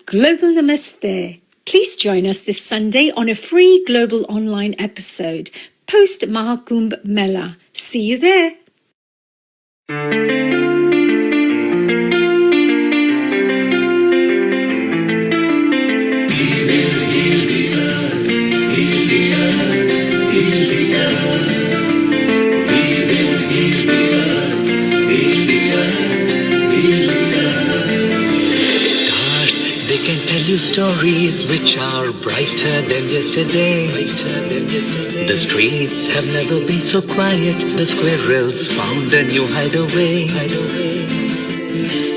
Global Namaste. Please join us this Sunday on a free global online episode, Post-Maha Kumbh Mela. See you there. They can tell you stories which are brighter than yesterday. The streets have never been so quiet. The squirrels found a new hideaway.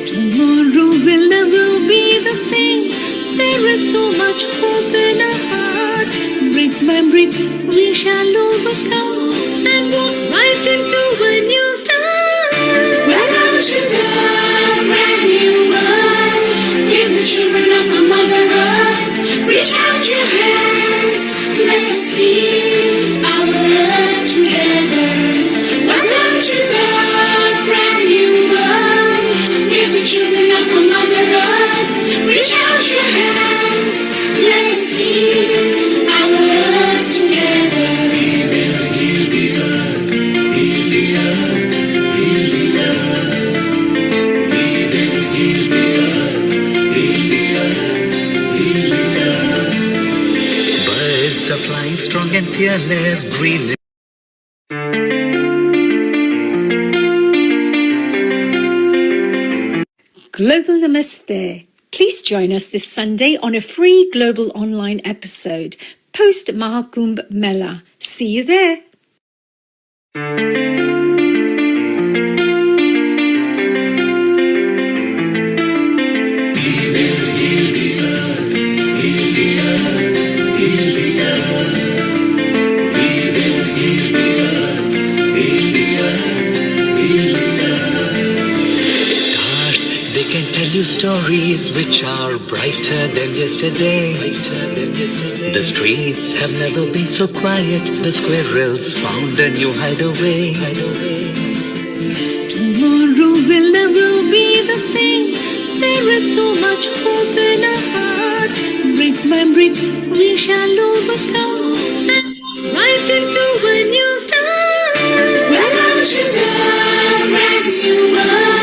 Tomorrow will never be the same. There is so much hope in our hearts. Brick by brick we shall overcome and walk right into a new start. Welcome to the brand new world. With the children of our Mother Earth, reach out your hands, let us lead our earth together. Welcome to the brand new world. With the children of our Mother Earth, reach out your hands, let us lead our earth together. We will heal the earth, heal the earth, heal the earth. We will heal the earth. Birds are flying strong and fearless, green. Global Namaste. Please join us this Sunday on a free global online episode, Post-Maha Kumbh Mela. See you there. They can tell you stories which are brighter than yesterday. The streets have never been so quiet. The squirrels found a new hideaway. Tomorrow will never be the same. There is so much hope in our hearts. Brick by brick we shall overcome and walk right into a new start. Welcome to the brand new world.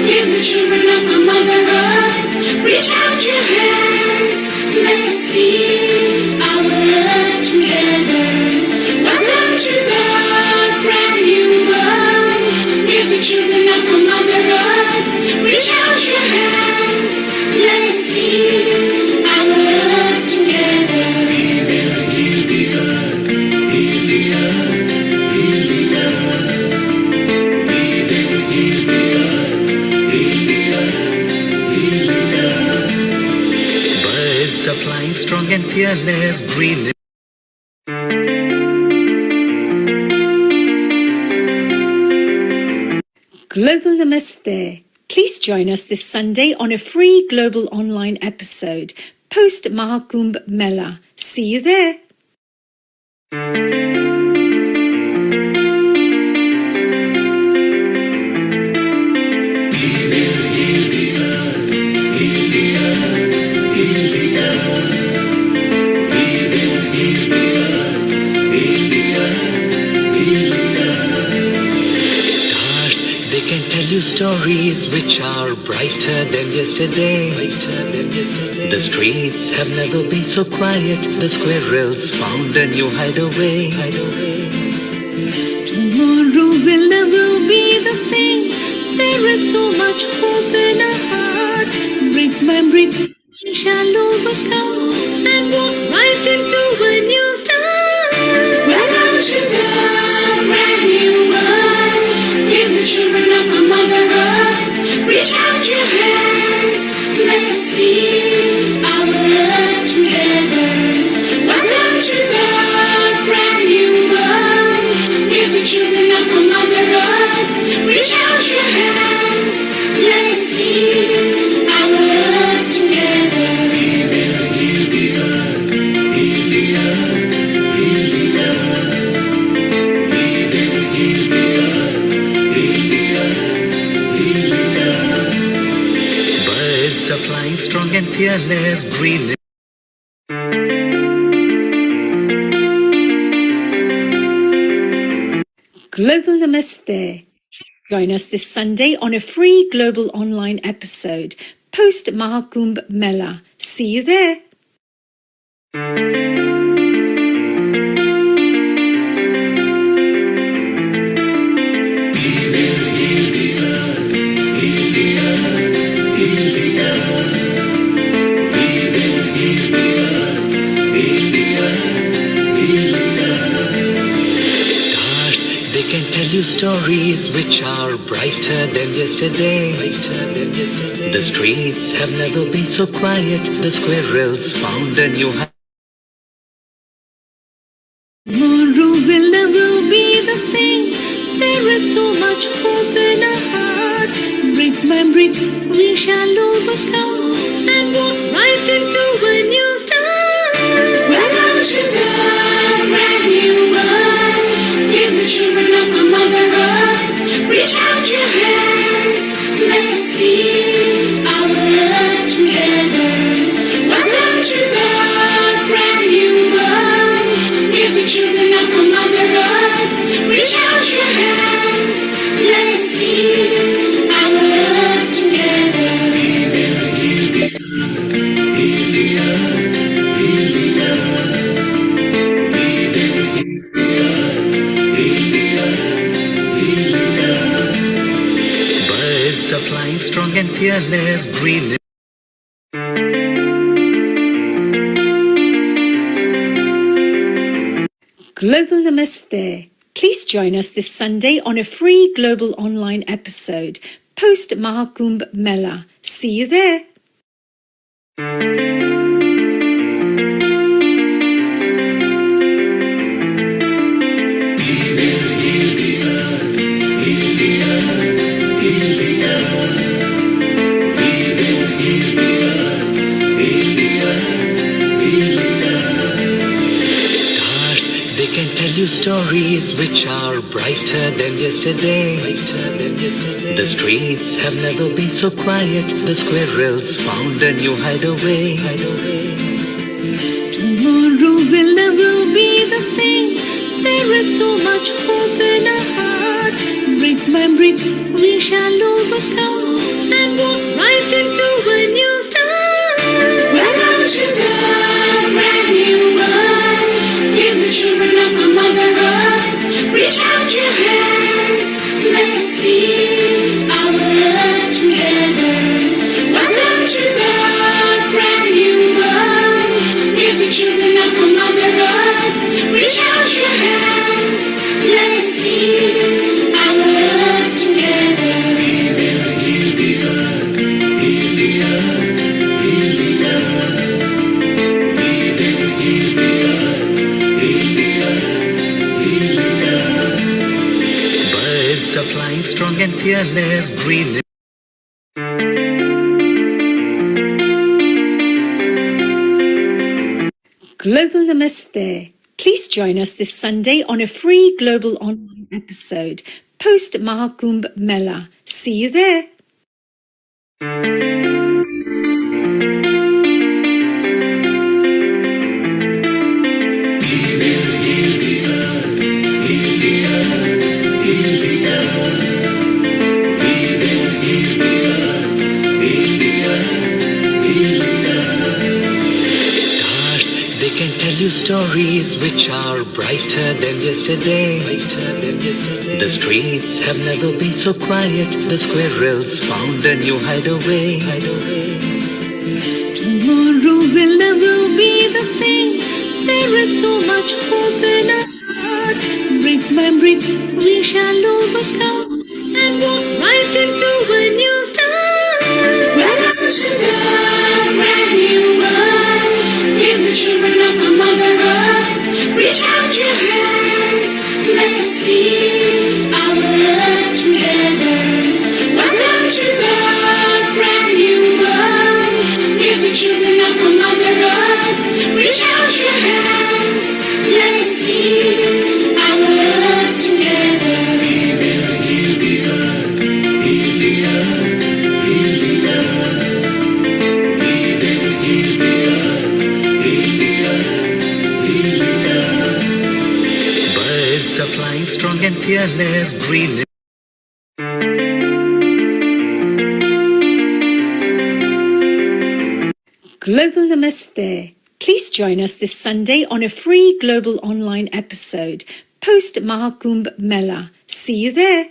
With the children of our Mother Earth, reach out your hands, let us lead our earth together. Welcome to the brand new world. With the children of our Mother Earth, reach out your hands, let us lead our earth together. We will heal the earth, heal the earth, heal the earth. We will heal the earth, heal the earth, heal the earth. Birds are flying strong and fearless, green. Global Namaste. Please join us this Sunday on a free global online episode, Post-Maha Kumbh Mela. See you there. They can tell you stories which are brighter than yesterday. The streets have never been so quiet. The squirrels found a new hideaway. Tomorrow will never be the same. There is so much hope in our hearts. Brick by brick we shall overcome and walk right into a new start. Welcome to the brand new world. With the children of our Mother Earth, reach out your hands, let us lead our earth together. Welcome to the brand new world. With the children of our Mother Earth, reach out your hands, let us lead our earth together. We will heal the earth, heal the earth, heal the earth. We will heal the flying strong and fearless, green. Global Namaste. Join us this Sunday on a free global online episode, Post-Maha Kumbh Mela. See you there. They can tell you stories which are brighter than yesterday. The streets have never been so quiet. The squirrels found a new home. Tomorrow will never be the same. There is so much hope in our hearts. Brick by brick, we shall overcome and walk right into a new start. Welcome to the brand new world. With the children of our Mother Earth, reach out your hands. Let us lead our earth together. Welcome to the brand new world. With the children of our Mother Earth, reach out your hands. Let us lead our earth together. Birds are flying strong and fearless, green. Global Namaste. Please join us this Sunday on a free global online episode, Post-Maha Kumbh Mela. See you there. They can tell you stories which are brighter than yesterday. The streets have never been so quiet. The squirrels found a new hideaway. Tomorrow will never be the same. There is so much hope in our hearts. Brick by brick, we shall overcome and walk right into a new start. Welcome to the brand new world. With the children of our Mother Earth, reach out your hands. Let us lead our earth together. Welcome to the brand new world. With the children of our Mother Earth, reach out your hands. Let us lead our earth together. Birds are flying strong and fearless, green. Global Namaste. Please join us this Sunday on a free global online episode, Post-Maha Kumbh Mela. See you there. They can tell you stories which are brighter than yesterday. The streets have never been so quiet. The squirrels found a new hideaway. Tomorrow will never be the same. There is so much hope in our hearts. Brick by brick, we shall overcome and walk right into a new start. Welcome to the brand new world. With the children of our Mother Earth, reach out your hands. Let us lead our earth together. Welcome to the brand new world. With the children of our Mother Earth, reach out your hands. Let us lead our earth together. fearless green. Global Namaste. Please join us this Sunday on a free global online episode, Post-Maha Kumbh Mela. See you there.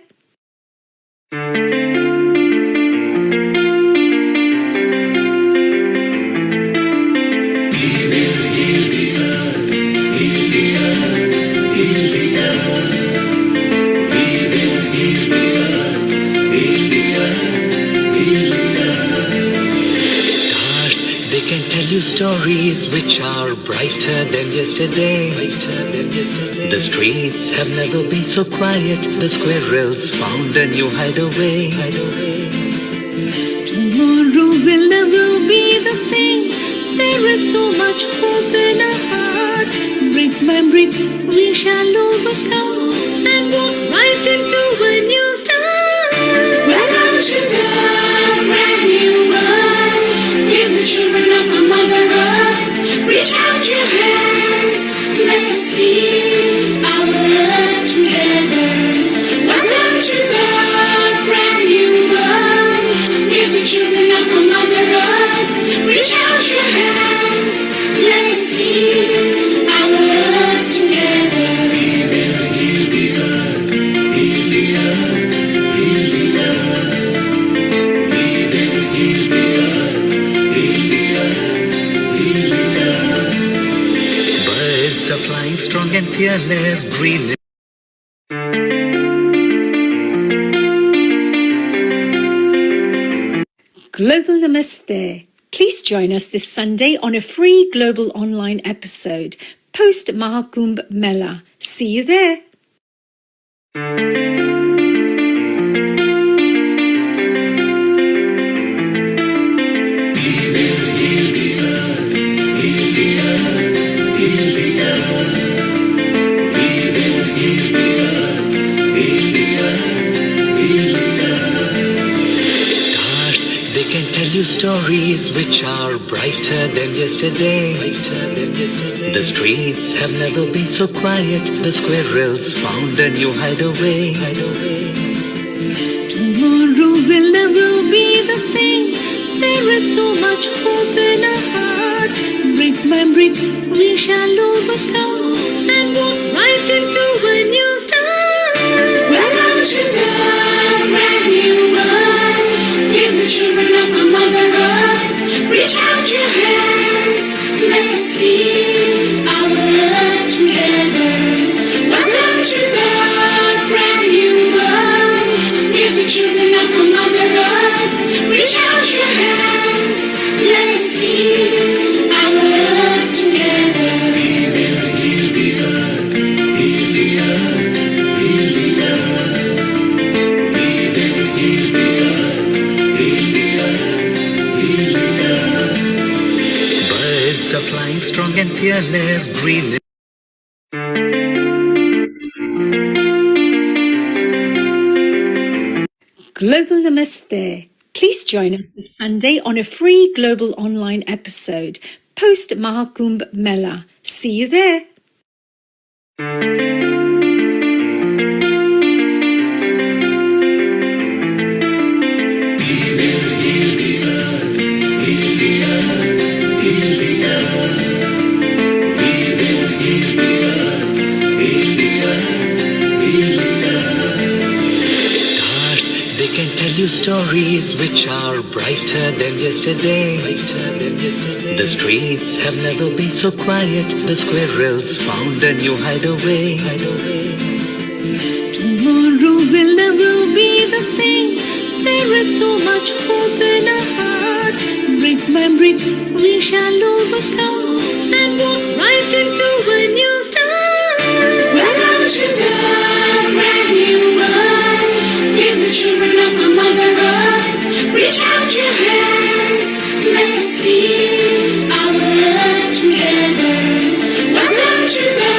They can tell you stories which are brighter than yesterday. The streets have never been so quiet. The squirrels found a new hideaway. Tomorrow will never be the same. There is so much hope in our hearts. Brick by brick, we shall overcome and walk right into a new start. Welcome to the brand new world. Give the children of our Mother Earth. Reach out your hands. Let us lead our earth together. Welcome to the brand new world. Give the children of our Mother Earth. Reach out your hands. Let us lead our earth together. We will heal the earth. Heal the earth. Heal the earth. We will heal the earth. Heal the earth. Heal the earth. Birds are flying strong and fearless green. Global Namaste. Please join us this Sunday on a free global online episode, Post-Maha Kumbh Mela. See you there. They can tell you stories which are brighter than yesterday. The streets have never been so quiet. The squirrels found a new hideaway. Tomorrow will never be the same. There is so much hope in our hearts. Brick by brick, we shall overcome and walk right into a new start. Welcome to the brand new world. Give the children of our Mother Earth. Reach out your hands. Let us lead our earth together. Welcome to the brand new world. Give the children of our Mother Earth. Reach out your hands. Let us lead our earth together. We will heal the earth. Heal the earth. Heal the earth. We will heal the earth. Heal the earth. Heal the earth. Birds are flying strong and fearless green. Global Namaste. Please join us this Sunday on a free global online episode, Post-Maha Kumbh Mela. See you there. They can tell you stories which are brighter than yesterday. The streets have never been so quiet. The squirrels found a new hideaway. Tomorrow will never be the same. There is so much hope in our hearts. Brick by brick, we shall overcome and walk right into a new start. Welcome to the brand new world. Give the children of our Mother Earth. Reach out your hands. Let us lead our earth together. Welcome to the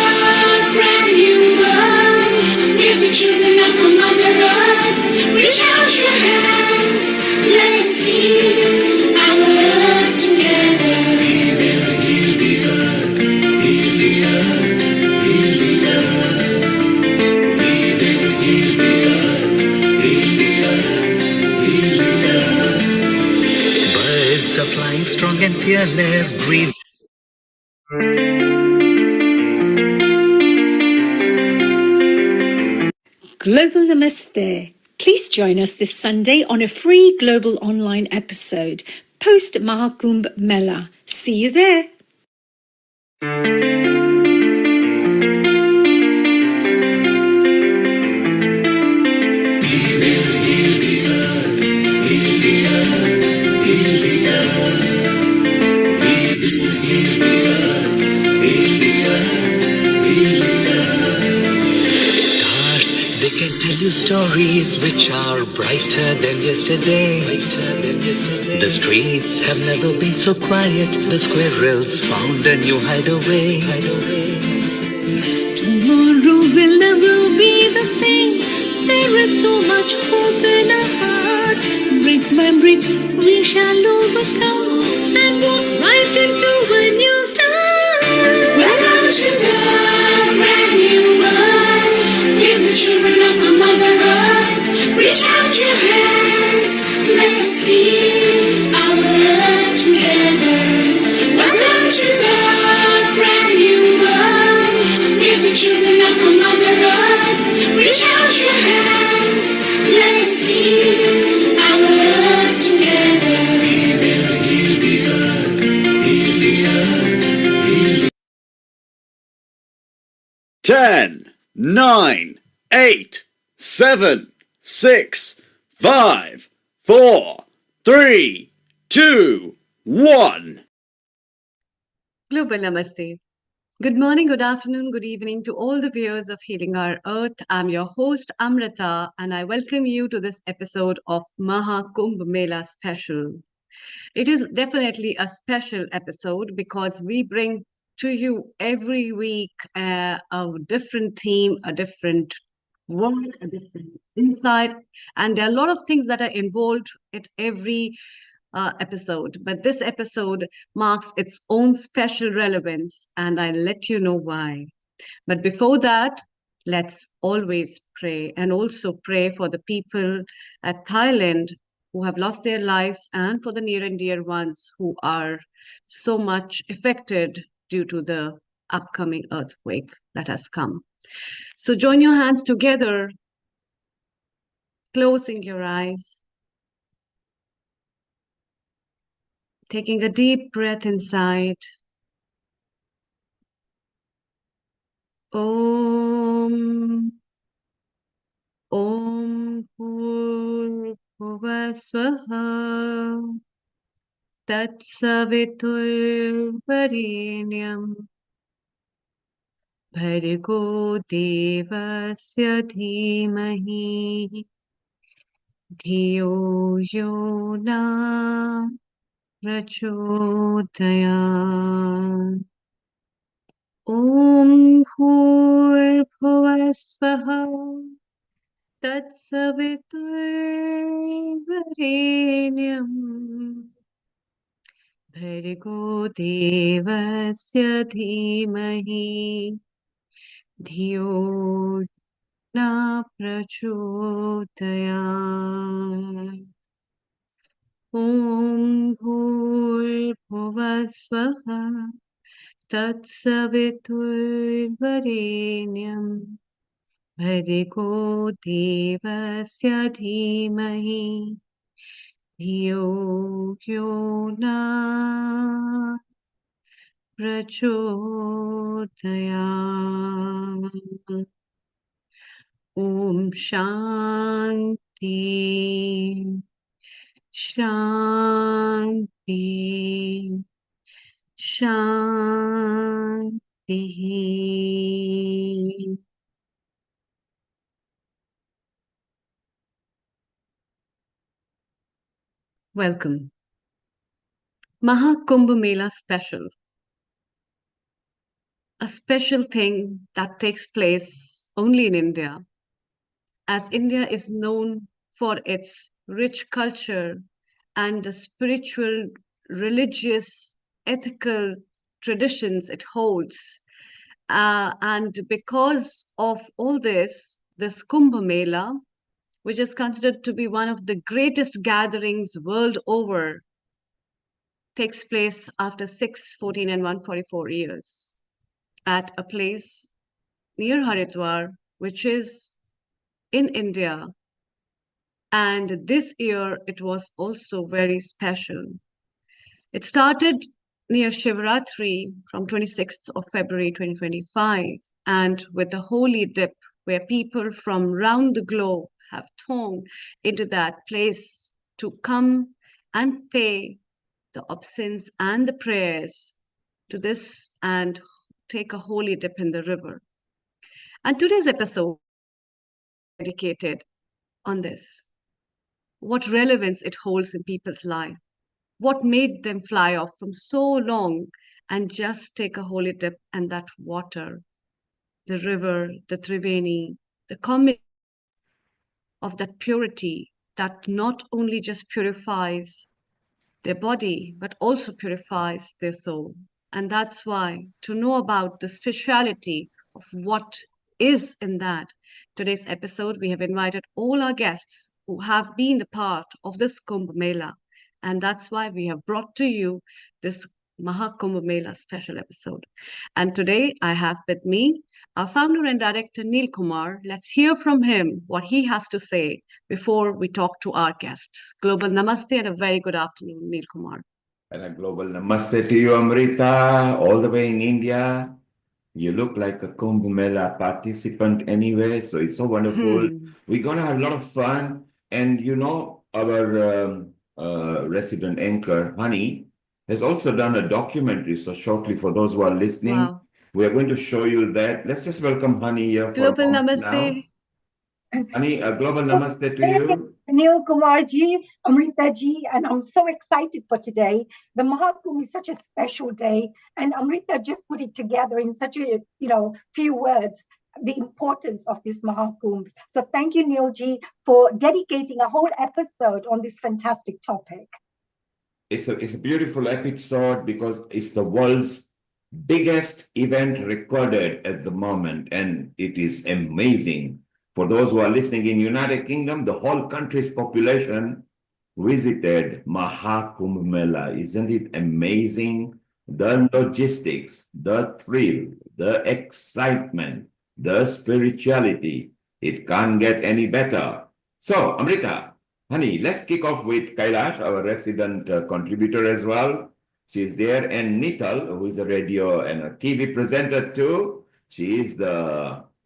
brand new world. Give the children of our Mother Earth. Reach out your hands. Let us lead our earth together. We will heal the earth. Heal the earth. Heal the earth. We will Standing strong and fearless, breathe. Global Namaste. Please join us this Sunday on a free global online episode, Post-Maha Kumbh Mela. See you there. Stars, they can tell you stories which are brighter than yesterday. The streets have never been so quiet. The squirrels found a new hideaway. Tomorrow will never be the same. There is so much hope in our hearts. Brick by brick, we shall overcome and walk right into a new start. Welcome to the brand new world. With the children of our Mother Earth, reach out your hands. Let us lead our earth together. Welcome to the brand new world. With the children of our Mother Earth, reach out your hands. Let us lead our earth together. We will heal the earth, heal the earth. 10, 9, 8, 7, 6, 5, 4, 3, 2, 1. Global Namaste. Good morning, good afternoon, good evening to all the viewers of Healing Our Earth. I'm your host, Amrita, and I welcome you to this episode of Maha Kumbh Mela special. It is definitely a special episode because we bring to you every week a different theme, a different word, a different insight, and there are a lot of things that are involved at every episode. But this episode marks its own special relevance, and I'll let you know why. But before that, let's always pray and also pray for the people at Thailand who have lost their lives and for the near and dear ones who are so much affected due to the upcoming earthquake that has come. So join your hands together, closing your eyes, taking a deep breath inside. Om Bhurbhuvah Swaha Tatsaviturvarenyam Bhargo Devasya Dhimahi Dhiyo Yo Na Prachodayat. Om Bhurbhuvah Swaha Tatsaviturvarenyam Bhargo Devasya Dhimahi Dhiyo Na Prachodayat. Om Bhurbhuvah Swaha Tatsaviturvarenyam Bhargo Devasya Dhimahi Dhiyo Yo Na Prachodayat. Om Shanti Shanti Shanti. Welcome. Maha Kumbh Mela special. A special thing that takes place only in India, as India is known for its rich culture and the spiritual, religious, ethical traditions it holds. And because of all this, this Kumbh Mela, which is considered to be one of the greatest gatherings world over, takes place after 6, 14, and 144 years at a place near Haridwar, which is in India. And this year it was also very special. It started near Shivaratri from 26th of February 2025, and with the holy dip where people from round the globe have thronged into that place to come and pay the obeisance and the prayers to this and take a holy dip in the river. And today's episode is dedicated on this. What relevance it holds in people's life. What made them fly off from so long and just take a holy dip in that water, the river, the Triveni, the combination of that purity that not only just purifies their body, but also purifies their soul. And that's why to know about the spirituality of what is in that, today's episode, we have invited all our guests who have been a part of this Kumbh Mela. And that's why we have brought to you this Maha Kumbh Mela special episode. And today I have with me our founder and director, Neil Kumar. Let's hear from him what he has to say before we talk to our guests. Global Namaste and a very good afternoon, Neil Kumar. And a global namaste to you, Amrita, all the way in India. You look like a Kumbh Mela participant anyway, so it's so wonderful. We're going to have a lot of fun. And you know, our resident anchor, Honey, has also done a documentary. So shortly, for those who are listening, Wow. we are going to show you that. Let's just welcome Honey here for Global a moment Namaste. now. Honey, a global namaste to you. Neil Kumarji, Amrita ji, and I'm so excited for today. The Maha Kumbh is such a special day, and Amrita just put it together in such a few words, the importance of this Maha Kumbh. So thank you, Neil ji, for dedicating a whole episode on this fantastic topic. It's a beautiful episode because it's the world's biggest event recorded at the moment, and it is amazing. For those who are listening in United Kingdom, the whole country's population visited Maha Kumbh Mela. Isn't it amazing? The logistics, the thrill, the excitement, the spirituality. It can't get any better. So, Amrita, Honey, let's kick off with Kailash, our resident contributor as well. She's there. And Nital, who is a radio and a TV presenter too. She is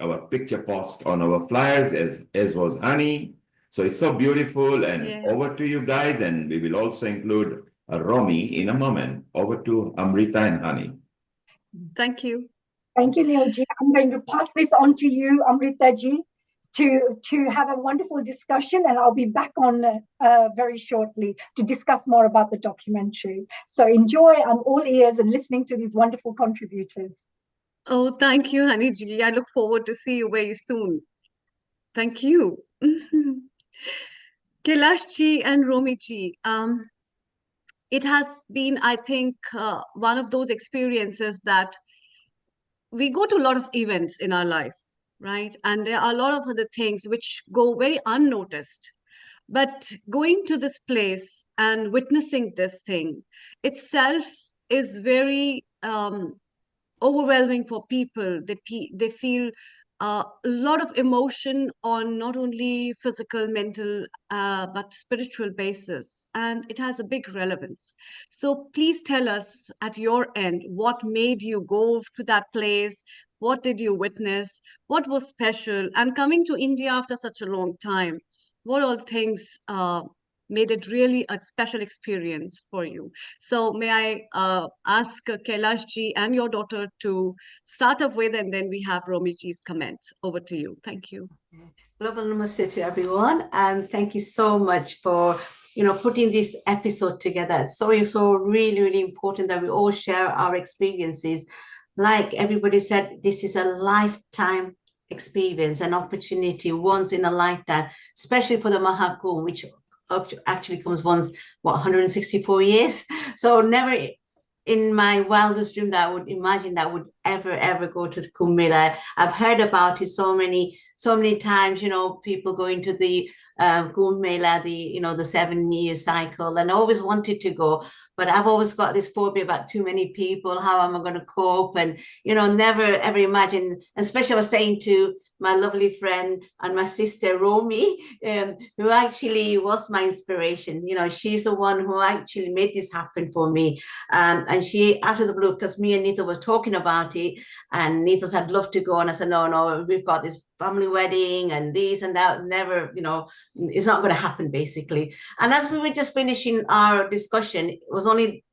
our picture post on our flyers, as was Honey. So it's so beautiful. And Yes. over to you guys. And we will also include Romy in a moment. Over to Amrita and Honey. Thank you. Thank you, Neil ji. I'm going to pass this on to you, Amrita ji, to have a wonderful discussion, and I'll be back on very shortly to discuss more about the documentary. So enjoy. I'm all ears and listening to these wonderful contributors. Oh, thank you, Honey ji. I look forward to see you very soon. Thank you. Kailash ji and Romi ji, it has been, I think, one of those experiences that we go to a lot of events in our life, right? And there are a lot of other things which go very unnoticed. But going to this place and witnessing this thing itself is very overwhelming for people. They feel a lot of emotion on not only physical, mental, but spiritual basis, and it has a big relevance. So please tell us at your end, what made you go to that place? What did you witness? What was special? And coming to India after such a long time, what all things made it really a special experience for you? So may I ask Kailash ji and your daughter to start up with, and then we have Romi ji's comments. Over to you. Thank you. Global namaste to everyone, and thank you so much for putting this episode together. It's so really, really important that we all share our experiences. Like everybody said, this is a lifetime experience, an opportunity once in a lifetime, especially for the Maha Kumbh, which actually comes once, 164 years. So never in my wildest dream that I would imagine that I would ever go to the Kumbh Mela. I've heard about it so many times, people going to the Kumbh Mela, the 7-year cycle, and I always wanted to go, but I've always got this phobia about too many people. How am I going to cope? And, never ever imagine, especially I was saying to my lovely friend and my sister, Romy, who actually was my inspiration. She's the one who actually made this happen for me. And she, out of the blue, because me and Nita were talking about it, and Nita said, I'd love to go. And I said, no, we've got this family wedding and this and that. Never, it's not going to happen, basically. And as we were just finishing our discussion, it was only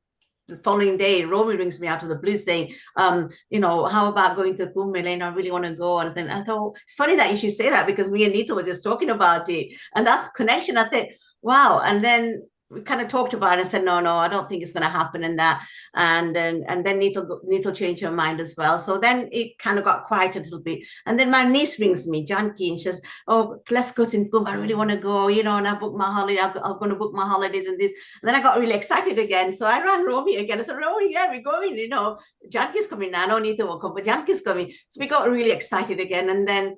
the following day, Romy rings me out of the blue saying, how about going to Kumbh Mela? I really want to go. And then I thought, it's funny that you should say that, because me and Nita were just talking about it. And that's connection. I think, wow. And then we kind of talked about it and said, no, I don't think it's going to happen, and that. And then Nita changed her mind as well. So then it kind of got quiet a little bit. And then my niece rings me, Janki, and she says, oh, let's go to Kumbh. I really want to go, and I booked my holiday. I'm going to book my holidays and this. And then I got really excited again. So I rang Romy again. I said, Romy, yeah, we're going, Janki's coming now. No, Nita won't come, but Janki's coming. So we got really excited again. And then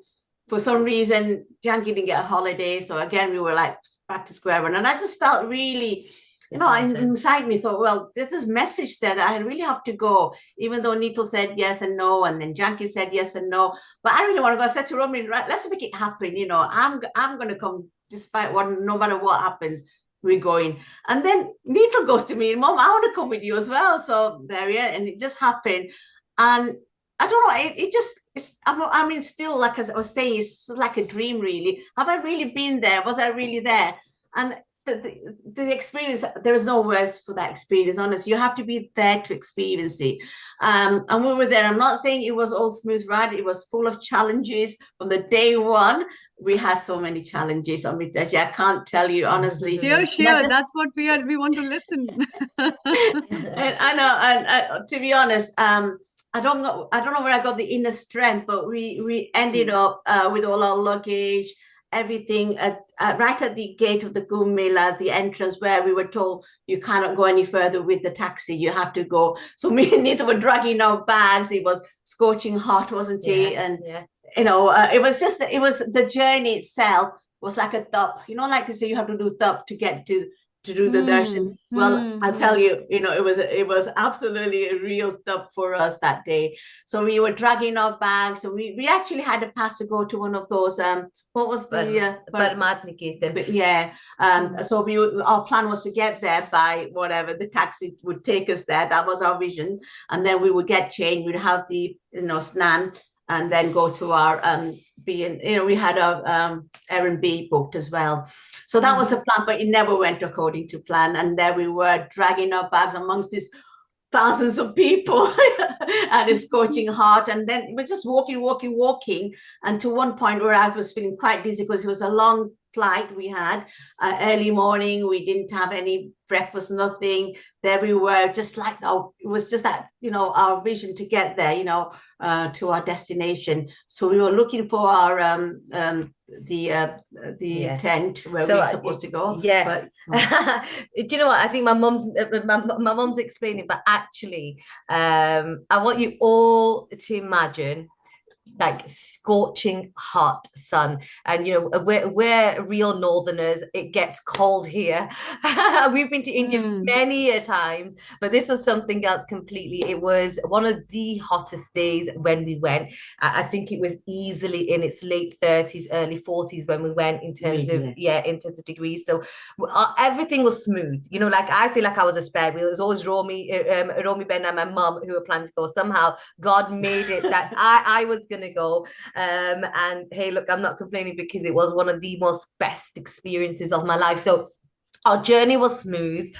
for some reason, Janki didn't get a holiday. So again, we were like back to square one. And I just felt really, inside me thought, well, there's this message there that I really have to go, even though Nita said yes and no. And then Janki said yes and no. But I really want to go. I said to Romy, right, let's make it happen. I'm going to come despite no matter what happens. We're going. And then Nita goes to me, Mom, I want to come with you as well. So there we are. And it just happened. And I don't know, still, like as I was saying, it's like a dream, really. Have I really been there? Was I really there? And the experience, there is no words for that experience, honestly. You have to be there to experience it. And we were there. I'm not saying it was all smooth ride. It was full of challenges from the day one. We had so many challenges, Amritaji. I can't tell you, honestly. Sure. That's what we want to listen. And I know, and to be honest, I don't know where I got the inner strength, but we ended up with all our luggage, everything right at the gate of the Kumbh Mela, the entrance, where we were told you cannot go any further with the taxi, you have to go. So me and Nita were dragging our bags. It was scorching hot, wasn't it? And it was the journey itself was like a top, like you say, you have to do top to get to do the darshan. Well, I'll tell you, it was absolutely a real top for us that day. So we were dragging our bags. So we actually had a pass to go to one of those, what was the yeah. So our plan was to get there by whatever the taxi would take us there. That was our vision. And then we would get changed. We'd have the snan, and then go to our we had a Airbnb booked as well. So that was the plan, but it never went according to plan. And there we were dragging our bags amongst these thousands of people and it's scorching hot. And then we're just walking. And to one point where I was feeling quite dizzy because it was a long flight we had, early morning. We didn't have any breakfast, nothing. There we were, just like, it was just that, our vision to get there, to our destination. So we were looking for our tent where we were supposed to go. Yeah. But, do you know what? I think my mum's explaining, but actually, I want you all to imagine like scorching hot sun, and we're real northerners. It gets cold here. We've been to India many a times, but this was something else completely. It was one of the hottest days when we went. I think it was easily in its late 30s, early 40s when we went, in terms of degrees. So everything was smooth. Like I feel like I was a spare wheel. It was always Romy Ben and my mum who were planning to go. Somehow God made it that I was gonna go, and hey, look, I'm not complaining, because it was one of the most best experiences of my life. So our journey was smooth.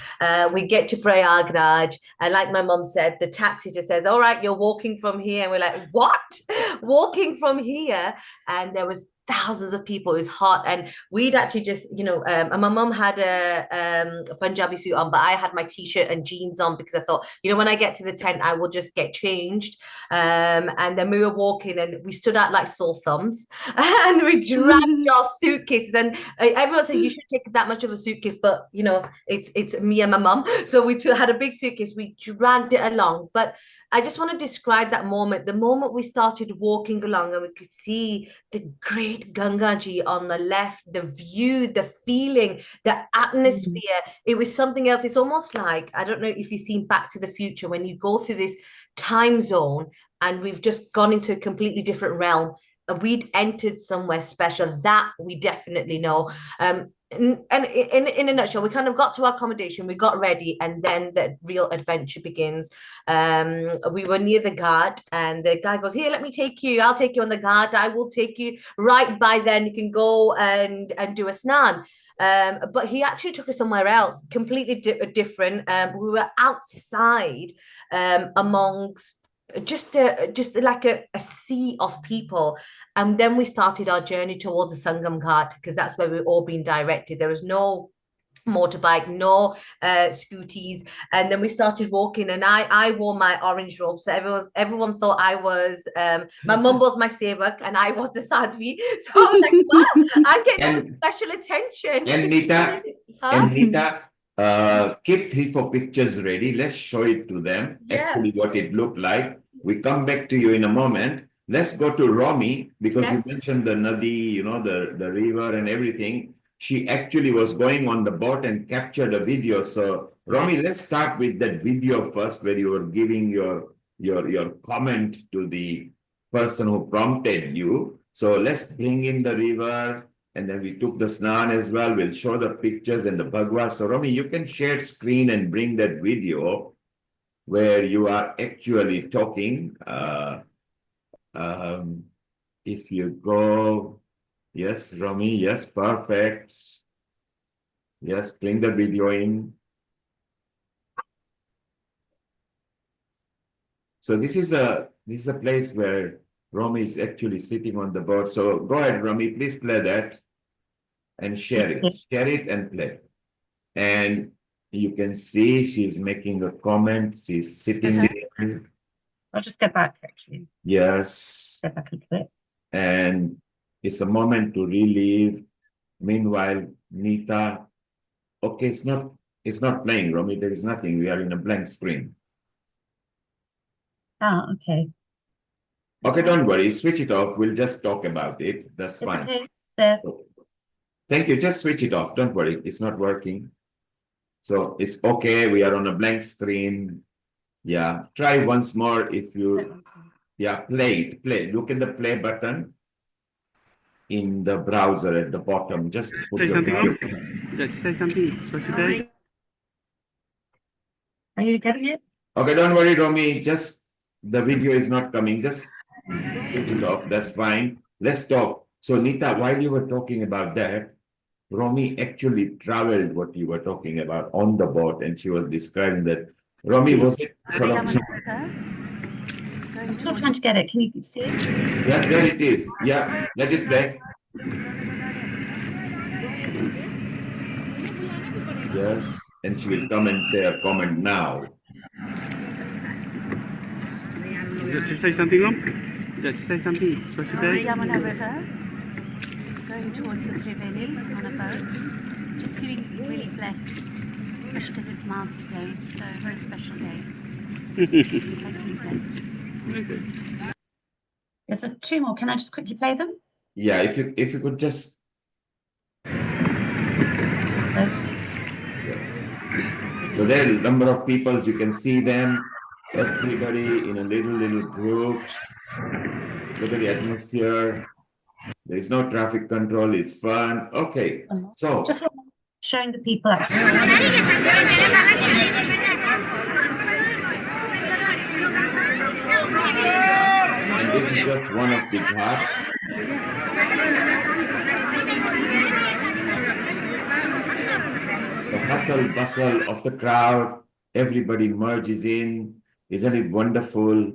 We get to Prayagraj, and like my mum said, the taxi just says, all right, you're walking from here. And we're like, what? Walking from here? And there was thousands of people. It was hot, and we'd actually just, and my mum had a Punjabi suit on, but I had my t-shirt and jeans on, because I thought, when I get to the tent, I will just get changed. And then we were walking, and we stood out like sore thumbs, and we dragged our suitcases. And everyone said you should take that much of a suitcase, but it's me and my mum, so we had a big suitcase. We dragged it along, but I just want to describe that moment. The moment we started walking along and we could see the great Gangaji on the left, the view, the feeling, the atmosphere, it was something else. It's almost like, I don't know if you've seen Back to the Future, when you go through this time zone and we've just gone into a completely different realm. We'd entered somewhere special. That we definitely know. And in a nutshell, we kind of got to our accommodation, we got ready, and then the real adventure begins. We were near the guard, and the guy goes, "Here, let me take you. I'll take you on the guard. I will take you right by then. You can go and do a snan." But he actually took us somewhere else, completely different. We were outside amongst just like a sea of people, and then we started our journey towards the Sangam Ghat, because that's where we've all been directed. There was no motorbike, no scooties, and then we started walking, and I wore my orange robe, so everyone thought I was my mum was my sevak and I was the sadhvi. So I was like, wow, I'm getting all the special attention. And Nita, keep 3-4 pictures ready. Let's show it to them. Actually, what it looked like. We come back to you in a moment. Let's go to Romy, because you mentioned the Nadi, you know, the river and everything. She actually was going on the boat and captured a video. So Romy, let's start with that video first, where you were giving your comment to the person who prompted you. So let's bring in the river, and then we took the snan as well. We'll show the pictures and the Bhagwa. So Romy, you can share screen and bring that video where you are actually talking. If you go, yes, Romy, yes, perfect. Yes, bring the video in. So this is a place where Romy is actually sitting on the boat. So go ahead, Romy, please play that and share it. Share it and play. And you can see she's making a comment. She's sitting there. I'll just go back, actually. Yes. Go back and play. And it's a moment to relive. Meanwhile, Nita, okay, it's not playing, Romy. There is nothing. We are in a blank screen. Ah, okay. Okay, don't worry. Switch it off. We'll just talk about it. That's fine. Okay. There. Thank you. Just switch it off. Don't worry. It's not working. So it's okay. We are on a blank screen. Yeah. Try once more if you... Yeah, play it. Play. Look at the play button in the browser at the bottom. Just put your mouse. Would you like to say something? Is it supposed to be? Are you getting it? Okay, don't worry, Romy. Just the video is not coming. Just switch it off. That's fine. Let's talk. So, Nita, while you were talking about that, Romy actually traveled what you were talking about on the boat, and she was describing that. Romy, was it sort of... I'm still trying to get it. Can you see it? Yes, there it is. Yeah, let it play. Yes, and she will come and say a comment now. Would you like to say something, Rom? Would you like to say something? Is it supposed to be? Yamuna River, going towards the Triveni on a boat. Just feeling really blessed, especially because it's mild today, so a very special day. Totally blessed. There's two more. Can I just quickly play them? Yeah, if you could just... Yes. So there are a number of people, you can see them, everybody in a little groups. Look at the atmosphere. There is no traffic control, it's fun. Okay, so... Just showing the people actually. And this is just one of the ghats. The hustle bustle of the crowd, everybody merges in. Isn't it wonderful?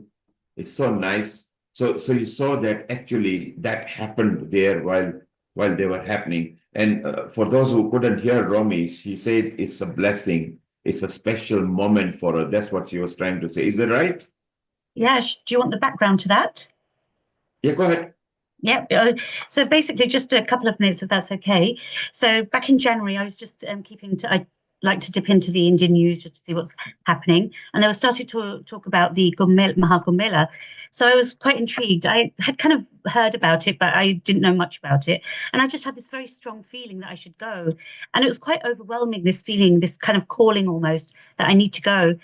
It's so nice. So you saw that actually that happened there while they were happening. And for those who couldn't hear Romy, she said it's a blessing. It's a special moment for her. That's what she was trying to say. Is that right? Yeah. Do you want the background to that? Yeah, go ahead. Yeah. So basically, just a couple of minutes, if that's okay. So back in January, I was just like to dip into the Indian news just to see what's happening. And they were starting to talk about the Maha Kumbh Mela. So I was quite intrigued. I had kind of heard about it, but I didn't know much about it. And I just had this very strong feeling that I should go. And it was quite overwhelming, this feeling, this kind of calling almost, that I need to go.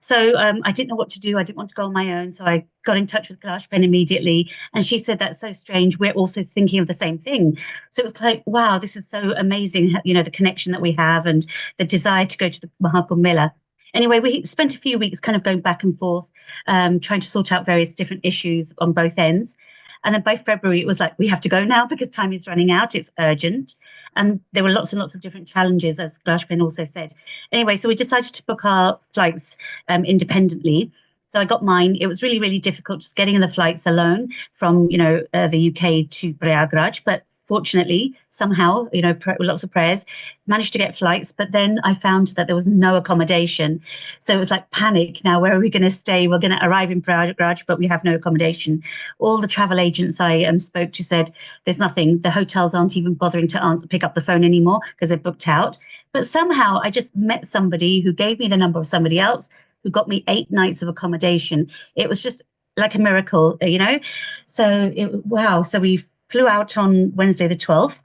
So I didn't know what to do. I didn't want to go on my own. So I got in touch with Kailash Ben immediately. And she said, that's so strange. We're also thinking of the same thing. So it was like, wow, this is so amazing, you know, the connection that we have and the desire to go to the Maha Kumbh Mela. Anyway, we spent a few weeks kind of going back and forth, trying to sort out various different issues on both ends. And then by February, it was like, we have to go now because time is running out. It's urgent. And there were lots and lots of different challenges, as Glashben also said. Anyway, so we decided to book our flights independently. So I got mine. It was really, really difficult just getting in the flights alone from, you know, the UK to Prayagraj. But fortunately, somehow, you know, lots of prayers, managed to get flights. But then I found that there was no accommodation. So it was like panic. Now, where are we going to stay? We're going to arrive in Prayagraj, but we have no accommodation. All the travel agents I spoke to said, there's nothing. The hotels aren't even bothering to pick up the phone anymore because they're booked out. But somehow I just met somebody who gave me the number of somebody else who got me 8 nights of accommodation. It was just like a miracle, you know? So, wow. So we flew out on Wednesday the 12th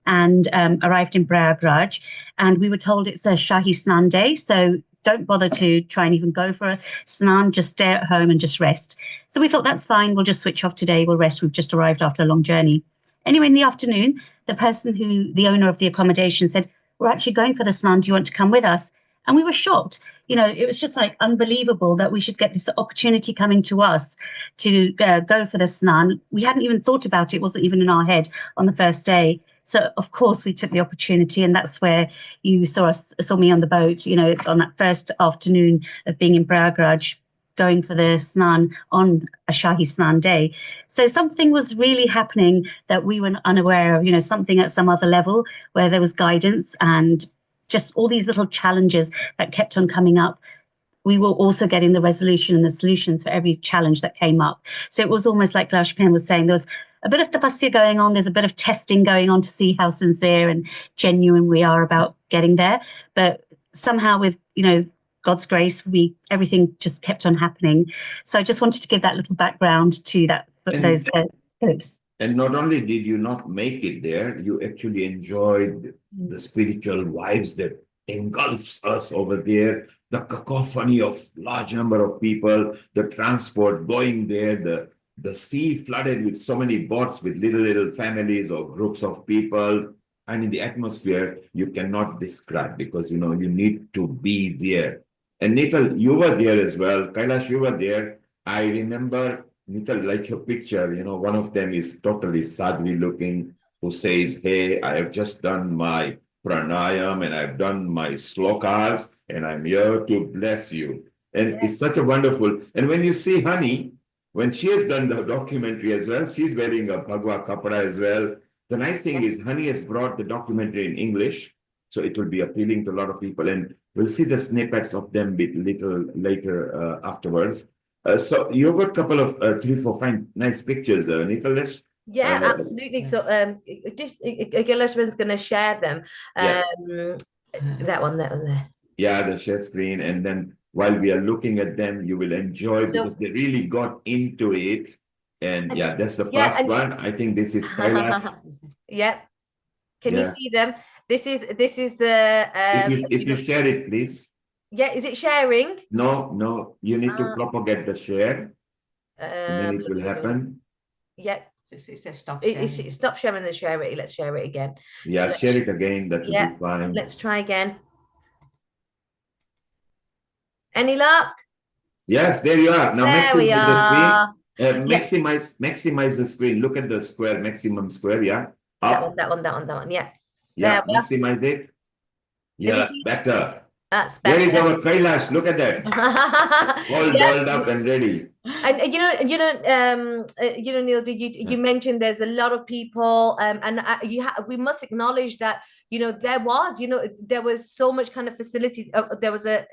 and arrived in Prayagraj. And we were told it's a Shahi Snan day. So don't bother to try and even go for a snan, just stay at home and just rest. So we thought that's fine. We'll just switch off today. We'll rest. We've just arrived after a long journey. Anyway, in the afternoon, the owner of the accommodation said, we're actually going for the snan. Do you want to come with us? And we were shocked. You know, it was just like unbelievable that we should get this opportunity coming to us to go for the snan. We hadn't even thought about it. It wasn't even in our head on the first day. So, of course, we took the opportunity. And that's where you saw me on the boat, you know, on that first afternoon of being in Prayagraj, going for the snan on a Shahi Snan day. So something was really happening that we were unaware of, you know, something at some other level where there was guidance and just all these little challenges that kept on coming up. We were also getting the resolution and the solutions for every challenge that came up. So it was almost like Glashpen was saying, there was a bit of tapasya going on. There's a bit of testing going on to see how sincere and genuine we are about getting there. But somehow with, you know, God's grace, everything just kept on happening. So I just wanted to give that little background to those clips. And not only did you not make it there, you actually enjoyed the spiritual vibes that engulfs us over there, the cacophony of large number of people, the transport going there, the sea flooded with so many boats with little families or groups of people. And in the atmosphere, you cannot describe because, you know, you need to be there. And Nital, you were there as well. Kailash, you were there. I remember, Nital, like your picture, you know, one of them is totally sadly looking, who says, hey, I have just done my pranayam and I've done my slokas and I'm here to bless you. And it's such a wonderful, and when you see Honey, when she has done the documentary as well, she's wearing a Bhagwa Kapra as well. The nice thing is Honey has brought the documentary in English, so it will be appealing to a lot of people. And we'll see the snippets of them a little later afterwards. So you've got a couple of 3, 4 fine, nice pictures, Nicholas. Yeah, absolutely. So just Gillespie's going to share them. That one there. Yeah, the share screen. And then while we are looking at them, you will enjoy because they really got into it. And yeah, that's the first one. I think this is Kailash. Yeah. Can you see them? This is the if you share it, please. Yeah, is it sharing? No, you need to propagate the share. And then it will happen. Yeah. It says stop sharing. Stop sharing and share it. Let's share it again. Yeah, so share it again. That will be fine. Let's try again. Any luck? Yes, there you are. Now maximize the screen. Maximize the screen. Look at the square, maximum square. Yeah. Up. That one. Yeah. Yeah. Maximize it. Yes, better. That's better. Where is our Kailash? Look at that. All dolled up and ready. And Neil, you mentioned there's a lot of people, and we must acknowledge that there was so much kind of facility. There was a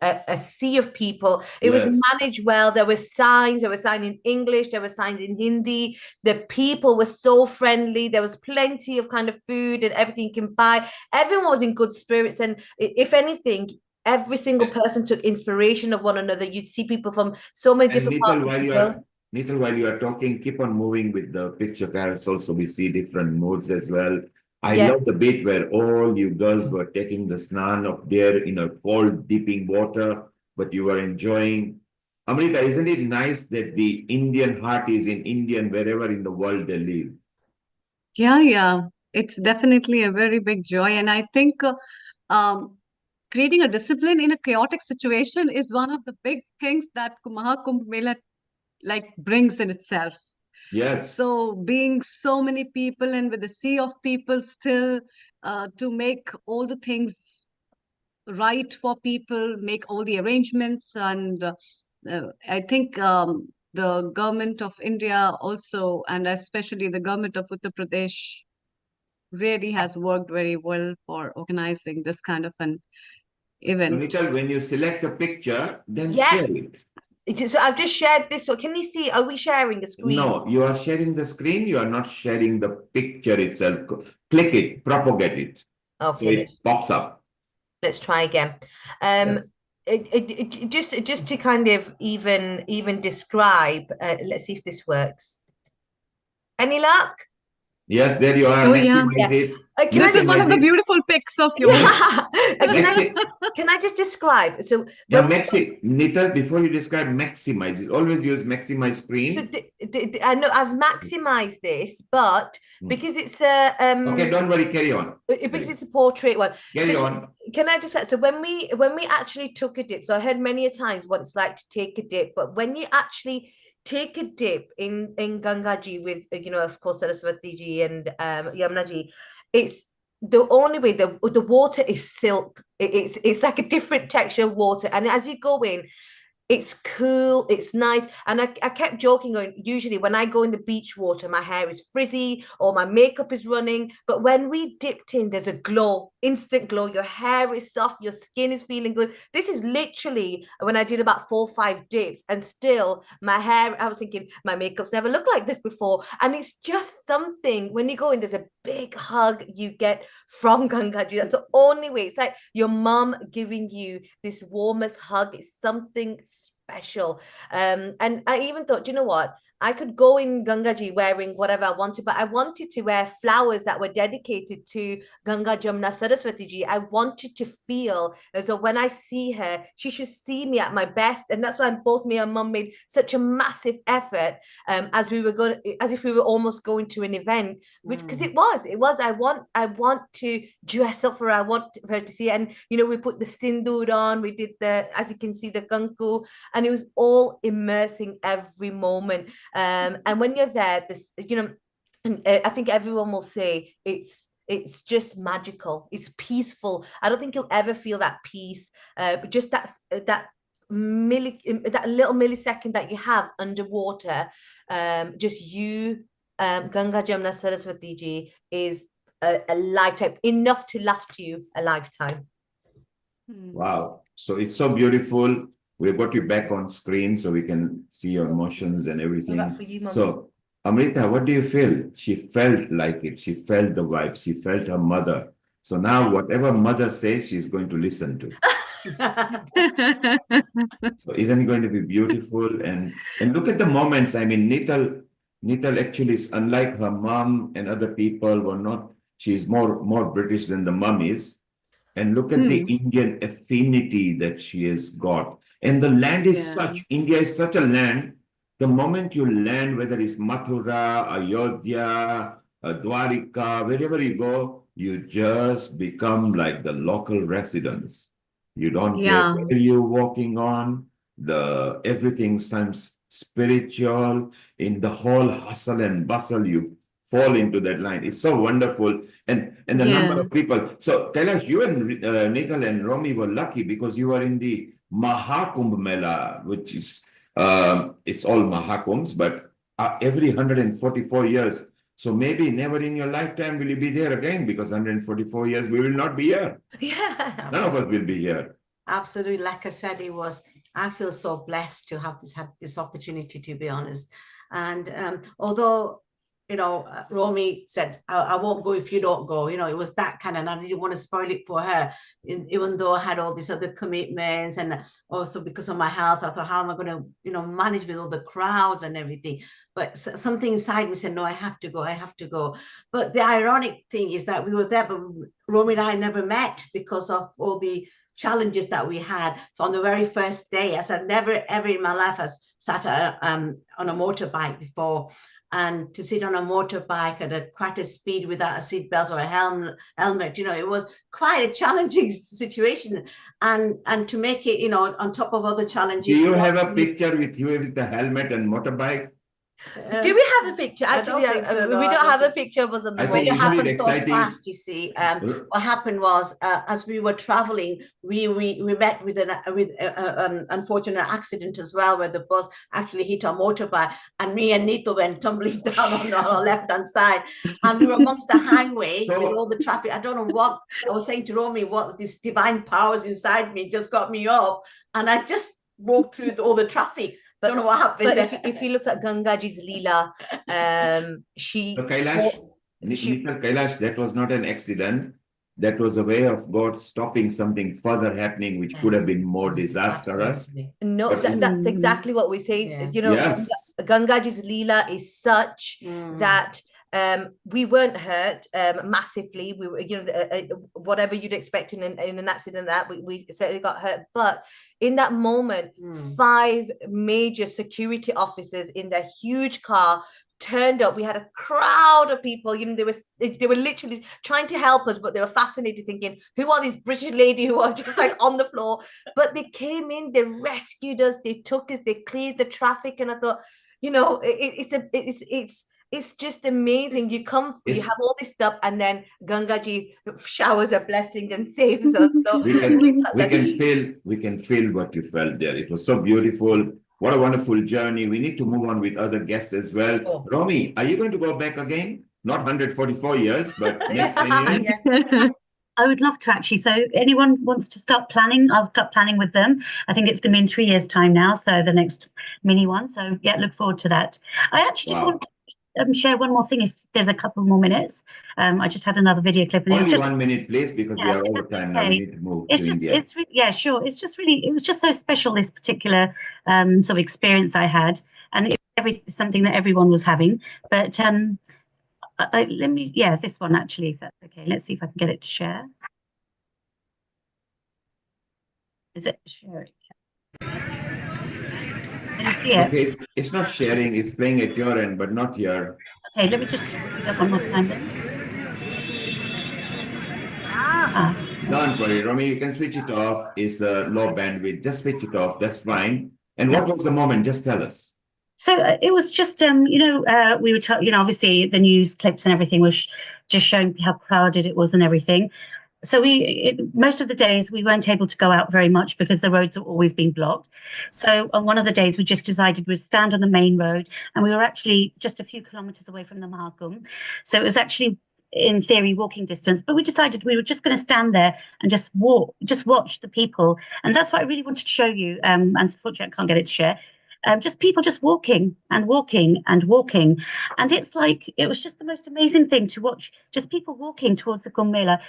a sea of people. It was Yes. managed well. There were signs in English, there were signs in Hindi. The people were so friendly. There was plenty of kind of food and everything you can buy. Everyone was in good spirits, and if anything, every single person took inspiration of one another. You'd see people from so many different parts of the world. Nital, while you are talking, keep on moving with the picture carousel so we see different moods as well. I love the bit where all you girls were taking the snan up there in a cold, dipping water, but you were enjoying. Amrita, isn't it nice that the Indian heart is in Indian wherever in the world they live? Yeah. It's definitely a very big joy. And I think creating a discipline in a chaotic situation is one of the big things that Maha Kumbh Mela brings in itself. Yes. So being so many people and with a sea of people still to make all the things right for people, make all the arrangements. And I think the government of India also, and especially the government of Uttar Pradesh, really has worked very well for organizing this kind of an event. Nital, when you select a picture, then share it. So I've just shared this. So can you see? Are we sharing the screen? No, you are sharing the screen. You are not sharing the picture itself. Click it, propagate it. Okay. So it pops up. Let's try again. Just to kind of even describe. Let's see if this works. Any luck? Yes, there you are. Maximize it. This is one of the beautiful pics of yours. Can I just describe? So Nital, before you describe, maximize it. Always use maximize screen. So I know I've maximized this, but because it's a okay, don't worry, carry on. Because it's a portrait one. Carry on. Can I just so when we actually took a dip, so I heard many a times what it's like to take a dip, but when you actually take a dip in Gangaji with of course Saraswati ji and Yamuna ji, it's the only way. The water is silk. It's like a different texture of water, and as you go in, it's cool, it's nice. And I kept joking, going, usually when I go in the beach water, my hair is frizzy or my makeup is running. But when we dipped in, there's a glow, instant glow. Your hair is soft, your skin is feeling good. This is literally when I did about 4 or 5 dips, and still my hair, I was thinking, my makeup's never looked like this before. And it's just something, when you go in, there's a big hug you get from Gangaji. That's the only way. It's like your mom giving you this warmest hug. It's something special. And I even thought, you know what, I could go in Gangaji wearing whatever I wanted, but I wanted to wear flowers that were dedicated to Ganga Jamna Saraswati ji. I wanted to feel as though when I see her, she should see me at my best. And that's why both me and mum made such a massive effort as if we were almost going to an event, which because it was I want to dress up for her. I want her to see, and we put the sindoor on, we did as you can see, the kanku, and it was all immersing every moment. And when you're there, I think everyone will say it's just magical. It's peaceful. I don't think you'll ever feel that peace. But just that little millisecond that you have underwater, just you, Ganga Jamna Saraswati ji, is a lifetime, enough to last you a lifetime. Wow. So it's so beautiful. We've got you back on screen so we can see your emotions and everything. So, Amrita, what do you feel? She felt like it. She felt the vibe. She felt her mother. So now whatever mother says, she's going to listen to. So isn't it going to be beautiful? And look at the moments. I mean, Nital actually is unlike her mom and other people. She's more British than the mum is. And look at the Indian affinity that she has got. And the land is India is such a land. The moment you land, whether it's Mathura, Ayodhya, Dwarika, wherever you go, you just become like the local residents. You don't care where you're walking on. Everything seems spiritual. In the whole hustle and bustle, you fall into that line. It's so wonderful. And the number of people. So tell us, you and Nital and Romy were lucky because you were in the Maha Kumbh Mela, which is, it's all Maha Kumbhs, but every 144 years. So maybe never in your lifetime will you be there again, because 144 years we will not be here. Yeah. None of us will be here. Absolutely. Like I said, I feel so blessed to have this opportunity, to be honest. And although, Romy said, I won't go if you don't go, it was that kind of, and I didn't want to spoil it for her, even though I had all these other commitments. And also because of my health, I thought, how am I going to, manage with all the crowds and everything? But something inside me said, no, I have to go. But the ironic thing is that we were there, but Romy and I never met because of all the challenges that we had. So on the very first day, as I've never ever in my life has sat on a motorbike before, and to sit on a motorbike at quite a speed without a seatbelt or a helmet, it was quite a challenging situation. And to make it, on top of other challenges. Do you have a picture with you with the helmet and motorbike? Do we have a picture? Actually, we don't have a picture of us on the I think It happened so exciting. fast, you see. What happened was, as we were traveling, we met with an unfortunate accident as well, where the bus actually hit our motorbike, and me and Nito went tumbling down on our left-hand side, and we were amongst the highway with all the traffic. I don't know what I was saying to Romy, what this divine powers inside me just got me up, and I just walked through all the traffic. But, don't know what happened. But if you look at Gangaji's Leela, she. So Kailash, Kailash, that was not an accident. That was a way of God stopping something further happening, which could have been more disastrous. No, that's exactly what we say. Yes. Gangaji's Leela is such that we weren't hurt massively. We were, whatever you'd expect in an accident, that we certainly got hurt. But in that moment, 5 major security officers in their huge car turned up. We had a crowd of people. They were literally trying to help us, but they were fascinated, thinking, who are these British ladies who are just like on the floor? But they came in, they rescued us, they took us, they cleared the traffic, and I thought, it's just amazing. You have all this stuff, and then Gangaji showers a blessing and saves us. So we can feel what you felt there. It was so beautiful. What a wonderful journey. We need to move on with other guests as well. Oh. Romy, are you going to go back again? Not 144 years, but next 10 years? I would love to, actually. So anyone wants to start planning, I'll start planning with them. I think it's going to be in 3 years' time now, so the next mini one. So yeah, look forward to that. I actually just want to share one more thing, if there's a couple more minutes. I just had another video clip. And Only it's just 1 minute, please, because we are over time now. We need to move to India. Sure. It was just so special, this particular sort of experience I had, and something that everyone was having. But this one actually, if that's okay. Let's see if I can get it to share. Is it sharing? Can you see it? Okay, it's not sharing, it's playing at your end, but not here. Okay, let me just put it up one more time then. Don't worry, Romy, you can switch it off. It's low bandwidth. Just switch it off. That's fine. And what was the moment? Just tell us. So it was just, we were, obviously the news clips and everything was just showing how crowded it was and everything. So most of the days we weren't able to go out very much because the roads were always being blocked. So on one of the days we just decided we'd stand on the main road, and we were actually just a few kilometers away from the Maha Kumbh. So it was actually, in theory, walking distance, but we decided we were just going to stand there and just watch the people. And that's what I really wanted to show you. And unfortunately I can't get it to share. Just people just walking and walking and walking. And it's like, it was just the most amazing thing to watch, just people walking towards the Kumbh Mela,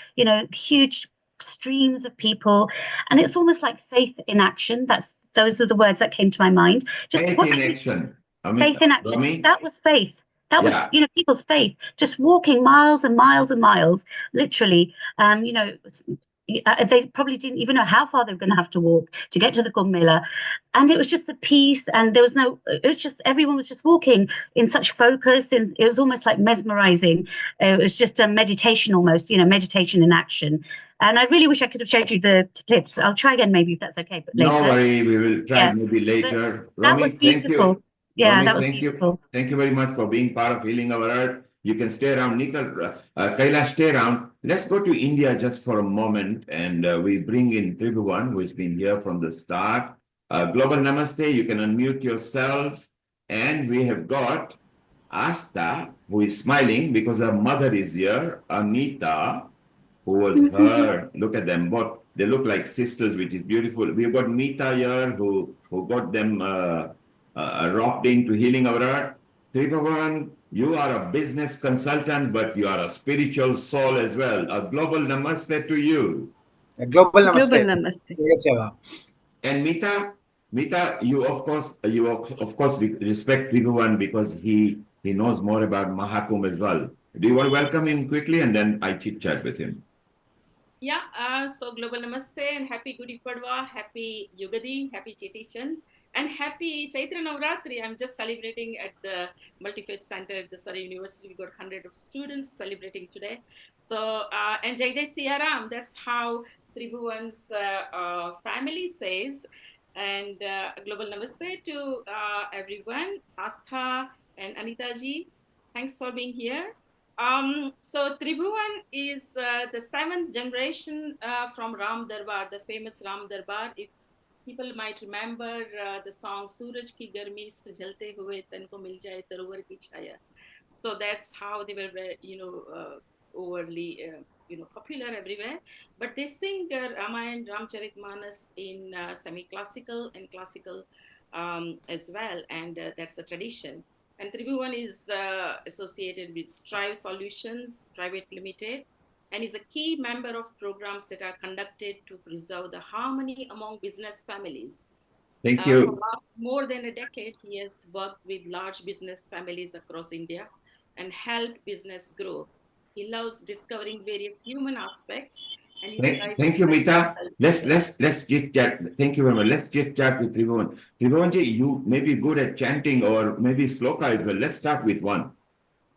huge streams of people. And it's almost like faith in action. Those are the words that came to my mind. Just faith in action. Faith in action. Romy? That was faith. That was, people's faith, just walking miles and miles and miles, literally. They probably didn't even know how far they were going to have to walk to get to the Kumbh Mela. And it was just the peace, and everyone was just walking in such focus, and it was almost like mesmerizing. It was just a meditation almost, meditation in action. And I really wish I could have showed you the clips. I'll try again maybe, if that's okay. But later. No worry, we will try maybe later. Romy, that was beautiful. Thank you. Yeah, Romy, that was beautiful. Thank you very much for being part of Healing Our Earth. You can stay around, Kailash, stay around. Let's go to India just for a moment, and we bring in Tribhuvan, who has been here from the start. Global Namaste, you can unmute yourself. And we have got Asta, who is smiling because her mother is here, Anita, who was her, look at them both, They look like sisters, which is beautiful. We've got Meeta here who got them rocked into healing our earth. Tribhuvan, you are a business consultant, but you are a spiritual soul as well. A global namaste to you. A global Global namaste. namaste. Yes, Eva. And Meeta, you of course respect Tribhuvan because he knows more about Maha Kumbh as well. Do you want to welcome him quickly and then I chit chat with him? Yeah, so global namaste and happy Gudi Padwa, happy Yugadi, happy Chetichan, and happy Chaitra Navratri. I'm just celebrating at the Multi-Faith Center at the Surrey University. We got 100 of students celebrating today. So, and Jai Jai Siaram, that's how Tribhuvan's family says. And global namaste to everyone, Astha and Anita ji. Thanks for being here. So Tribhuvan is the seventh generation from Ram Darbar, the famous Ram Darbar. If people might remember the song "Suraj ki garmi se jalte hue tan ko mil jaye tarovar ki chaya." So that's how they were, overly, popular everywhere. But they sing Ramayana, Ramcharitmanas in semi-classical and classical as well, and that's a tradition. And Tribhuvan is associated with Strive Solutions Private Limited and is a key member of programs that are conducted to preserve the harmony among business families. Thank you. For more than a decade, he has worked with large business families across India and helped business grow. He loves discovering various human aspects. And Thank you, Meeta. Let's chit chat. Thank you very much. Let's chit chat with Tribhuvan. Tribhuvanji, you may be good at chanting or maybe sloka as well. Let's start with one.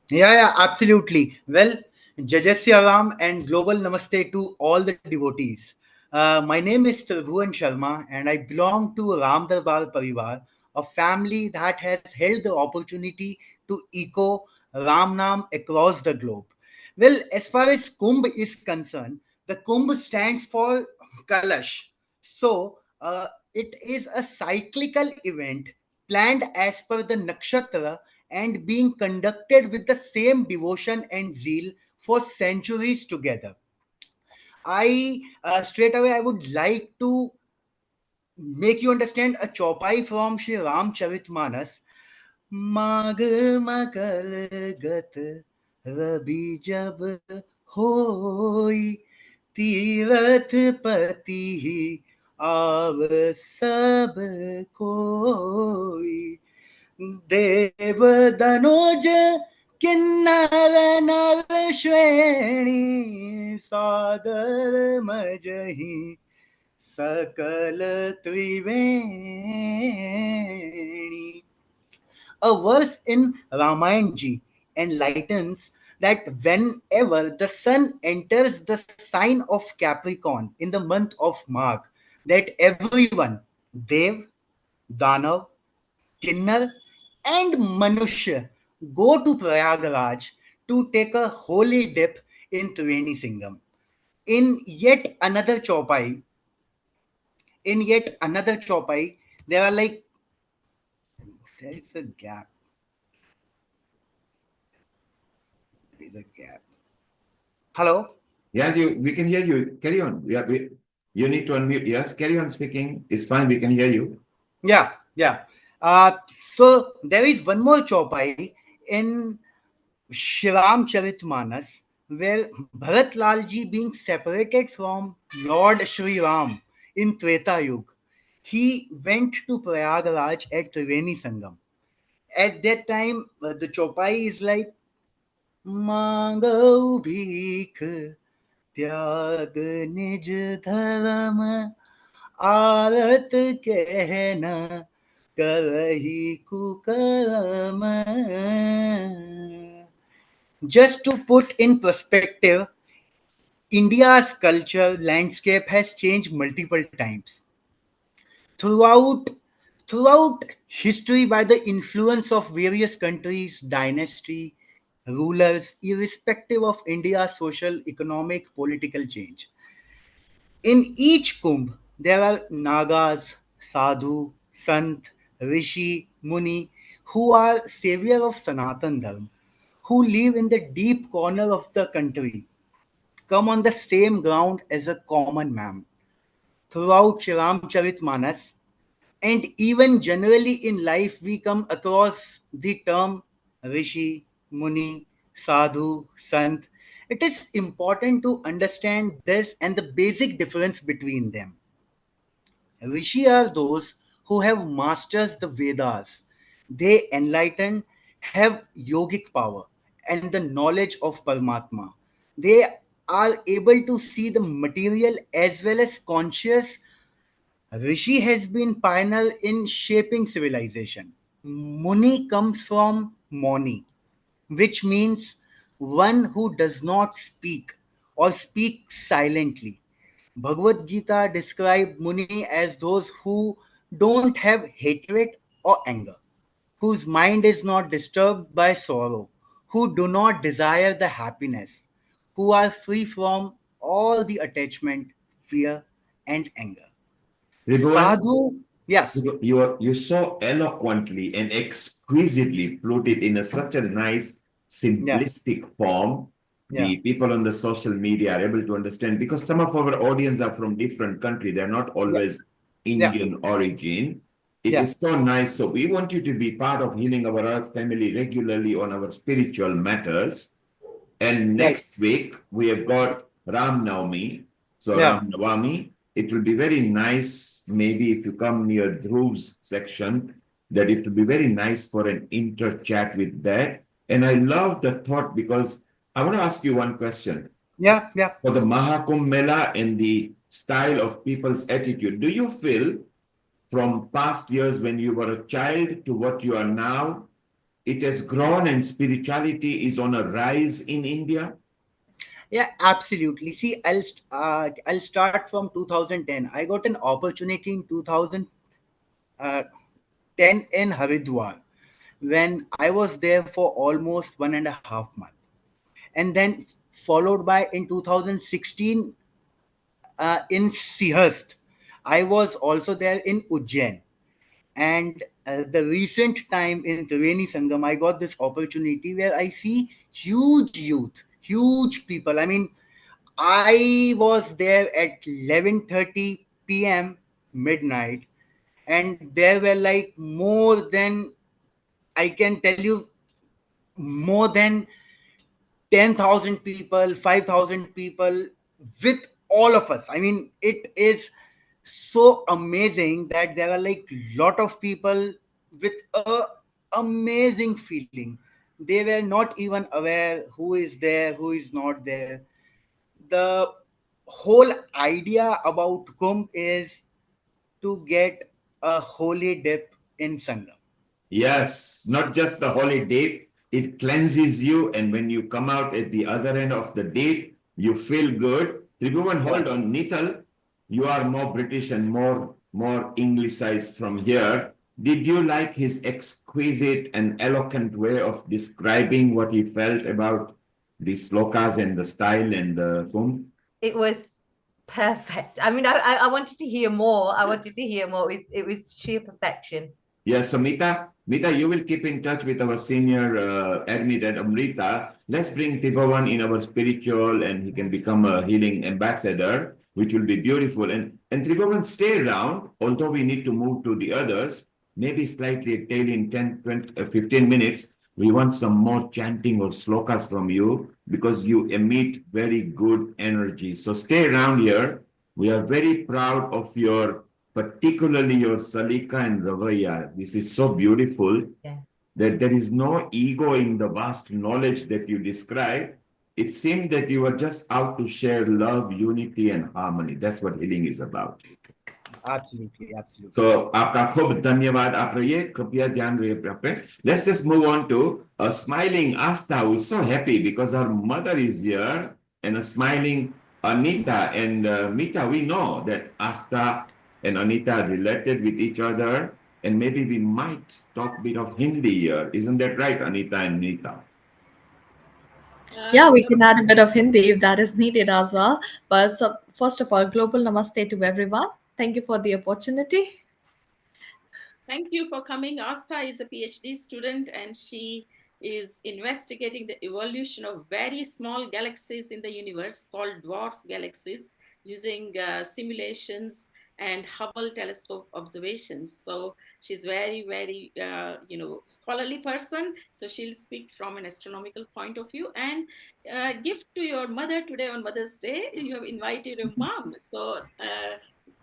Yeah, absolutely. Well, Jajasya Ram and global namaste to all the devotees. My name is Tribhuvan Sharma and I belong to Ram Darbar Parivar, a family that has held the opportunity to echo Ram Nam across the globe. Well, as far as Kumbh is concerned, the Kumbh stands for Kalash. So, it is a cyclical event planned as per the nakshatra and being conducted with the same devotion and zeal for centuries together. I straight away I would like to make you understand a chopai from Sri Ramcharitmanas. माघ मकर गत रवि जब होई तीरथ पति आव सब कोई देव दनोज किन्नर नर श्रेणी सादर मजही सकल त्रिवेणी. A verse in Ramayana enlightens that whenever the sun enters the sign of Capricorn in the month of Magh, that everyone, Dev, Danav, Kinnar, and Manushya go to Prayagraj to take a holy dip in Triveni Singam. In yet another chopai, there are like there is a gap. There is a gap. Hello? Yes, we can hear you. Carry on. You need to unmute. Yes, carry on speaking. It's fine. We can hear you. Yeah. So there is one more chopai in Shriram Charitmanas where Bharat Lalji being separated from Lord Shri Ram in Treta Yuga, he went to Prayagraj at Triveni Sangam. At that time, the chopai is like Mangau Bhik त्याग निज धर्म आरत कहना करही कुकर्म. Just to put in perspective, India's culture landscape has changed multiple times. Throughout history, by the influence of various countries, dynasty, rulers, irrespective of India's social, economic, political change. In each Kumbh, there are Nagas, Sadhu, Sant, Rishi, Muni, who are savior of Sanatan Dharma, who live in the deep corner of the country, come on the same ground as a common man. throughout Ramcharitmanas, and even generally in life, we come across the term Rishi, Muni, Sadhu, Sant. It is important to understand this and the basic difference between them. Rishi are those who have mastered the Vedas. They enlighten, have yogic power and the knowledge of Paramatma. They are able to see the material as well as conscious. Rishi has been pioneer in shaping civilization. Muni comes from Moni, which means one who does not speak or speak silently. Bhagavad Gita described Muni as those who don't have hatred or anger, whose mind is not disturbed by sorrow, who do not desire the happiness, who are free from all the attachment, fear, and anger. Tribhuvan, Sadhu, yes, you so eloquently and exquisitely put it in such a nice, yeah, simplistic form. yeah, The people on the social media are able to understand because some of our audience are from different country. They're not yeah, always yeah, Indian origin. It yeah, is so nice. So we want you to be part of healing our earth family regularly on our spiritual matters. And right, next week, we have got Ram Navami. So yeah, Ram Navami, it will be very nice, maybe if you come near Dhruv's section, that it will be very nice for an inter chat with that. And I love the thought because I want to ask you one question. yeah, yeah. For the Maha Kumbh Mela and the style of people's attitude, do you feel from past years when you were a child to what you are now, it has grown and spirituality is on a rise in India? Yeah, absolutely. See, I'll start from 2010. I got an opportunity in 2010 in Haridwar when I was there for almost 1.5 months, and then followed by in 2016 in Sihast. I was also there in Ujjain, and the recent time in Triveni Sangam, I got this opportunity where I see huge youth, huge people. I mean, I was there at 11:30 p.m. midnight, and there were like more than, I can tell you, more than 10,000 people, 5,000 people with all of us. I mean, it is so amazing that there are like lot of people with a amazing feeling. They were not even aware who is there, who is not there. The whole idea about Kumbh is to get a holy dip in Sangam. Yes, not just the holy date, it cleanses you. And when you come out at the other end of the date, you feel good. Tribhuvan, Yeah. hold on. Nital, you are more British and more Anglicized from here. Did you like his exquisite and eloquent way of describing what he felt about the slokas and the style and the kumbh? It was perfect. I mean, I wanted to hear more. I wanted to hear more. It was sheer perfection. Yes, so Mita, you will keep in touch with our senior admin at Amrita. Let's bring Tibawan in our spiritual and he can become a healing ambassador, which will be beautiful. And Tibawan, stay around, although we need to move to the others, maybe slightly tail in 10, 20, 15 minutes. We want some more chanting or slokas from you because you emit very good energy. So stay around here. We are very proud of your particularly your Salika and Ravaya. This is so beautiful that there is no ego in the vast knowledge that you describe. It seemed that you were just out to share love, unity, and harmony. That's what healing is about. Absolutely, absolutely. So, आपका खूब धन्यवाद आप रहिए कृपया ध्यान रहिए पे. Let's just move on to a smiling Asta who is so happy because her mother is here and a smiling Anita and Mita. We know that Asta and Anita are related with each other and maybe we might talk a bit of Hindi here. Isn't that right, Anita and Nita? Yeah, we can add a bit of Hindi if that is needed as well. But so, first of all, global namaste to everyone. Thank you for the opportunity. Thank you for coming. Astha is a PhD student and she is investigating the evolution of very small galaxies in the universe called dwarf galaxies. using simulations and Hubble telescope observations. So she's very, very, scholarly person. So she'll speak from an astronomical point of view. And gift to your mother today on Mother's Day, you have invited your mom. So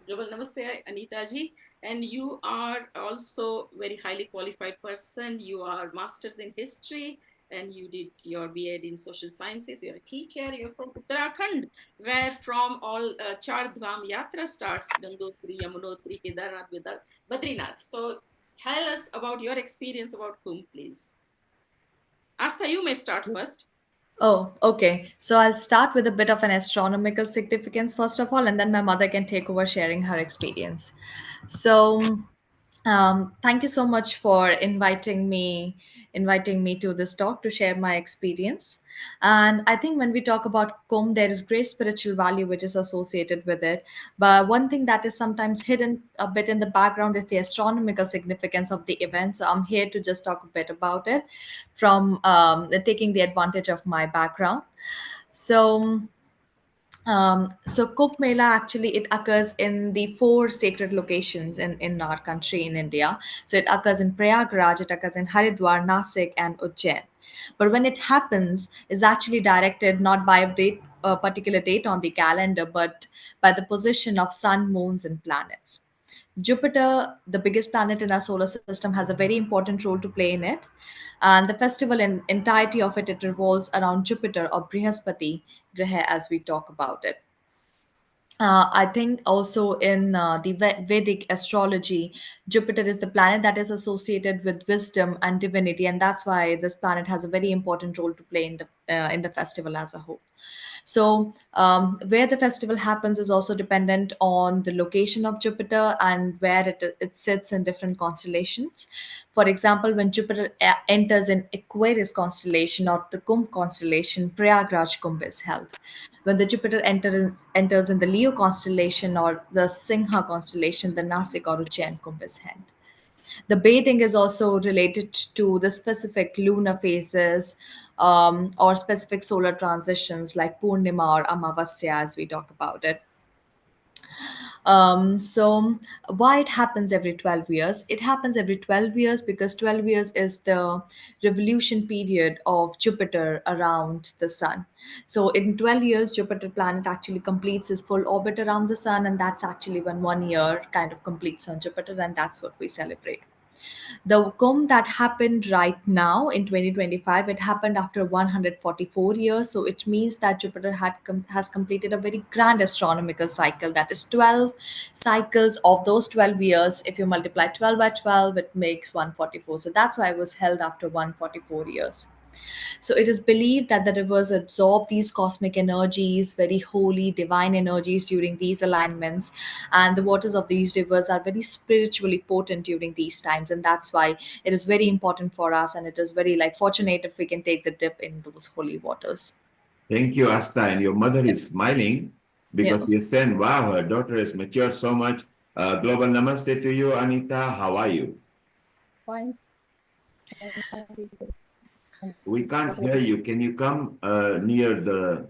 Global Namaste, Anita ji. And you are also very highly qualified person. You are masters in history and you did your BEd in social sciences. You're a teacher. You're from Uttarakhand, where from all Char Dham Yatra starts, Gangotri, Yamunotri, Kedarnath, Badrinath. So tell us about your experience about Kumbh, please. Asta, you may start first. Oh, okay. So I'll start with a bit of an astronomical significance first of all, and then my mother can take over sharing her experience. So, thank you so much for inviting me to this talk to share my experience. And I think when we talk about Kumbh, there is great spiritual value which is associated with it. But one thing that is sometimes hidden a bit in the background is the astronomical significance of the event. So I'm here to just talk a bit about it from taking the advantage of my background. So, so Kumbh Mela actually it occurs in the four sacred locations in our country in India. So it occurs in Prayagraj, it occurs in Haridwar, Nasik, and Ujjain. But when it happens, is actually directed not by a particular date on the calendar, but by the position of sun, moons, and planets. Jupiter, the biggest planet in our solar system, has a very important role to play in it. And the festival in entirety of it revolves around Jupiter or Brihaspati Graha as we talk about it. I think also in the Vedic astrology, Jupiter is the planet that is associated with wisdom and divinity, and that's why this planet has a very important role to play in the festival as a whole. So, where the festival happens is also dependent on the location of Jupiter and where it sits in different constellations. For example, when Jupiter enters in Aquarius constellation or the Kumbh constellation, Prayagraj Kumbh is held. When the Jupiter enters in the Leo constellation or the Singha constellation, the Nasik or Ujjain Kumbh is held. The bathing is also related to the specific lunar phases or specific solar transitions like Purnima or Amavasya as we talk about it. So why it happens every 12 years? It happens every 12 years because 12 years is the revolution period of Jupiter around the sun. So in 12 years, Jupiter planet actually completes its full orbit around the sun, and that's actually when 1 year kind of completes on Jupiter, and that's what we celebrate. The Kumbh that happened right now in 2025, it happened after 144 years. So it means that Jupiter has completed a very grand astronomical cycle. That is 12 cycles of those 12 years. If you multiply 12 by 12, it makes 144. So that's why it was held after 144 years. So it is believed that the rivers absorb these cosmic energies, very holy, divine energies during these alignments. And the waters of these rivers are very spiritually potent during these times. And that's why it is very important for us. And it is very like fortunate if we can take the dip in those holy waters. Thank you, Asta. And your mother is smiling because you're saying, wow, her daughter has matured so much. Global namaste to you, Anita. How are you? Fine. We can't hear you. Can you come near the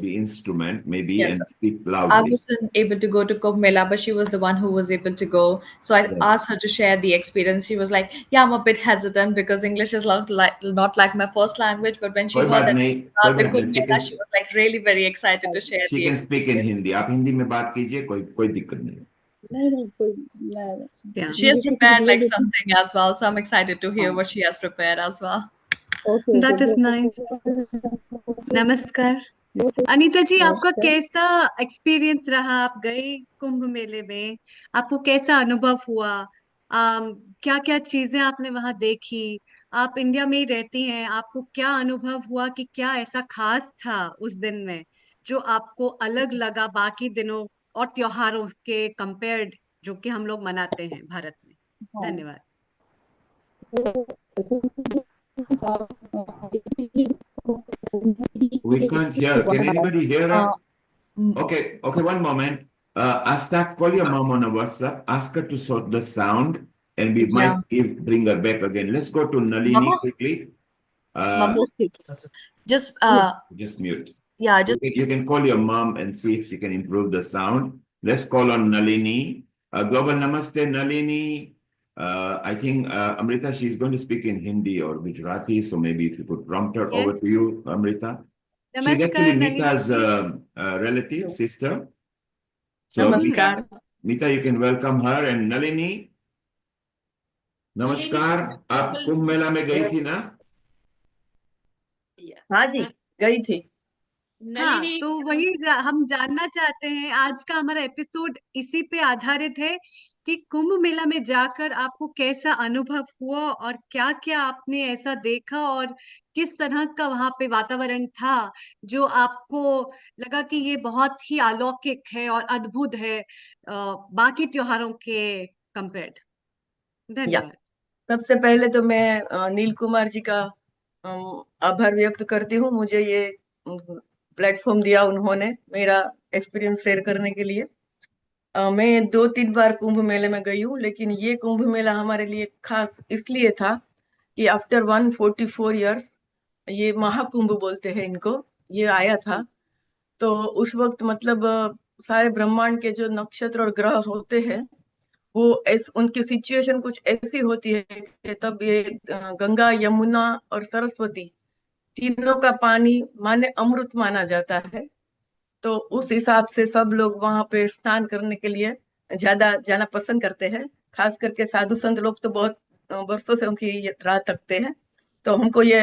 instrument maybe Yes. and speak I loudly? wasn't able to go to Kumbh Mela, but she was the one who was able to go. So I asked her to share the experience. She was like, "Yeah, I'm a bit hesitant because English is not like my first language." But when she कोई heard बात that नहीं, about कोई the बात नहीं. Kumbh Mela, she was like really very excited to share She the can speak in experience. Hindi. आप हिंदी में बात कीजिए, कोई दिक्कत नहीं. Yeah, she has prepared like something as well, so I'm excited to hear what she has prepared as well. That is nice. नमस्कार अनीता जी, आपका कैसा एक्सपीरियंस रहा? आप गए कुंभ मेले में, आपको कैसा अनुभव हुआ? क्या क्या चीजें आपने वहां देखी? आप इंडिया में ही रहती हैं, आपको क्या अनुभव हुआ कि क्या ऐसा खास था उस दिन में जो आपको अलग लगा बाकी दिनों और त्योहारों के कंपेयर्ड जो कि हम लोग मनाते हैं भारत में? धन्यवाद. We can't hear. Can anybody hear her? Okay, one moment. Asta, call your mom on a WhatsApp. Ask her to sort the sound, and we might bring her back again. Let's go to Nalini Mama? quickly. Mama, just mute. Yeah, just You can call your mom and see if you can improve the sound. Let's call on Nalini. Global Namaste, Nalini. I think Amrita, she's going to speak in Hindi or Gujarati, so maybe if you could prompt her over Yes. to you, Amrita. She's Namaskar, actually Nalini Mita's ji. relative, sister. So Mita, you can welcome her. And Nalini, नमस्कार, आप कुंभ मेला में गई थी ना? हाँ जी, गई थी। हाँ, तो वही हम जानना चाहते हैं, आज का हमारा एपिसोड इसी पे आधारित है कि कुंभ मेला में जाकर आपको कैसा अनुभव हुआ और क्या-क्या आपने ऐसा देखा और किस तरह का वहाँ पे वातावरण था, जो आपको लगा कि ये बहुत ही अलौकिक है और अद्भुत है बाकी त्योहारों के कंपेयर्ड। धन्यवाद। सबसे पहले तो मैं नील कुमार जी का आभार व्यक्त करती हूँ, मुझे ये प्लेटफॉर्म दिया उन्होंने मेरा एक्सपीरियंस शेयर करने के लिए। मैं 2-3 बार कुंभ मेले में गई हूँ, लेकिन ये कुंभ मेला हमारे लिए खास इसलिए था कि आफ्टर 144 इयर्स ये महाकुंभ बोलते हैं इनको, ये आया था। तो उस वक्त मतलब सारे ब्रह्मांड के जो नक्षत्र और ग्रह होते हैं वो उनकी सिचुएशन कुछ ऐसी होती है कि तब ये गंगा, यमुना और सरस्वती तीनों का पानी माने अमृत माना जाता है। तो उस हिसाब से सब लोग वहां पे स्नान करने के लिए ज्यादा जाना पसंद करते हैं। खास करके साधु संत लोग तो बहुत वर्षों से उनकी ये राह तकते हैं। तो हमको ये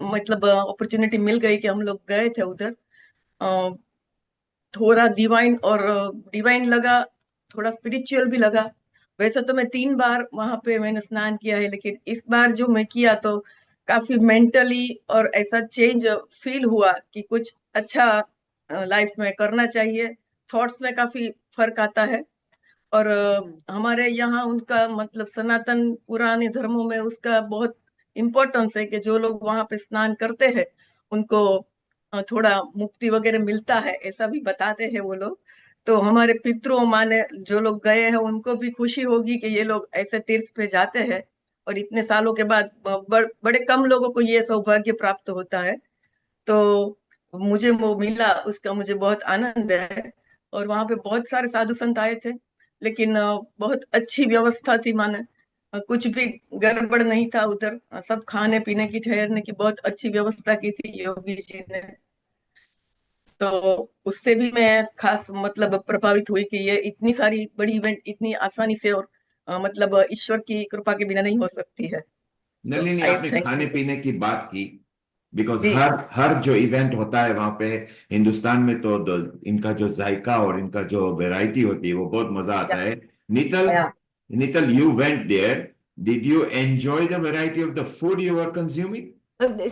मतलब अपॉर्चुनिटी मिल गई कि हम लोग गए थे उधर। थोड़ा डिवाइन लगा, थोड़ा स्पिरिचुअल भी लगा। वैसे तो मैं 3 बार वहां पे मैंने स्नान किया है, लेकिन इस बार जो मैं किया तो काफी मेंटली और ऐसा चेंज फील हुआ कि कुछ अच्छा लाइफ में करना चाहिए। थॉट्स में काफी फर्क आता है। और हमारे यहाँ उनका मतलब सनातन पुराने धर्मों में उसका बहुत इम्पोर्टेंस है कि जो लोग वहां पे स्नान करते हैं उनको थोड़ा मुक्ति वगैरह मिलता है, ऐसा भी बताते हैं वो लोग। तो हमारे पितरों माने जो लोग गए हैं उनको भी खुशी होगी कि ये लोग ऐसे तीर्थ पे जाते हैं। और इतने सालों के बाद बड़े कम लोगों को ये सौभाग्य प्राप्त होता है। तो मुझे वो मिला, उसका मुझे बहुत आनंद है। और वहां पे बहुत सारे साधु संत आए थे, लेकिन बहुत अच्छी व्यवस्था थी माने कुछ भी गड़बड़ नहीं था उधर। सब खाने पीने की, ठहरने की बहुत अच्छी व्यवस्था की थी योगी जी ने। तो उससे भी मैं खास मतलब प्रभावित हुई कि ये इतनी सारी बड़ी इवेंट इतनी आसानी से और मतलब ईश्वर की कृपा के बिना नहीं हो सकती है। नलिनी, आई आपने थैंक खाने यू पीने की बात की, बिकॉज जी। हर जो इवेंट होता है वहां पे हिंदुस्तान में, तो इनका जो जायका और इनका जो वैरायटी होती है वो बहुत मजा आता है। Nital, Nital, you went there, did you enjoy the variety of the food you are consuming?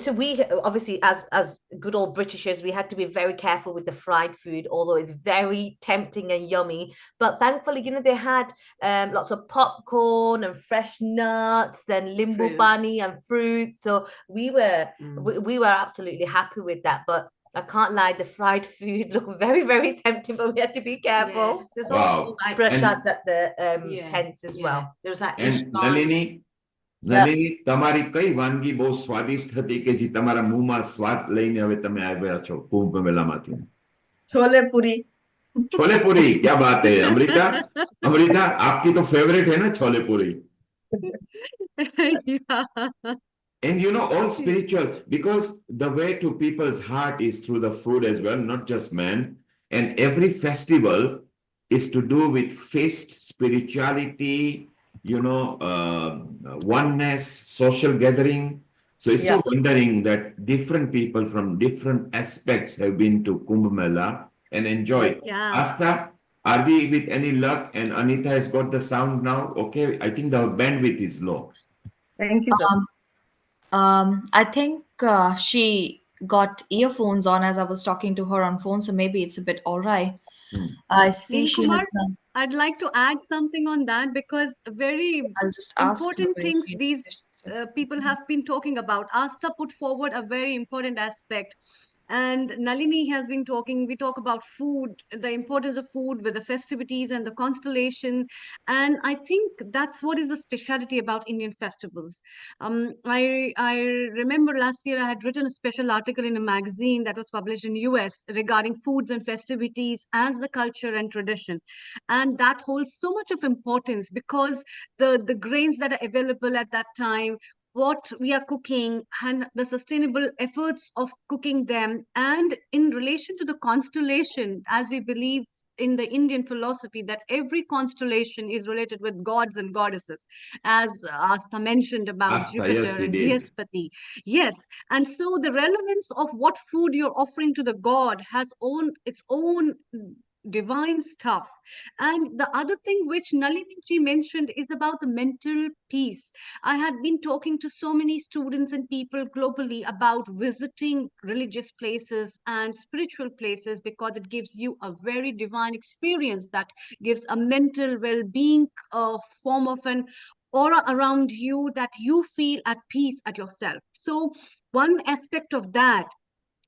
So we obviously, as good old Britishers, we had to be very careful with the fried food, although it's very tempting and yummy. But thankfully, they had lots of popcorn and fresh nuts and limbu bani and fruits. So we were absolutely happy with that. But I can't lie, the fried food looked very, very tempting, but we had to be careful. There's Wow. also Fresh And- out at the tents as well. There's that And Nalini, તમારી કઈ વાનગી બહુ સ્વાદિષ્ટ હતી કે જે તમારા મુંહમાં સ્વાદ લઈને હવે તમે આવ્યા છો કુંભ મેલામાંથી? छोले पूरी। छोले पूरी, क्या बात है अमृता! अमृता, आपकी तो फेवरेट है ना छोले पूरी? And all spiritual, because the way to people's heart is through the food as well, not just man. And every festival is to do with faith, spirituality, oneness, social gathering. So it's so wondering that different people from different aspects have been to Kumbh Mela and enjoy. Asta, are we with any luck? And Anita has got the sound now. Okay, I think the bandwidth is low. Thank you, sir. I think she got earphones on as I was talking to her on phone, so maybe it's a bit all right. I see Neil she Kumar, has done. I'd like to add something on that because very I'll just ask important her if things she- these people have been talking about. Asta put forward a very important aspect And Nalini has been talking, we talk about food, the importance of food with the festivities and the constellation. And I think that's what is the speciality about Indian festivals. I remember last year I had written a special article in a magazine that was published in US regarding foods and festivities as the culture and tradition. And that holds so much of importance because the grains that are available at that time, what we are cooking and the sustainable efforts of cooking them, and in relation to the constellation, as we believe in the Indian philosophy that every constellation is related with gods and goddesses, as Asta mentioned about Asta, yes, Jupiter he and did. Brihaspati. Yes, and so the relevance of what food you're offering to the god has its own divine stuff. And the other thing which Nalini ji mentioned is about the mental peace. I had been talking to so many students and people globally about visiting religious places and spiritual places because it gives you a very divine experience that gives a mental well-being, form of an aura around you that you feel at peace at yourself. So one aspect of that,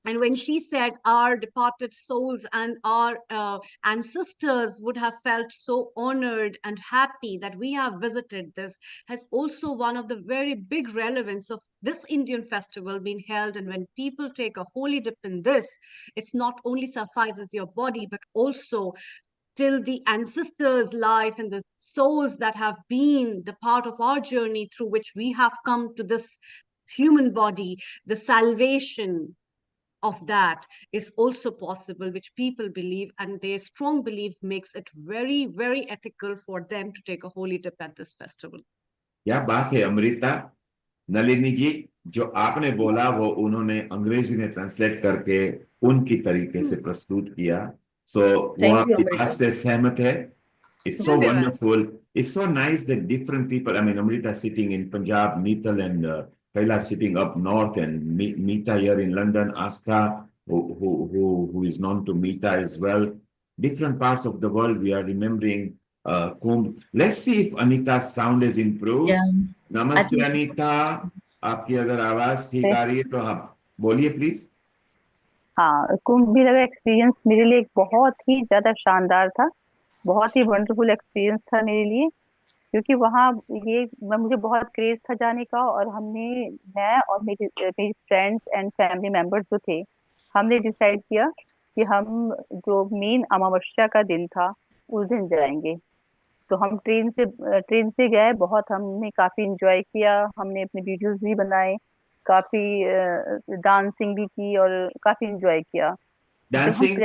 and when she said our departed souls and our ancestors would have felt so honored and happy that we have visited this, has also one of the very big relevance of this Indian festival being held. And when people take a holy dip in this, it's not only suffices your body, but also till the ancestors' life and the souls that have been the part of our journey through which we have come to this human body, the salvation of that is also possible, which people believe, and their strong belief makes it very, very ethical for them to take a holy dip at this festival. क्या बात है अमृता। नलिनी जी, जो आपने बोला वो उन्होंने अंग्रेजी में ट्रांसलेट करके उनकी तरीके से प्रस्तुत किया। सो वो आपकी बात से सहमत है। It's so wonderful. It's so nice that different people, I mean, Amrita sitting in Punjab, Neetal and Kaila sitting up north, and Meeta here in London, Asta, who is known to Meeta as well. Different parts of the world, we are remembering Kumbh. Let's see if Anita's sound has improved. Yeah. Namaste, Anita. आपकी अगर आवाज ठीक आ रही है तो आप बोलिए please. हाँ, कुंभ मेला का एक्सपीरियंस मेरे लिए एक बहुत ही ज्यादा शानदार था, बहुत ही वंडरफुल एक्सपीरियंस था मेरे लिए, क्योंकि वहाँ मुझे बहुत क्रेज था जाने का। और मैं और मेरी फ्रेंड्स एंड फैमिली मेंबर्स जो थे, हमने डिसाइड किया कि हम जो मेन अमावस्या का दिन था उस दिन जाएंगे। तो हम ट्रेन से गए, बहुत हमने काफी इंजॉय किया, हमने अपने वीडियोस भी बनाए, काफी डांसिंग भी की और काफी इंजॉय किया। डांसिंग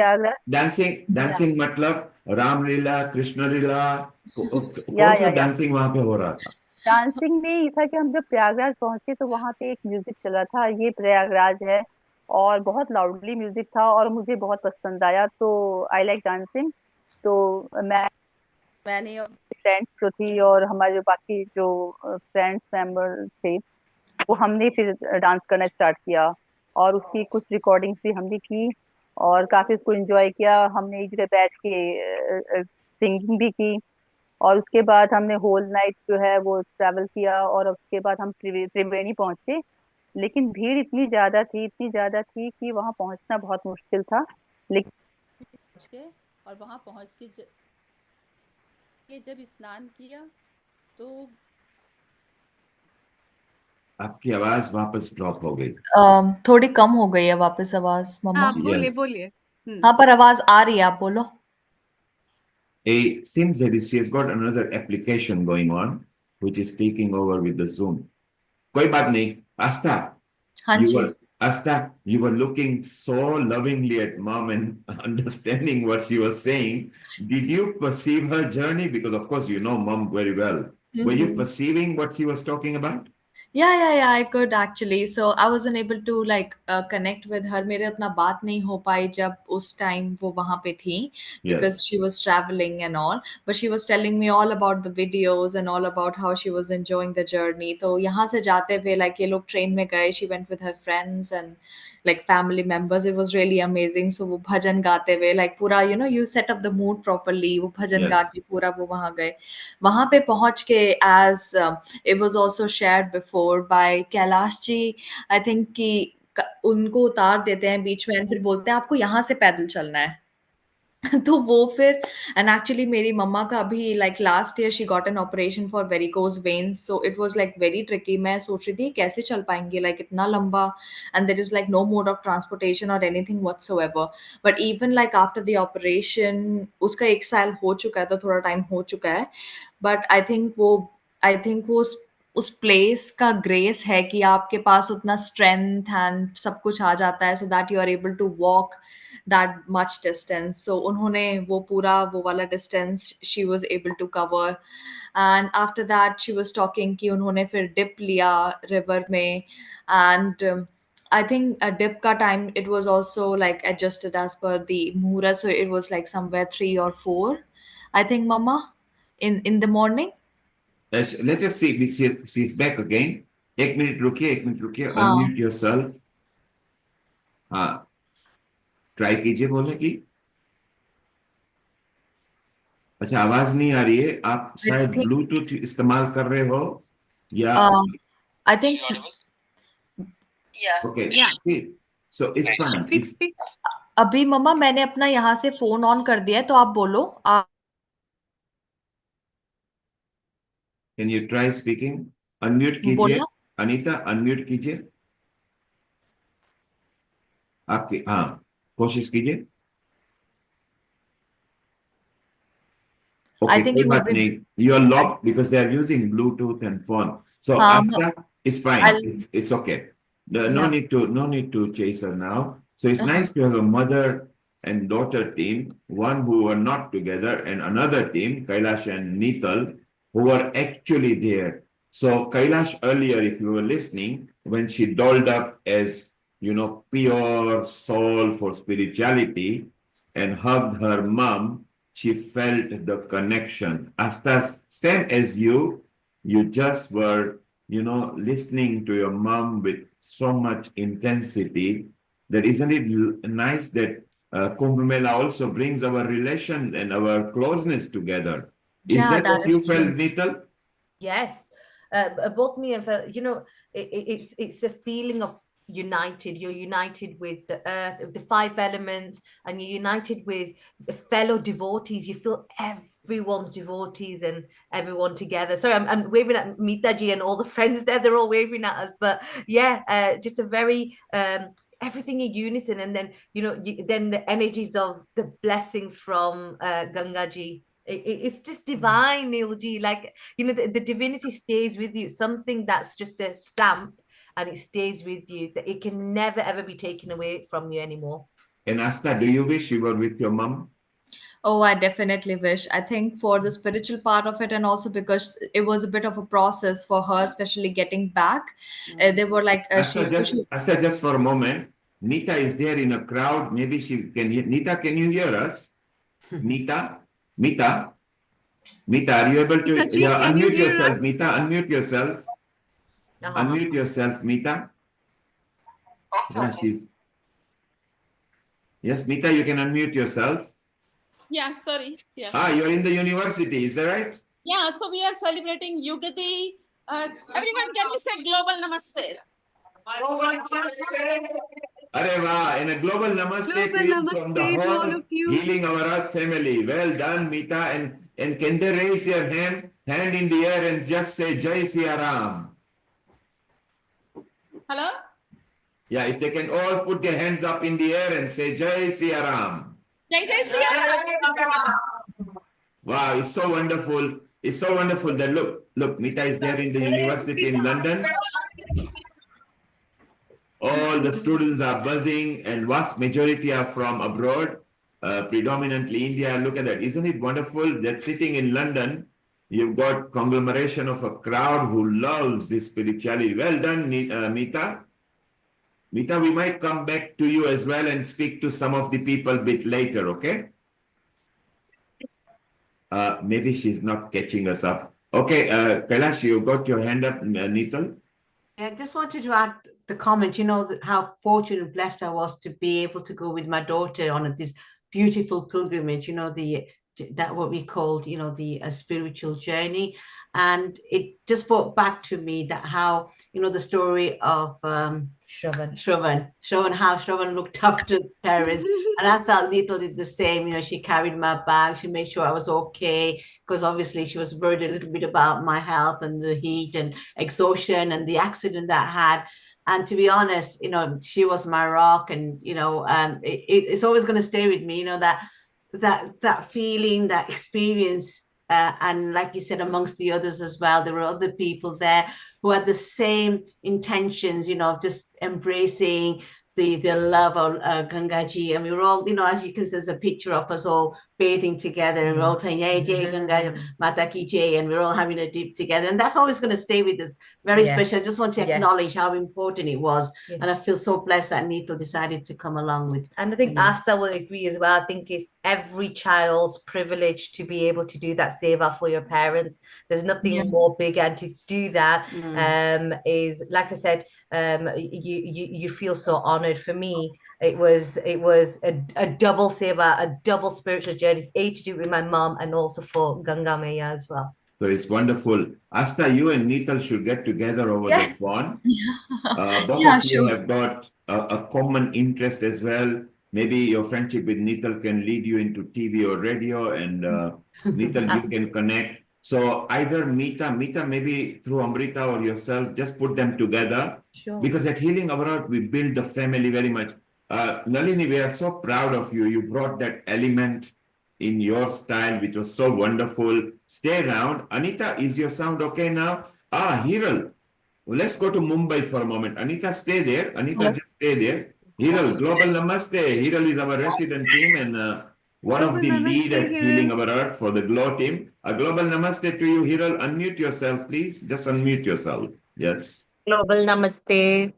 डांसिंग मतलब रामलीला, कृष्ण लीला, कौन सा डांसिंग वहां पे हो रहा था? डांसिंग में ये था कि हम जब प्रयागराज पहुंचे तो वहां पे एक म्यूजिक चला था, ये प्रयागराज है, और बहुत लाउडली म्यूजिक था और मुझे बहुत पसंद आया। तो आई लाइक डांसिंग। तो मैंने फ्रेंड्स जो थी और हमारे बाकी जो फ्रेंड्स मेंबर थे, वो हमने फिर डांस करना स्टार्ट किया और उसकी कुछ रिकॉर्डिंग्स भी हमने की और काफी उसको एंजॉय किया। हमने एक जगह बैठ के सिंगिंग भी की और उसके बाद हमने होल नाइट जो है वो ट्रैवल किया और उसके बाद हम त्रिवेणी पहुंचे। लेकिन भीड़ इतनी ज्यादा थी कि वहां पहुंचना बहुत मुश्किल था। लेकिन और वहां पहुंच के जब स्नान किया तो आपकी आवाज वापस ड्रॉप हो गई। थोड़ी कम हो गई है वापस आवाज मम्मा। हाँ, बोलिए। हाँ, पर आवाज आ रही है, आप बोलो। Seems that she has got another application going on which is taking over with the Zoom. कोई बात नहीं। Asta, you were looking so lovingly at mom and understanding what she was saying. Did you perceive her journey? Because of course you know mom very well. Were you perceiving what she was talking about? Yeah, I could actually. So I wasn't able to connect with her. मेरे उतना बात नहीं हो पाई जब उस time वो वहाँ पे थी, because she was traveling and all. But she was telling me all about the videos and all about how she was enjoying the journey. तो यहाँ से जाते हुए ये लोग ट्रेन में गए. She went with her friends and family members. It was really amazing. So वो भजन गाते हुए पूरा you set up the mood properly. वो भजन गा के पूरा वो वहाँ गए. वहाँ पे पहुँच के as it was also shared before by Kailash ji, I think कि उनको उतार देते हैं बीच में, फिर बोलते हैं आपको यहाँ से पैदल चलना है। तो वो फिर, एंड एक्चुअली मेरी मम्मा का अभी like last year she got an operation for varicose veins, so it was like very tricky. मैं सोच रही थी कैसे चल पाएंगे लाइक इतना लंबा, and there is like no mode of transportation और anything whatsoever. But even like after the operation, उसका 1 साल हो चुका है, तो थोड़ा टाइम हो चुका है, बट आई थिंक वो उस प्लेस का ग्रेस है कि आपके पास उतना स्ट्रेंथ एंड सब कुछ आ जाता है, so that you are able to walk that much distance. So उन्होंने वो वाला distance she was able to cover, and after that she was talking कि उन्होंने फिर dip लिया river में, and I think a dip का time it was also like adjusted as per the muhura, so it was like somewhere 3 or 4, I think, Mama, in the morning. Let us see. She's back again. एक minute रुकिए, हाँ. unmute yourself. हाँ, try कीजिए बोलने की। अच्छा, आवाज नहीं आ रही है, आप शायद ब्लूटूथ इस्तेमाल कर रहे हो या I think okay, yeah. So it's fine. अभी मम्मा मैंने अपना यहाँ से फोन ऑन कर दिया है, तो आप बोलो। Can you try speaking? Unmute कीजिए अनीता, अनम्यूट कीजिए आपकी, हाँ कोशिश कीजिए। Okay, कोई बात नहीं, you are locked because they are using Bluetooth and phone. So after it's fine, it's okay. No need to chase her now. So it's nice to have a mother and daughter team, one who are not together, and another team, Kailash and Nital, who are actually there. So Kailash earlier, if you were listening, when she dolled up as, pure soul for spirituality and hugged her mom, she felt the connection. Asta, same as you just were, listening to your mom with so much intensity. That isn't it nice that Kumbh Mela also brings our relation and our closeness together? Is that what you felt, Nital? Yes, both me and it's a feeling of united. You're united with the earth, the 5 elements, and you're united with the fellow devotees. You feel everyone's devotees and everyone together. Sorry, I'm waving at Mitaji and all the friends there. They're all waving at us, but yeah, just a very everything in unison. And then then the energies of the blessings from Gangaji. It's just divine, Neilji. Like, the divinity stays with you. Something that's just a stamp and it stays with you. That it can never ever be taken away from you anymore. And Asta, do you wish you were with your mom? Oh, I definitely wish. I think for the spiritual part of it, and also because it was a bit of a process for her, especially getting back. They were like, Asta, just for a moment. Nita is there in a crowd. Maybe she can hear. Nita, can you hear us? Nita, are you able to unmute yourself? Nita, unmute yourself. Unmute yourself, Mita. Yeah, yes, Mita, you can unmute yourself. Yeah, sorry. Yeah. You're in the university, is that right? Yeah, so we are celebrating Yugadi. Everyone, can you say global namaste? Arey wah, and a global namaste to you from the whole Healing Our Earth family. Well done, Mita. And can they raise your hand in the air and just say Jai Siya Ram? Hello? Yeah, if they can all put their hands up in the air and say Jai Siya Ram. Jai Siya Ram. Wow, it's so wonderful. It's so wonderful that look, Mita is there in the university in London. All the students are buzzing and vast majority are from abroad, predominantly India. Look at that. Isn't it wonderful that sitting in London, you've got conglomeration of a crowd who loves this spirituality. Well done, Mita. Mita, we might come back to you as well and speak to some of the people a bit later, okay? Maybe she's not catching us up. Okay, Kailash, you got your hand up, Nital. I just wanted to add the comment, how fortunate and blessed I was to be able to go with my daughter on this beautiful pilgrimage, the that what we called, you know, the spiritual journey. And it just brought back to me that how, you know, the story of Shravan, how Shravan looked up to parents. And I felt Neetal did the same. You know, she carried my bag. She made sure I was okay, because obviously she was worried a little bit about my health and the heat and exhaustion and the accident that I had. And to be honest, you know, she was my rock, and you know, it's always going to stay with me. You know, that feeling, that experience. And like you said, amongst the others as well, there were other people there who had the same intentions, you know, just embracing the love of Gangaji. And we were all, you know, as you can see, there's a picture of us all bathing together, and we're all saying, "Yay, Jai Ganga, Mata Ki Jai," and we're all having a dip together. And that's always going to stay with us. Very special. I just want to acknowledge how important it was. And I feel so blessed that Neetal decided to come along with. And I think Asta will agree as well. I think it's every child's privilege to be able to do that seva for your parents. There's nothing more big, and to do that is, like I said, you feel so honored. For me, it was a double seva, a double spiritual journey, to do with my mom and also for Ganga Maya as well. So it's wonderful. Asta, you and Neetal should get together over the phone. Both of you have got a common interest as well. Maybe your friendship with Neetal can lead you into TV or radio, and Neetal, you can connect. So either Mita, maybe through Amrita or yourself, just put them together. Sure. Because at Healing Our Earth, we build the family very much. Nalini, we are so proud of you. You brought that element in your style, which was so wonderful. Stay around. Anita, is your sound okay now? Hiral. Well, let's go to Mumbai for a moment. Anita, stay there. Anita, just stay there. Hiral, Global Namaste. Hiral is our resident team and one of the lead at Healing Our Earth for the GLOW team. A Global Namaste to you, Hiral. Unmute yourself, please. Just unmute yourself. Yes. Global Namaste.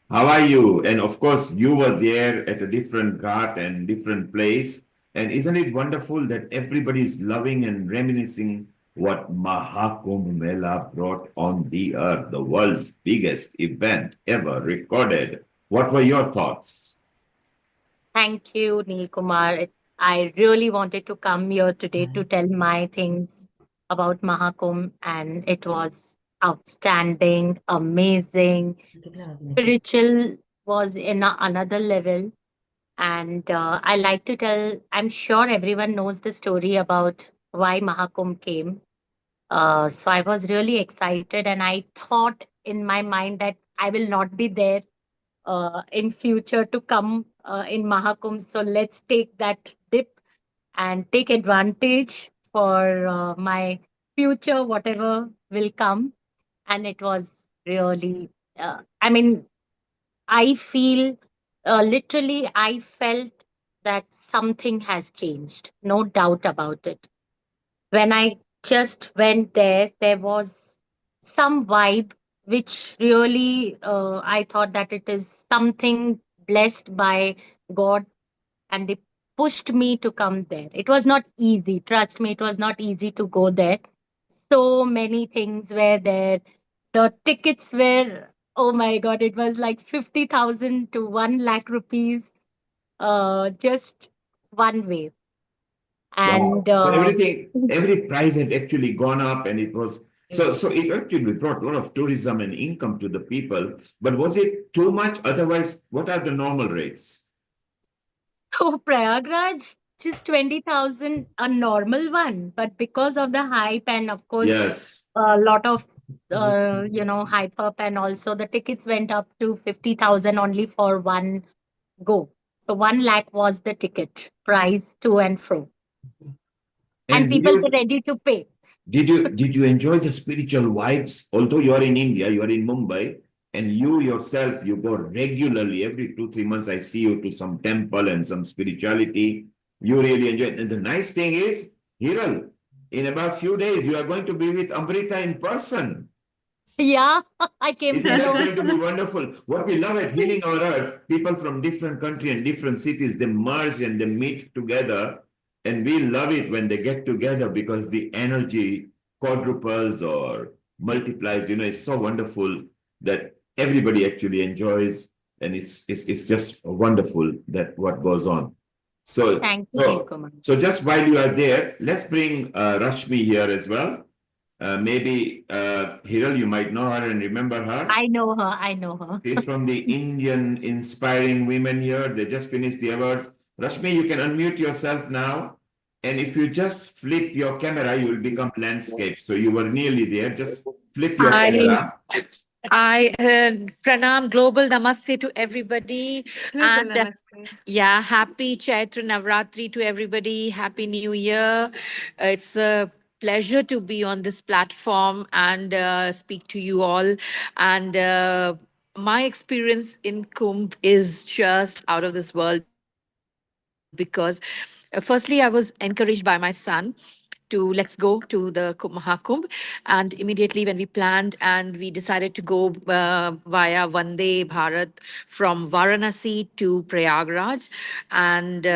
How are you? And of course, you were there at a different ghat and different place. And isn't it wonderful that everybody is loving and reminiscing what Maha Kumbh Mela brought on the earth, the world's biggest event ever recorded? What were your thoughts? Thank you, Neil Kumar. I really wanted to come here today to tell my things about Maha Kumbh, and it was outstanding, amazing. Spiritual was in another level. And I like to tell, I'm sure everyone knows the story about why Maha Kumbh came. So I was really excited, and I thought in my mind that I will not be there in future to come in Maha Kumbh. So let's take that dip and take advantage for my future, whatever will come. And it was really, I feel literally, I felt that something has changed, no doubt about it. When I just went there, there was some vibe which really, I thought that it is something blessed by God, and they pushed me to come there. It was not easy, trust me, it was not easy to go there. So many things were there. The tickets were, oh my God, it was like 50,000 to 1 lakh rupees, just one way. And So every price had actually gone up, and it was so it actually brought a lot of tourism and income to the people. But was it too much? Otherwise, what are the normal rates? so Prayagraj, just 20,000, a normal one. But because of the hype and of course, Yes. a lot of hype up, and also the tickets went up to 50,000 only for one go. So 1 lakh was the ticket price to and fro. And people were ready to pay. Did you enjoy the spiritual vibes? Although you are in India, you are in Mumbai, and you yourself, you go regularly every 2-3 months. I see you to some temple and some spirituality. You really enjoy it. And the nice thing is, Hiral, in about a few days, you are going to be with Amrita in person. Yeah, I came Isn't to that know. going to be wonderful? What we love at Healing Our Earth, people from different countries and different cities, they merge and they meet together. And we love it when they get together because the energy quadruples or multiplies. It's so wonderful that everybody actually enjoys, and it's just wonderful that what goes on. So, Thank you, so, Nilkumar. so just while you are there, let's bring Rashmi here as well. Maybe Hiral, you might know her and remember her. I know her. I know her. She's from the Indian Inspiring Women here. They just finished the awards. Rashmi, you can unmute yourself now. And if you just flip your camera, you will become landscape. So you were nearly there. Just flip your camera. I pranam, global namaste to everybody. Global And namaste. yeah, happy Chaitra Navratri to everybody. Happy New Year. It's a pleasure to be on this platform and speak to you all. And my experience in Kumbh is just out of this world because firstly, I was encouraged by my son to let's go to the Maha Kumbh. And immediately when we planned and we decided to go via Vande Bharat from Varanasi to Prayagraj. And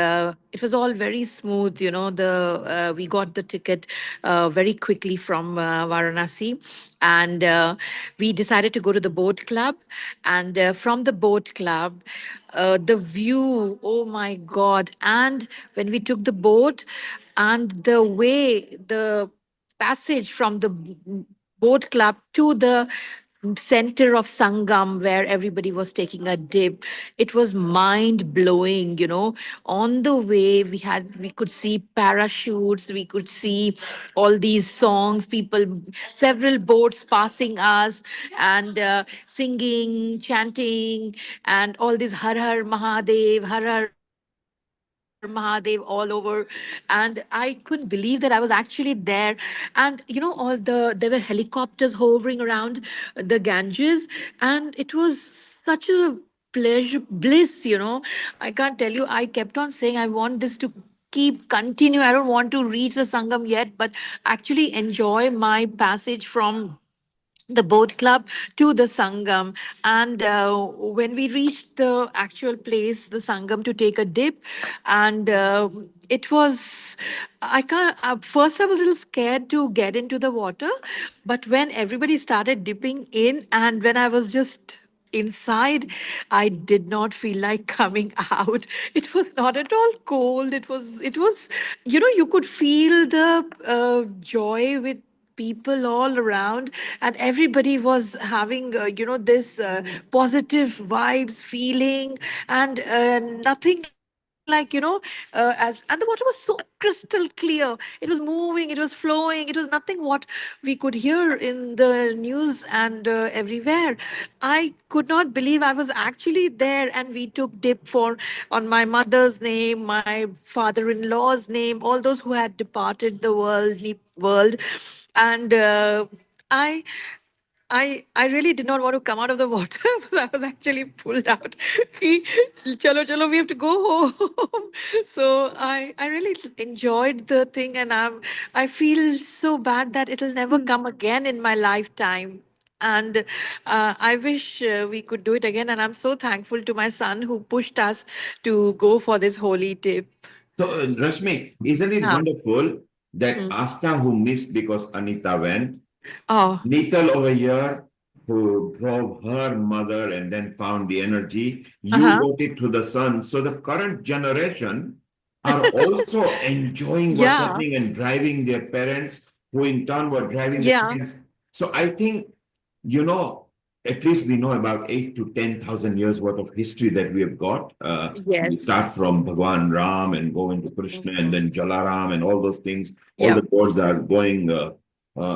it was all very smooth, you know, we got the ticket very quickly from Varanasi. And we decided to go to the boat club. And from the boat club, the view, oh my God. And when we took the boat, and the way the passage from the boat club to the center of Sangam where everybody was taking a dip, it was mind blowing, you know. On the way we could see parachutes, we could see all these songs, people, several boats passing us, and singing, chanting, and all this Har Har Mahadev, Har Har Mahadev all over. And I couldn't believe that I was actually there. And you know, there were helicopters hovering around the Ganges, and it was such a pleasure, bliss, you know. I can't tell you, I kept on saying I want this to keep continue. I don't want to reach the Sangam yet, but actually enjoy my passage from the boat club to the Sangam. And when we reached the actual place, the Sangam, to take a dip, and it was, I can't, first I was a little scared to get into the water, but when everybody started dipping in, and when I was just inside, I did not feel like coming out. It was not at all cold. It was, you know, you could feel the joy with people all around, and everybody was having this positive vibes feeling, and nothing like, as and the water was so crystal clear. It was moving, it was flowing, it was nothing what we could hear in the news and everywhere. I could not believe I was actually there, and we took dip for on my mother's name, my father-in-law's name, all those who had departed the world. And I I really did not want to come out of the water because I was actually pulled out. Ki, chalo, chalo, we have to go home. So I really enjoyed the thing, and I feel so bad that it'll never come again in my lifetime. And I wish we could do it again. And I'm so thankful to my son who pushed us to go for this holy trip. So, Rashmi, isn't it Huh. wonderful that Asta, who missed because Anita went, Oh. Neetal over here, who drove her mother and then found the energy, you Uh-huh. got it to the sun. So the current generation are also enjoying what's Yeah. happening and driving their parents, who in turn were driving their Yeah. parents. So I think, you know, at least we know about 8 to 10,000 years worth of history that we have got. We Yes. start from Bhagwan Ram and go into Krishna and then Jalaram and all those things. All Yeah. the gods are going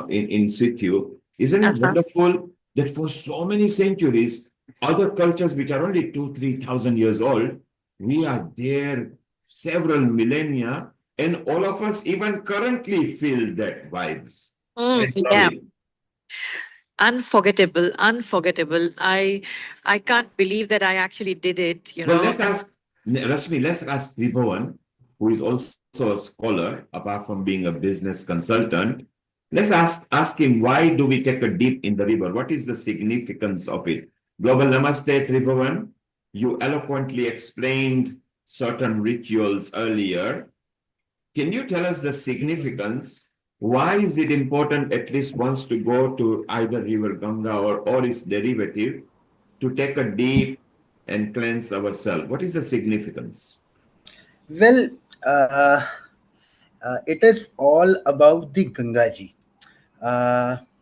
in situ. Isn't it wonderful that for so many centuries, other cultures which are only 2,000-3,000 years old, we are there several millennia, and all of us even currently feel that vibes. It's Yeah. lovely. Unforgettable, unforgettable. I can't believe that I actually did it, you Well, know. let's ask Rashmi, let's ask Tribhuvan, who is also a scholar, apart from being a business consultant. Let's ask him, why do we take a dip in the river? What is the significance of it? Global Namaste, Tribhuvan. You eloquently explained certain rituals earlier. Can you tell us the significance? Why is it important at least once to go to either River Ganga or its derivative to take a dip and cleanse ourselves? What is the significance? Well, it is all about the Gangaji.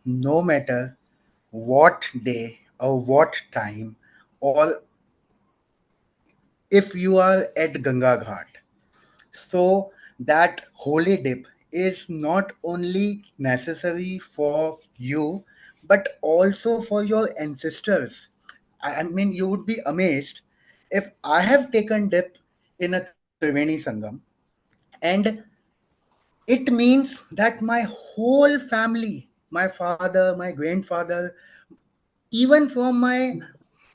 No matter what day or what time, or if you are at Ganga Ghat, so that holy dip is not only necessary for you but also for your ancestors. I mean, you would be amazed if I have taken dip in a Triveni Sangam, and it means that my whole family, my father, my grandfather, even from my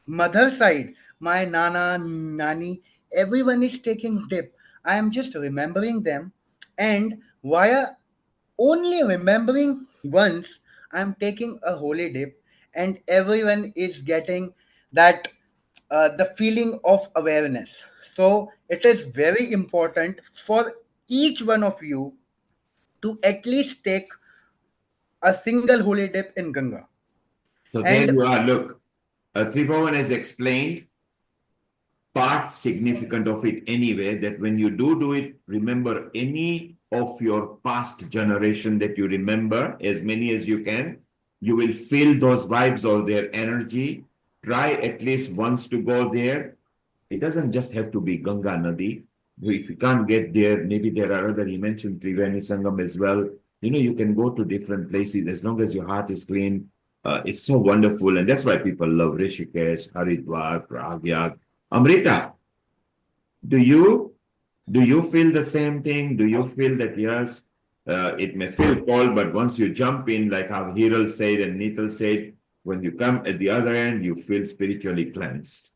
mother side, my nana, nani, everyone is taking dip. I am just remembering them, and via only remembering once, I am taking a holy dip, and everyone is getting that the feeling of awareness. So it is very important for each one of you to at least take a single holy dip in Ganga. So there And you are. Look, Tripavan has explained part significant of it anyway, that when you do it, remember any of your past generation that you remember, as many as you can. You will feel those vibes or their energy. Try at least once to go there. It doesn't just have to be Ganga Nadi. If you can't get there, maybe there are other, you mentioned Triveni Sangam as well. You know, you can go to different places as long as your heart is clean. It's so wonderful. And that's why people love Rishikesh, Haridwar, Pragyag. Amrita, do you feel the same thing? Do you feel that yes, it may feel cold, but once you jump in, like how Hiral said and Nital said, when you come at the other end, you feel spiritually cleansed.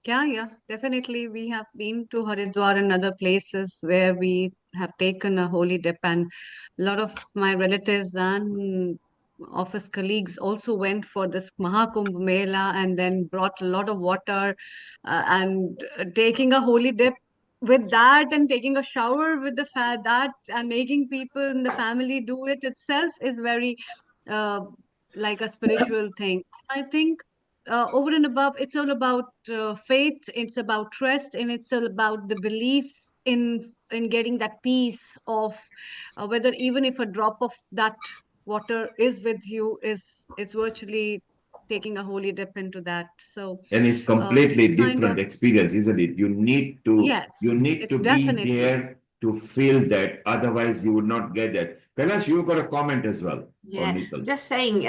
Yeah, definitely. We have been to Haridwar and other places where we have taken a holy dip, and a lot of my relatives and office colleagues also went for this Maha Kumbh Mela and then brought a lot of water and taking a holy dip with that and taking a shower with that and making people in the family do it itself is very uh, like a spiritual thing. I think over and above, it's all about faith, it's about trust, and it's all about the belief in getting that peace of whether even if a drop of that water is with you is virtually taking a holy dip into that. So And it's it's completely kind of different experience, isn't it? yes, You need it's to be definitely. there to feel that. Otherwise, you would not get that. Kailash, you got a comment as well. Or Yeah, Nikhil. just saying,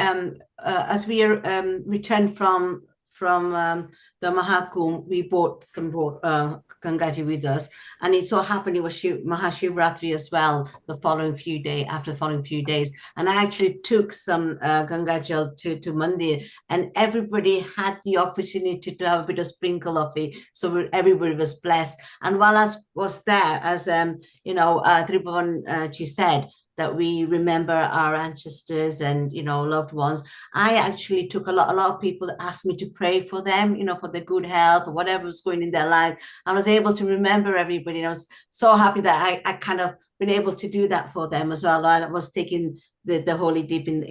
as we are returned from the Maha Kumbh, we brought some Gangaji with us, and it so happened it was Mahashivratri as well. After the following few days, and I actually took some Gangajal to Mandir, and everybody had the opportunity to have a bit of sprinkle of it, so everybody was blessed. And while I was there, as Tripavan she said, that we remember our ancestors and loved ones. I actually took a lot of people asked me to pray for them, for their good health or whatever was going in their life. I was able to remember everybody, and I was so happy that I kind of been able to do that for them as well. I was taking the holy dip in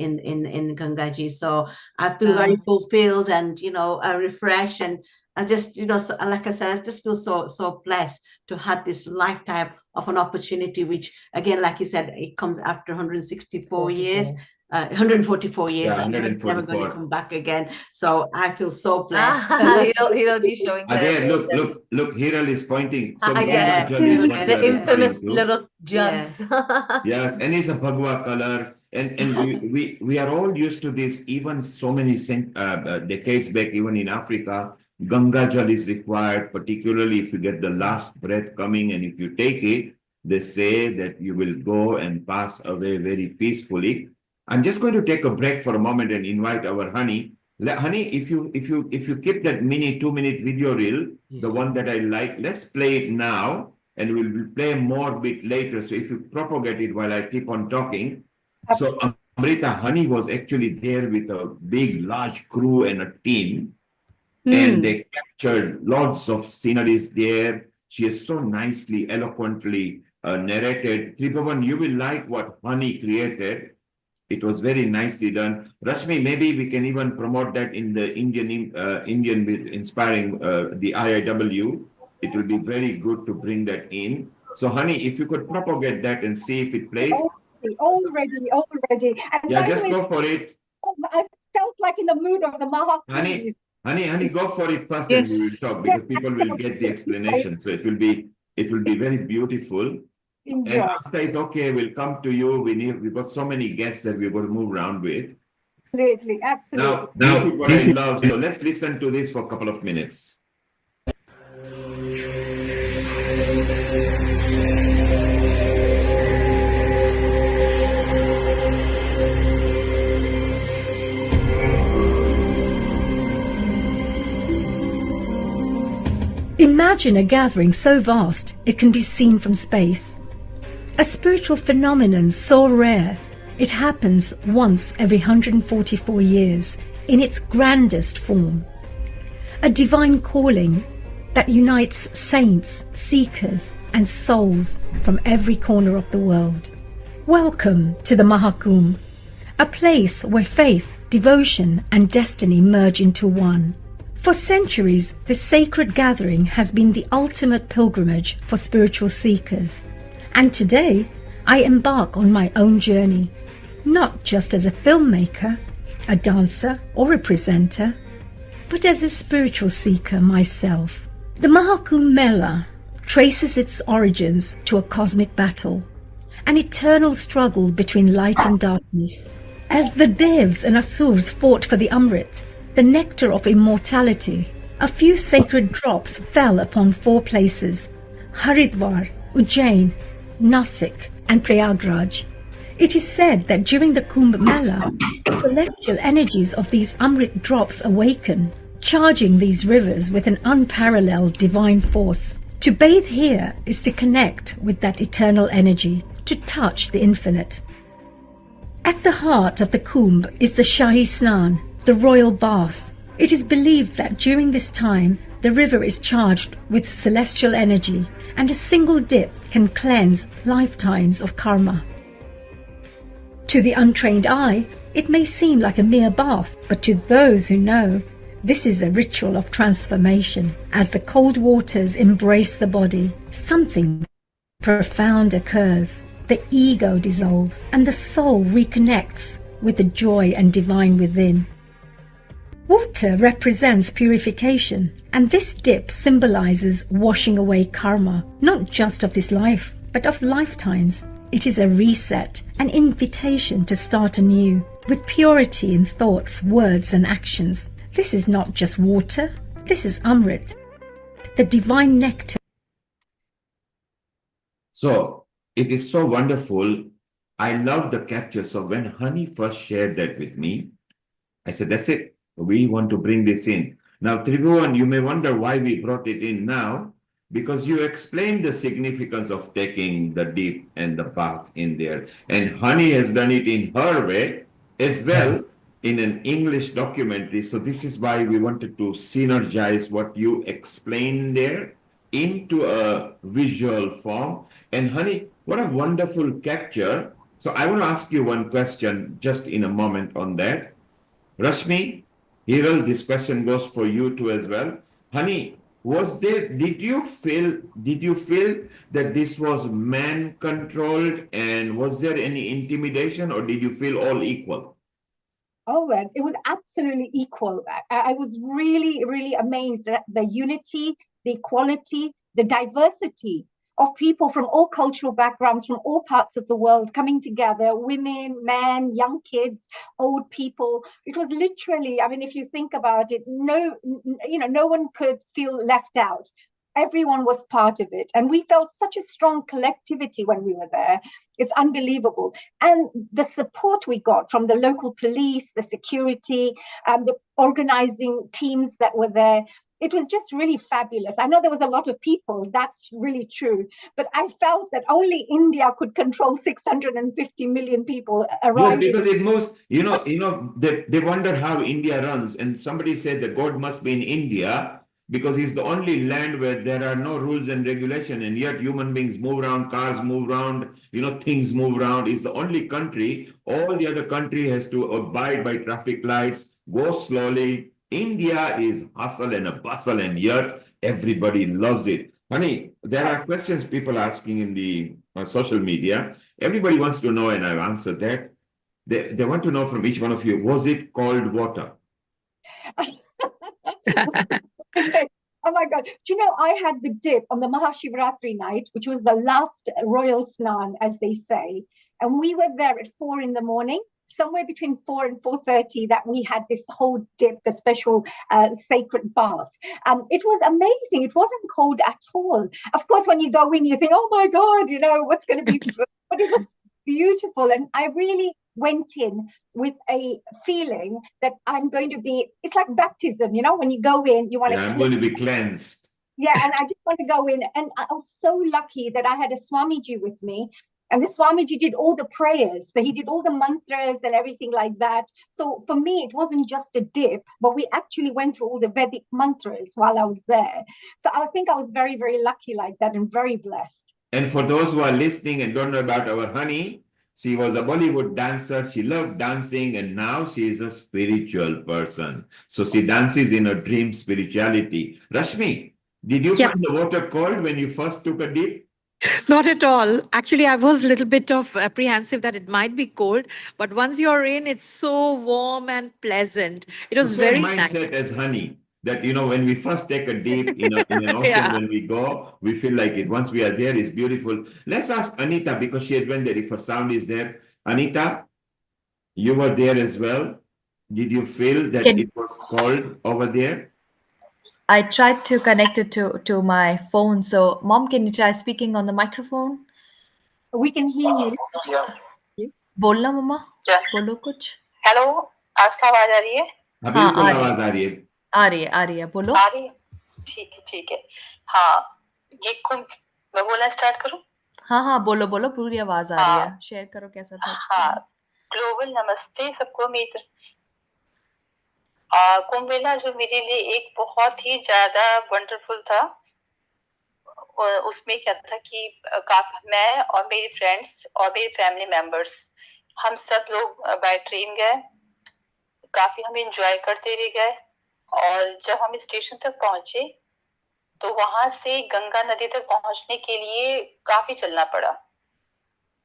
Gangaji, so I feel very fulfilled and refreshed, and I just so, like I said, I just feel so blessed to have this lifetime of an opportunity, which again, like you said, it comes after 164 years. 144 years, Yeah, and it's never going to 144. come back again. So I feel so blessed. Hiroji showing There, the look, Hiral is pointing. So yeah, Gangajal is what you the are referring infamous to. little jugs. Yes, and it's a Bhagwa color. And we are all used to this, even so many decades back, even in Africa, Ganga Jal is required, particularly if you get the last breath coming, and if you take it, they say that you will go and pass away very peacefully. I'm just going to take a break for a moment and invite our Honey. Honey, if you keep that mini 2-minute video reel, the one that I like, let's play it now, and we'll play more bit later. So if you propagate it while I keep on talking. So Amrita, Honey was actually there with a big, large crew and a team, and they captured lots of sceneries there. She is so nicely, eloquently narrated. Tripavan, you will like what Honey created. It was very nicely done. Rashmi, maybe we can even promote that in the Indian with inspiring the IIW. it will be very good to bring that in. So, honey, if you could propagate that and see if it plays. Already. And Yeah, by the just way, go for it. I felt like in the mood of the Maha Kumbh. Honey, go for it first, Yes. and we will talk, because people will get the explanation. So it will be very beautiful. Enjoy. And Asta is okay. We'll come to you. We've got so many guests that we're going to move around with. Absolutely. Now, this is what I love. So let's listen to this for a couple of minutes. Imagine a gathering so vast it can be seen from space. A spiritual phenomenon so rare it happens once every 144 years in its grandest form. A divine calling that unites saints, seekers and souls from every corner of the world. Welcome to the Maha Kumbh, a place where faith, devotion and destiny merge into one. For centuries, this sacred gathering has been the ultimate pilgrimage for spiritual seekers. And today, I embark on my own journey, not just as a filmmaker, a dancer or a presenter, but as a spiritual seeker myself. The Maha Kumbh Mela traces its origins to a cosmic battle, an eternal struggle between light and darkness. As the Devs and Asurs fought for the Amrit, the nectar of immortality, a few sacred drops fell upon 4 places: Haridwar, Ujjain, Nasik and Prayagraj. It is said that during the Kumbh Mela, the celestial energies of these Amrit drops awaken, charging these rivers with an unparalleled divine force. To bathe here is to connect with that eternal energy, to touch the infinite. At the heart of the Kumbh is the Shahi Snan, the royal bath. It is believed that during this time, the river is charged with celestial energy, and a single dip can cleanse lifetimes of karma. To the untrained eye, it may seem like a mere bath, but to those who know, this is a ritual of transformation. As the cold waters embrace the body, something profound occurs. The ego dissolves, and the soul reconnects with the joy and divine within. Water represents purification, and this dip symbolizes washing away karma, not just of this life, but of lifetimes. It is a reset, an invitation to start anew, with purity in thoughts, words and actions. This is not just water, this is Amrit, the divine nectar. So, it is so wonderful. I love the capture. So when Honey first shared that with me, I said, that's it. We want to bring this in. Now, Tribhuvan, you may wonder why we brought it in now, because you explained the significance of taking the dip and the bath in there. And Honey has done it in her way as well in an English documentary. So this is why we wanted to synergize what you explained there into a visual form. And Honey, what a wonderful capture. So I want to ask you one question just in a moment on that. Rashmi, Hiral, this question goes for you too as well. Honey, did you feel that this was man controlled, and was there any intimidation, or did you feel all equal? Oh, it was absolutely equal. I was really, really amazed at the unity, the equality, the diversity of people from all cultural backgrounds, from all parts of the world coming together, women, men, young kids, old people. It was literally, I mean, if you think about it, no one could feel left out. Everyone was part of it. And we felt such a strong collectivity when we were there. It's unbelievable. And the support we got from the local police, the security, the organizing teams that were there, it was just really fabulous. I know there was a lot of people, that's really true. But I felt that only India could control 650 million people around. Yes, because it moves, they wonder how India runs. And somebody said that God must be in India, because it's the only land where there are no rules and regulation, and yet human beings move around, cars move around, things move around. It's the only country. All the other country has to abide by traffic lights, go slowly. India is hustle and a bustle, and yet everybody loves it. Honey, there are questions people asking in the social media. Everybody wants to know, and I've answered that. They want to know from each one of you, was it cold water? Oh my God. Do you know, I had the dip on the Mahashivratri night, which was the last royal snan, as they say. And we were there at 4 in the morning, somewhere between 4 and 4:30, that we had this whole dip, the special sacred bath. It was amazing. It wasn't cold at all. Of course, when you go in, you think, oh my God, you know, what's going to be, but it was beautiful. And I really went in with a feeling that I'm going to be, it's like baptism, you know, when you go in, you want Yeah, I'm going to be cleansed. yeah, and I just want to go in. And I was so lucky that I had a Swamiji with me. And the Swamiji did all the prayers. So he did all the mantras and everything like that. So for me, it wasn't just a dip, but we actually went through all the Vedic mantras while I was there. So I think I was very, very lucky like that and very blessed. And for those who are listening and don't know about our honey, she was a Bollywood dancer. She loved dancing, and now she is a spiritual person. So she dances in her dream spirituality. Rashmi, did you find the water cold when you first took a dip? Not at all. Actually, I was a little bit of apprehensive that it might be cold, but once you're in, it's so warm and pleasant. It The was same very nice. mindset as honey. That, you know, when we first take a dip in an ocean, Yeah. when we go, we feel like it. Once we are there, it's beautiful. Let's ask Anita, because she had went there, if her sound is there. Anita, you were there as well. Did you feel that it was cold over there? I tried to connect it to my phone. So, Mom, can you try speaking on the microphone? We can hear you. बोलना मम्मा बोलो कुछ hello आज का आवाज आ रही है हाँ बिल्कुल आवाज आ रही है आ रही है बोलो आ रही है ठीक है हाँ ये कुंभ मैं बोलना स्टार्ट करूं हाँ बोलो बोलो पूरी आवाज आ रही है शेयर करो कैसा था एक्सपीरियंस ग्लोबल नमस्ते सबको मेरी कुंभ मेला जो मेरे लिए एक बहुत ही ज्यादा वंडरफुल था उसमें क्या था कि काफी मैं और मेरी फ्रेंड्स और मेरी फैमिली मेंबर्स हम सब लोग बाय ट्रेन गए काफी हम एंजॉय करते भी गए और जब हम स्टेशन तक पहुंचे तो वहां से गंगा नदी तक पहुंचने के लिए काफी चलना पड़ा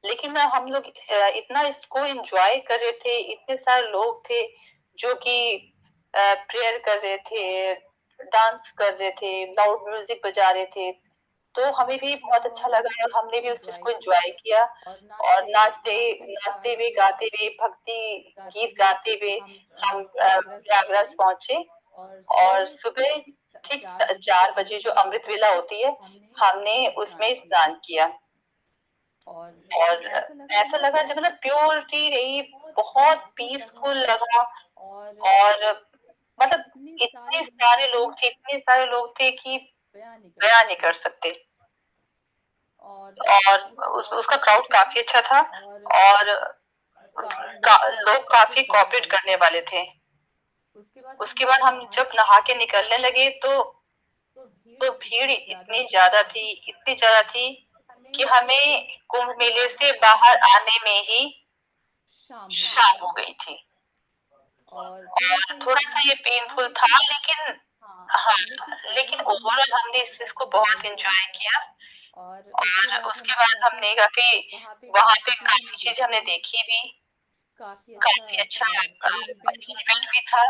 लेकिन हम लोग इतना इसको एंजॉय कर रहे थे इतने सारे लोग थे जो कि प्रेयर कर रहे थे डांस कर रहे थे लाउड म्यूजिक बजा रहे थे तो हमें भी बहुत अच्छा लगा और हमने भी उस चीज को एंजॉय किया और नाचते हुए गाते हुए भक्ति गीत गाते हुए हम प्रयागराज पहुंचे और सुबह ठीक 4 बजे जो अमृत वेला होती है हमने उसमें स्नान किया और ऐसा लगा जब मतलब प्योरिटी रही बहुत पीसफुल लगा और मतलब इतने सारे लोग थे कि बयान नहीं कर सकते और उसका क्राउड काफी अच्छा था और लोग काफी कोऑपरेट करने वाले थे उसके बाद हम जब नहा के निकलने लगे तो भीड़ इतनी ज्यादा थी कि हमें कुंभ मेले से बाहर आने में ही शाम हो गई थी और थोड़ा सा ये पेनफुल था लेकिन ओवरऑल हमने इस चीज को बहुत एंजॉय किया और उसके बाद हमने वहां पे काफी चीज हमने देखी भी काफी अच्छा अरेंजमेंट भी था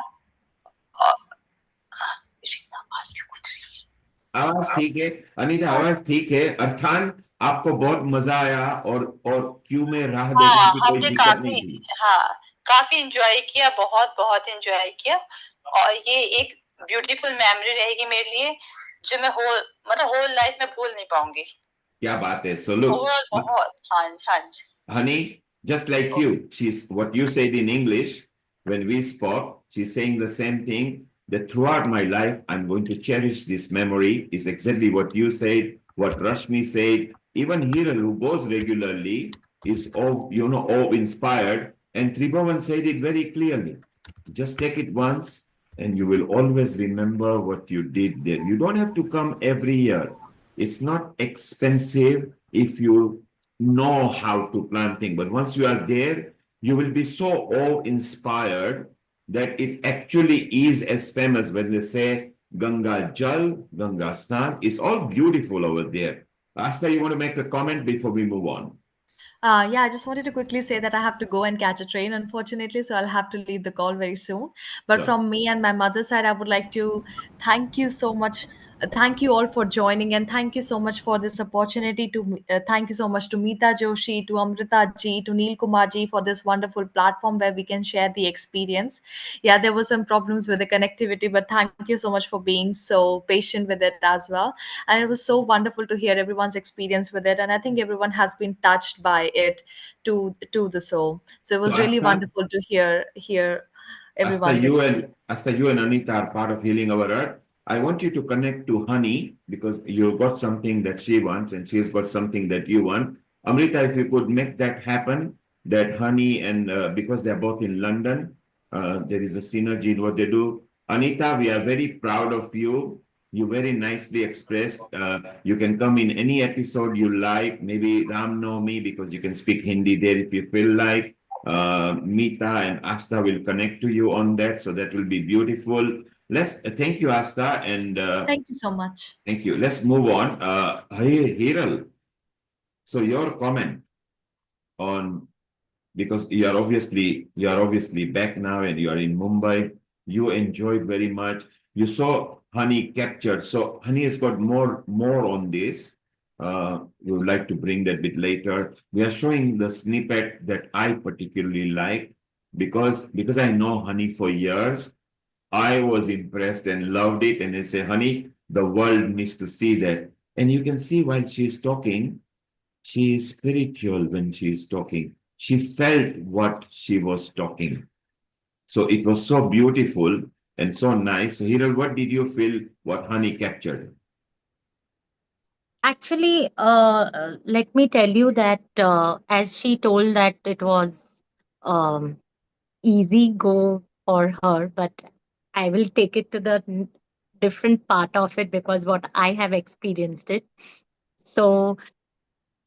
आवाज ठीक है अनीता आवाज ठीक है अर्थान आपको बहुत मजा आया और क्यू में राह देखने की कोई दिक्कत नहीं थी काफी एंजॉय किया बहुत एंजॉय किया और ये एक ब्यूटीफुल मेमोरी रहेगी मेरे लिए जो मैं होल लाइफ में भूल नहीं पाऊंगी क्या बात है so look honey just like you she's what you said in English when we spoke she's saying the same thing that throughout my life I'm going to cherish this memory is exactly what you said what Rashmi said even Hiral who goes regularly is all inspired and Tribhuvan said it very clearly just take it once and you will always remember what you did there you don't have to come every year it's not expensive if you know how to plan things but once you are there you will be so awe-inspired that it actually is as famous when they say Ganga Jal, Ganga Snan. It's all beautiful over there. Asta, you want to make a comment before we move on? Yeah, I just wanted to quickly say that I have to go and catch a train, unfortunately, so I'll have to leave the call very soon. But Sure. from me and my mother's side, I would like to thank you so much. Thank you all for joining, and thank you so much for this opportunity. Thank you so much to Meeta Joshi, to Amrita ji, to Neil Kumar ji for this wonderful platform where we can share the experience. Yeah, there were some problems with the connectivity, but thank you so much for being so patient with it as well. And it was so wonderful to hear everyone's experience with it, and I think everyone has been touched by it to the soul. So it So was really Asta, wonderful to hear everyone's experience. Asta, you and Anita are part of Healing Our Earth. I want you to connect to Honey because you've got something that she wants and she's got something that you want. Amrita, if you could make that happen, that Honey and because they're both in London, there is a synergy in what they do. Anita, we are very proud of you. You very nicely expressed. You can come in any episode you like, maybe Ram Navami because you can speak Hindi there if you feel like. Meeta and Asta will connect to you on that, so that will be beautiful. Let's thank you, Asta, and Thank you so much. thank you. Let's move on. Hiral, so your comment on because you are obviously back now and you are in Mumbai. You enjoyed very much. You saw Honey captured. So Honey has got more on this. We would like to bring that bit later. We are showing the snippet that I particularly like because I know Honey for years. I was impressed and loved it. And I say, Honey, the world needs to see that. And you can see while she's talking, she is spiritual when she is talking. She felt what she was talking. So it was so beautiful and so nice. So Hiral, what did you feel what Honey captured? Actually, let me tell you that as she told that it was um, easy go for her, but I will take it to the different part of it because what I have experienced it. So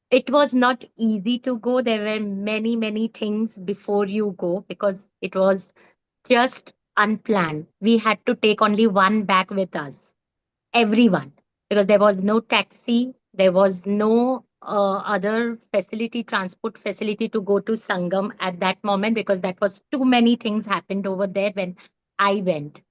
it was not easy to go. There were many, many things before you go because it was just unplanned. We had to take only one bag with us, everyone, because there was no taxi, there was no other facility, transport facility to go to Sangam at that moment because that was too many things happened over there when I went.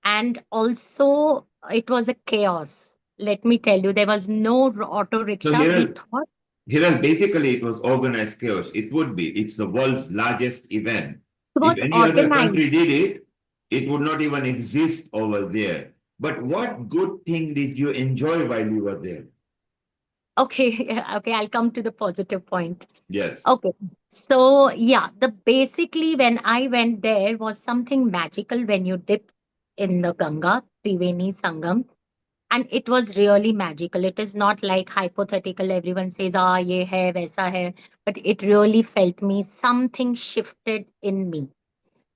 And also, it was a chaos. Let me tell you, there was no auto So rickshaw. We thought Hiral, basically it was organized chaos. It would be. It's the world's largest event. it If was any other organized. country did it, it would not even exist over there. But what good thing did you enjoy while you were there? Okay, okay, I'll come to the positive point. Yes. Okay. So yeah, the basically when I went there was something magical when you dip in the Ganga, Triveni Sangam, and it was really magical. It is not like hypothetical. Everyone says, "Ah, ye hai, waisa hai," but it really felt me. Something shifted in me.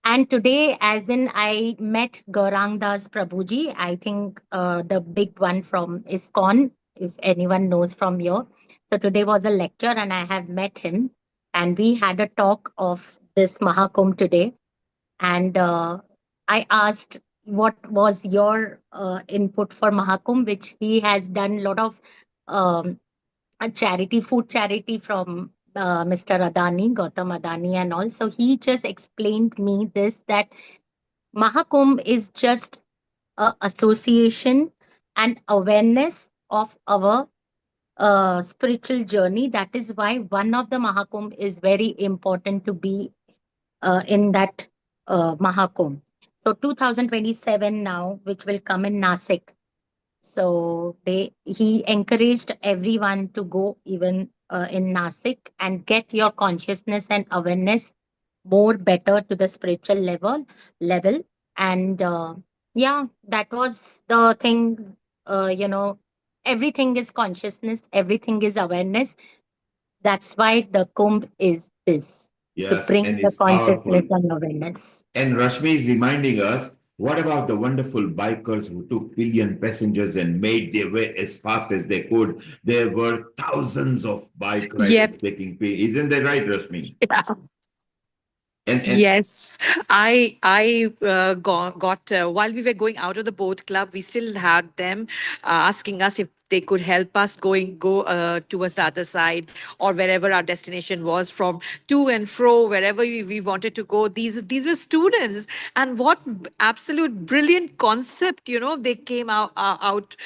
And today, as in, I met Gaurang Das Prabhuji. I think the big one from ISKCON, if anyone knows from here. So today was a lecture, and I have met him, and we had a talk of this Maha Kumbh today. And I asked, what was your input for Maha Kumbh, which he has done a lot of um, a charity, food charity from Mr. Adani, Gautam Adani, and all. So he just explained me this that Mahakumbh is just a association and awareness of our spiritual journey. That is why one of the Mahakumbh is very important to be in that Mahakumbh. So 2027 now, which will come in Nasik. So he encouraged everyone to go even in Nasik and get your consciousness and awareness more better to the spiritual level. And yeah, that was the thing. Everything is consciousness, everything is awareness. That's why the Kumbh is this, to Yes, bring and the it's consciousness powerful. and awareness. And Rashmi is reminding us, what about the wonderful bikers who took billion passengers and made their way as fast as they could? There were thousands of bike riders Yep. taking pay. Isn't that right, Rashmi? Yeah. Yes, I got while we were going out of the boat club, we still had them asking us if they could help us go towards the other side or wherever our destination was, from to and fro wherever we wanted to go. These were students, and what absolute brilliant concept, they came out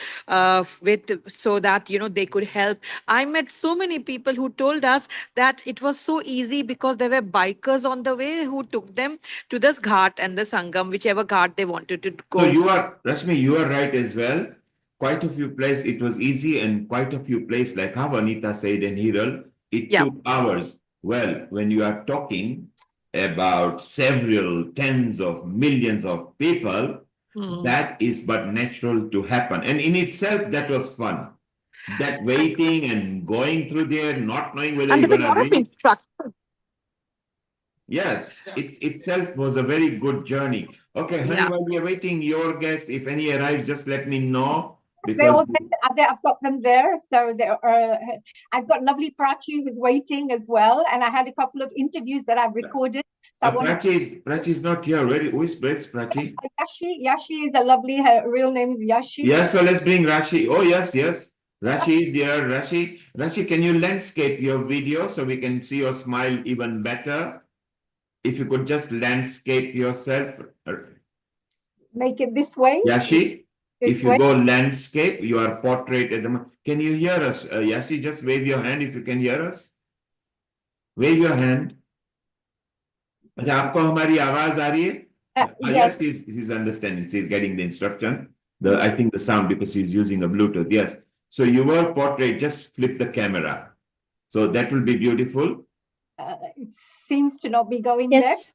with, so that they could help. I met so many people who told us that it was so easy because there were bikers on the way who took them to this ghat and the Sangam, whichever ghat they wanted to go. So Rashmi, you are right as well. Quite a few places it was easy, and quite a few places, like how Anita said in Hiral, it took hours. Well, when you are talking about several tens of millions of people, that is but natural to happen. And in itself, that was fun. That waiting and going through there, not knowing whether you're going to reach. Yes, it itself was a very good journey. Okay, honey, while we are waiting your guest, if any arrives, just let me know. Because I've got them there. So I've got lovely Prachi who's waiting as well. And I had a couple of interviews that I've recorded. So Prachi is not here. Who is Prachi? Yashi is a lovely, her real name is Yashi. Yes, so let's bring Rashi. Oh, yes. Rashi is here. Rashi, can you landscape your video so we can see your smile even better? If you could just landscape yourself. Make it this way. Yashi, if you go landscape, your portrait at the. Can you hear us? Yashi, just wave your hand if you can hear us. Wave your hand. अच्छा, आपको हमारी आवाज आ रही है? Yes, he's understanding. He's getting the instruction. I think the sound, because he's using a Bluetooth. Yes. So your portrait, just flip the camera. So that will be beautiful. It seems to not be going Yes.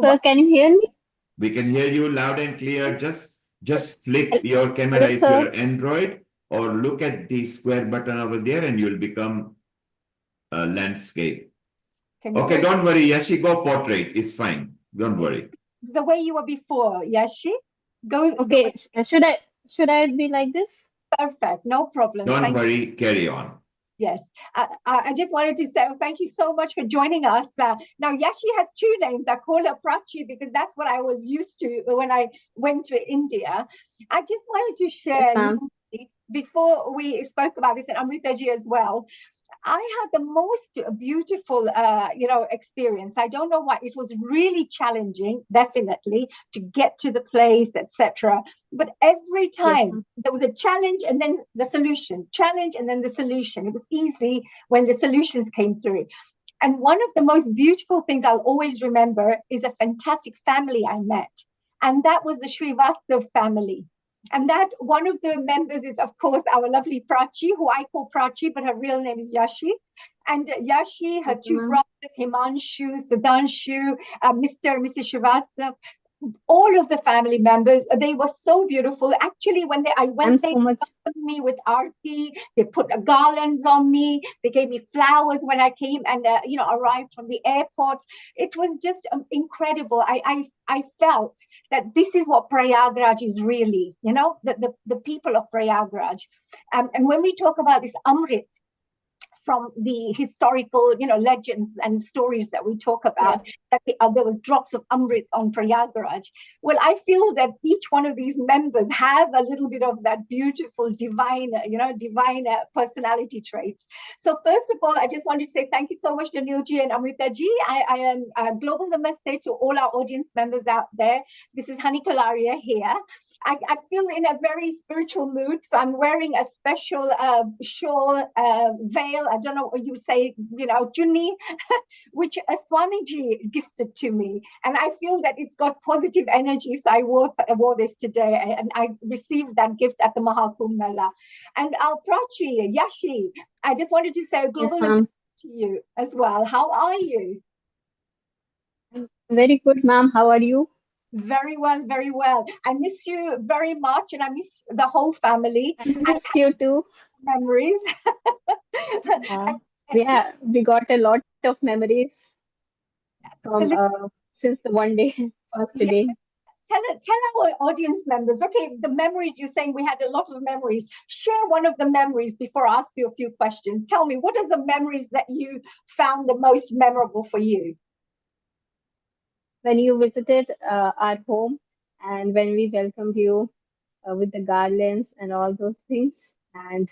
Sir, can you hear me? We can hear you loud and clear. Just flip your camera if you're Android, or look at the square button over there and you'll become a landscape. Okay, don't worry, Yashi, go portrait. It's fine. Don't worry. The way you were before, Yashi. Go. Okay, should I be like this? Perfect, no problem. Don't worry, carry on. Yes, I just wanted to say thank you so much for joining us. Now, Yashi has two names. I call her Prachi because that's what I was used to when I went to India. I just wanted to share, before we spoke about this, and Amritaji as well, I had the most beautiful, experience. I don't know why. It was really challenging, definitely, to get to the place, etc. But every time there was a challenge and then the solution, challenge and then the solution. It was easy when the solutions came through. And one of the most beautiful things I'll always remember is a fantastic family I met. And that was the Srivastav family. And that one of the members is, of course, our lovely Prachi, who I call Prachi, but her real name is Yashi. And Yashi, her two brothers, Himanshu, Sudhanshu, Mr. and Mrs. Srivastav, all of the family members, they were so beautiful. Actually, when I went, they welcomed me with Aarti. They put garlands on me. They gave me flowers when I came and arrived from the airport. It was just incredible. I felt that this is what Prayagraj is really, the people of Prayagraj. And when we talk about this Amrit, from the historical, legends and stories that we talk about, that there was drops of Amrit on Prayagraj. Well, I feel that each one of these members have a little bit of that beautiful, divine personality traits. So first of all, I just wanted to say thank you so much to Nilji and Amritaji. I am global namaste to all our audience members out there. This is Hani Kalaria here. I feel in a very spiritual mood, so I'm wearing a special shawl, veil. I don't know what you say, chunni, which a Swamiji gifted to me, and I feel that it's got positive energy. So I wore this today, and I received that gift at the Maha Kumbh Mela. And our Prachi, Yashi, I just wanted to say a global to you as well. How are you? Very good, ma'am. How are you? Very well, very well. I miss you very much, and I miss the whole family. I missed you too. Memories. Yeah, we got a lot of memories from since the one day, first day. Tell our audience members, okay, the memories, you're saying we had a lot of memories. Share one of the memories before I ask you a few questions. Tell me, what are the memories that you found the most memorable for you? when you visited our home and when we welcomed you with the garlands and all those things, and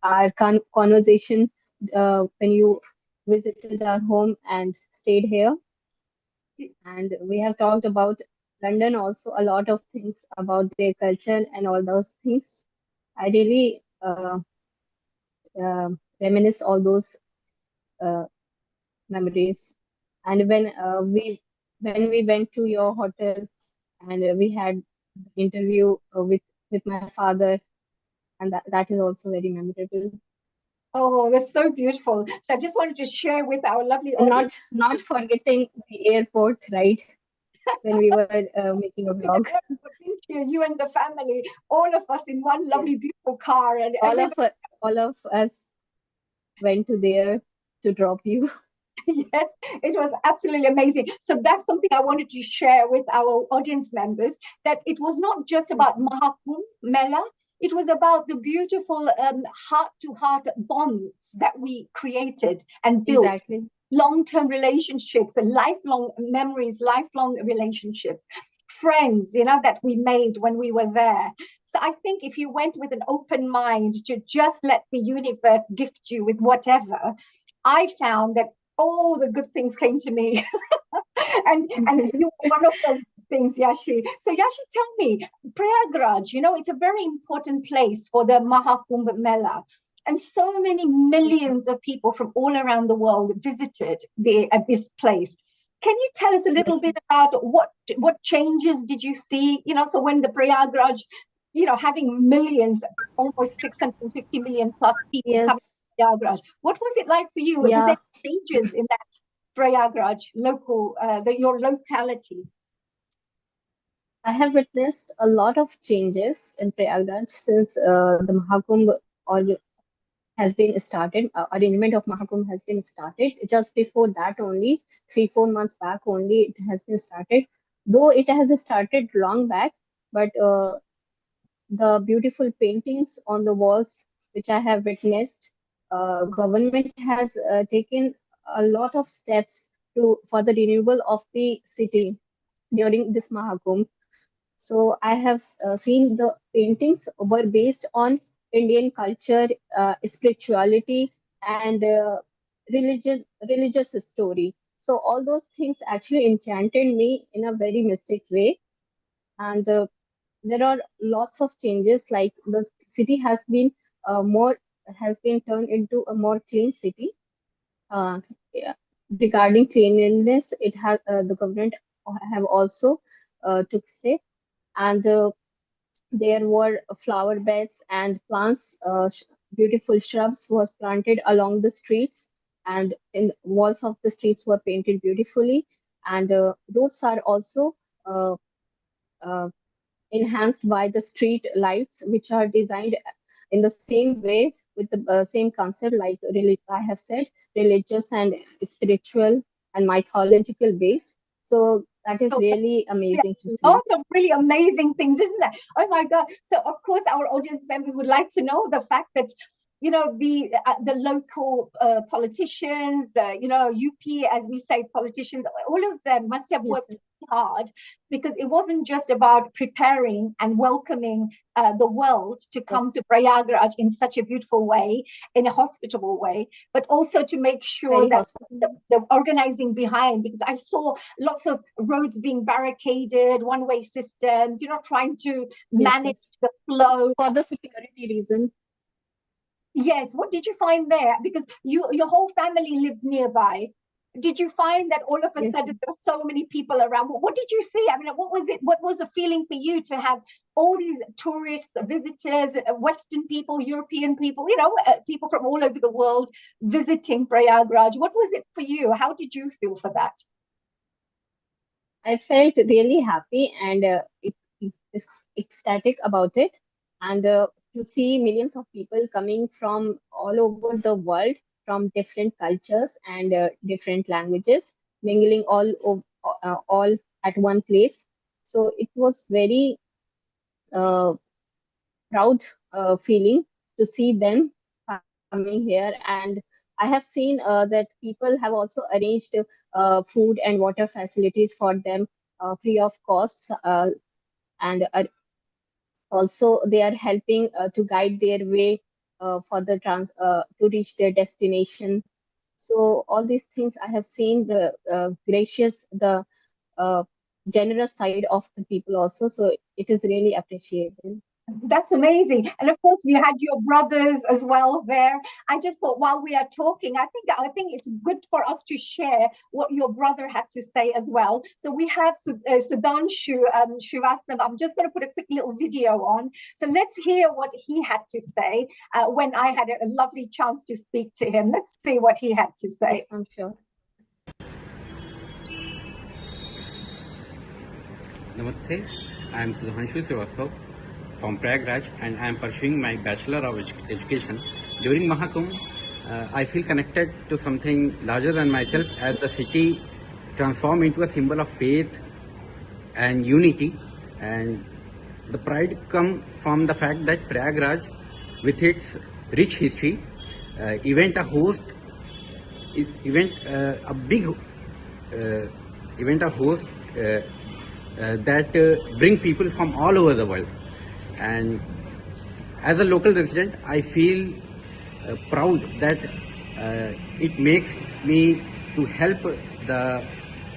our conversation when you visited our home and stayed here. And we have talked about London also, a lot of things about their culture and all those things. I really reminisce all those uh, memories. And when we went to your hotel and we had the interview with my father, and that is also very memorable. Oh, that's so beautiful. So I just wanted to share with our lovely And audience. not forgetting the airport, right? When we were making a vlog. You and the family, all of us in one lovely, beautiful car, and all of us went to there to drop you. Yes, it was absolutely amazing. So that's something I wanted to share with our audience members, that it was not just about Maha Kumbh Mela, it was about the beautiful heart-to-heart bonds that we created and built. Exactly. Long-term relationships and lifelong memories, lifelong relationships, friends, that we made when we were there. So I think if you went with an open mind to just let the universe gift you with whatever, I found that all the good things came to me. and you were one of those things, Yashi. So Yashi, tell me, Prayagraj, it's a very important place for the Maha Kumbh Mela. And so many millions of people from all around the world visited at this place. Can you tell us a little bit about what changes did you see? So when the Prayagraj, having millions, almost 650 million plus people coming to Prayagraj, what was it like for you? Was there changes in that Prayagraj, your locality? I have witnessed a lot of changes in Prayagraj since the Mahakumbh has been started. Arrangement of Mahakumbh has been started. Just before that, only 3-4 months back, only it has been started. Though it has started long back, but the beautiful paintings on the walls, which I have witnessed, government has taken a lot of steps for the renewal of the city during this Mahakumbh. So I have seen the paintings were based on Indian culture, spirituality, and religious story. So all those things actually enchanted me in a very mystic way. And there are lots of changes. Like the city has been turned into a more clean city. Yeah. Regarding cleanliness, it has the government have also took step, and there were flower beds and plants, beautiful shrubs was planted along the streets, and in walls of the streets were painted beautifully, and roads are also uh, uh, enhanced by the street lights, which are designed in the same way with the same concept, like I have said, religious and spiritual and mythological based. So that is really amazing to see. A lot of really amazing things, isn't there? Oh my God. So of course our audience members would like to know the fact that the local politicians, UP, as we say, politicians, all of them must have worked hard, because it wasn't just about preparing and welcoming the world to come to Prayagraj in such a beautiful way, in a hospitable way, but also to make sure that the organizing behind, because I saw lots of roads being barricaded, one-way systems, trying to manage the flow. For the security reason. Yes, what did you find there? Because your whole family lives nearby. Did you find that all of a sudden there were so many people around? What did you see? I mean, what was it? What was the feeling for you to have all these tourists, visitors, Western people, European people, people from all over the world visiting Prayagraj? What was it for you? How did you feel for that? I felt really happy and ecstatic about it. And to see millions of people coming from all over the world, from different cultures and different languages, mingling all at one place. So it was very proud feeling to see them coming here. And I have seen that people have also arranged food and water facilities for them free of costs, and also they are helping to guide their way for the to reach their destination. So all these things I have seen the gracious, the uh, generous side of the people also. So it is really appreciable. That's amazing. And of course, you had your brothers as well there. I just thought while we are talking, I think it's good for us to share what your brother had to say as well. So we have Sudhanshu Srivastava. I'm just going to put a quick little video on. So let's hear what he had to say when I had a lovely chance to speak to him. Let's see what he had to say. Yes, I'm sure. Namaste, I am Sudhanshu Srivastava from Prayagraj, and I am pursuing my Bachelor of Education. During Maha Kumbh, I feel connected to something larger than myself, as the city transformed into a symbol of faith and unity, and the pride comes from the fact that Prayagraj, with its rich history, event a host that bring people from all over the world. And as a local resident, I feel proud that it makes me to help the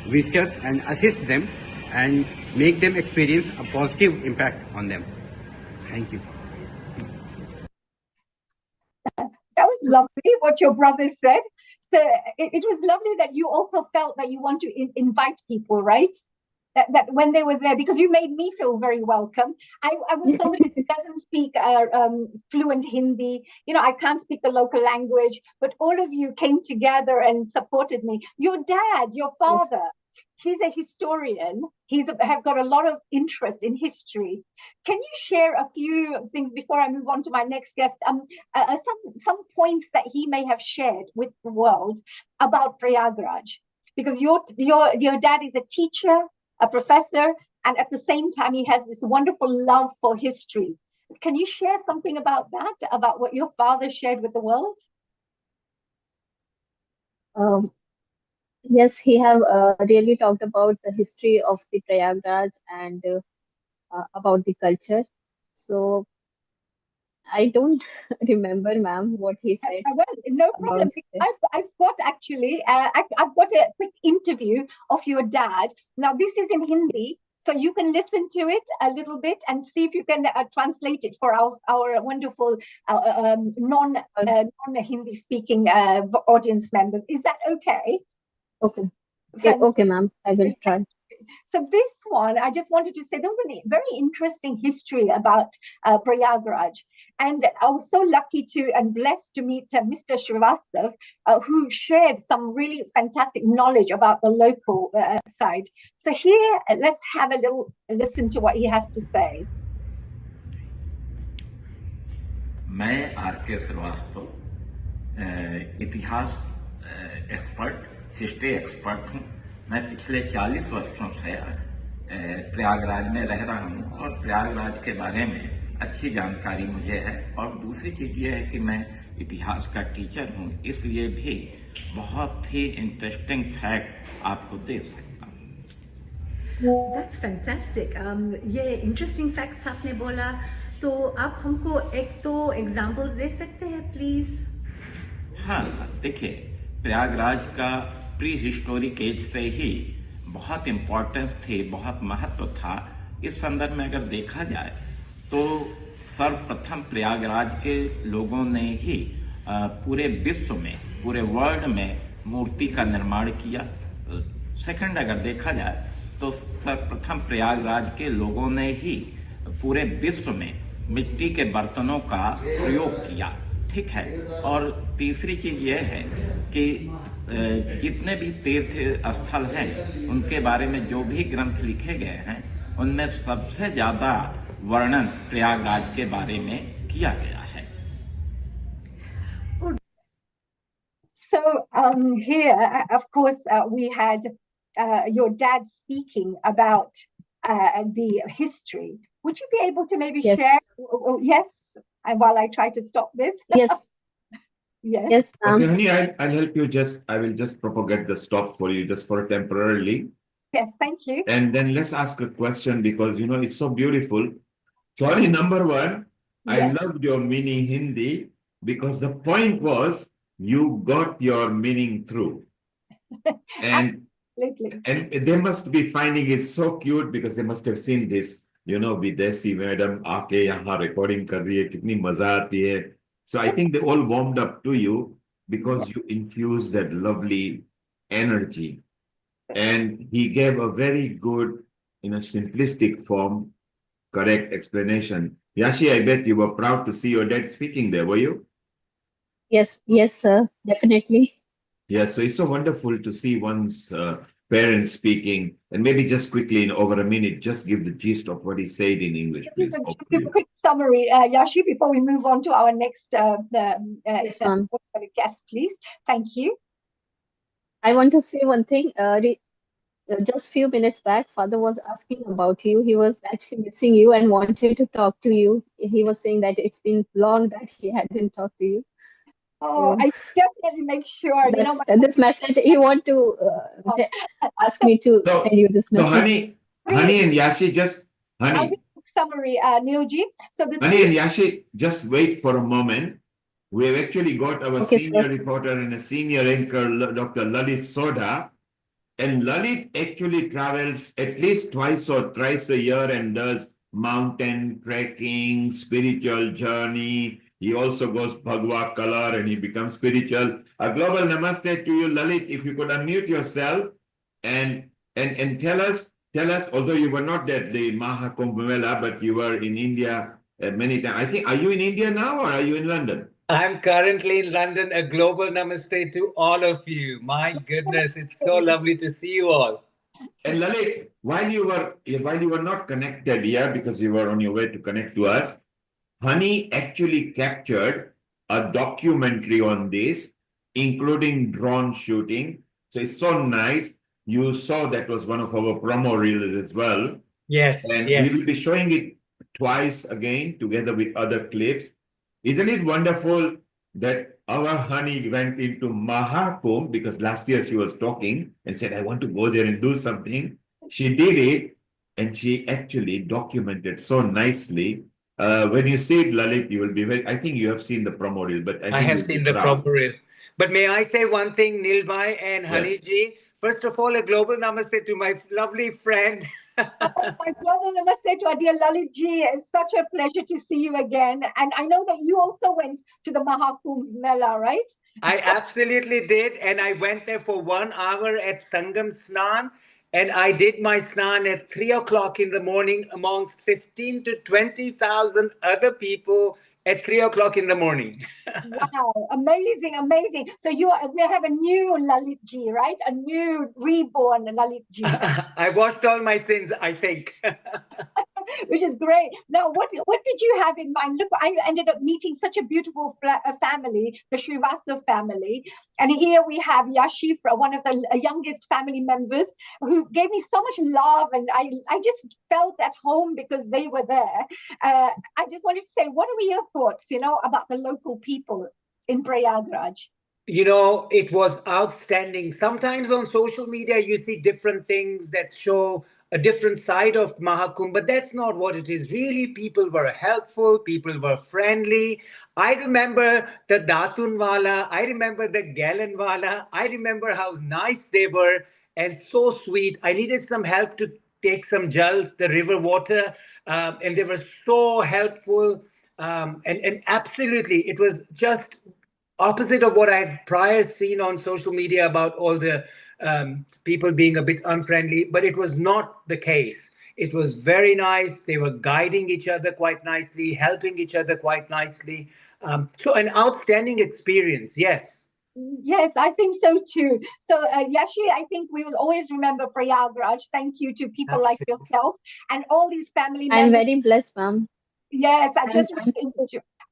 visitors and assist them and make them experience a positive impact on them. Thank you. That was lovely what your brother said. So it was lovely that you also felt that you want to invite people, right? That when they were there, because you made me feel very welcome. I was somebody who doesn't speak fluent Hindi. I can't speak the local language, but all of you came together and supported me. Your dad, your father, he's a historian. Has got a lot of interest in history. Can you share a few things before I move on to my next guest? Some points that he may have shared with the world about Prayagraj, because your dad is a teacher, a professor, and at the same time he has this wonderful love for history. Can you share something about that, about what your father shared with the world? Yes, he have really talked about the history of the Prayagraj and about the culture. So I don't remember, ma'am, what he said. Well, no problem. I've got actually, I've got a quick interview of your dad. Now, this is in Hindi, so you can listen to it a little bit and see if you can translate it for our wonderful non-Hindi speaking audience members. Is that okay? Okay. Okay, ma'am. I will try. So this one, I just wanted to say there was a very interesting history about Prayagraj. And I was so lucky and blessed to meet Mr. Srivastava, who shared some really fantastic knowledge about the local side. So here, let's have a little listen to what he has to say. मैं R K. Srivastava इतिहास expert, history expert हूँ। मैं पिछले 40 वर्षों से प्रयागराज में रह रहा हूँ और प्रयागराज के बारे में अच्छी जानकारी मुझे है। और दूसरी चीज ये है कि मैं इतिहास का टीचर हूँ, इसलिए भी बहुत ही इंटरेस्टिंग फैक्ट आपको दे सकता हूँ। That's fantastic. ये इंटरेस्टिंग फैक्ट्स आपने बोला, तो आप हमको एक तो एग्जांपल्स दे सकते हैं प्लीज? हाँ, देखिए, प्रयागराज का प्री हिस्टोरिक एज से ही बहुत इम्पोर्टेंस थी, बहुत महत्व था। इस संदर्भ में अगर देखा जाए तो सर्वप्रथम प्रयागराज के लोगों ने ही पूरे विश्व में, पूरे वर्ल्ड में मूर्ति का निर्माण किया। सेकंड अगर देखा जाए तो सर्वप्रथम प्रयागराज के लोगों ने ही पूरे विश्व में मिट्टी के बर्तनों का प्रयोग किया, ठीक है। और तीसरी चीज यह है कि जितने भी तीर्थ स्थल हैं उनके बारे में जो भी ग्रंथ लिखे गए हैं उनमें सबसे ज्यादा वर्णन प्रयागराज के बारे में किया गया है। So here, of course, we had your dad speaking about the history. Would you be able to maybe share? Yes, and while I try to stop this. Yes. Yes. Okay, honey, I'll help you. I will just propagate the stop for you just for temporarily. Yes, thank you. And then let's ask a question because, you know, it's so beautiful. Sorry, number one, I Yes. loved your meaning Hindi because the point was you got your meaning through. And Absolutely. and they must be finding it so cute because they must have seen this, you know, Videsi madam aake yahan recording kar rahi hai, kitni maza aati hai. So I think they all warmed up to you because you infused that lovely energy. And he gave a very good, in a simplistic form, correct explanation. Yashi, I bet you were proud to see your dad speaking there, were you? Yes, yes, sir, definitely. Yeah, so it's so wonderful to see one's parents speaking, and maybe just quickly in over a minute, just give the gist of what he said in English, please. Just a quick summary, Yashi, before we move on to our next Yes, ma'am. guest, please. Thank you. I want to say one thing. Just few minutes back, Father was asking about you. He was actually missing you and wanted to talk to you. He was saying that it's been long that he hadn't talked to you. Oh, I definitely make sure. You know, This message he want to ask me to send you this So message. honey and Yashi, just I'll honey, do a quick summary, Neilji. So the honey and Yashi, just wait for a moment. We have actually got our Okay, senior sir. reporter and a senior anchor, Dr. Lalit Soda. And Lalit actually travels at least twice or thrice a year and does mountain trekking, spiritual journey. He also goes Bhagwa color and he becomes spiritual. A global namaste to you, Lalit. If you could unmute yourself and tell us, although you were not at the Maha Kumbh Mela, but you were in India many times. I think, are you in India now or are you in London? I'm currently in London. A global namaste to all of you. My goodness, it's so lovely to see you all. And Lalit, while you were not connected here because you were on your way to connect to us, Honey actually captured a documentary on this, including drone shooting. So it's so nice. You saw that was one of our promo reels as well. Yes, And yes. we will be showing it twice again together with other clips. Isn't it wonderful that our honey went into Maha Kumbh because last year she was talking and said, I want to go there and do something. She did it and she actually documented so nicely. When you see it, Lalit, you will be very, I think you have seen the promo reel, but I I think have you'll be seen the proud. proper reel. But may I say one thing, Nilbhai and Haniji? First of all, a global namaste to my lovely friend. My global namaste to our dear Lalit ji. It's such a pleasure to see you again. And I know that you also went to the Maha Kumbh Mela, right? I absolutely did. And I went there for 1 hour at Sangam Snan. And I did my snan at 3 o'clock in the morning amongst 15 to 20,000 other people at 3 o'clock in the morning. Wow, amazing, amazing. So we have a new Lalit ji, right? A new reborn Lalit ji. I washed all my sins, I think. Which is great. Now, what did you have in mind? Look, I ended up meeting such a beautiful family, the Srivastava family. And here we have Yashi, one of the youngest family members, who gave me so much love. And I just felt at home because they were there. I just wanted to say, what are your thoughts, about the local people in Prayagraj? You know, it was outstanding. Sometimes on social media, you see different things that show a different side of Mahakumbh, but that's not what it is. Really, people were helpful, people were friendly. I remember the Datunwala, I remember the Galanwala, I remember how nice they were and so sweet. I needed some help to take some jal, the river water, and they were so helpful. And absolutely, it was just opposite of what I had prior seen on social media about all the people being a bit unfriendly, but it was not the case. It was very nice. They were guiding each other quite nicely, helping each other quite nicely. So an outstanding experience, yes. Yes, I think so too. So, Yashi, I think we will always remember Prayagraj. Thank you to people like yourself and all these family members. I'm very blessed, ma'am. Yes, I'm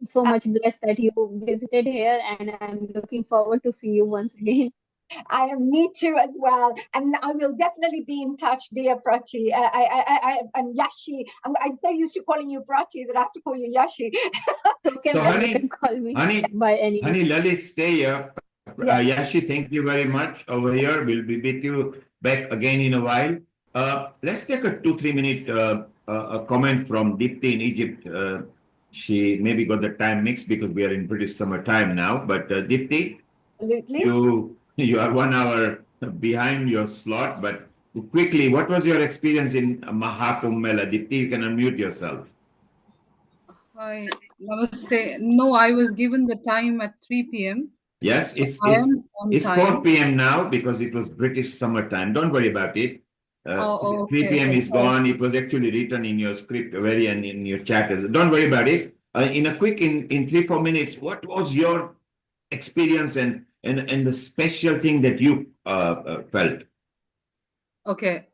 so much blessed that you visited here, and I'm looking forward to see you once again. I am, me too, as well. And I will definitely be in touch, dear Prachi. And Yashi. I'm so used to calling you Prachi that I have to call you Yashi. Okay, So, you can call me by any name. Lalit, stay here. Yashi, thank you very much over here. We'll be with you back again in a while. Let's take a 2-3 minute comment from Dipti in Egypt. She maybe got the time mixed because we are in British summertime now. But Dipti, Absolutely. you are 1 hour behind your slot. But quickly, what was your experience in Maha Kumbh Mela? Dipti, you can unmute yourself. Hi, namaste. No, I was given the time at 3 p.m. Yes, So I am on it's time. 4 p.m. now because it was British summertime. Don't worry about it. Oh, 3 okay, p.m. okay. is gone. It was actually written in your script very and in your chat. Don't worry about it. In a quick, in 3-4 minutes, what was your experience and the special thing that you felt? Okay,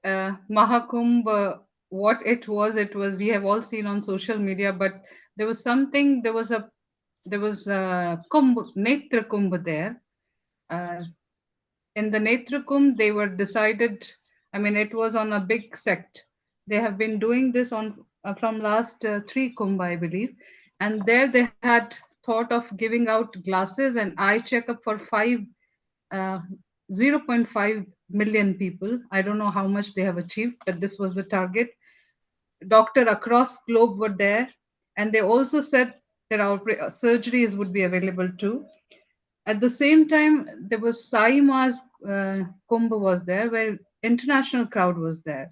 Maha Kumbh, what it was, we have all seen on social media, but there was something, there was a Kumbh, Netra Kumbh there. In the Netra Kumbh, they were decided, I mean, it was on a big sect. They have been doing this on from last 3 Kumbh, I believe. And there they had thought of giving out glasses and eye checkup for 0.5 million people. I don't know how much they have achieved, but this was the target. Doctor across globe were there, and they also said that our surgeries would be available too. At the same time, there was Sai Ma's Kumbh was there, where international crowd was there,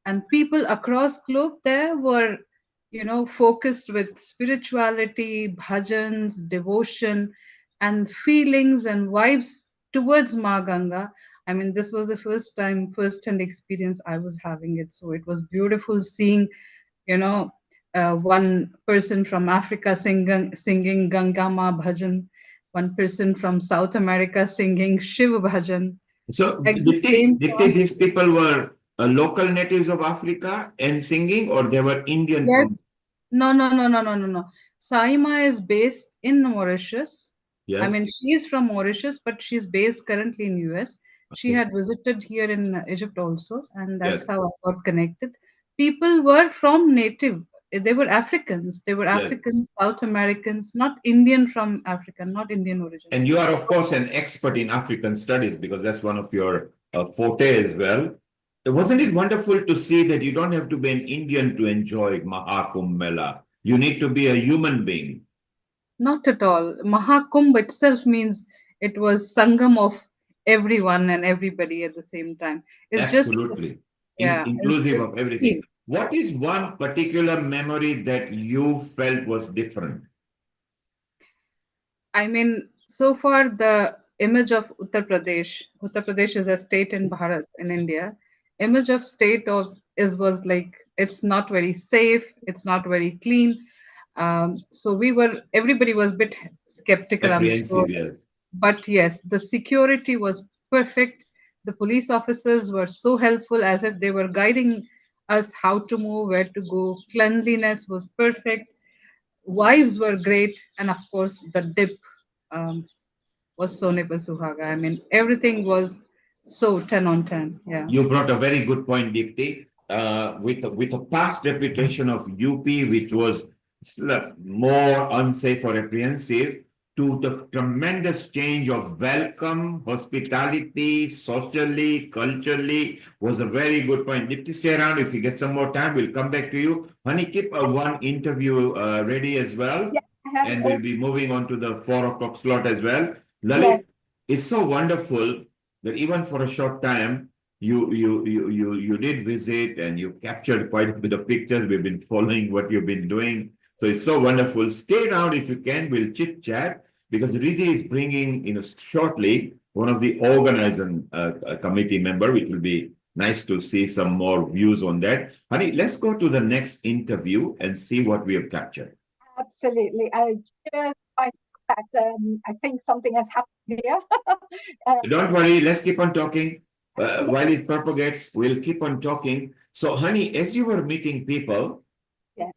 and people across globe there were, focused with spirituality, bhajans, devotion, and feelings and vibes towards Ma Ganga. I mean, this was the first-hand experience I was having it, so it was beautiful seeing, you know, one person from Africa singing Ganga Ma bhajan, one person from South America singing Shiv bhajan. So, At the same Dipti, time, these people were local natives of Africa and singing, or they were Indian from? yes. No. Saima is based in Mauritius. I Yes. mean, she is from Mauritius, but she's based currently in US. She Okay. had visited here in Egypt also, and that's Yes. how I got connected. People were from native. They were Africans. They were Yes. Africans, South Americans, not Indian from Africa, not Indian origin. And you are, of course, an expert in African studies because that's one of your forte as well. Wasn't it wonderful to see that you don't have to be an Indian to enjoy Maha Kumbh Mela? You need to be a human being. Not at all. Maha Kumbh itself means it was Sangam of everyone and everybody at the same time. It's just, Absolutely. yeah, it's Inclusive just of everything. What is one particular memory that you felt was different? I mean, so far the image of Uttar Pradesh is a state in Bharat, in India. Image of state of is was like it's not very safe, it's not very clean. So everybody was a bit skeptical, I'm sure. Apprehensive, yes. But yes, the security was perfect. The police officers were so helpful as if they were guiding us how to move, where to go. Cleanliness was perfect. Wives were great. And of course, the dip um, was Sone Pe Suhaga. I mean, everything was so 10 on 10. Yeah. You brought a very good point, Deepti. With a past reputation of UP, which was more unsafe or apprehensive, to the tremendous change of welcome, hospitality, socially, culturally, was a very good point. Deepti, stay around. If you get some more time, we'll come back to you. Honey, keep one interview ready as well. Yeah, And we'll be moving on to the 4 o'clock slot as well. Lalit, Yes. it's so wonderful that even for a short time, you did visit and you captured quite a bit of pictures. We've been following what you've been doing. So it's so wonderful. Stay around if you can. We'll chit chat because Riddhi is bringing, shortly one of the organizing committee member, which will be nice to see some more views on that. Honey, let's go to the next interview and see what we have captured. Absolutely. I just find that I think something has happened here. Don't worry, let's keep on talking. While it propagates, we'll keep on talking. So, honey, as you were meeting people,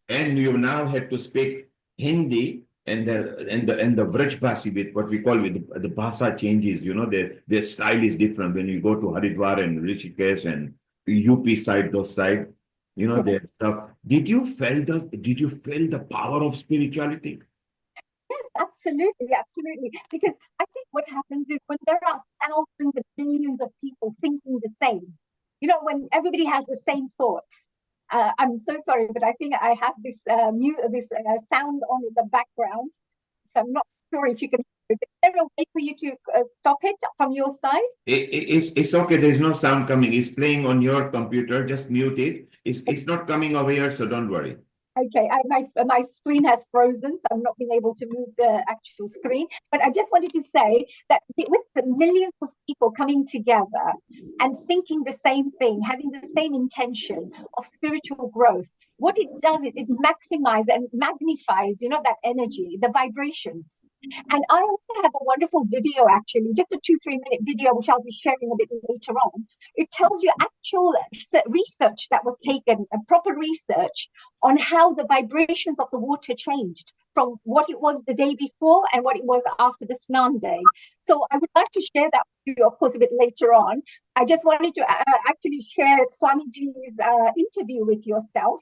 and you now had to speak Hindi and the Vrajbhasi with what we call with the Bhasa changes, their style is different when you go to Haridwar and Rishikesh and UP side, those side, their stuff. Did you feel the power of spirituality? Yes, Absolutely, absolutely. Because I think what happens is when there are thousands and millions of people thinking the same, when everybody has the same thoughts. I'm so sorry, but I think I have this sound on in the background, so I'm not sure if you can. Is there a way for you to stop it from your side? It's okay. There's no sound coming. It's playing on your computer. Just mute it. It's not coming over here, so don't worry. Okay, my screen has frozen, so I'm not being able to move the actual screen. But I just wanted to say that with the millions of people coming together and thinking the same thing, having the same intention of spiritual growth, what it does is it maximizes and magnifies, that energy, the vibrations. And I also have a wonderful video, actually, just a 2-3 minute video, which I'll be sharing a bit later on. It tells you actual research that was taken, proper research on how the vibrations of the water changed from what it was the day before and what it was after the Snan day. So I would like to share that with you, of course, a bit later on. I just wanted to actually share Swamiji's interview with yourself,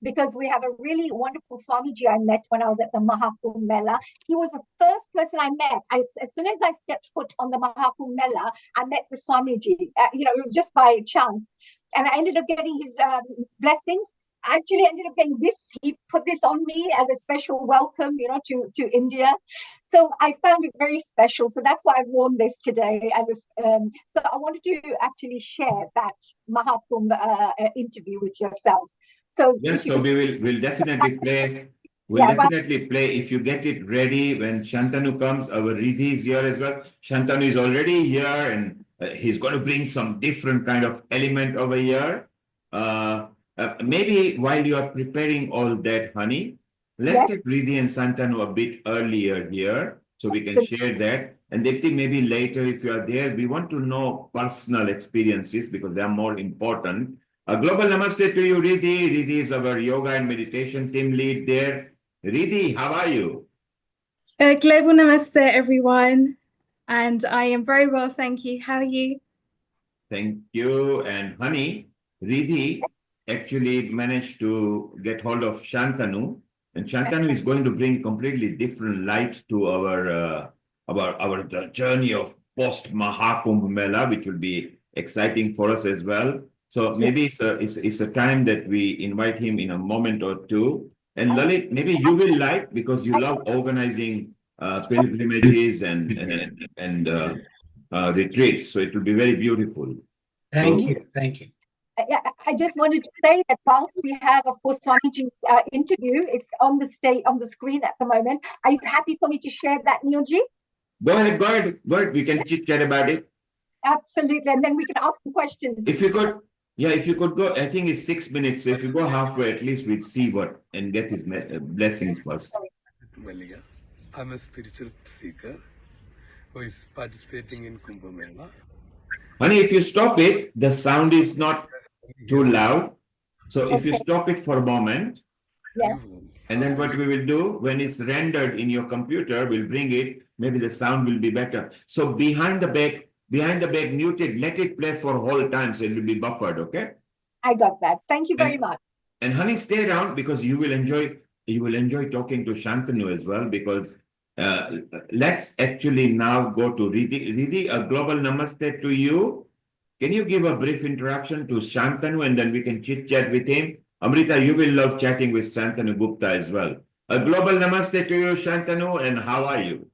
because we have a really wonderful Swamiji I met when I was at the Maha Kumbh Mela. He was the first person I met. As soon as I stepped foot on the Maha Kumbh Mela, I met the Swamiji. It was just by chance. And I ended up getting his blessings. I actually ended up getting this. He put this on me as a special welcome, to India. So I found it very special. So that's why I've worn this today. So I wanted to actually share that Maha Kumbh interview with yourselves. So yes, so we'll definitely play. We'll definitely play if you get it ready when Shantanu comes. Our Riddhi is here as well. Shantanu is already here, and he's going to bring some different kind of element over here. Maybe while you are preparing all that, honey, let's take Riddhi and Shantanu a bit earlier here so we can share that. And Dipti, maybe later if you are there, we want to know personal experiences because they are more important. A global namaste to you, Riddhi. Riddhi is our yoga and meditation team lead there. Riddhi, how are you? Global namaste, everyone. And I am very well, thank you. How are you? Thank you. And honey, Riddhi actually managed to get hold of Shantanu. And Shantanu is going to bring completely different light to our the journey of post-Maha Kumbh Mela, which will be exciting for us as well. So maybe it's a time that we invite him in a moment or two. And Lalit, maybe you will like, because you love organizing pilgrimages and retreats. So it will be very beautiful. Thank you. Thank you. I just wanted to say that whilst we have, of course, Swamiji's interview, it's on the screen at the moment. Are you happy for me to share that, Neilji? Go ahead. We can chit chat about it. Absolutely, and then we can ask the questions. If you could go, I think it's 6 minutes. So if you go halfway, at least we'd see what and get his blessings first. I'm a spiritual seeker who is participating in Kumbh Mela. Honey, if you stop it, the sound is not too loud. So if you stop it for a moment, and then what we will do, when it's rendered in your computer, we'll bring it, maybe the sound will be better. So behind the back, muted, let it play for whole time, so it will be buffered, okay? I got that. Thank you very much. And honey, stay around because you will enjoy talking to Shantanu as well, because let's actually now go to Riddhi. Riddhi, a global namaste to you. Can you give a brief introduction to Shantanu and then we can chit chat with him? Amrita, you will love chatting with Shantanu Gupta as well. A global namaste to you, Shantanu, and how are you?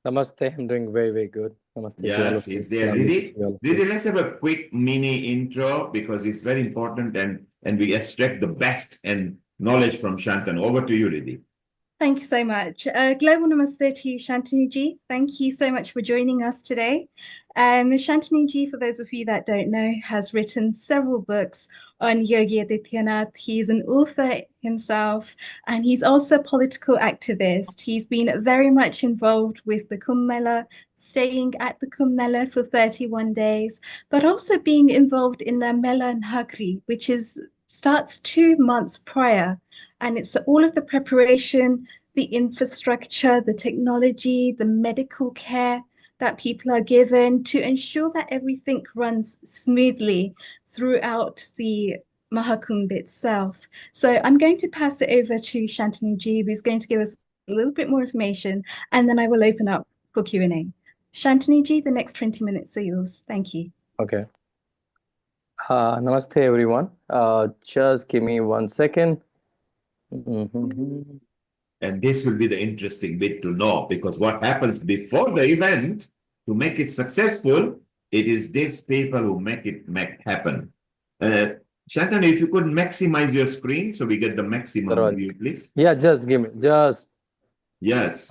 Namaste, I'm doing very, very good. Namaste. Yes, is there. Riddhi, let's have a quick mini intro because it's very important and we extract the best and knowledge from Shantanu. Over to you, Riddhi. Thank you so much. Global namaste to you, Shantanu-ji. Thank you so much for joining us today. Shantanu-ji, for those of you that don't know, has written several books on Yogi Adityanath. He's an author himself, and he's also a political activist. He's been very much involved with the Kumbh Mela, staying at the Kumbh Mela for 31 days, but also being involved in the Mela Nagri, which starts 2 months prior. And it's all of the preparation, the infrastructure, the technology, the medical care that people are given to ensure that everything runs smoothly throughout the Maha Kumbh itself. So I'm going to pass it over to Shantanu-ji, who's going to give us a little bit more information, and then I will open up for Q&A. Shantanu ji, the next 20 minutes are yours. Thank you. Okay. Namaste, everyone. Just give me 1 second. And this will be the interesting bit to know, because what happens before the event to make it successful, it is these people who make it happen. Shantanu, if you could maximize your screen so we get the maximum view, please. Yeah, just give me, Yes.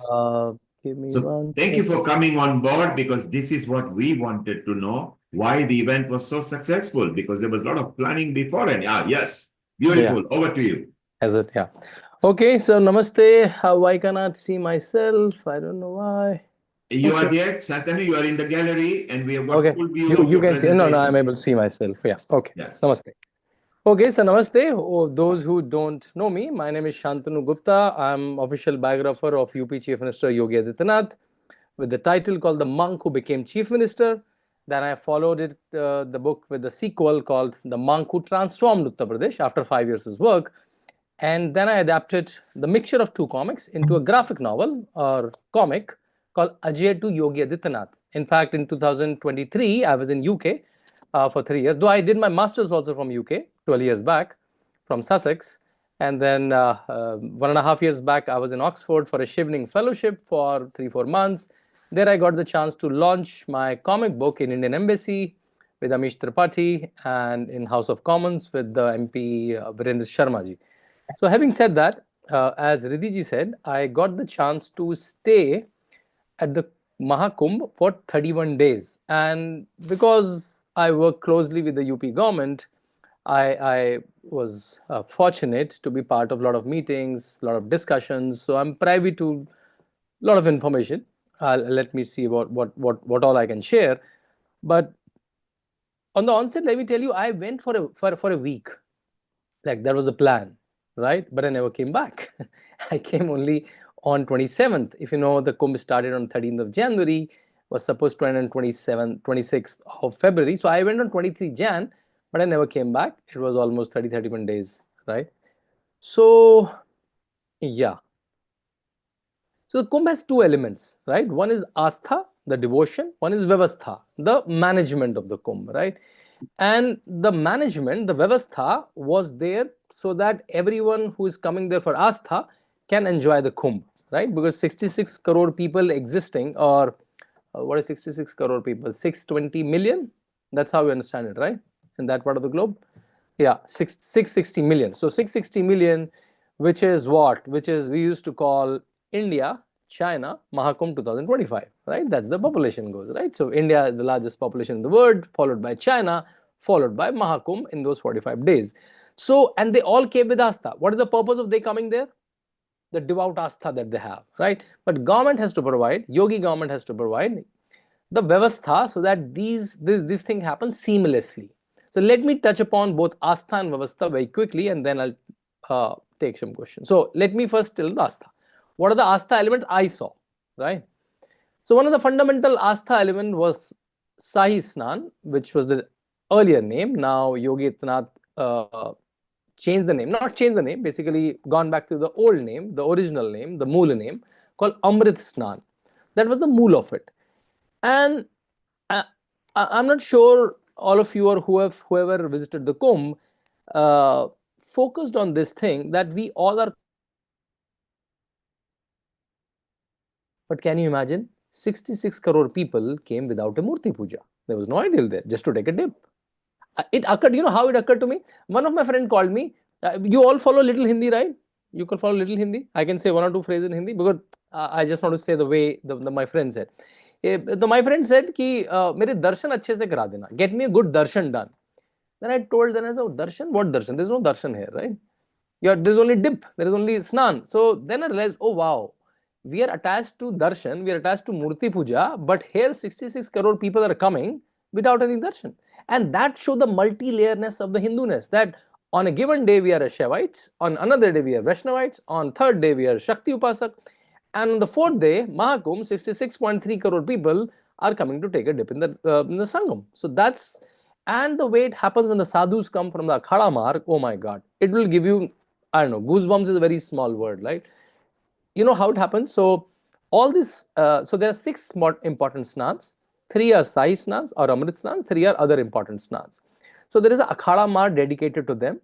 Give me So 1 thank you second. for coming on board, because this is what we wanted to know, why the event was so successful, because there was a lot of planning before. And yes, beautiful. Yeah. Over to you. Is it? Yeah. Okay, so namaste. How I cannot see myself. I don't know why. You are there, Shantanu, you are in the gallery, and we have got Okay. full view of You your can see. presentation. No, I'm able to see myself. Yeah. Okay. Yes. Namaste. Okay, so namaste. Oh, those who don't know me, my name is Shantanu Gupta. I'm official biographer of UP Chief Minister Yogi Adityanath, with the title called The Monk Who Became Chief Minister. Then I followed it, the book, with the sequel called The Monk Who Transformed Uttar Pradesh after 5 years' work. And then I adapted the mixture of two comics into a graphic novel or comic called Ajay to Yogi Adityanath. In fact, in 2023, I was in UK for 3 years, though I did my master's also from UK 12 years back from Sussex. And then 1.5 years back, I was in Oxford for a Shivning Fellowship for 3-4 months. There I got the chance to launch my comic book in Indian Embassy with Amish Tripathi, and in House of Commons with the MP Virendra Sharma ji. So having said that, as Riddhi ji said, I got the chance to stay at the Maha Kumbh for 31 days. And because I work closely with the UP government, I was fortunate to be part of a lot of meetings, a lot of discussions. So I'm privy to a lot of information. Let me see what all I can share. But on the onset, let me tell you, I went for a week. Like, that was the plan, right? But I never came back. I came only on 27th. If you know, the Kumbh started on 13th of January, was supposed to end on 26th of February. So I went on 23 Jan, but I never came back. It was almost 31 days, right? So, yeah. So the Kumbh has two elements, right? One is Astha, the devotion. One is Vyavastha, the management of the Kumbh, right? And the management, the Vyavastha, was there so that everyone who is coming there for Astha can enjoy the Kumbh, right? Because 66 crore people existing, or what is 66 crore people? 620 million? That's how we understand it, right? In that part of the globe? Yeah, 660 million. So 660 million, which is what? Which is, we used to call India, China, Maha Kumbh 2025, right? That's the population goes, right? So India is the largest population in the world, followed by China, followed by Maha Kumbh in those 45 days. So, and they all came with Astha. What is the purpose of they coming there? The devout Astha that they have, right? But government has to provide, Yogi government has to provide the Vyavastha so that this thing happens seamlessly. So let me touch upon both Astha and Vyavastha very quickly, and then I'll take some questions. So let me first tell the Astha. What are the Astha elements I saw, right? So one of the fundamental Astha element was Sahi Snan, which was the earlier name. Now Yogi Adityanath changed the name, not changed the name, basically gone back to the old name, the original name, the Mool name, called Amrit Snan. That was the Mool of it. And I'm not sure all of you or whoever visited the Kumbh focused on this thing, that we all are. But can you imagine? 66 crore people came without a Murti Puja. There was no ideal there, just to take a dip. It occurred, you know how it occurred to me? One of my friends called me. You all follow little Hindi, right? You can follow little Hindi. I can say one or two phrases in Hindi, because I just want to say the way my friend said. My friend said कि मेरे दर्शन अच्छे से करा देना, get me a good darshan done. Then I told them, I said, oh, darshan? What darshan? There's no darshan here, right? There's only dip, there is only snan. So then I realized, oh wow, we are attached to darshan, we are attached to Murti Puja, but here 66 crore people are coming without any darshan. And that showed the multi-layerness of the Hinduness, that on a given day we are Shaivites, on another day we are Vaishnavites, on third day we are Shakti Upasak, and on the fourth day, Maha Kumbh, 66.3 crore people are coming to take a dip in the Sangam. So that's, and the way it happens when the sadhus come from the Akhada mark, oh my God, it will give you, I don't know, goosebumps is a very small word, right? you know how it happens. So all this, so there are 6 more important snans. 3 are Sai snans or Amrit snan, 3 are other important snans. So there is a Akhada Mar dedicated to them.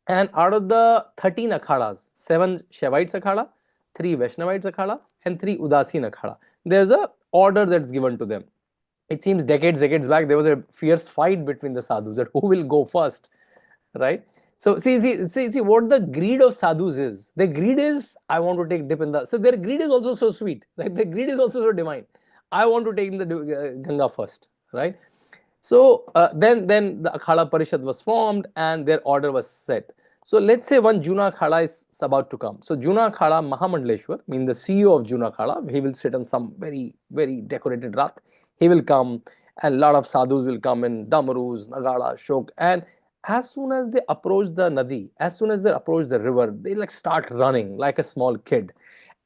And out of the 13 akhadas, 7 Shaivites akhada, 3 Vaishnavites akhada, and 3 Udasin akhada. There's a order that's given to them. It seems decades back, there was a fierce fight between the sadhus that who will go first, right? So see what the greed of sadhus is. The greed is, I want to take dip in the, so their greed is also so sweet. Like the greed is also so divine. I want to take in the Ganga first, right? So then the Akhada Parishad was formed and their order was set. So let's say one Juna Akhada is about to come. So Juna Akhada Mahamandleshwar, mean the CEO of Juna Akhada, he will sit on some very decorated rath. He will come and a lot of sadhus will come in Damarus, Nagada, Shok, and as soon as they approach the Nadi, as soon as they approach the river, they like start running like a small kid.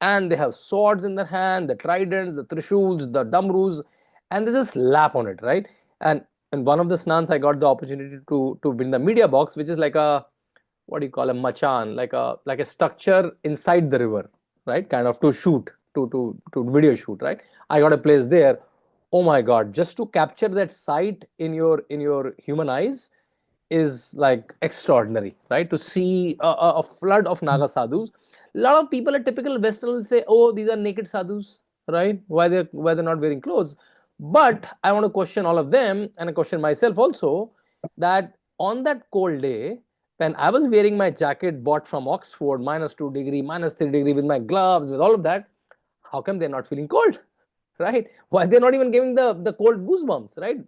And they have swords in their hand, the tridents, the trishuls, the Damrus, and they just lap on it, right? And in one of the snans, I got the opportunity to win the media box, which is like a, what do you call a machan, like a structure inside the river, right? Kind of to shoot, to video shoot, right? I got a place there. Oh my God, just to capture that sight in your human eyes is like extraordinary, right? To see a flood of Naga sadhus. A lot of people, a typical Western will say, oh, these are naked sadhus, right? Why they're not wearing clothes? But I want to question all of them and I question myself also, that on that cold day, when I was wearing my jacket bought from Oxford, -2 degree, -3 degree, with my gloves, with all of that, how come they're not feeling cold, right? Why they're not even giving the cold goosebumps, right?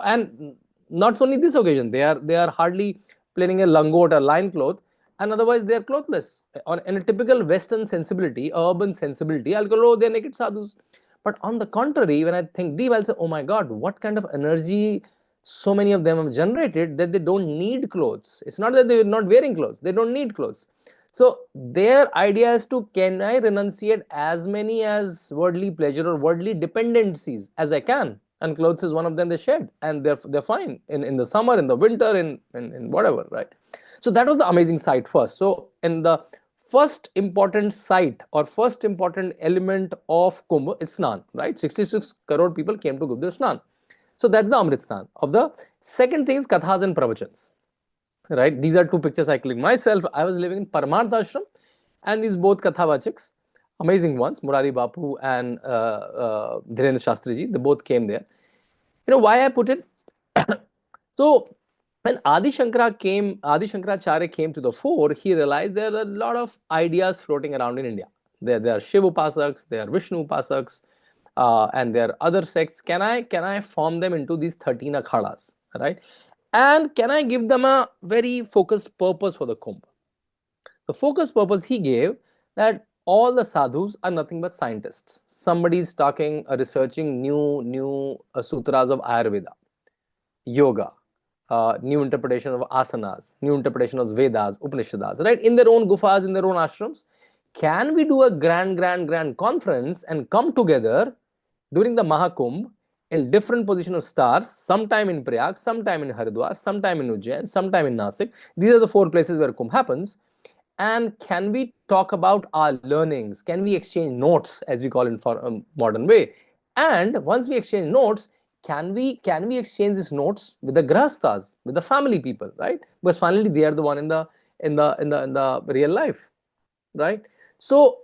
And not only this occasion, they are hardly playing a langot or line cloth, and otherwise they are clothless. In a typical Western sensibility, urban sensibility, I'll go, oh, they're naked sadhus. But on the contrary, when I think deep, I'll say, oh my God, what kind of energy so many of them have generated that they don't need clothes. It's not that they're not wearing clothes, they don't need clothes. So their idea is to, can I renunciate as many as worldly pleasure or worldly dependencies as I can? And clothes is one of them they shed, and they're fine in the summer, in the winter, in whatever, right? So that was the amazing sight first. So in the first important sight or first important element of Kumbh is Snan, right? 66 crore people came to Gurudwara Snan. So that's the Amrit Snan. Of the second thing is Kathas and Pravachans, right? These are 2 pictures I clicked myself. I was living in Paramartha Ashram, and these both Kathavachaks, amazing ones, Murari Bapu and Dhirendra Shastri ji, they both came there. You know why I put it? So when Adi Shankaracharya came to the fore, he realized there are a lot of ideas floating around in India. There are Shiva Upasaks, there are Vishnu Upasaks, and there are other sects. Can I form them into these 13 akhadas, right? And can I give them a very focused purpose for the Kumbh? The focused purpose he gave, that all the sadhus are nothing but scientists. Somebody is talking, researching new sutras of Ayurveda, yoga, new interpretation of asanas, new interpretation of Vedas, Upanishads, right? In their own gufas, in their own ashrams. Can we do a grand conference and come together during the Maha Kumbh in different position of stars, sometime in Prayag, sometime in Haridwar, sometime in Ujjain, sometime in Nasik. These are the 4 places where Kumbh happens. And can we talk about our learnings? Can we exchange notes, as we call it for a modern way? And once we exchange notes, can we exchange these notes with the grahasthas, with the family people, right? Because finally they are the one in the real life, right? So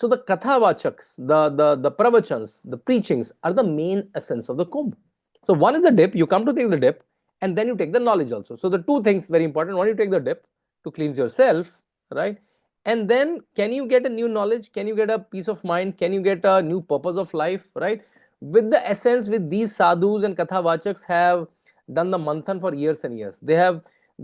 the kathavachaks, the pravachans, the preachings are the main essence of the Kumbh. So one is the dip, you come to take the dip, and then you take the knowledge also. So the 2 things very important. One, you take the dip to cleanse yourself, right? And then can you get a new knowledge? Can you get a peace of mind? Can you get a new purpose of life, right? With the essence, with these sadhus and kathavachaks have done the manthan for years and years. They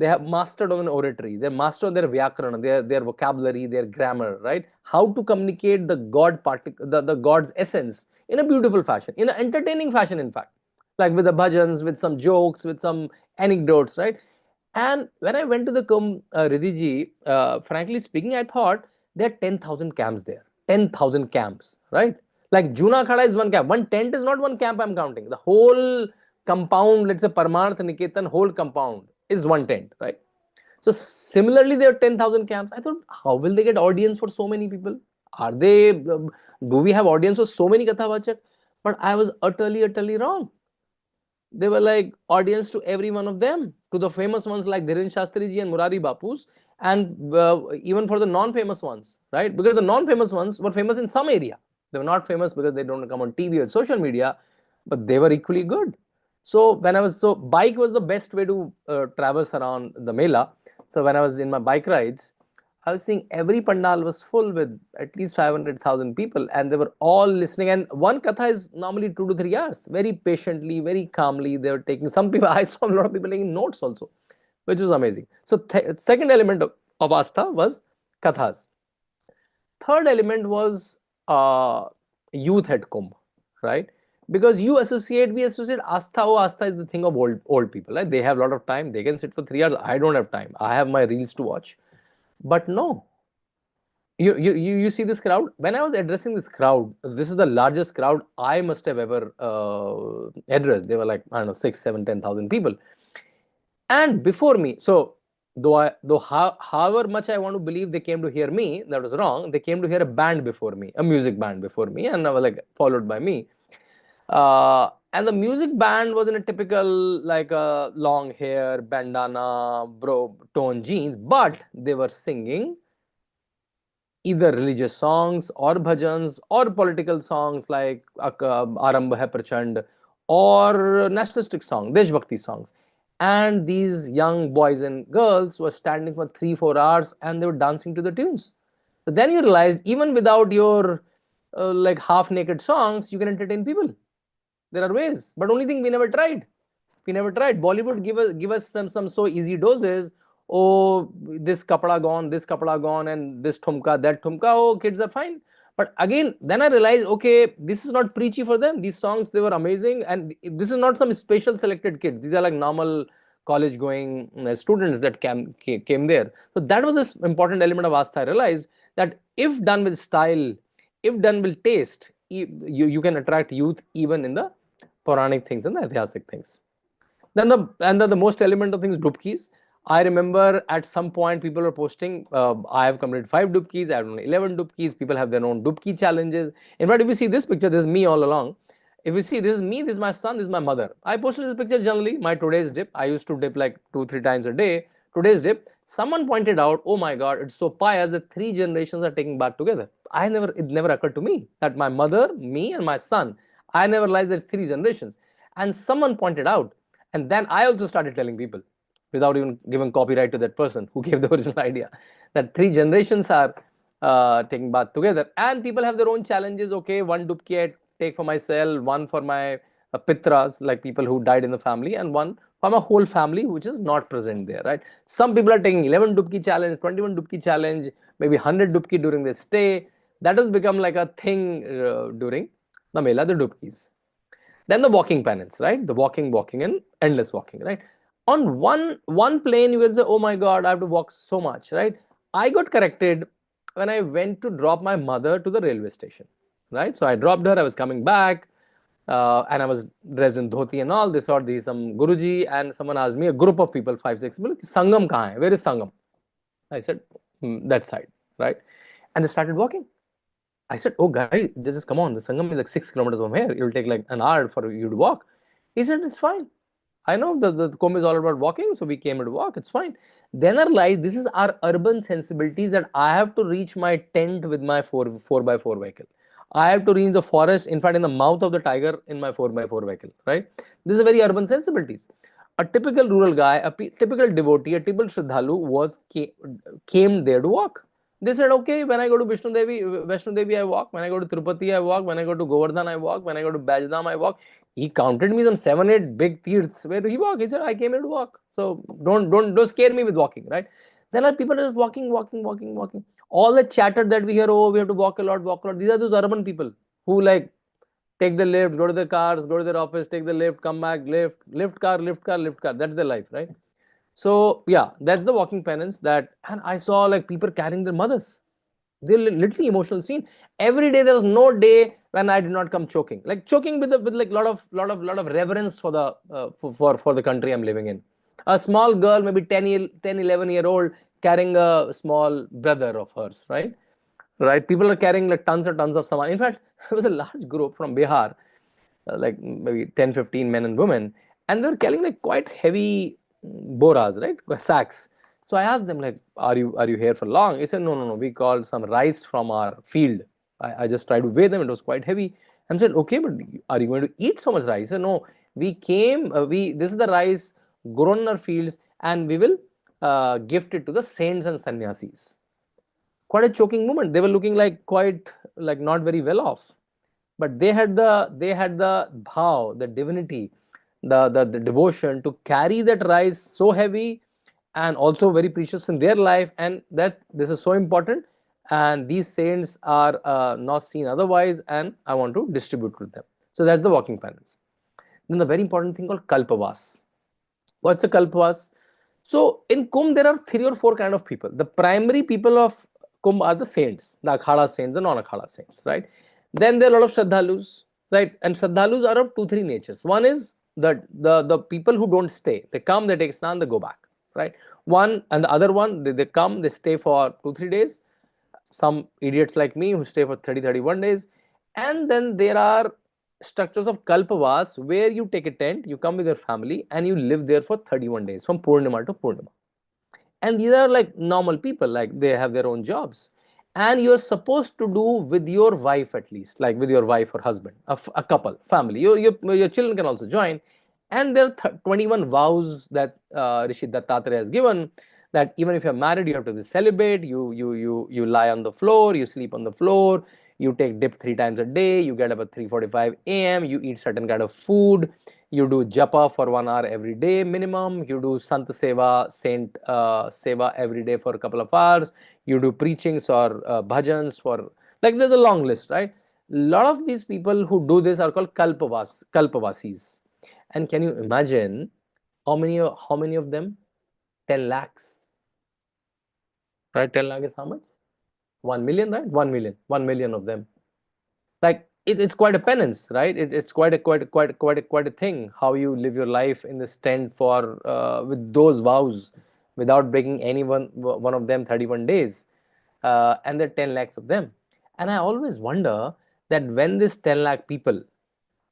have mastered on oratory, they mastered their vyakarana, their vocabulary, their grammar, right? How to communicate the the God's essence in a beautiful fashion, in an entertaining fashion, in fact, like with the bhajans, with some jokes, with some anecdotes, right? And when I went to the Kumbh, Ridhiji, frankly speaking, I thought there are 10,000 camps there, 10,000 camps, right? Like Juna Khada is one camp. One tent is not one camp I'm counting. The whole compound, let's say Paramarth Niketan, whole compound is one tent, right? So similarly, there are 10,000 camps. I thought, how will they get audience for so many people? Are they, do we have audience for so many Kathavachak? But I was utterly wrong. They were like audience to every one of them, to the famous ones like Dhiren Shastri ji and Murari Bapus, and even for the non-famous ones, right? Because the non-famous ones were famous in some area. They were not famous because they don't come on TV or social media, but they were equally good. So bike was the best way to traverse around the Mela. So when I was in my bike rides, I was seeing every pandal was full with at least 500,000 people, and they were all listening. And one katha is normally 2 to 3 hours. Very patiently, very calmly, they were taking. Some people, I saw a lot of people taking notes also, which was amazing. So second element of Astha was kathas. Third element was youth at Kumbh, right? Because we associate Astha. Oh, Astha is the thing of old people, right? They have a lot of time. They can sit for 3 hours. I don't have time. I have my reels to watch. But no, you see this crowd. When I was addressing this crowd, this is the largest crowd I must have ever addressed. They were like, I don't know, 6, 7, 10,000 people. And before me, so however much I want to believe they came to hear me, that was wrong. They came to hear a band before me, a music band before me, and I was like followed by me. And the music band was in a typical like long hair, bandana, tone jeans, but they were singing either religious songs or bhajans or political songs like Arambh Hai Prachand or nationalistic songs, Deshbhakti songs. And these young boys and girls were standing for 3-4 hours and they were dancing to the tunes. So then you realize even without your like half naked songs, you can entertain people. There are ways, but only thing we never tried. We never tried. Bollywood give us some so easy doses. Oh, this kapda gone, and this thumka, that thumka. Oh, kids are fine. But again, then I realized, okay, this is not preachy for them. These songs, they were amazing, and this is not some special selected kids. These are like normal college-going students that came there. So that was an important element of Astha. I realized that if done with style, if done with taste, you can attract youth even in the Puranic things and the Aitihasik things. Then the most element of things, dubkis. I remember at some point people were posting, I have completed 5 dubkis, I have done 11 dubkis, people have their own dubki challenges. In fact, if you see this picture, this is me all along. If you see, this is me, this is my son, this is my mother. I posted this picture generally, my today's dip. I used to dip like 2-3 times a day. Today's dip, someone pointed out, oh my God, it's so pious that 3 generations are taking bath together. It never occurred to me that my mother, me and my son, I never realized there's 3 generations. And someone pointed out, and then I also started telling people, without even giving copyright to that person who gave the original idea, that 3 generations are taking bath together. And people have their own challenges. Okay, 1 dubki I take for myself, 1 for my pitras, like people who died in the family, and 1 for my whole family, which is not present there, right? Some people are taking 11 dubki challenge, 21 dubki challenge, maybe 100 dubki during their stay. That has become like a thing during the Mela, the dubkis. Then the walking penance, right? The walking and endless walking, right? On one plane, you can say, oh my God, I have to walk so much, right? I got corrected when I went to drop my mother to the railway station, right? So I dropped her, I was coming back, and I was dressed in dhoti and all. They saw some Guruji, and someone asked me, a group of people, 5-6 people, Sangam kahan hai? Where is Sangam? I said, that side, right? And they started walking. I said, oh guys, just come on, the Sangam is like 6 kilometers from here. It will take like an hour for you to walk. He said, it's fine. I know the Kumbh is all about walking, so we came to walk, it's fine. Then I realized this is our urban sensibilities, that I have to reach my tent with my 4x4 vehicle. I have to reach the forest, in fact, in the mouth of the tiger in my 4x4 vehicle, right? This is very urban sensibilities. A typical rural guy, a typical devotee, a typical Shraddhalu came there to walk. They said, okay, when I go to Vaishno Devi, I walk. When I go to Tirupati, I walk. When I go to Govardhan, I walk. When I go to Bajdam, I walk. He counted me some 7-8 big tirths where he walked. He said, I came here to walk. So don't scare me with walking, right? Then are people just walking. All the chatter that we hear, oh, we have to walk a lot. These are those urban people who like take the lift, go to the cars, go to their office, take the lift, come back, lift car. That's their life, right? So yeah, that's the walking penance and I saw like people carrying their mothers. They're literally emotional scene. Every day there was no day when I did not come choking. Like choking with like lot of reverence for the for the country I'm living in. A small girl, maybe 10, 11-year-old, carrying a small brother of hers, right? right? People are carrying like tons and tons of saman. In fact, there was a large group from Bihar, like maybe 10, 15 men and women, and they were carrying like quite heavy boras, right? Sacks. So I asked them like, are you here for long? He said, no, we called some rice from our field. I just tried to weigh them. It was quite heavy. And said, okay, but are you going to eat so much rice? He said, no, we came, this is the rice grown in our fields, and we will gift it to the saints and sannyasis. Quite a choking moment. They were looking like quite like not very well off, but they had the bhav, the divinity, the devotion to carry that rice so heavy and also very precious in their life, and that this is so important, and these saints are not seen otherwise, and I want to distribute to them. So that's the walking penance. Then the very important thing called kalpavas. What's a kalpavas? So in Kumbh, there are 3 or 4 kind of people. The primary people of Kumbh are the saints, the Akhada saints, the non-Akhada saints, right? Then there are a lot of Shraddhalus, right? And Shraddhalus are of 2-3 natures. One is the people who don't stay. They come, they take snan, they go back, right? One, and the other one, they come, they stay for 2-3 days. Some idiots like me who stay for 30-31 days. And then there are structures of kalpavas where you take a tent, you come with your family, and you live there for 31 days from Purnima to Purnima. And these are like normal people, like they have their own jobs, and you're supposed to do with your wife, at least like with your wife or husband, a couple, family. Your children can also join. And there are 21 vows that Rishi Dattatreya has given, that even if you're married, you have to be celibate, you lie on the floor, you sleep on the floor, you take dip 3 times a day, you get up at 3:45 a.m., you eat certain kind of food, you do japa for 1 hour every day minimum, you do sant seva, saint seva every day for a couple of hours, you do preachings or bhajans for, like there's a long list, right? A lot of these people who do this are called kalpavasis. And can you imagine how many of them? 10 lakhs, right? 10 lakh is how much? 1 million, right? 1 million of them. Like it's quite a penance, right? It's quite a thing how you live your life in this tent for with those vows without breaking any one of them 31 days, and there are 10 lakhs of them. And I always wonder that when this 10 lakh people,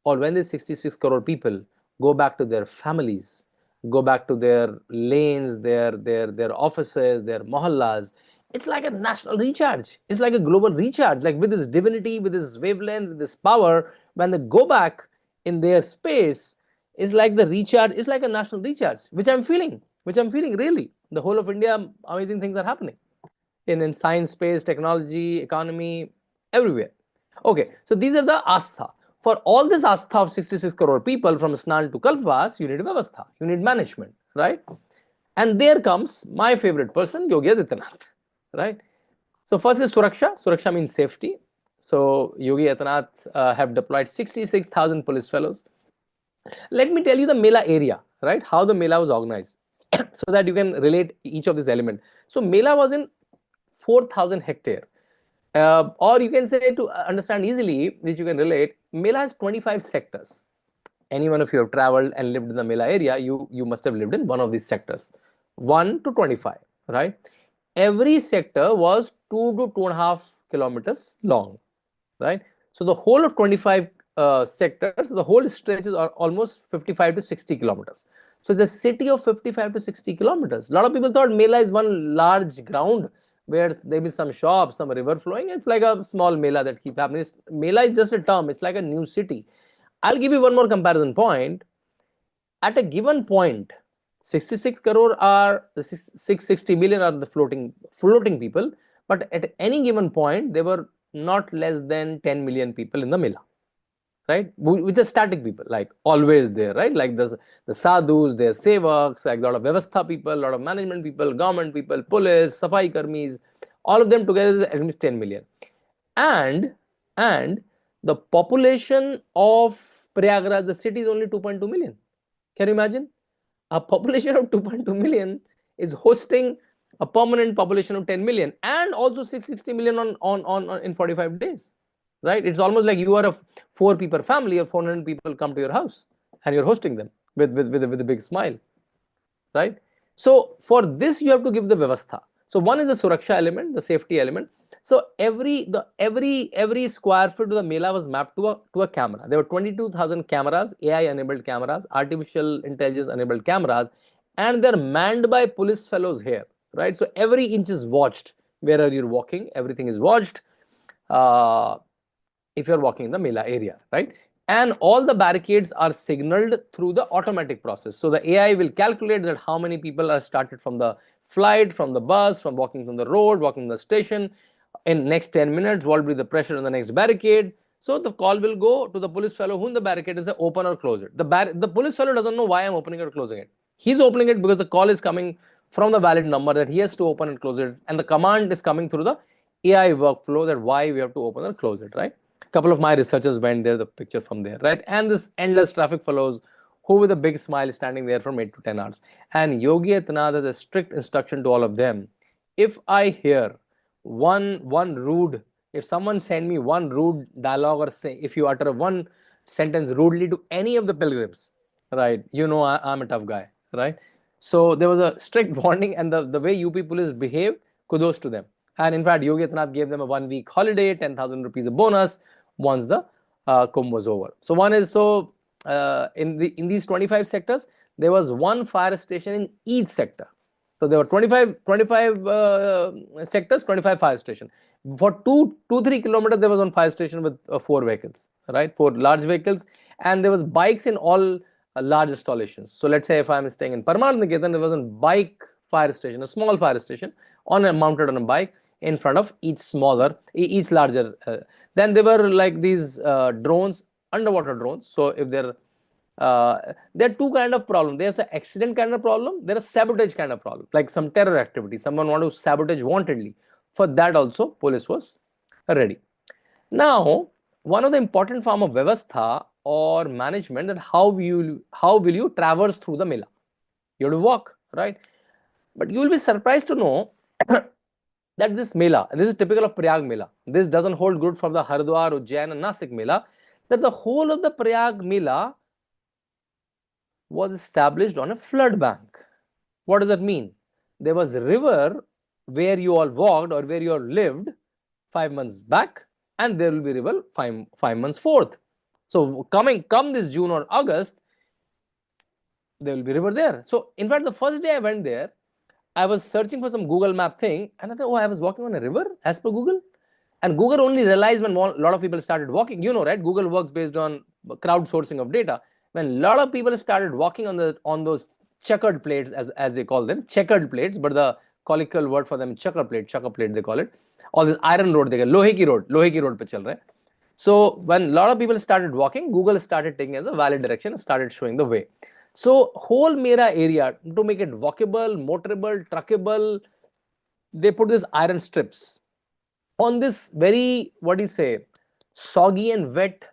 or when these 66 crore people go back to their families, go back to their lanes, their offices, their mohallas, it's like a national recharge. It's like a global recharge, like with this divinity, with this wavelength, with this power. When they go back in their space, it's like the recharge, it's like a national recharge, which I'm feeling really. The whole of India, amazing things are happening in science, space, technology, economy, everywhere. Okay, so these are the astha. For all this astha of 66 crore people from Snan to Kalpavas, you need Vyavastha, you need management, right? And there comes my favorite person, Yogi Adityanath, right? So first is Suraksha. Suraksha means safety. So Yogi Adityanath have deployed 66,000 police fellows. Let me tell you the Mela area, right? How the Mela was organized so that you can relate each of these elements. So Mela was in 4,000 hectare. Or you can say, to understand easily, which you can relate, Mela has 25 sectors. Anyone of you have traveled and lived in the Mela area, you must have lived in one of these sectors, 1 to 25, right? Every sector was 2 to 2.5 kilometers long, right? So the whole of 25 sectors, the whole stretch is almost 55 to 60 kilometers. So it's a city of 55 to 60 kilometers. A lot of people thought Mela is one large ground where there is some shops, some river flowing. It's like a small Mela that keeps happening. Mela is just a term. It's like a new city. I'll give you one more comparison point. At a given point, 66 crore are the 660 million are the floating people, but at any given point, there were not less than 10 million people in the Mela, right? Which are static people, like always there, right? Like the sadhus, their sevaks, like a lot of Vyavastha people, a lot of management people, government people, police, safai karmis, all of them together is at least 10 million. And the population of Prayagraj, the city, is only 2.2 million. Can you imagine? A population of 2.2 million is hosting a permanent population of 10 million and also 660 million on in 45 days, right? It's almost like you are a 4 people family or 400 people come to your house and you're hosting them with a big smile, right? So for this, you have to give the Vyavastha. So one is the Suraksha element, the safety element. So every square foot of the Mela was mapped to a camera. There were 22,000 cameras, AI-enabled cameras, artificial intelligence-enabled cameras, and they're manned by police fellows here, right? So every inch is watched. Wherever you're walking, everything is watched. If you're walking in the Mela area, right? And all the barricades are signaled through the automatic process. So the AI will calculate that how many people are started from the flight, from the bus, from walking from the road, walking the station. In next 10 minutes, what will be the pressure on the next barricade? So the call will go to the police fellow whom the barricade is, open or close it. The police fellow doesn't know why I'm opening or closing it. He's opening it because the call is coming from the valid number that he has to open and close it, and the command is coming through the AI workflow that why we have to open or close it, right? A couple of my researchers went there, the picture from there, right? And this endless traffic follows, who with a big smile standing there from 8 to 10 hours. And Yogi Adityanath has a strict instruction to all of them. If I hear one rude, if someone send me one rude dialogue, or say, if you utter one sentence rudely to any of the pilgrims, right, you know I'm a tough guy, right? So there was a strict warning, and the way UP police behaved, kudos to them. And in fact, Yogi Adityanath gave them a 1 week holiday, 10,000 rupees a bonus once the Kumbh was over. So one is, in these 25 sectors, there was one fire station in each sector. So there were 25 sectors, 25 fire stations. For 3 kilometers, there was one fire station with 4 vehicles, right? 4 large vehicles, and there was bikes in all large installations. So let's say if I'm staying in Paramarth-Niketan, there was a bike fire station, a small fire station, mounted on a bike in front of each larger. Then there were like these drones, underwater drones. So if there are 2 kind of problem. There's an accident kind of problem. There is sabotage kind of problem, like some terror activity. Someone want to sabotage wantedly. For that also, police was ready. Now, one of the important form of Vyavastha or management, that how will you traverse through the Mela? You have to walk, right? But you will be surprised to know that this Mela, and this is typical of Prayag Mela, this doesn't hold good for the Haridwar, Ujjain and Nasik Mela, that the whole of the Prayag Mela was established on a flood bank. What does that mean? There was a river where you all walked or where you all lived 5 months back, and there will be river 5 months forth. So come this June or August, there will be river there. So in fact, the first day I went there, I was searching for some Google map thing, and I thought, oh, I was walking on a river as per Google. And Google only realized when a lot of people started walking. You know, right? Google works based on crowdsourcing of data. When a lot of people started walking on those checkered plates, as they call them, checkered plates, but the colloquial word for them, checker plate they call it. All this iron road, they call Lohe ki road pe chal rahe. So when a lot of people started walking, Google started taking as a valid direction and started showing the way. So whole Mera area, to make it walkable, motorable, truckable, they put these iron strips on this very, soggy and wet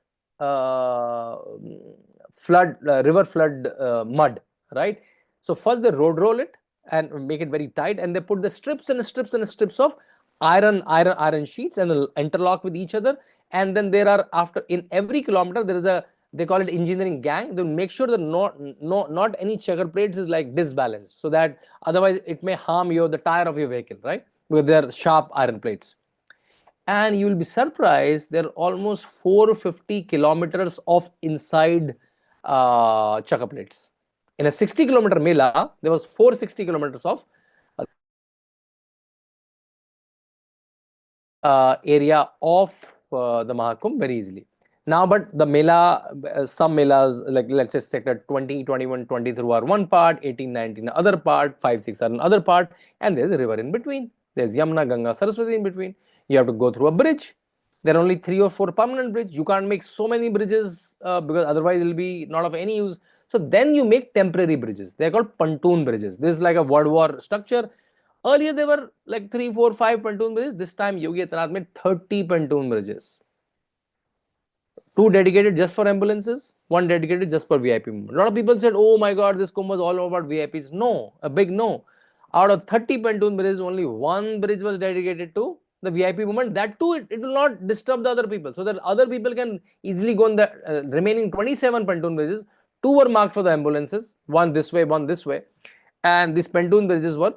river flood mud, right? So first they road roll it and make it very tight, and they put the strips and strips and strips of iron sheets and they'll interlock with each other. And then there are, in every kilometer, there is they call it engineering gang. They'll make sure that not any checker plates is like disbalanced, so that otherwise it may harm the tire of your vehicle, right? Because they are sharp iron plates. And you will be surprised, there are almost 450 kilometers of inside checker plates. In a 60-kilometer Mela, there was 460 kilometers of area of the Maha Kumbh very easily. Now, but the Mela, some Melas, like let's say sector 20, 21, 23 are one part, 18, 19 other part, 5, 6 are another part, and there's a river in between. There's Yamuna, Ganga, Saraswati in between. You have to go through a bridge. There are only 3 or 4 permanent bridges. You can't make so many bridges because otherwise it will be not of any use. So then you make temporary bridges. They're called pontoon bridges. This is like a World War structure. Earlier there were like 3, 4, 5 pontoon bridges. This time Yogi Adityanath made 30 pontoon bridges. 2 dedicated just for ambulances, 1 dedicated just for VIP movement. A lot of people said, oh my God, this Kumbh was all about VIPs. No, a big no. Out of 30 pontoon bridges, only 1 bridge was dedicated to the VIP movement. That too, it will not disturb the other people, so that other people can easily go on the remaining 27 pontoon bridges. 2 were marked for the ambulances, 1 this way, 1 this way. And these pontoon bridges were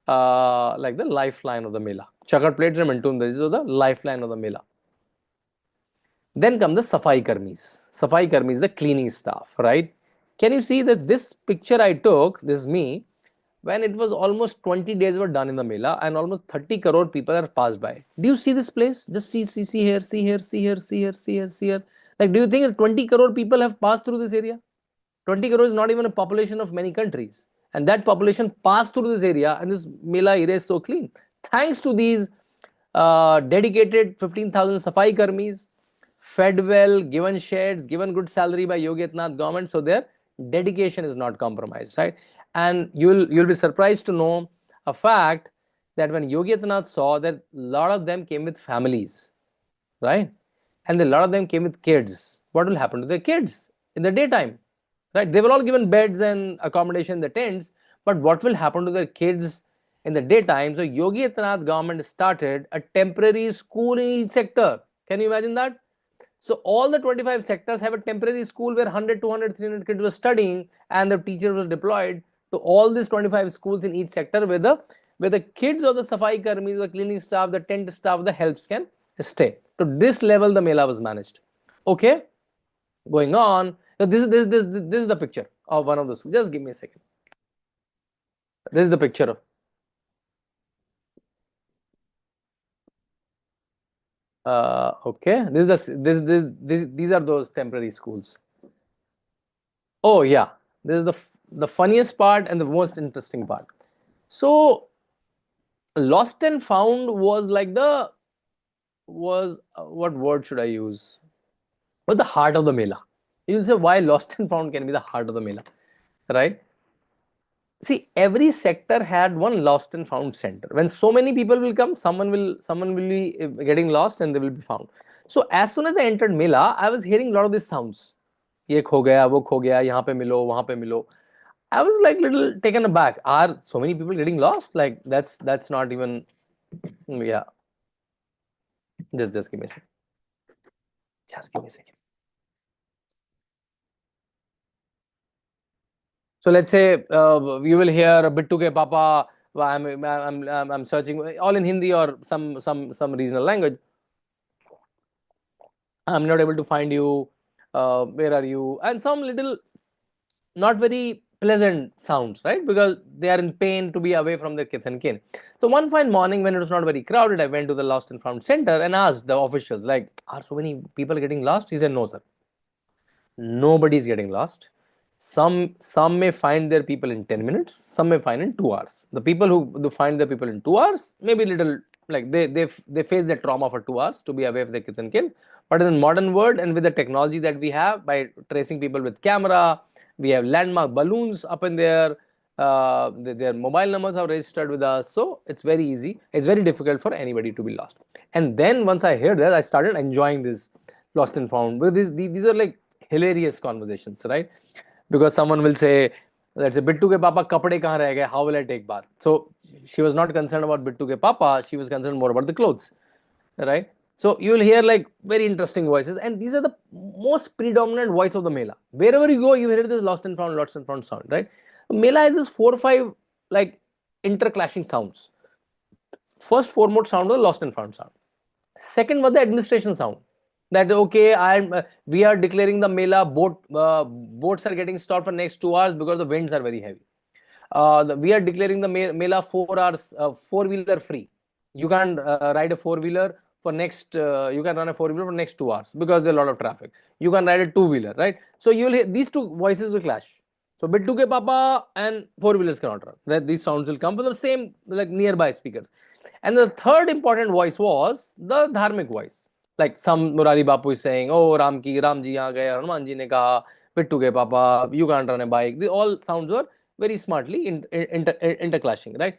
like the lifeline of the Mela. Chakar plates and Mintoon. This is the lifeline of the Mela. Then come the Safai Karmis. Safai Karmis, the cleaning staff, right? Can you see that this picture I took, this is me, when it was almost 20 days were done in the Mela and almost 30 crore people are passed by. Do you see this place? Just see here, see here, see here, see here, see here, see here. Like, do you think that 20 crore people have passed through this area? 20 crore is not even a population of many countries. And that population passed through this area and this Mela area is so clean. Thanks to these dedicated 15,000 Safai Karmis, fed well, given sheds, given good salary by Yogi Adityanath government, so their dedication is not compromised, right? And you'll be surprised to know a fact that when Yogi Adityanath saw that a lot of them came with families, right? And a lot of them came with kids. What will happen to their kids in the daytime, right? They were all given beds and accommodation in the tents, but what will happen to their kids in the daytime? So Yogi Adityanath government started a temporary school in each sector. Can you imagine that? So all the 25 sectors have a temporary school where 100, 200, 300 kids were studying and the teachers were deployed to all these 25 schools in each sector where the kids of the Safai Karmis, the cleaning staff, the tent staff, the helps can stay. To this level the Mela was managed. Okay, going on. So this is the picture of one of the schools. Just give me a second. This is the picture of. Okay, these are those temporary schools. Oh yeah, this is the funniest part and the most interesting part. So lost and found was like what word should I use? Was the heart of the Mela. You'll say why lost and found can be the heart of the Mela, right? See, every sector had one lost and found center. When so many people will come, someone will be getting lost and they will be found. So as soon as I entered Mela, I was hearing a lot of these sounds. Ye kho gaya, wo kho gaya, yahan pe milo, wahan pe milo. I was like little taken aback. Are so many people getting lost? Like that's not even, yeah. Just give me a second. Just give me a second. So let's say you will hear Bittu ke Papa. I'm searching all in Hindi or some regional language. I'm not able to find you. Where are you? And some little not very pleasant sounds, right? Because they are in pain to be away from their kith and kin. So one fine morning when it was not very crowded, I went to the Lost and Found Center and asked the officials, like, are so many people getting lost? He said, no, sir. Nobody is getting lost. Some may find their people in 10 minutes, some may find in 2 hours. The people who find their people in 2 hours, maybe little like they face the trauma for 2 hours to be away from their kids and kids. But in the modern world and with the technology that we have by tracing people with camera, we have landmark balloons up in there, their mobile numbers are registered with us. So it's very easy. It's very difficult for anybody to be lost. And then once I heard that, I started enjoying this lost and found. But these are like hilarious conversations, right? Because someone will say, let's say, Bittu ke Papa kapde kahan reh gaye, how will I take bath? So she was not concerned about Bittu ke Papa, she was concerned more about the clothes, right? So you will hear like very interesting voices, and these are the most predominant voice of the Mela. Wherever you go, you hear this lost and found sound, right? The Mela has this 4 or 5 like interclashing sounds. First foremost sound was lost and found sound. Second was the administration sound. That okay, we are declaring the Mela, boats are getting stopped for next 2 hours because the winds are very heavy. We are declaring the Mela 4 hours 4-wheeler free. You can't ride a 4-wheeler for next. You can run a 4-wheeler for next 2 hours because there's a lot of traffic. You can ride a 2-wheeler, right? So you will hear these two voices will clash. So Bittu ke Papa and 4-wheelers cannot run. That these sounds will come from the same like nearby speakers. And the third important voice was the dharmic voice. Like some Murari Bapu is saying, oh Ram ji yahan gaye, Hanuman ji ne kaha, Bittu ke Papa, you can't run a bike. The all sounds were very smartly interclashing, right?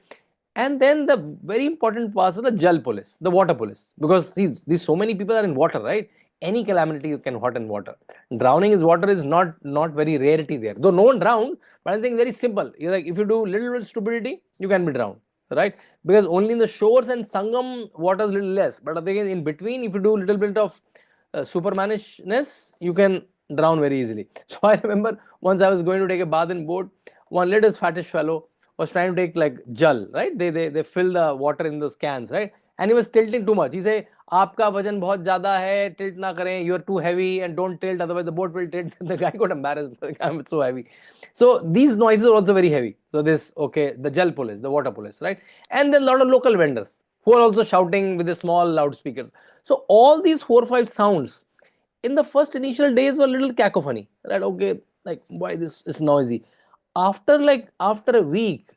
And then the very important part was the Jal police, the water police, because these so many people are in water, right? Any calamity you can happen in water. Drowning is water is not very rarity there. Though no one drowned, but I think very simple. You're like if you do little bit stupidity, you can be drowned, right? Because only in the shores and Sangam water is little less. But again, in between, if you do little bit of supermanishness, you can drown very easily. So I remember once I was going to take a bath in boat, one little fattish fellow was trying to take like jal, right? They fill the water in those cans, right? and he was tilting too much. He said, "Aapka vajan bahut zyada hai, tilt na karen, you are too heavy and don't tilt, otherwise the boat will tilt." The guy got embarrassed, I'm so heavy. So these noises are also very heavy. So this, okay, the Jal police, the water police, right? And then a lot of local vendors who are also shouting with the small loudspeakers. So all these 4 or 5 sounds in the first initial days were a little cacophony, right? Okay, like why this is noisy. After a week,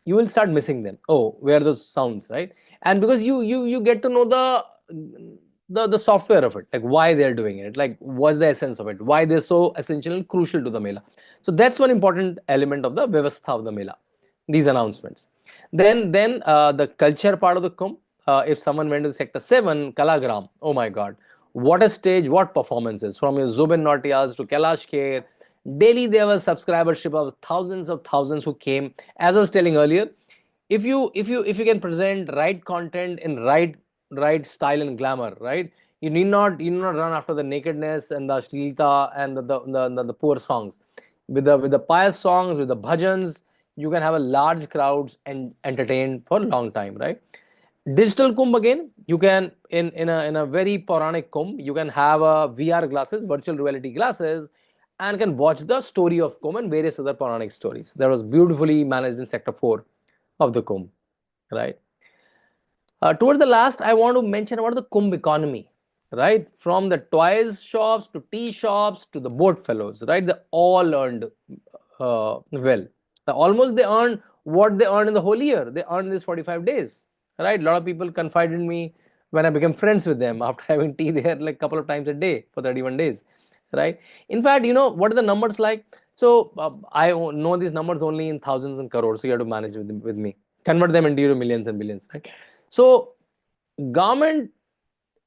you will start missing them. Oh, where are those sounds, right? And because you get to know the software of it, like why they're doing it, like what's the essence of it, why they're so essential and crucial to the Mela. So that's one important element of the Vyavastha of the Mela, these announcements. Then the culture part of the Kumbh. If someone went to Sector 7, Kalagram, oh my God, what a stage, what performances, from your Zubin Nautiyas to Kailash Kher. Daily there was subscribership of thousands who came. As I was telling earlier, if you can present right content in right style and glamour, right, you need not run after the nakedness and the ashlita and the poor songs. With the pious songs, with the bhajans, you can have a large crowds and entertain for a long time, right? Digital Kumbh, again, you can in a very Puranic Kumbh, you can have VR glasses, virtual reality glasses, and can watch the story of Kumbh and various other Puranic stories. That was beautifully managed in Sector 4 of the Kumbh, right? Towards the last, I want to mention about the Kumbh economy, right? From the toys shops to tea shops to the boat fellows, right? They all earned well. Almost they earned what they earned in the whole year. They earned this 45 days, right? A lot of people confided in me when I became friends with them after having tea there like a couple of times a day for 31 days, right? In fact, what are the numbers like? So I know these numbers only in thousands and crores, so you have to manage with me. Convert them into millions and billions, right? So government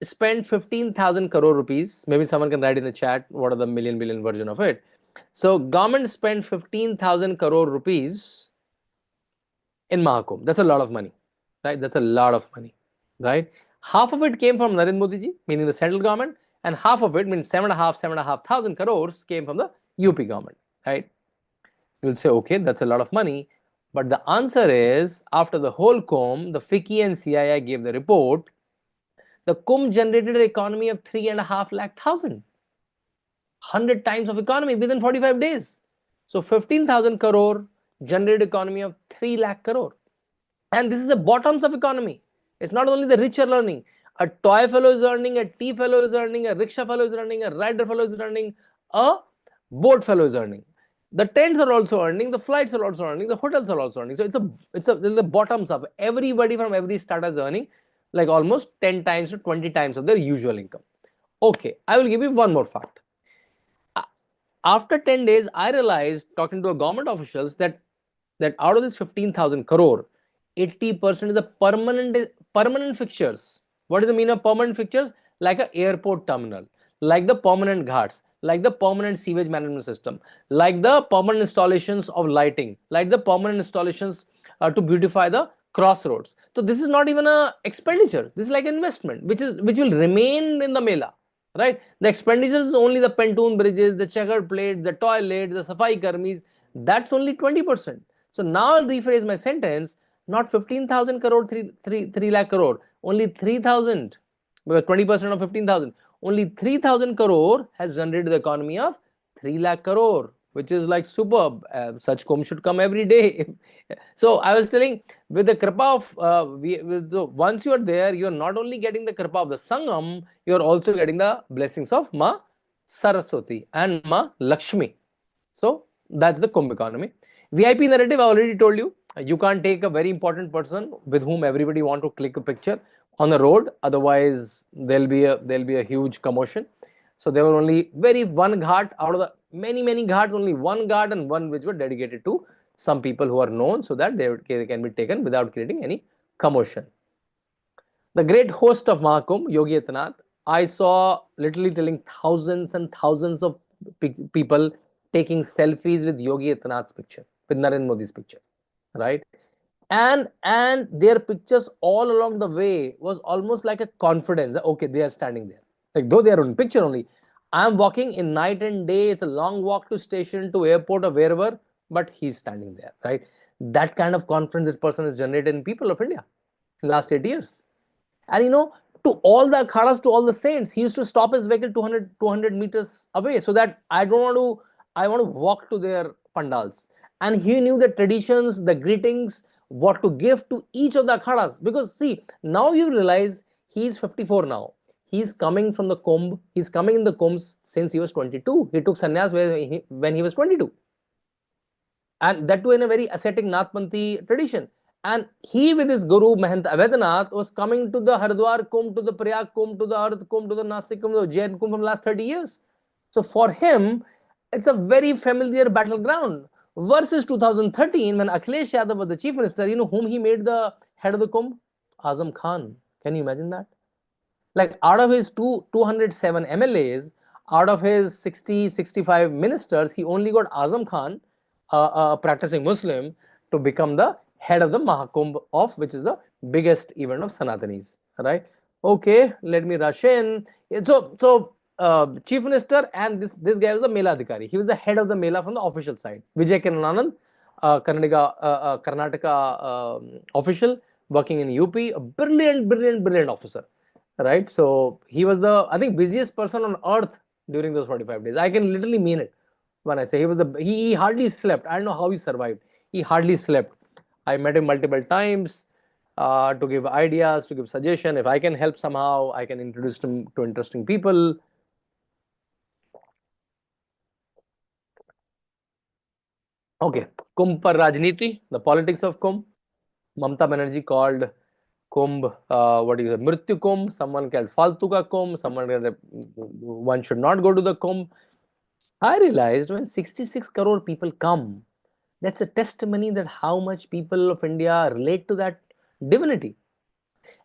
spent 15,000 crore rupees. Maybe someone can write in the chat what are the million billion version of it. So government spent 15,000 crore rupees in Maha Kumbh. That's a lot of money, right? That's a lot of money, right? Half of it came from Narendra Modi ji, meaning the central government, and half of it, means 7.5 thousand crores, came from the UP government, right? You'll say, okay, that's a lot of money. But the answer is, after the whole Kumbh, the FICCI and CII gave the report, the Kumbh generated an economy of 3.5 lakh thousand. 100 times of economy within 45 days. So 15,000 crore generated economy of 3 lakh crore. And this is a bottoms of economy. It's not only the rich are earning. A toy fellow is earning, a tea fellow is earning, a rickshaw fellow is earning, a rider fellow is earning, a boat fellow is earning. The tents are also earning, the flights are also earning, the hotels are also earning. So it's the bottoms up. Everybody from every startup is earning like almost 10 times to 20 times of their usual income. Okay, I will give you one more fact. After 10 days, I realized, talking to a government officials, that out of this 15,000 crore, 80% is a permanent fixtures. What is the meaning of permanent fixtures? Like an airport terminal, like the permanent ghats, like the permanent sewage management system, like the permanent installations of lighting, like the permanent installations to beautify the crossroads. So this is not even a expenditure. This is like investment, which will remain in the Mela. Right? The expenditures is only the pontoon bridges, the checkered plates, the toilets, the safai karmis. That's only 20%. So now I'll rephrase my sentence, not 15,000 crore, 3 lakh crore, only 3,000, because 20% of 15,000, only 3,000 crore has generated the economy of 3 lakh crore, which is like superb. Such Kumbh should come every day. So I was telling, with the kripa of, once you are there, you are not only getting the kripa of the Sangam, you are also getting the blessings of Ma Saraswati and Ma Lakshmi. So that's the Kumbh economy. VIP narrative, I already told you. You can't take a very important person with whom everybody want to click a picture on the road. Otherwise, there'll be a huge commotion. So there were only one ghat out of the many ghats, only one ghat and one which were dedicated to some people who are known, so that they can be taken without creating any commotion. The great host of Maha Kumbh, Yogi Adityanath, I saw literally telling thousands and thousands of people taking selfies with Yogi Adityanath's picture, with Narendra Modi's picture, right? And their pictures all along the way was almost like a confidence that, okay, they are standing there. Like, though they are on picture only, I am walking in night and day, it's a long walk to station, to airport or wherever, but he's standing there, right? That kind of confidence that person has generated in people of India in the last 8 years. And to all the akhadas, to all the saints, he used to stop his vehicle 200 meters away, so that I want to walk to their pandals. And he knew the traditions, the greetings, what to give to each of the akhadas. Because see, now you realize he's 54 now. He's coming from the Kumbh. He's coming in the Kumbhs since he was 22. He took sannyas when he was 22. And that too in a very ascetic Nathpanthi tradition. And he with his Guru Mahant Avedanath was coming to the Haridwar Kumbh, to the Prayag Kumbh, to the Ardh Kumbh, to the Nasik Kumbh, to the Jain Kumbh from the last 30 years. So for him, it's a very familiar battleground. Versus 2013, when Akhilesh Yadav was the chief minister, whom he made the head of the Kumbh? Azam Khan. Can you imagine that? Like out of his 207 MLAs, out of his 65 ministers, he only got Azam Khan, a practicing Muslim, to become the head of the Maha Kumbh, of which is the biggest event of Sanatanis. Right? Okay, let me rush in. So chief minister, and this guy was the Mela Adhikari. He was the head of the Mela from the official side. Vijay Kirananand, Karnataka official working in UP, a brilliant officer. Right? So he was the, I think, busiest person on earth during those 45 days. I can literally mean it when I say he hardly slept. I don't know how he survived. He hardly slept. I met him multiple times to give ideas, to give suggestion. If I can help somehow, I can introduce him to interesting people. Okay, Kumbh par Rajniti, the politics of Kumbh. Mamata Banerjee called Kumbh, what is it, Mrityu Kumbh, someone called Faltu ka Kumbh, someone called one should not go to the Kumbh. I realized when 66 crore people come, that's a testimony that how much people of India relate to that divinity.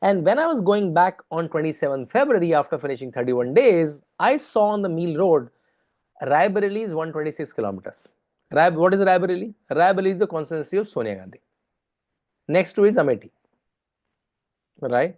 And when I was going back on 27 February after finishing 31 days, I saw on the Meel Road, Raebareli is 126 kilometers. What is Raebareli? Raebareli is the constituency of Sonia Gandhi. Next to is Amethi. Right?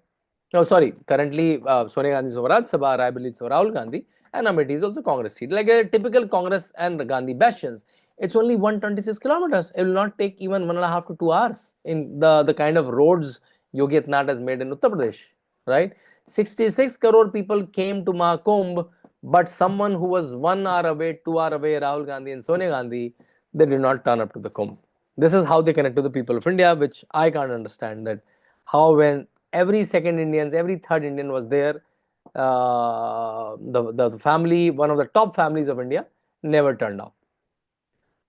Oh, sorry. Currently, Sonia Gandhi is over Rajya Sabha, Raebareli is over Rahul Gandhi, and Amethi is also Congress seat. Like a typical Congress and Gandhi bastions. It's only 126 kilometers. It will not take even 1.5 to 2 hours in the kind of roads Yogi Adityanath has made in Uttar Pradesh. Right? 66 crore people came to Maha Kumbh, but someone who was 1 hour away, 2 hour away, Rahul Gandhi and Sonia Gandhi, they did not turn up to the Kumbh. This is how they connect to the people of India, which I can't understand, that how when every second Indian, every third Indian was there, the family, one of the top families of India, never turned up.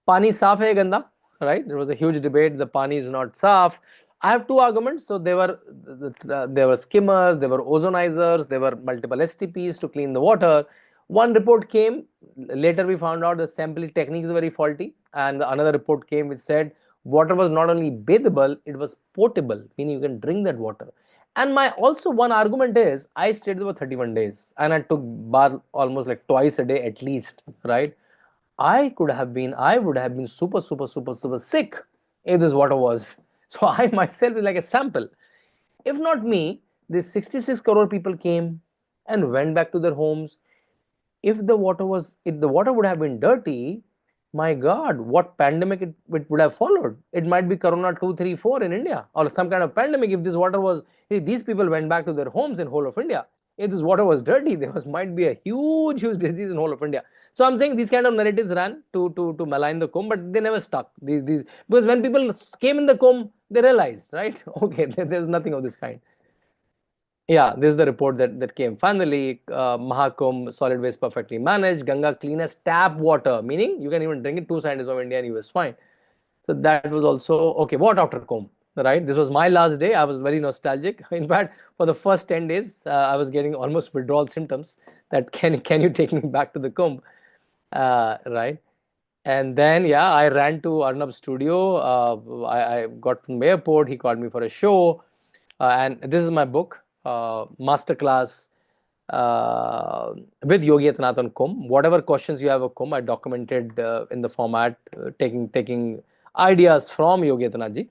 Pani saaf hai ganda, right? There was a huge debate. The pani is not saaf. I have two arguments. So there were skimmers, there were ozonizers, there were multiple STPs to clean the water. One report came. Later we found out the sampling technique is very faulty, and another report came which said water was not only bathable, it was potable, meaning you can drink that water. And my also one argument is I stayed there for 31 days and I took bath almost like twice a day at least, right? I would have been super sick if this water was. So I myself is like a sample. If not me, these 66 crore people came and went back to their homes. If the water would have been dirty, my God, what pandemic it would have followed. It might be Corona 2, 3, 4 in India, or some kind of pandemic. If this water was, if these people went back to their homes in whole of India, if this water was dirty, there might be a huge disease in whole of India. So I'm saying these kind of narratives ran to malign the Kumbh, but they never stuck. These because when people came in the Kumbh, they realized, right? Okay, there's nothing of this kind. Yeah, this is the report that came. Finally, Maha Kumbh, solid waste perfectly managed. Ganga cleanest tap water, meaning you can even drink it 2 scientists of India and US fine. So that was also okay. What after Kumbh, right? This was my last day. I was very nostalgic. In fact, for the first 10 days, I was getting almost withdrawal symptoms. That can you take me back to the Kumbh, right? And then yeah, I ran to Arnab's studio. I got from the airport. He called me for a show, and this is my book. Masterclass with Yogi Adityanath on Kumbh. Whatever questions you have of Kumbh, I documented in the format, taking ideas from Yogi Adityanath ji,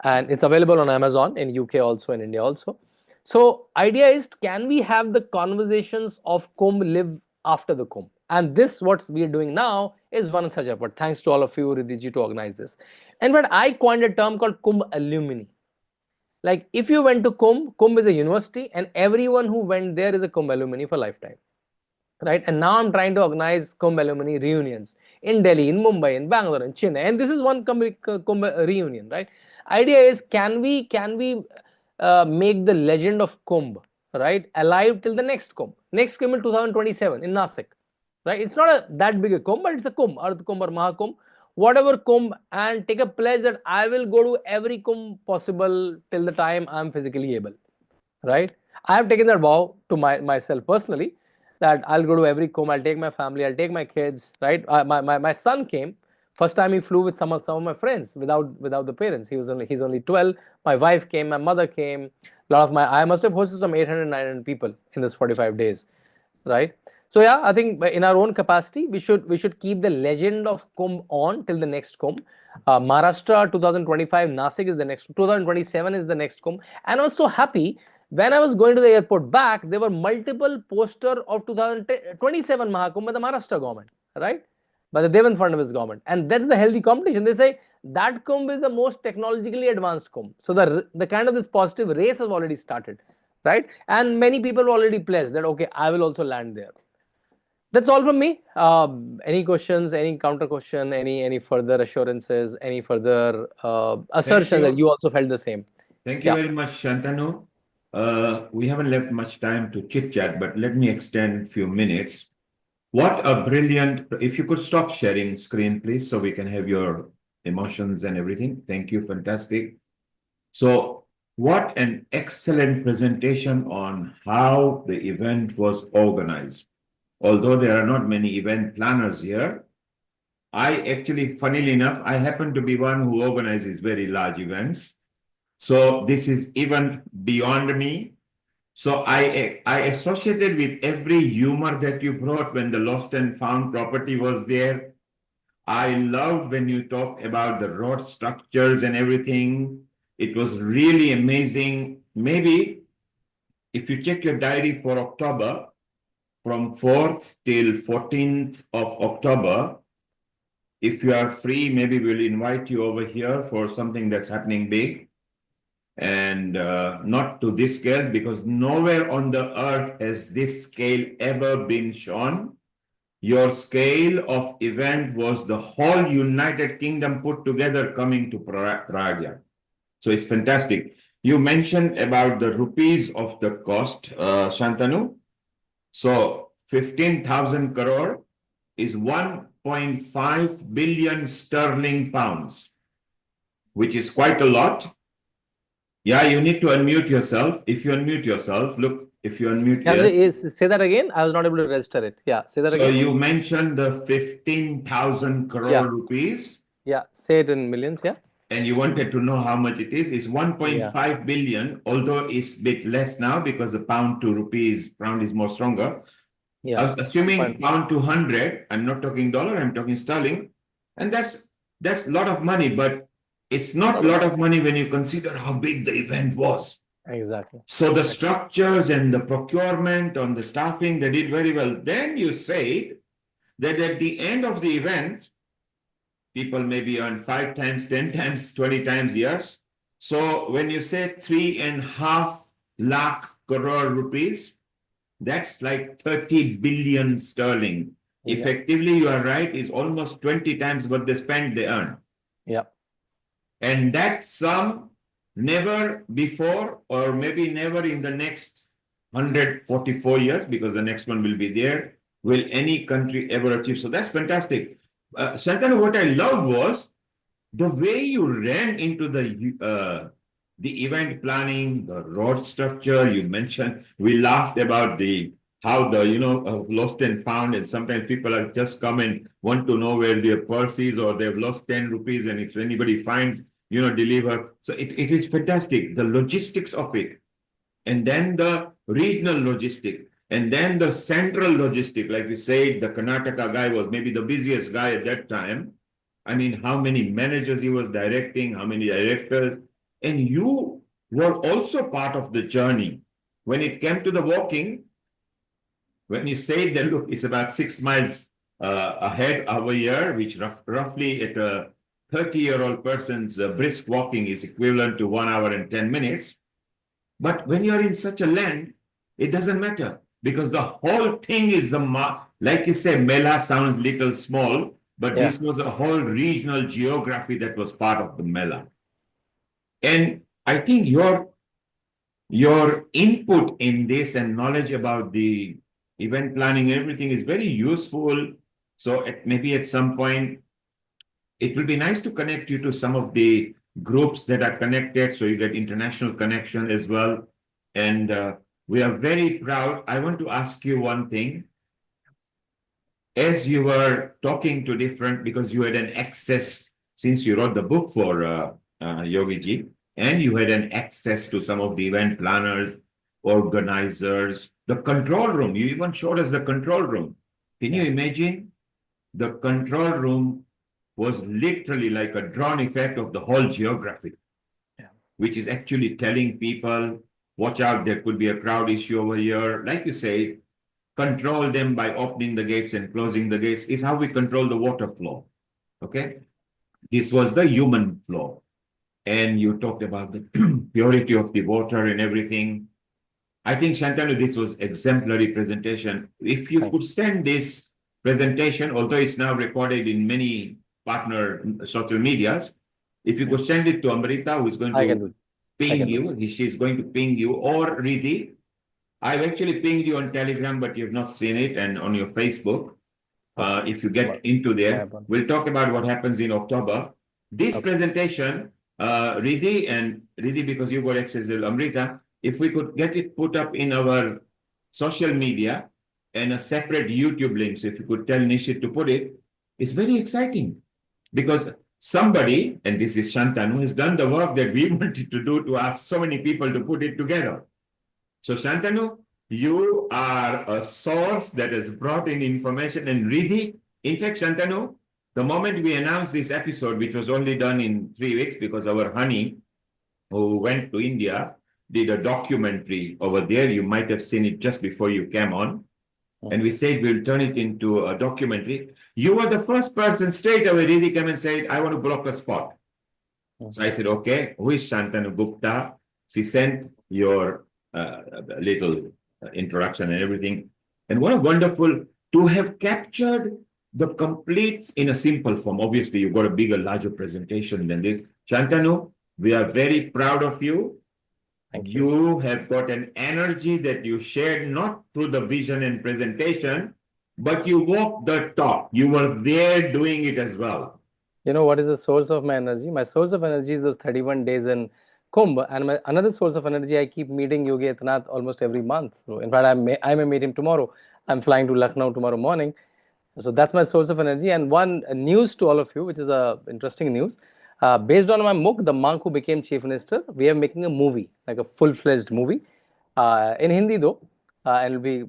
and it's available on Amazon in UK also, in India also. So idea is, can we have the conversations of Kumbh live after the Kumbh? And this, what we are doing now, is one such effort. Thanks to all of you, Riddhi ji, to organize this. In fact, I coined a term called Kumbh alumni. Like if you went to Kumbh is a university, and everyone who went there is a Kumbh alumni for lifetime, right? And now I'm trying to organize Kumbh alumni reunions in Delhi, in Mumbai, in Bangalore, in Chennai, and this is one Kumbh reunion, right? Idea is, can we make the legend of Kumbh, right, alive till the next Kumbh? Next Kumbh in 2027 in Nasik, right? It's not that big a Kumbh, but it's a Kumbh, Ardh Kumbh or Maha Kumbh, whatever Kumbh, and take a pledge that I will go to every Kumbh possible till the time I'm physically able, right? I have taken that vow to myself personally, that I'll go to every Kumbh, I'll take my family, I'll take my kids, right? My son came. First time he flew with some of my friends without the parents. He's only 12. My wife came, my mother came. I must have hosted some 800, 900 people in this 45 days, right? So yeah, I think in our own capacity, we should keep the legend of Kumbh on till the next Kumbh. Maharashtra 2025, Nasik is the next, 2027 is the next Kumbh. And I was so happy when I was going to the airport back, there were multiple posters of 2027 Maha Kumbh by the Maharashtra government, right? By the Devendra Fadnavis government. And that's the healthy competition. They say that Kumbh is the most technologically advanced Kumbh. So the kind of this positive race has already started, right? And many people already pledged that, okay, I will also land there. That's all from me. Any questions, any counter question, any further assurances, any further assertion that you also felt the same? Thank you very much, Shantanu. We haven't left much time to chit chat, but let me extend a few minutes. What a brilliant, if you could stop sharing screen, please, so we can have your emotions and everything. Thank you, fantastic. So what an excellent presentation on how the event was organized. Although there are not many event planners here, I actually, funnily enough, I happen to be one who organizes very large events. So this is even beyond me. So I associated with every humor that you brought when the lost and found property was there. I loved when you talked about the road structures and everything. It was really amazing. Maybe if you check your diary for October, from 4th till 14th of October, if you are free, maybe we'll invite you over here for something that's happening big. And not to this scale, because nowhere on the earth has this scale ever been shown. Your scale of event was the whole United Kingdom put together coming to Prague. So it's fantastic. You mentioned about the rupees of the cost, Shantanu. So 15,000 crore is 1.5 billion sterling pounds, which is quite a lot. Yeah, you need to unmute yourself. If you unmute yourself, look, if you unmute, yes. Say that again. I was not able to register it. Yeah, say that again. So you mentioned the 15,000 crore rupees. Yeah, say it in millions, yeah. And you wanted to know how much it is. It's 1.5 billion, although it's a bit less now because the pound to rupees, pound is more stronger. Yeah. Assuming pound to 100, I'm not talking dollar, I'm talking sterling. And that's a lot of money, but it's not a lot of money when you consider how big the event was. Exactly. So the structures and the procurement on the staffing, they did very well. Then you said that at the end of the event, people maybe earn 5 times, 10 times, 20 times, yes. So when you say 3.5 lakh crore rupees, that's like 30 billion sterling. Yeah. Effectively, you are right, is almost 20 times what they spend, they earn. Yeah. And that sum never before, or maybe never in the next 144 years, because the next one will be there, will any country ever achieve. So that's fantastic. Shantanu, what I loved was the way you ran into the event planning, the road structure you mentioned. We laughed about how the lost and found, and sometimes people are just come and want to know where their purse is, or they've lost 10 rupees, and if anybody finds, deliver. So it is fantastic, the logistics of it, and then the regional logistic, and then the central logistic. Like we said, the Karnataka guy was maybe the busiest guy at that time. I mean, how many managers he was directing, how many directors, and you were also part of the journey. When it came to the walking, when you say that, look, it's about 6 miles ahead over here, which roughly at 30-year-old person's brisk walking is equivalent to 1 hour and 10 minutes. But when you're in such a land, it doesn't matter because the whole thing is like you say, Mela sounds little small, but this was a whole regional geography that was part of the Mela. And I think your input in this and knowledge about the event planning, everything is very useful. So maybe at some point, it will be nice to connect you to some of the groups that are connected, so you get international connection as well. And we are very proud. I want to ask you one thing. As you were talking to different, because you had an access, since you wrote the book for Yogi Ji, and you had an access to some of the event planners, organizers, the control room. You even showed us the control room. Can you imagine? The control room was literally like a drawn effect of the whole geography, which is actually telling people, watch out, there could be a crowd issue over here. Like you say, control them by opening the gates and closing the gates is how we control the water flow. Okay? This was the human flow. And you talked about the purity of the water and everything. I think, Shantanu, this was exemplary presentation. If you could send this presentation, although it's now recorded in many partner social medias, if you could send it to Amrita, who is going to ping you, she's going to ping you, or Riddhi. I've actually pinged you on Telegram, but you've not seen it, and on your Facebook. If you get into there, we'll talk about what happens in October. This presentation, Riddhi, because you got access to Amrita, if we could get it put up in our social media and a separate YouTube link, so if you could tell Nishit to put it, it's very exciting because somebody, and this is Shantanu, has done the work that we wanted to do to ask so many people to put it together. So Shantanu, you are a source that has brought in information, and Riddhi, in fact, Shantanu, the moment we announced this episode, which was only done in 3 weeks because our honey, who went to India, did a documentary over there. You might have seen it just before you came on. And we said we'll turn it into a documentary. You were the first person straight away, Riddhi came and said, I want to block a spot. So I said, okay, who is Shantanu Gupta? She sent your little introduction and everything. And what a wonderful to have captured the complete in a simple form. Obviously, you got a bigger, larger presentation than this. Shantanu, we are very proud of you. You have got an energy that you shared not through the vision and presentation, but you walked the talk. You were there doing it as well. You know what is the source of my energy? My source of energy is those 31 days in Kumbh, and another source of energy, I keep meeting Yogi Adityanath almost every month. So in fact, I may meet him tomorrow. I'm flying to Lucknow tomorrow morning. So that's my source of energy. And one news to all of you, which is interesting news. Based on my book, The Monk Who Became Chief Minister, we are making a movie, like a full-fledged movie, in Hindi though, and it'll be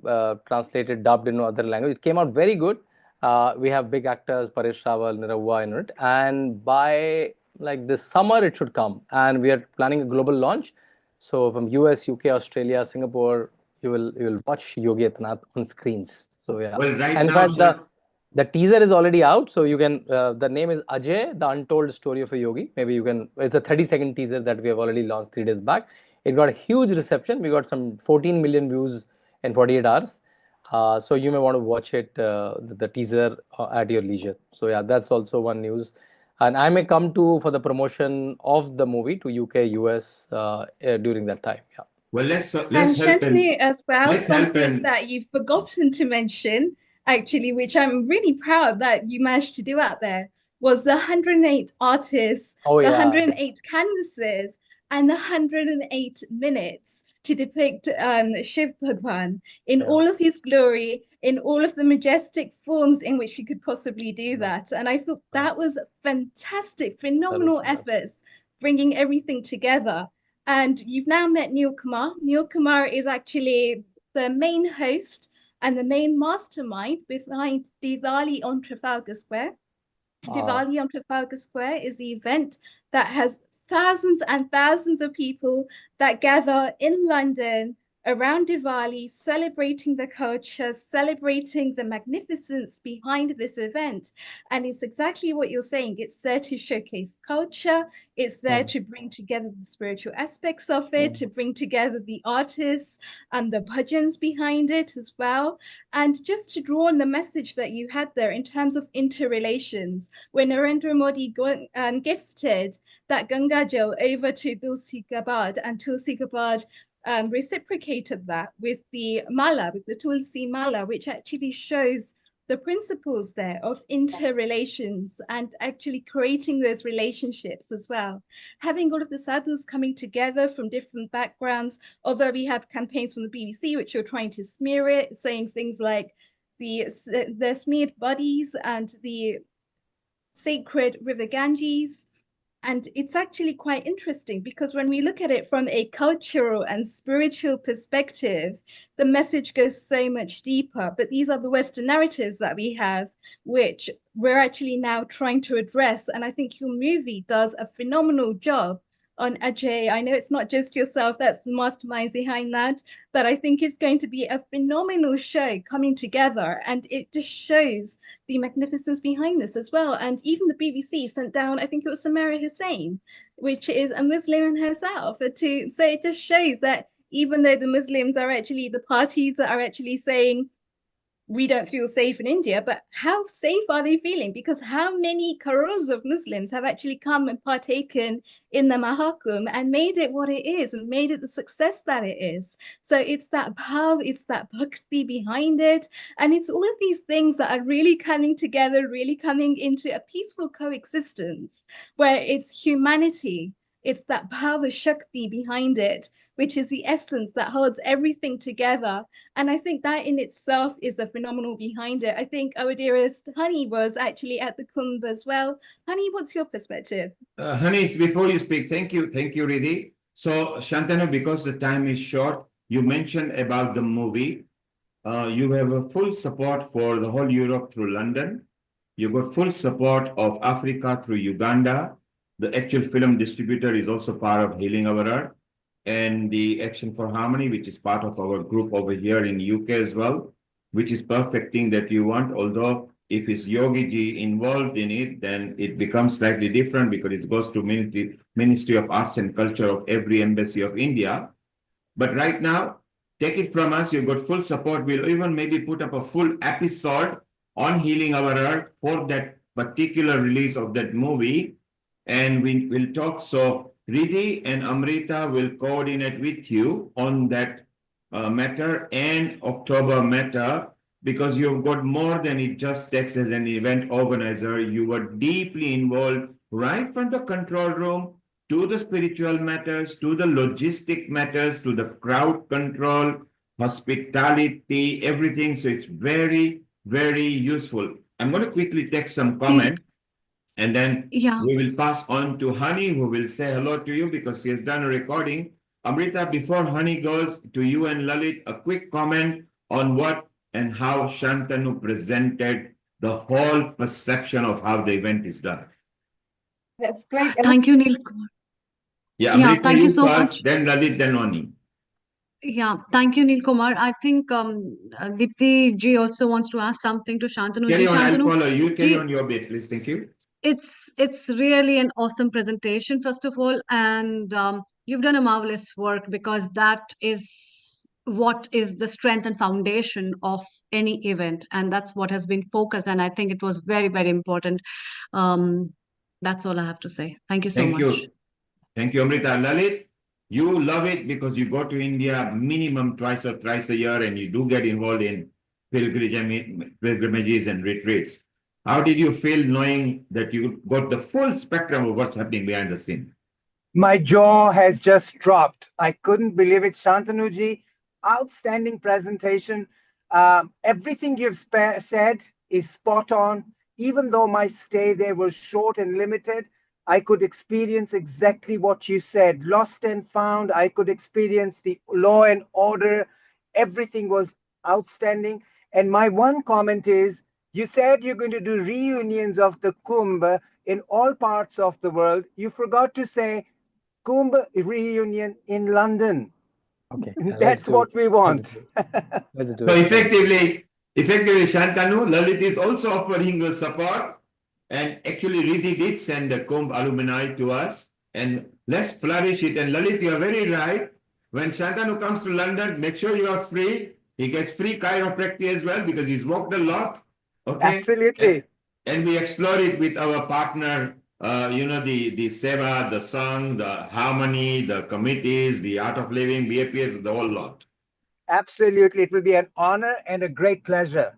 translated, dubbed in other language. It came out very good. We have big actors, Paresh Rawal, Niravwa in it, and by like this summer it should come. And we are planning a global launch. So from US, UK, Australia, Singapore, you will watch Yogi Adityanath on screens. So yeah, well, right and now, in fact, the teaser is already out, so you can. The name is Ajay, the Untold Story of a Yogi. Maybe you can. It's a 30-second teaser that we have already launched 3 days back. It got a huge reception. We got some 14 million views in 48 hours. So you may want to watch it, the teaser at your leisure. So yeah, that's also one news. And I may come for the promotion of the movie to UK, US during that time. Yeah. Well, let's And help Shantanu, as well, let's help something that you've forgotten to mention, actually, which I'm really proud that you managed to do out there, was the 108 artists, Oh, the yeah. 108 canvases, and the 108 minutes to depict Shiv Bhagwan in all of his glory, in all of the majestic forms in which we could possibly do that. And I thought that was fantastic, phenomenal efforts, bringing everything together. And you've now met Neil Kumar. Neil Kumar is actually the main host and the main mastermind behind Diwali on Trafalgar Square. Diwali on Trafalgar Square is the event that has thousands and thousands of people that gather in London around Diwali, celebrating the culture, celebrating the magnificence behind this event. And it's exactly what you're saying. It's there to showcase culture. It's there to bring together the spiritual aspects of it, to bring together the artists and the bhajans behind it as well. And just to draw on the message that you had there in terms of interrelations, when Narendra Modi gifted that Ganga Jal over to Tulsi Gabbard, and Tulsi Gabbard reciprocated that with the mala, with the Tulsi mala, which actually shows the principles there of interrelations and actually creating those relationships as well. Having all of the sadhus coming together from different backgrounds, although we have campaigns from the BBC which are trying to smear it, saying things like the smeared bodies and the sacred river Ganges. And it's actually quite interesting because when we look at it from a cultural and spiritual perspective, the message goes so much deeper. But these are the Western narratives that we have, which we're actually now trying to address. And I think your movie does a phenomenal job on Ajay. I know it's not just yourself that's the mastermind behind that, but I think it's going to be a phenomenal show coming together, and it just shows the magnificence behind this as well. And even the BBC sent down, I think it was Samara Hussein, which is a Muslim herself, so it just shows that even though the Muslims are actually the parties that are actually saying we don't feel safe in India, but how safe are they feeling? Because how many crores of Muslims have actually come and partaken in the Maha Kumbh and made it what it is and made it the success that it is? So it's that bhav, it's that bhakti behind it. And it's all of these things that are really coming together, really coming into a peaceful coexistence where it's humanity. It's that Bhava Shakti behind it, which is the essence that holds everything together. And I think that in itself is the phenomenal behind it. I think our dearest Honey was actually at the Kumbh as well. Honey, what's your perspective? Honey, before you speak, thank you, Riddhi. So, Shantanu, because the time is short, you mentioned about the movie. You have a full support for the whole Europe through London. You got full support of Africa through Uganda. The actual film distributor is also part of Healing Our Earth, and the Action for Harmony, which is part of our group over here in UK as well, which is perfect thing that you want. Although if it's Yogi Ji involved in it, then it becomes slightly different because it goes to Ministry of Arts and Culture of every embassy of India. But right now, take it from us, you've got full support. We'll even maybe put up a full episode on Healing Our Earth for that particular release of that movie. And we will talk. So Riddhi and Amrita will coordinate with you on that matter and October matter, because you've got more than it just takes as an event organizer. You were deeply involved right from the control room to the spiritual matters, to the logistic matters, to the crowd control, hospitality, everything. So it's very, very useful. I'm going to quickly take some comments. And then we will pass on to Honey, who will say hello to you because she has done a recording. Amrita, before Honey goes to you and Lalit, a quick comment on what and how Shantanu presented the whole perception of how the event is done. That's great. Thank you, Neil Kumar. Yeah, Amrita, thank you so first, much. then Lalit, then Honey. Yeah, thank you, Neil Kumar. I think Dipti ji also wants to ask something to Shantanu ji. Carry on, I'll Shantanu, follow you. Carry on your bit, please. Thank you. It's really an awesome presentation, first of all, and you've done a marvelous work, because that is what is the strength and foundation of any event, and that's what has been focused, and I think it was very, very important. That's all I have to say. Thank you so much. Thank you, Amrita. Lalit, you love it because you go to India minimum twice or thrice a year, and you do get involved in pilgrimages and retreats. How did you feel knowing that you got the full spectrum of what's happening behind the scene? My jaw has just dropped. I couldn't believe it. Shantanuji, outstanding presentation. Everything you've said is spot on. Even though my stay there was short and limited, I could experience exactly what you said. Lost and found, I could experience the law and order. Everything was outstanding. And my one comment is, you said you're going to do reunions of the Kumbh in all parts of the world. You forgot to say Kumbh reunion in London. Okay. That's what we want. Let's do So it. effectively, Shantanu, Lalit is also offering us support. And actually, Riddhi did send the Kumbh alumni to us. And let's flourish it. And Lalit, you are very right. When Shantanu comes to London, make sure you are free. He gets free chiropractic as well because he's walked a lot. Okay. Absolutely. And we explore it with our partner, the Seva, the Sangh, the Harmony, the committees, the Art of Living, BAPS, the whole lot. Absolutely. It will be an honor and a great pleasure.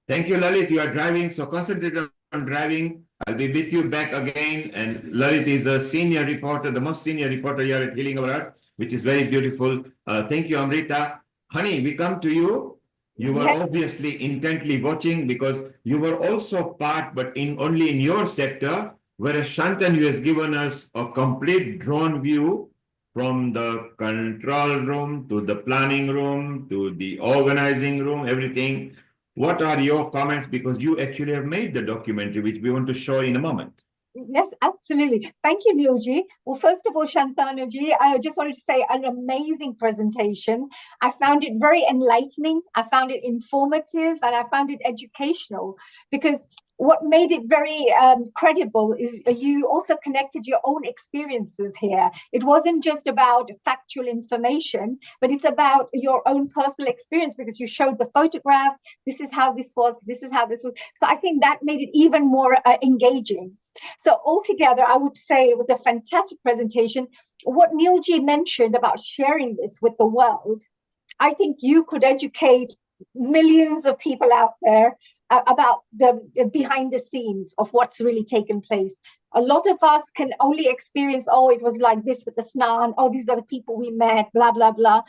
Thank you, Lalit. You are driving, so concentrate on driving. I'll be with you back again. And Lalit is a senior reporter, the most senior reporter here at Healing Our Earth, which is very beautiful. Thank you, Amrita. Honey, we come to you. You were obviously intently watching because you were also part, but only in your sector, whereas Shantanu has given us a complete drone view from the control room to the planning room to the organizing room, everything. What are your comments? Because you actually have made the documentary, which we want to show in a moment. Yes, absolutely. Thank you, Neilji. Well, first of all, Shantanu-ji, I just wanted to say an amazing presentation. I found it very enlightening. I found it informative and I found it educational because what made it very credible is you also connected your own experiences here. It wasn't just about factual information, but it's about your own personal experience because you showed the photographs. This is how this was. This is how this was. So I think that made it even more engaging. So altogether, I would say it was a fantastic presentation. What Neilji mentioned about sharing this with the world, I think you could educate millions of people out there about the behind the scenes of what's really taken place. A lot of us can only experience, oh, it was like this with the Snan, oh, these are the people we met, blah, blah, blah.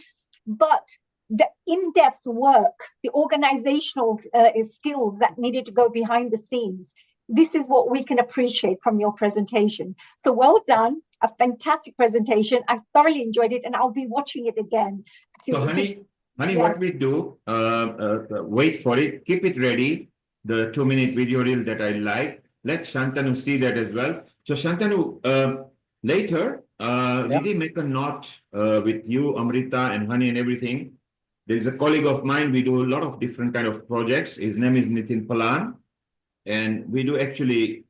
But the in-depth work, the organizational skills that needed to go behind the scenes, this is what we can appreciate from your presentation. So well done, a fantastic presentation. I thoroughly enjoyed it and I'll be watching it again. Honey, yes. What we do, wait for it, keep it ready. The 2-minute video reel that I like. Let Shantanu see that as well. So Shantanu, later, we make a note with you, Amrita and Honey and everything. There is a colleague of mine, we do a lot of different kind of projects. His name is Nitin Palan. And we do actually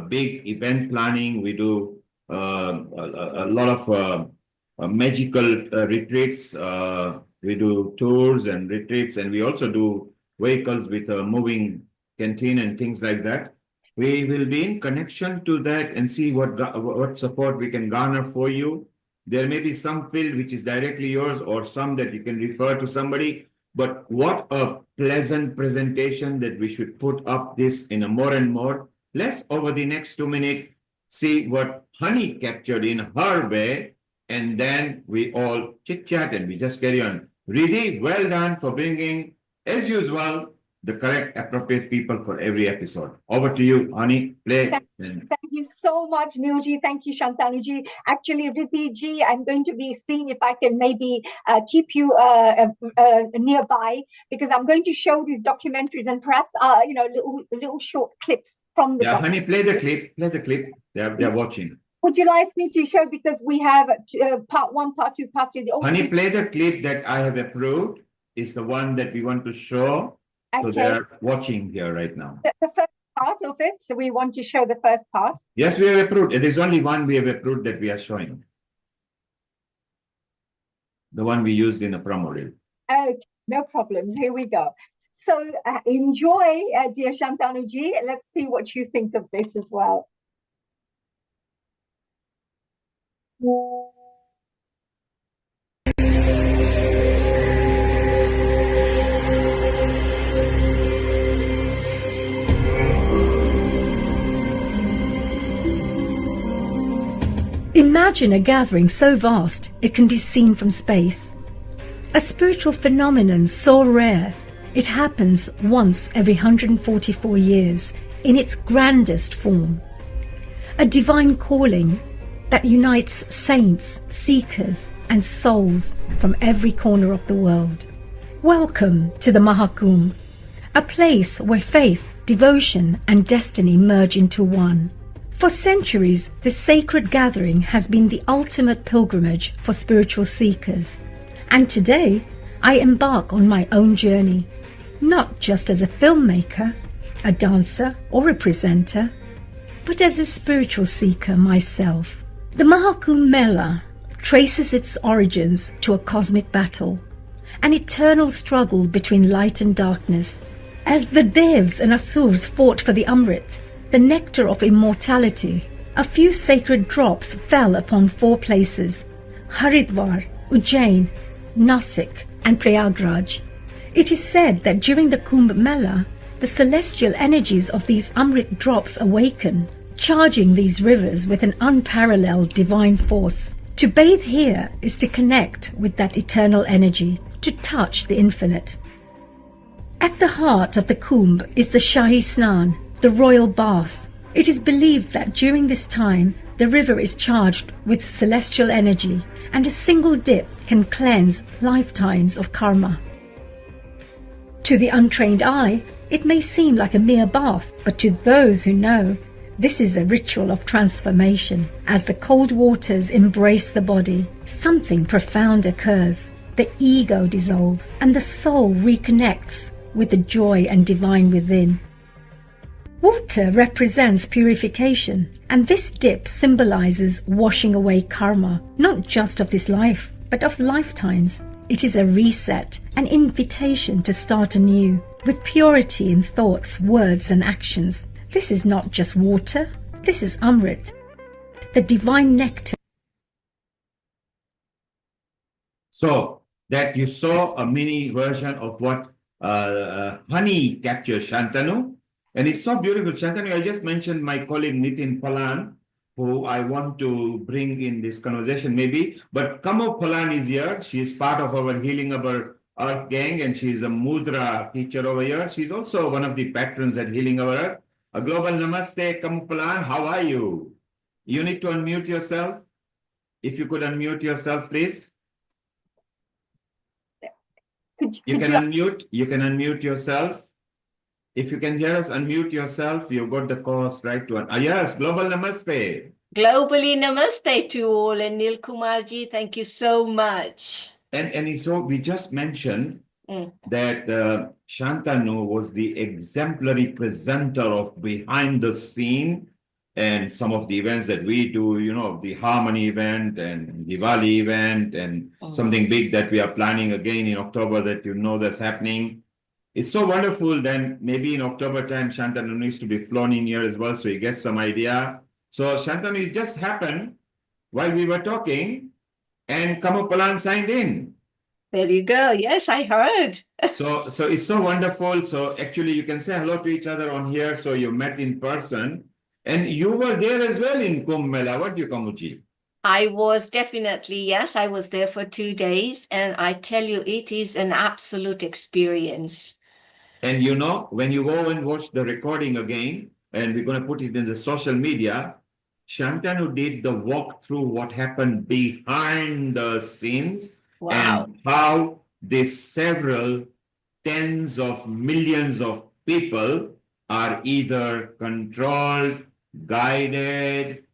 big event planning. We do a lot of magical retreats. We do tours and retreats, and we also do vehicles with a moving canteen and things like that. We will be in connection to that and see what support we can garner for you. There may be some field which is directly yours or some that you can refer to somebody. But what a pleasant presentation that we should put up this in a more and more. Let's, over the next 2 minutes, see what Honey captured in her way. And then we all chit-chat and we just carry on. Riddhi, well done for bringing, as usual, the correct, appropriate people for every episode. Over to you, Honey. Play. Thank you so much, Neilji. Thank you, Shantanu-ji. Actually, Riddhi-ji, I'm going to be seeing if I can maybe keep you nearby because I'm going to show these documentaries and perhaps, little short clips from the Honey, play the clip. Play the clip. They're watching. Would you like me to show because we have part 1, part 2, part 3. Honey, play the clip that I have approved. Is the one that we want to show. Okay. So they're watching here right now. The first part of it, so we want to show the first part. Yes, we have approved. There's only one we have approved that we are showing. The one we used in a promo reel. Okay, no problems. Here we go. So enjoy, dear Shantanu-ji. Let's see what you think of this as well. Imagine a gathering so vast it can be seen from space. A spiritual phenomenon so rare it happens once every 144 years in its grandest form. A divine calling that unites saints, seekers and souls from every corner of the world. Welcome to the Maha Kumbh, a place where faith, devotion and destiny merge into one. For centuries, this sacred gathering has been the ultimate pilgrimage for spiritual seekers. And today, I embark on my own journey, not just as a filmmaker, a dancer, or a presenter, but as a spiritual seeker myself. The Maha Kumbh Mela traces its origins to a cosmic battle, an eternal struggle between light and darkness. As the Devs and Asurs fought for the Amrit, the nectar of immortality, a few sacred drops fell upon 4 places: Haridwar, Ujjain, Nasik, and Prayagraj. It is said that during the Kumbh Mela, the celestial energies of these Amrit drops awaken, charging these rivers with an unparalleled divine force. To bathe here is to connect with that eternal energy, to touch the infinite. At the heart of the Kumbh is the Shahi Snan, the royal bath. It is believed that during this time, the river is charged with celestial energy, and a single dip can cleanse lifetimes of karma. To the untrained eye, it may seem like a mere bath, but to those who know, this is a ritual of transformation. As the cold waters embrace the body, something profound occurs. The ego dissolves, and the soul reconnects with the joy and divine within. Water represents purification, and this dip symbolizes washing away karma, not just of this life, but of lifetimes. It is a reset, an invitation to start anew, with purity in thoughts, words, and actions. This is not just water, this is Amrit, the divine nectar. So that you saw a mini version of what honey captures, Shantanu. And it's so beautiful. Shantanu, I just mentioned my colleague Nitin Palan, who I want to bring in this conversation maybe. But Kamo Palan is here. She is part of our Healing Our Earth gang, and she is a mudra teacher over here. She's also one of the patrons at Healing Our Earth. A global namaste, Kamo Palan. How are you? You need to unmute yourself. If you could unmute yourself, please. You can unmute yourself. If you can hear us, unmute yourself. You've got the course right to yes, global namaste. Globally namaste to all, and Nil Kumarji, thank you so much. And so we just mentioned that Shantanu was the exemplary presenter of behind the scene and some of the events that we do, you know, the Harmony event and Diwali event and something big that we are planning again in October that you know that's happening. It's so wonderful. Then maybe in October time, Shantanu needs to be flown in here as well, so he gets some idea. So Shantanu, it just happened while we were talking, and Kamo Palan signed in. There you go. Yes, I heard. So it's so wonderful. So actually, you can say hello to each other on here. So you met in person, and you were there as well in Kumbh Mela. What do you, Kamuji? I was definitely, yes, I was there for 2 days, and I tell you, it is an absolute experience. And you know, when you go and watch the recording again, and we're going to put it in the social media, Shantanu did the walk through what happened behind the scenes. Wow. And how these several tens of millions of people are either controlled, guided,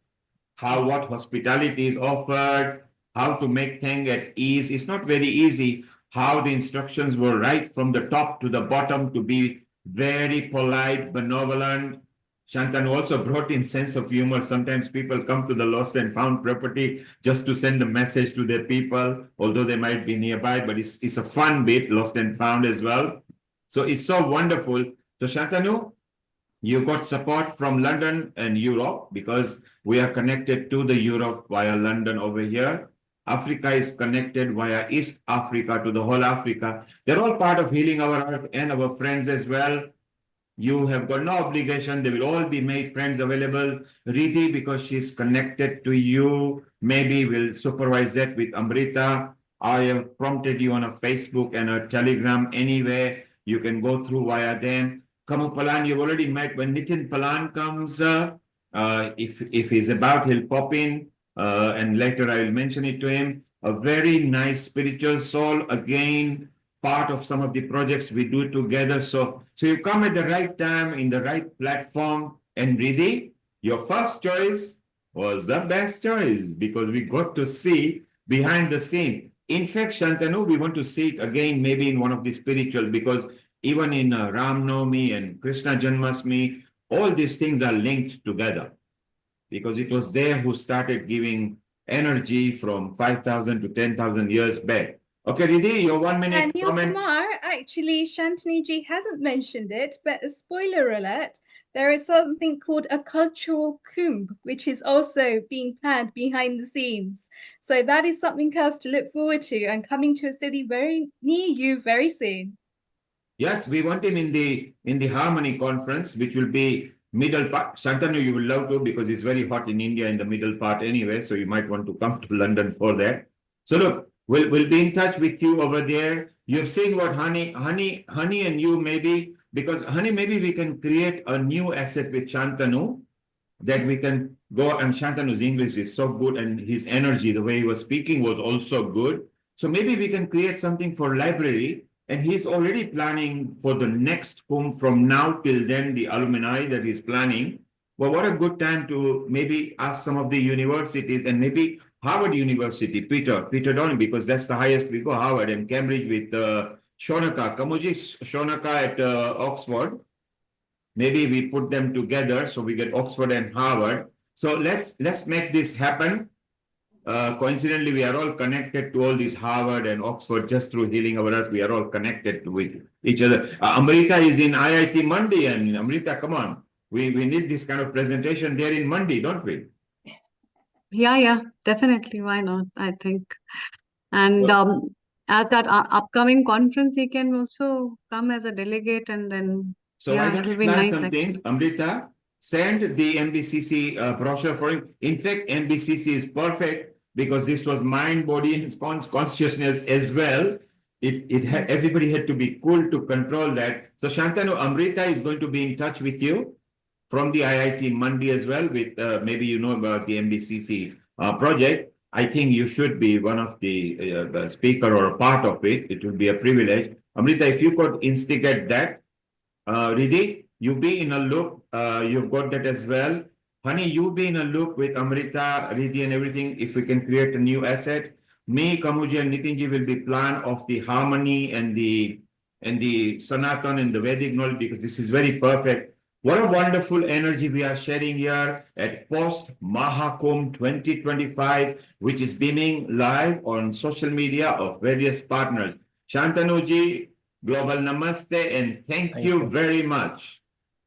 how what hospitality is offered, how to make things at ease. It's not very easy. How the instructions were right from the top to the bottom to be very polite, benevolent. Shantanu also brought in sense of humor. Sometimes people come to the lost and found property just to send a message to their people, although they might be nearby, but it's a fun bit, lost and found as well. So it's so wonderful. So Shantanu, you got support from London and Europe because we are connected to the Europe via London over here. Africa is connected via East Africa to the whole Africa. They're all part of Healing Our Earth and our friends as well. You have got no obligation. They will all be made friends available. Riddhi, because she's connected to you, maybe will supervise that with Amrita. I have prompted you on a Facebook and a Telegram anyway. You can go through via them. Kamo Palan, you've already met. When Nitin Palan comes, if he's about, he'll pop in. And later I will mention it to him. A very nice spiritual soul, again, part of some of the projects we do together. So you come at the right time, in the right platform. And Riddhi, your first choice was the best choice because we got to see behind the scene. In fact, Shantanu, we want to see it again, maybe in one of the spiritual, because even in Ram Navami and Krishna Janmashtami, all these things are linked together. Because it was there who started giving energy from 5,000 to 10,000 years back. Okay, Riddhi, your 1 minute And comment. Kumar, actually, Shantanu ji hasn't mentioned it, but a spoiler alert, there is something called a cultural kumbh, which is also being planned behind the scenes. So that is something else to look forward to and coming to a city very near you very soon. Yes, we want him in the Harmony conference, which will be middle part. Shantanu, you will love to because it's very hot in India in the middle part anyway, so you might want to come to London for that. So look, we'll be in touch with you over there. You've seen what Honey and you maybe, because Honey, maybe we can create a new asset with Shantanu that we can go, and Shantanu's English is so good and his energy, the way he was speaking was also good. So maybe we can create something for library, and he's already planning for the next Kumbh from now till then, the alumni that he's planning. Well, what a good time to maybe ask some of the universities, and maybe Harvard University, Peter Donny, because that's the highest we go, Harvard, and Cambridge with Shonaka, Kamuji Shonaka at Oxford. Maybe we put them together so we get Oxford and Harvard. So let's make this happen. Coincidentally, we are all connected to all these Harvard and Oxford just through Healing Our Earth. We are all connected with each other. Amrita is in IIT Mandi, and Amrita, come on. We need this kind of presentation there in Mandi, don't we? Yeah, definitely. Why not? I think. And at that upcoming conference, he can also come as a delegate, and then So yeah, why it don't will you be plan nice something, actually. Amrita? Send the MBCC brochure for him. In fact, MBCC is perfect because this was mind, body, and consciousness as well. Everybody had to be cool to control that. So Shantanu, Amrita is going to be in touch with you from the IIT Mandi as well with maybe you know about the MBCC project. I think you should be one of the speaker or a part of it. It will be a privilege. Amrita, if you could instigate that. Riddhi, you be in a loop. You've got that as well. Honey, you be in a loop with Amrita, Riddhi, and everything. If we can create a new asset, me, Kamuji, and Nitinji will be plan of the harmony and the Sanatan and the Vedic knowledge, because this is very perfect. What a wonderful energy we are sharing here at Post-Maha Kumbh 2025, which is beaming live on social media of various partners. Shantanuji, Global Namaste, and thank you very much.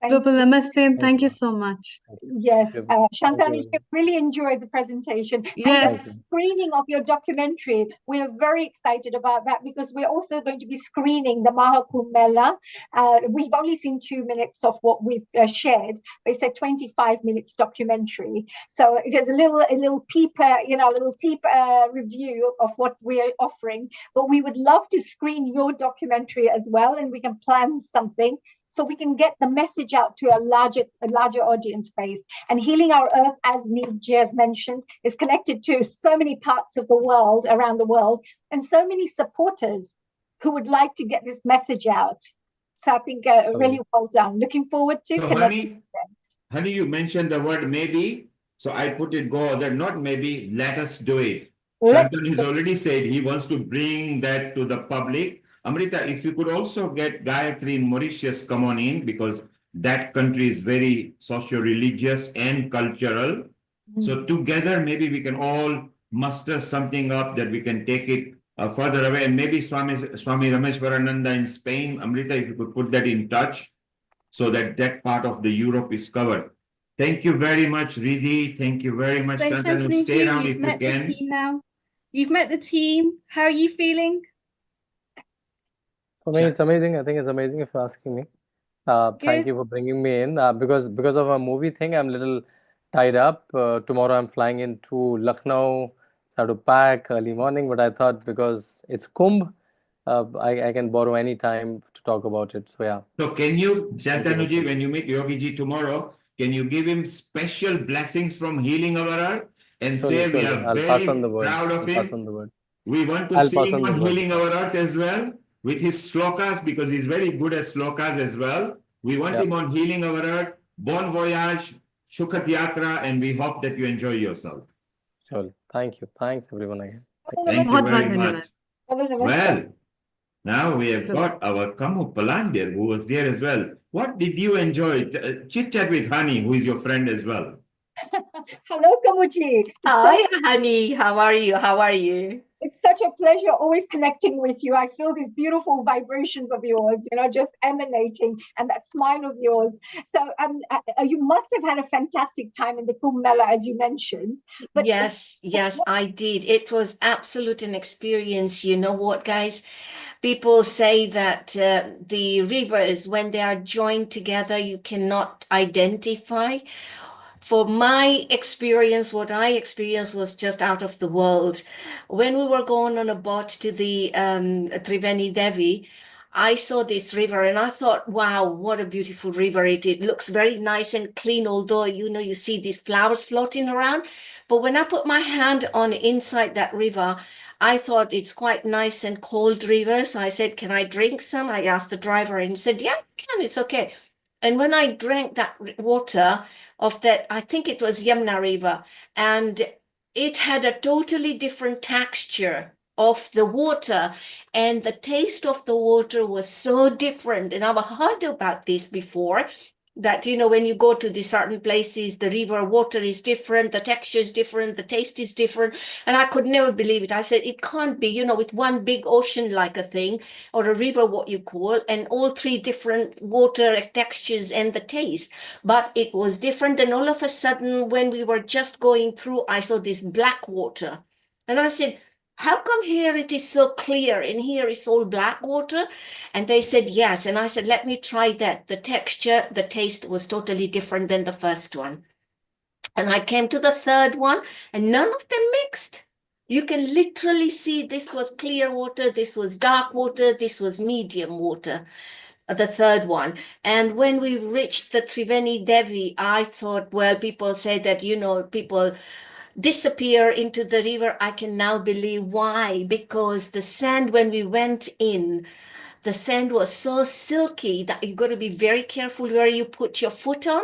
Global Namaste, and thank you so much. Yes, Shantanu, you really enjoyed the presentation. Yes. And the screening of your documentary, we are very excited about that because we're also going to be screening the Maha Kumbh Mela. We've only seen 2 minutes of what we've shared, but it's a 25 minutes documentary. So it is a little peep review of what we're offering. But we would love to screen your documentary as well, and we can plan something so we can get the message out to a larger audience base. And Healing Our Earth, as Neil has mentioned, is connected to so many parts of the world, around the world, and so many supporters who would like to get this message out. So I think really well done. Looking forward to connecting. Honey, you mentioned the word maybe, so I put it go that not maybe, let us do it. Shantanu has already said he wants to bring that to the public. Amrita, if you could also get Gayatri in Mauritius come on in, because that country is very socio-religious and cultural. So together, maybe we can all muster something up that we can take it further away. And maybe Swami Rameshwarananda in Spain, Amrita, if you could put that in touch so that that part of the Europe is covered. Thank you very much, Riddhi. Thank you very much, Shantanu. Stay around if you can. Now. You've met the team. How are you feeling? For me, it's amazing. I think it's amazing if you're asking me. Thank you for bringing me in. Because of a movie thing, I'm a little tied up. Tomorrow I'm flying into Lucknow. So I have to pack early morning. But I thought because it's Kumbh, I can borrow any time to talk about it. So yeah. So can you, Shantanuji, when you meet Yogiji tomorrow, can you give him special blessings from Healing Our Earth and say we are very proud of him? We want to see him on Healing Our Earth as well with his slokas, because he's very good at slokas as well. We want him on Healing Our Earth. Bon voyage, Shukhat Yatra, and we hope that you enjoy yourself. Sure. Thank you. Thanks everyone again. Thank you very much. Namaste. Well, now we have got our Kamu Palandir, who was there as well. What did you enjoy? Chit chat with Hani, who is your friend as well. Hello, Kamuji. Hi, honey. How are you? How are you? It's such a pleasure always connecting with you. I feel these beautiful vibrations of yours, just emanating, and that smile of yours. So you must have had a fantastic time in the Kumbh Mela, as you mentioned. But yes, I did. It was absolute an experience. You know what, guys? People say that the rivers, when they are joined together, you cannot identify. For my experience, what I experienced was just out of the world. When we were going on a boat to the Triveni Devi, I saw this river and I thought, wow, what a beautiful river it is. It looks very nice and clean, although, you see these flowers floating around. But when I put my hand on inside that river, I thought it's quite nice and cold river. So I said, can I drink some? I asked the driver and he said, yeah, you can, it's okay. And when I drank that water of that, I think it was Yamuna River, and it had a totally different texture of the water, and the taste of the water was so different. And I've heard about this before, that, when you go to these certain places, the river water is different, the texture is different, the taste is different. And I could never believe it. I said, it can't be, with one big ocean like a thing, or a river, what you call, and all three different water textures and the taste. But it was different. And all of a sudden, when we were just going through, I saw this black water. And I said, how come here it is so clear and here it's all black water? And they said, yes. And I said, let me try that. The texture, the taste was totally different than the first one. And I came to the third one and none of them mixed. You can literally see this was clear water, this was dark water, this was medium water, the third one. And when we reached the Triveni Devi, I thought, well, people say that, people disappear into the river. I can now believe why, because the sand, when we went in, the sand was so silky that you got to be very careful where you put your foot on.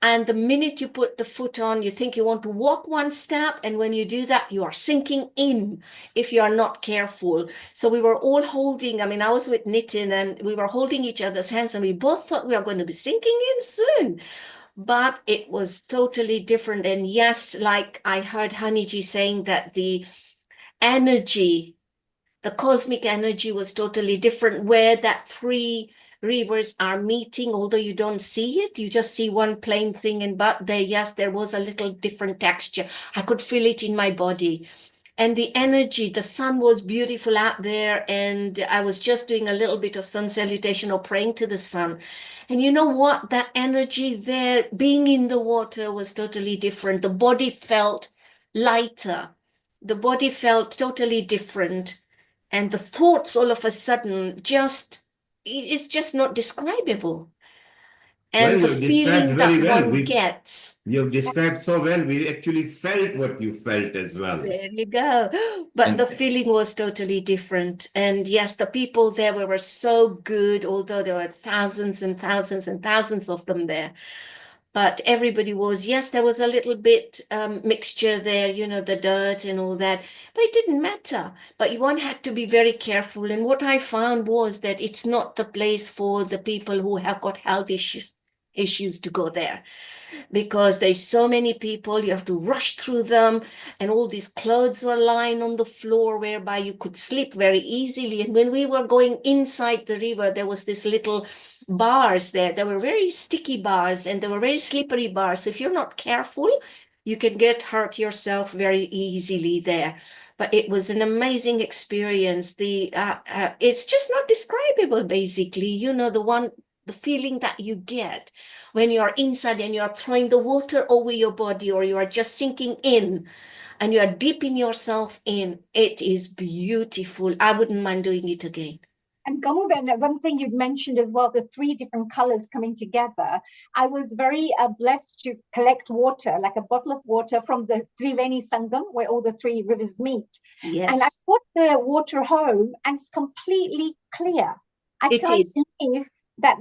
And the minute you put the foot on, you think you want to walk one step. And when you do that, you are sinking in if you are not careful. So we were all holding, I was with Nitin and we were holding each other's hands and we both thought we were going to be sinking in soon. But it was totally different. And yes, like I heard Haniji saying that the energy, the cosmic energy was totally different, where that three rivers are meeting, although you don't see it, you just see one plain thing. But there was a little different texture. I could feel it in my body. And the energy, the sun was beautiful out there. And I was just doing a little bit of sun salutation or praying to the sun. And you know what? That energy there, being in the water, was totally different. The body felt lighter. The body felt totally different. And the thoughts all of a sudden it's just not describable. And Well, the you described feeling very that well. one gets. You've described so well. We actually felt what you felt as well. There you go. But the feeling was totally different. And yes, the people there were so good, although there were thousands and thousands and thousands of them there. But everybody was, yes, there was a little bit mixture there, the dirt and all that, but it didn't matter. But one had to be very careful. And what I found was that it's not the place for the people who have got health issues to go there, because there's so many people, you have to rush through them, and all these clothes were lying on the floor whereby you could slip very easily. And when we were going inside the river, there was this little bars there. There were very sticky bars and there were very slippery bars. So if you're not careful, you can get hurt yourself very easily there. But it was an amazing experience. It's just not describable, basically. The feeling that you get when you're inside and you're throwing the water over your body, or you are just sinking in and you are dipping yourself in. It is beautiful. I wouldn't mind doing it again. And Gamuben, one thing you'd mentioned as well, the three different colors coming together. I was very blessed to collect water, like a bottle of water from the Triveni Sangam, where all the three rivers meet. Yes. And I brought the water home and it's completely clear. I can't believe that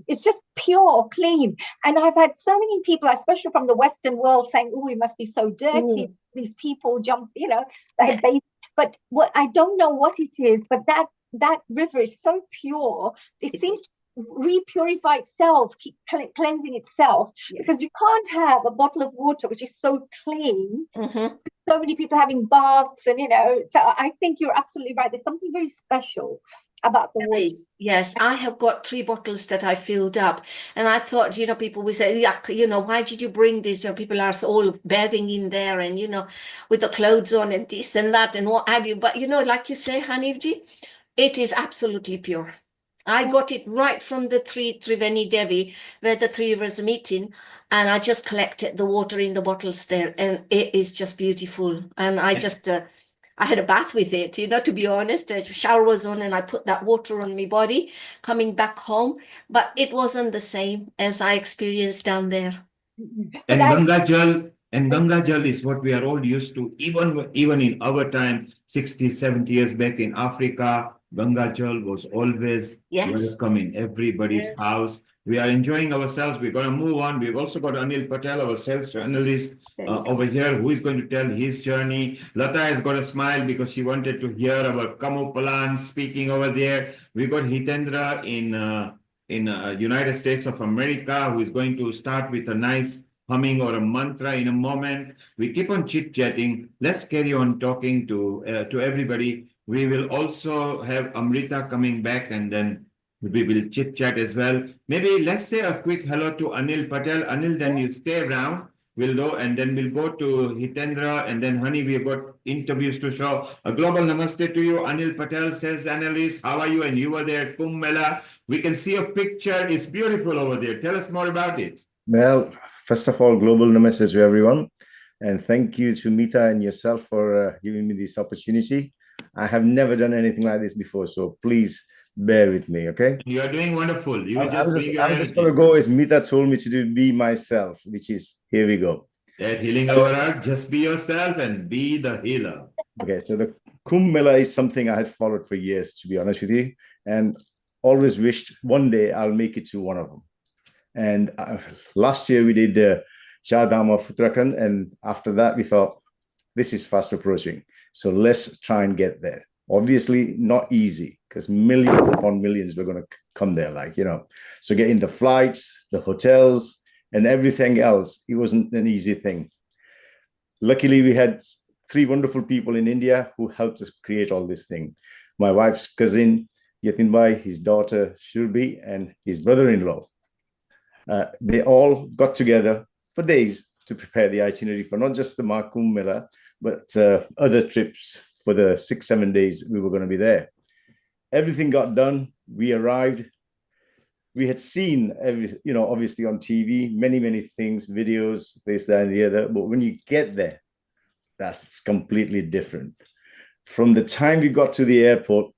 it's just pure, clean. And I've had so many people, especially from the Western world, saying, oh, it must be so dirty. These people jump, they bathe But what I don't know what it is, but that river is so pure. It seems to repurify itself, keep cleansing itself, because you can't have a bottle of water which is so clean. So many people having baths, and so I think you're absolutely right. There's something very special about the water. Yes, I have got 3 bottles that I filled up, and I thought, people will say, yuck, why did you bring this? People are all bathing in there, and with the clothes on and this and that and what have you. But like you say, Hanifji, it is absolutely pure. I got it right from the Triveni Devi, where the 3 rivers are meeting, and I just collected the water in the bottles there, and it is just beautiful. And I just I had a bath with it, to be honest. The shower was on and I put that water on my body coming back home, but it wasn't the same as I experienced down there. And Ganga Jal is what we are all used to, even in our time, 60, 70 years back in Africa. Ganga Jal was always welcome in everybody's house. We are enjoying ourselves. We're going to move on. We've also got Anil Patel, our sales journalist over here, who is going to tell his journey. Lata has got a smile because she wanted to hear our Kamu Palan speaking over there. We've got Hitendra in United States of America, who is going to start with a nice humming or a mantra in a moment. We keep on chit-chatting. Let's carry on talking to everybody. We will also have Amrita coming back, and then we will chit-chat as well. Maybe let's say a quick hello to Anil Patel. Anil, then you stay around. We'll go, and then we'll go to Hitendra, and then Honey, we've got interviews to show. A global namaste to you. Anil Patel, sales analyst. How are you? And you were there at Kumbh Mela. We can see a picture. It's beautiful over there. Tell us more about it. Well, first of all, global namaste to everyone. And thank you to Mita and yourself for giving me this opportunity. I have never done anything like this before, so please bear with me, okay? You are doing wonderful. I'm just going to go as Mita told me to do, be myself, which is, here we go. At Healing Our Earth, just be yourself and be the healer. Okay, so the Kumbh Mela is something I had followed for years, to be honest with you, and always wished one day I'll make it to one of them. And last year we did Char Dham of Uttarakhand, and after that we thought, this is fast approaching. So let's try and get there. Obviously not easy, because millions upon millions were going to come there, So getting the flights, the hotels, and everything else, it wasn't an easy thing. Luckily, we had 3 wonderful people in India who helped us create all this thing. My wife's cousin, Yatin Bhai, his daughter, Shurbi, and his brother-in-law. They all got together for days to prepare the itinerary for not just the Maha Kumbh Mela, but other trips for the 6-7 days we were going to be there. Everything got done. We arrived. We had seen obviously on TV, many things, videos, this, that, and the other. But when you get there, that's completely different. From the time we got to the airport,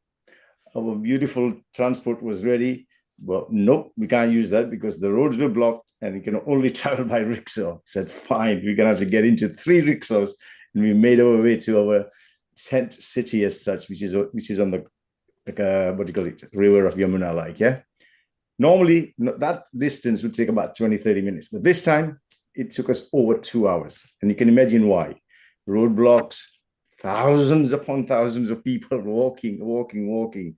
our beautiful transport was ready. Well, nope, we can't use that because the roads were blocked and we can only travel by rickshaw. Said, fine, we're going to have to get into 3 rickshaws. And we made our way to our tent city as such, which is on the, what do you call it, river of Yamuna, Normally, that distance would take about 20-30 minutes. But this time, it took us over 2 hours. And you can imagine why. Roadblocks, thousands upon thousands of people walking.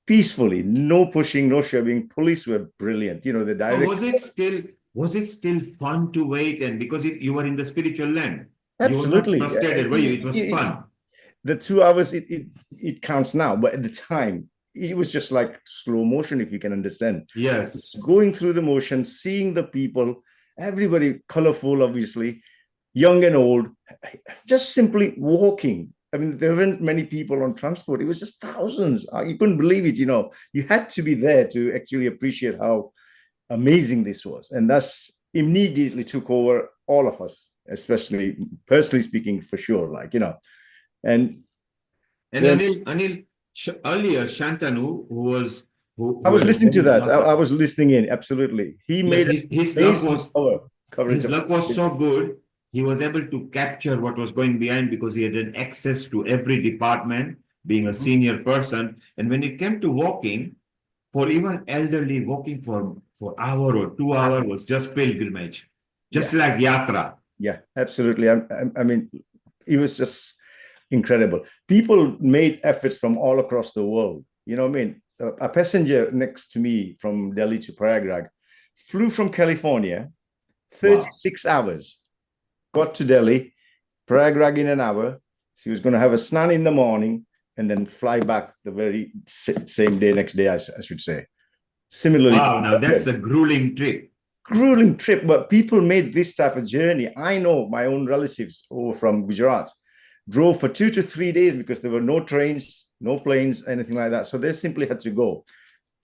Peacefully, no pushing, no shoving. Police were brilliant. The direct. Was it still fun to wait? And because you were in the spiritual land, absolutely, you were not frustrated, were you? It was fun. The 2 hours, it counts now, but at the time, it was just like slow motion, if you can understand. Yes, going through the motion, seeing the people, everybody colorful, obviously, young and old, just simply walking. I mean, there weren't many people on transport. It was just thousands. You couldn't believe it, You had to be there to actually appreciate how amazing this was. And that's immediately took over all of us, especially personally speaking, for sure, And then, Anil, earlier, Shantanu, I was listening to that. I was listening in, absolutely. He made his luck was so good. He was able to capture what was going behind because he had an access to every department, being a senior person. And when it came to walking, for even elderly, walking for hour or 2 hours was just pilgrimage, just like yatra. Yeah, absolutely. I mean, it was just incredible. People made efforts from all across the world. You know what I mean? A passenger next to me from Delhi to Prayagraj flew from California, 36 hours, got to Delhi, Prayagraj in an hour. She was going to have a snan in the morning and then fly back the very same day, next day, I should say. Similarly, wow, now that's a grueling trip. Grueling trip, but people made this type of journey. I know my own relatives over from Gujarat drove for 2 to 3 days because there were no trains, no planes, anything like that. So they simply had to go.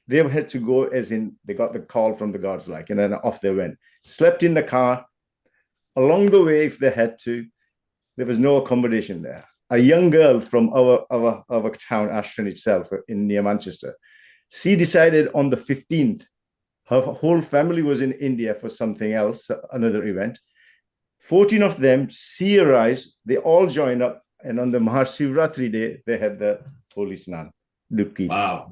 They had to go as in they got the call from the gods, like, and then off they went. Slept in the car. Along the way, if they had to, there was no accommodation there. A young girl from our town, Ashton itself, in near Manchester, she decided on the 15th, her whole family was in India for something else, another event. 14 of them, she arrives, they all joined up, and on the Mahashivratri day, they had the Holy Snan. Dubki. Wow.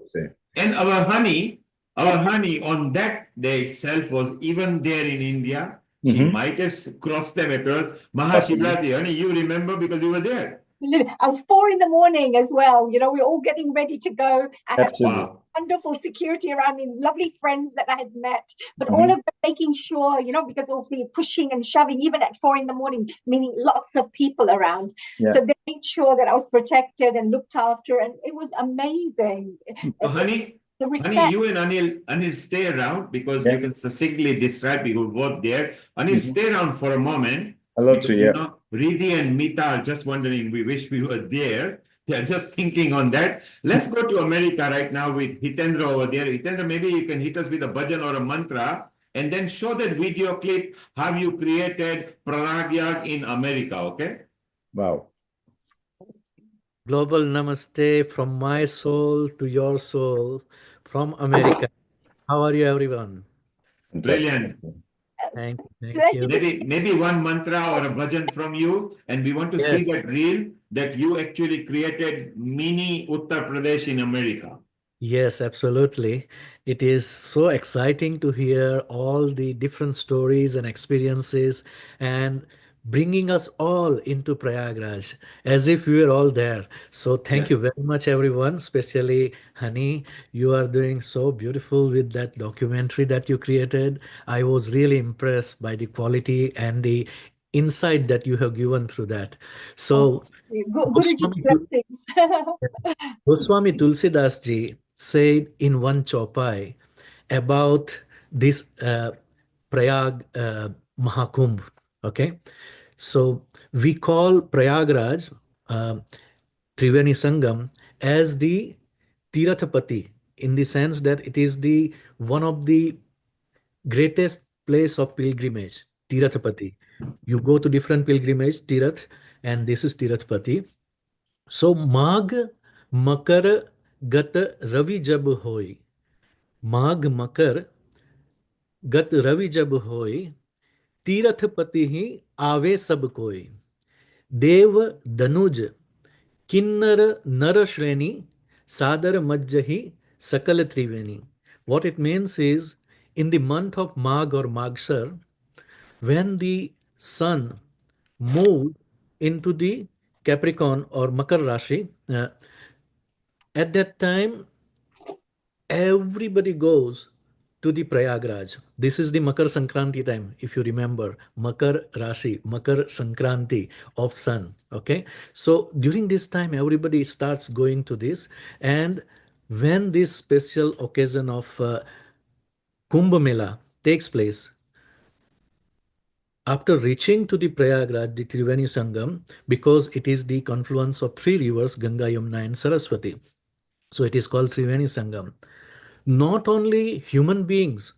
And our honey on that day itself was even there in India. She might have crossed them across Mahashivratri. Honey, you remember because you were there. I was 4 a.m. as well. You know, we're all getting ready to go. I had wonderful security around me, lovely friends that I had met, but all of them making sure, you know, because obviously pushing and shoving, even at 4 a.m, meaning lots of people around. Yeah. So they made sure that I was protected and looked after, and it was amazing. So, honey, you and Anil stay around because you can succinctly describe people both there. Anil, stay around for a moment. I love to, you know, Riddhi and Mita are just wondering, we wish we were there. They're just thinking on that. Let's go to America right now with Hitendra over there. Hitendra, maybe you can hit us with a bhajan or a mantra and then show that video clip how you created Prayagraj in America, okay? Wow. Global namaste from my soul to your soul from America. How are you, everyone? Brilliant. Thank you. Maybe one mantra or a bhajan from you, and we want to see that reel that you actually created mini Uttar Pradesh in America. Yes, absolutely. It is so exciting to hear all the different stories and experiences and bringing us all into Prayagraj as if we were all there. So thank you very much, everyone, especially Honey. You are doing so beautiful with that documentary that you created. I was really impressed by the quality and the insight that you have given through that. So Guruji blessings. Goswami Tulsidas ji said in one chaupai about this Prayag Maha Kumbh. Okay, so we call Prayagraj Triveni Sangam as the Tirathapati in the sense that it is the one of the greatest place of pilgrimage, Tirathapati. You go to different pilgrimage, Tirath, and this is Tirathapati. So Magh Makar Gat Ravi Jab Hoy. Magh Makar Gat Ravi Jab Hoy. Tirathpati hi Ave Sab Koi. Dev Danuj Kinnar Nar Shreni Sadar Majjahi Sakal Triveni. What it means is in the month of Magh or Maghshar, when the sun moved into the Capricorn or Makar Rashi, at that time, everybody goes to the Prayagraj. This is the Makar Sankranti time, if you remember, Makar Rashi, Makar Sankranti of sun. Okay, so during this time, everybody starts going to this, and when this special occasion of Kumbh Mela takes place, after reaching to the Prayagraj, the Triveni Sangam, because it is the confluence of 3 rivers, Ganga, Yamuna, and Saraswati. So it is called Triveni Sangam. Not only human beings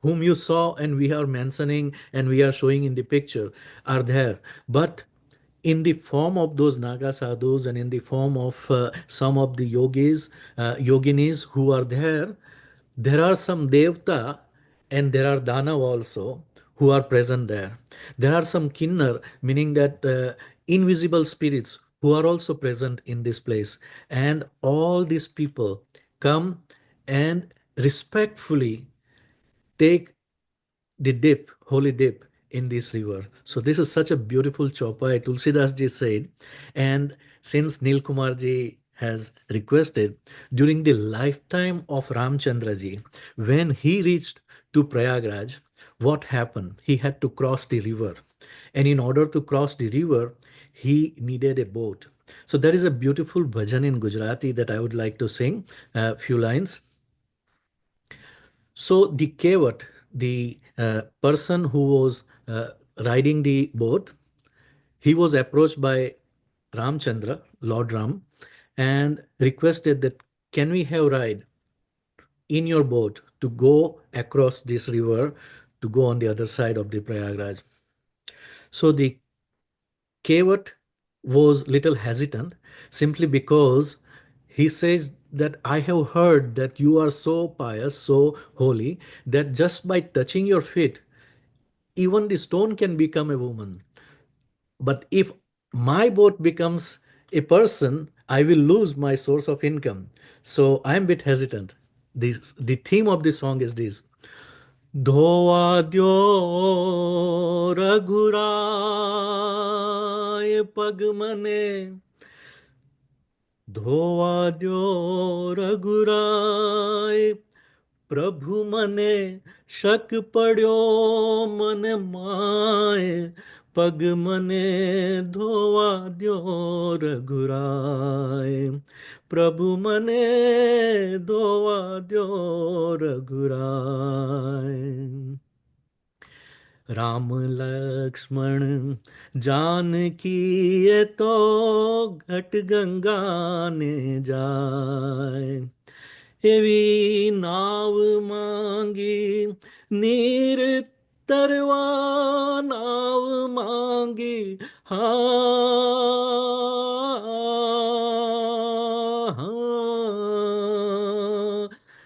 whom you saw and we are mentioning and we are showing in the picture are there, but in the form of those Naga sadhus and in the form of some of the yoginis who are there are some Devta and there are Danav also who are present there. There are some Kinnar, meaning that invisible spirits who are also present in this place. And all these people come and respectfully take the dip, holy dip in this river. So this is such a beautiful chopai, Tulsidas ji said. And since Nil Kumar ji has requested, during the lifetime of Ramchandra ji, when he reached to Prayagraj, what happened? He had to cross the river. And in order to cross the river, he needed a boat. So there is a beautiful bhajan in Gujarati that I would like to sing a few lines. So the kevat, the person who was riding the boat, he was approached by Ramchandra, Lord Ram, and requested that, can we have ride in your boat to go across this river to go on the other side of the Prayagraj? So the Kevat was little hesitant simply because he says that I have heard that you are so pious, so holy, that just by touching your feet, even the stone can become a woman. But if my boat becomes a person, I will lose my source of income. So I'm a bit hesitant. The theme of the song is this. धोवा द्यो रघुराय पग मने धोवा द्यो रघुराय प्रभु मने शक पड्यो मन माय पग मने धोवा द्यो रघुराय प्रभु मने धोवा द्यो रघुराय राम लक्ष्मण जानकी ये तो घट गंगा ने जाय एवी नाव मांगी नीर तरवा नाव मांगी हाँ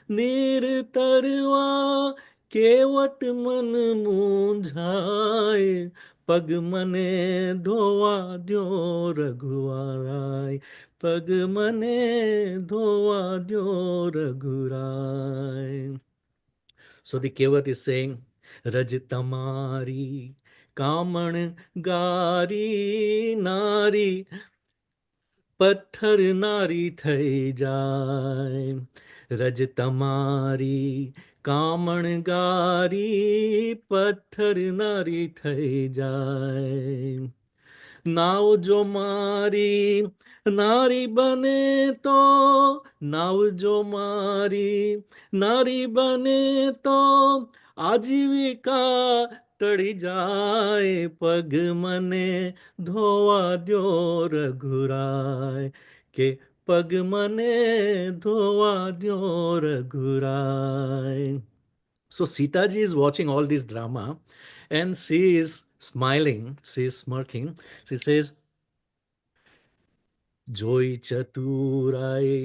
नीर तरवा केवट मन मूंझाए पग मने धोवा द्यो रघुराय पग मने धोवा द्यो रघुराय. So the kevat is saying, Raj tamari kaman gari nari पत्थर नारी થઈ જાય રજ તમારી કામણ ગારી પથ્થર નારી થઈ જાય નાવ જો મારી નારી બને તો નાવ જો મારી નારી બને તો આજીવિકા ટળી જાય પગ મને ધોવા દ્યો રઘુરાય કે પગ મને ધોવા દ્યો રઘુરાય. So Sitaji is watching all this drama and she is smiling, she is smirking. She says, जोई चतुराई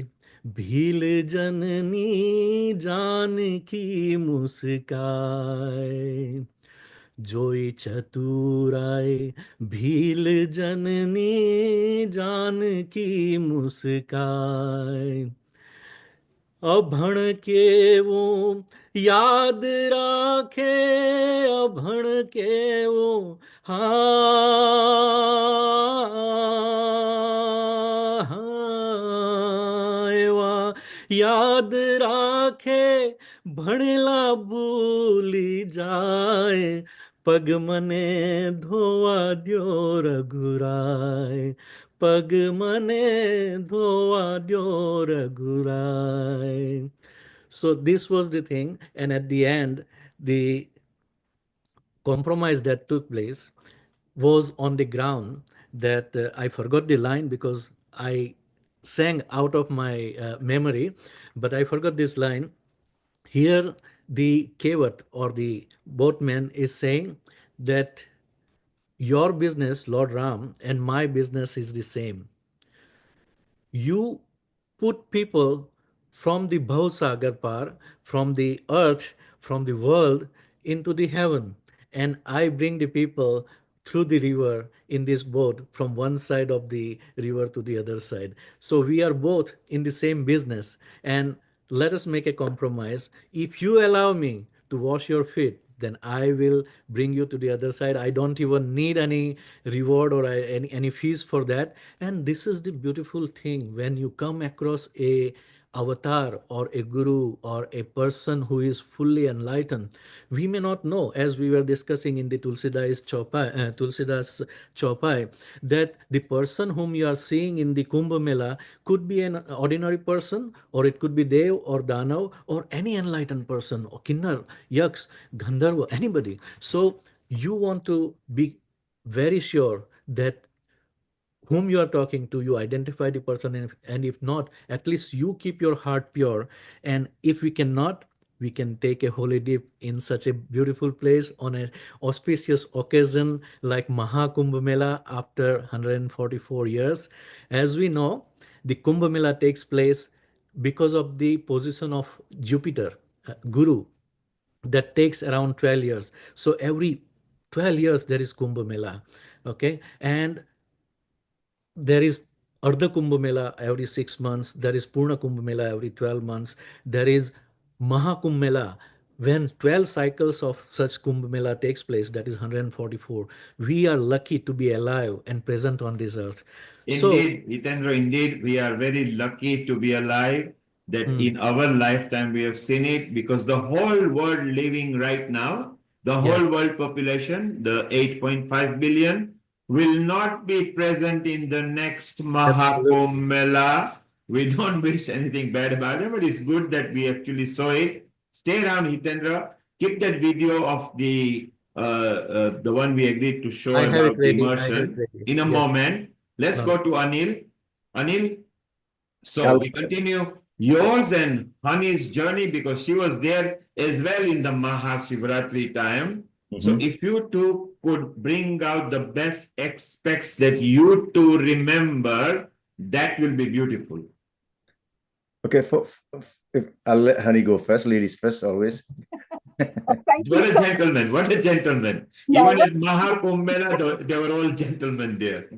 भील जननी जानकी मुस्काए जोई चतुराई भील जननी जानकी मुस्काए अभण केवो याद राखे अभण केवो याद राखे भणेला भूली जाए पग मने धोवा द्यो रघुराय पग मने धोवा द्यो रघुराय. So this was the thing, and at the end the compromise that took place was on the ground that I forgot the line because I sang out of my memory, but I forgot this line. Here the kevat or the boatman is saying that your business, Lord Ram, and my business is the same. You put people from the Bhausagar par, from the earth, from the world into the heaven, and I bring the people through the river in this boat from one side of the river to the other side. So we are both in the same business, and let us make a compromise. If you allow me to wash your feet, then I will bring you to the other side. I don't even need any reward or any fees for that. And this is the beautiful thing, when you come across a avatar or a guru or a person who is fully enlightened, we may not know, as we were discussing in the Tulsidas Chaupai, that the person whom you are seeing in the Kumbh Mela could be an ordinary person, or it could be Dev or Danav or any enlightened person, or Kinnar, Yaks, Gandharva, anybody. So you want to be very sure that whom you are talking to, you identify the person, and if not, at least you keep your heart pure. And if we cannot, we can take a holy dip in such a beautiful place on an auspicious occasion like Maha Kumbh Mela after 144 years. As we know, the Kumbh Mela takes place because of the position of Jupiter, Guru, that takes around 12 years. So every 12 years there is Kumbh Mela. Okay. And there is Ardha Kumbh Mela every 6 months. There is Purna Kumbh Mela every 12 months. There is Maha Kumbh Mela when 12 cycles of such Kumbh Mela takes place. That is 144. We are lucky to be alive and present on this earth. Indeed, Hitendra, indeed, we are very lucky to be alive, that in our lifetime we have seen it, because the whole world living right now, the whole world population, the 8.5 billion, will not be present in the next Maha Kumbh Mela. We don't wish anything bad about it, but it's good that we actually saw it. Stay around, Hitendra. Keep that video of the one we agreed to show about immersion in a moment. Let's go to Anil. Anil, so we continue yours and Honey's journey, because she was there as well in the Mahashivratri time. So if you two could bring out the best aspects that you two remember, that will be beautiful. Okay, I'll let Honey go first. Ladies first, always. What a gentleman! What a gentleman! Even at Maha Kumbh Mela, they were all gentlemen there.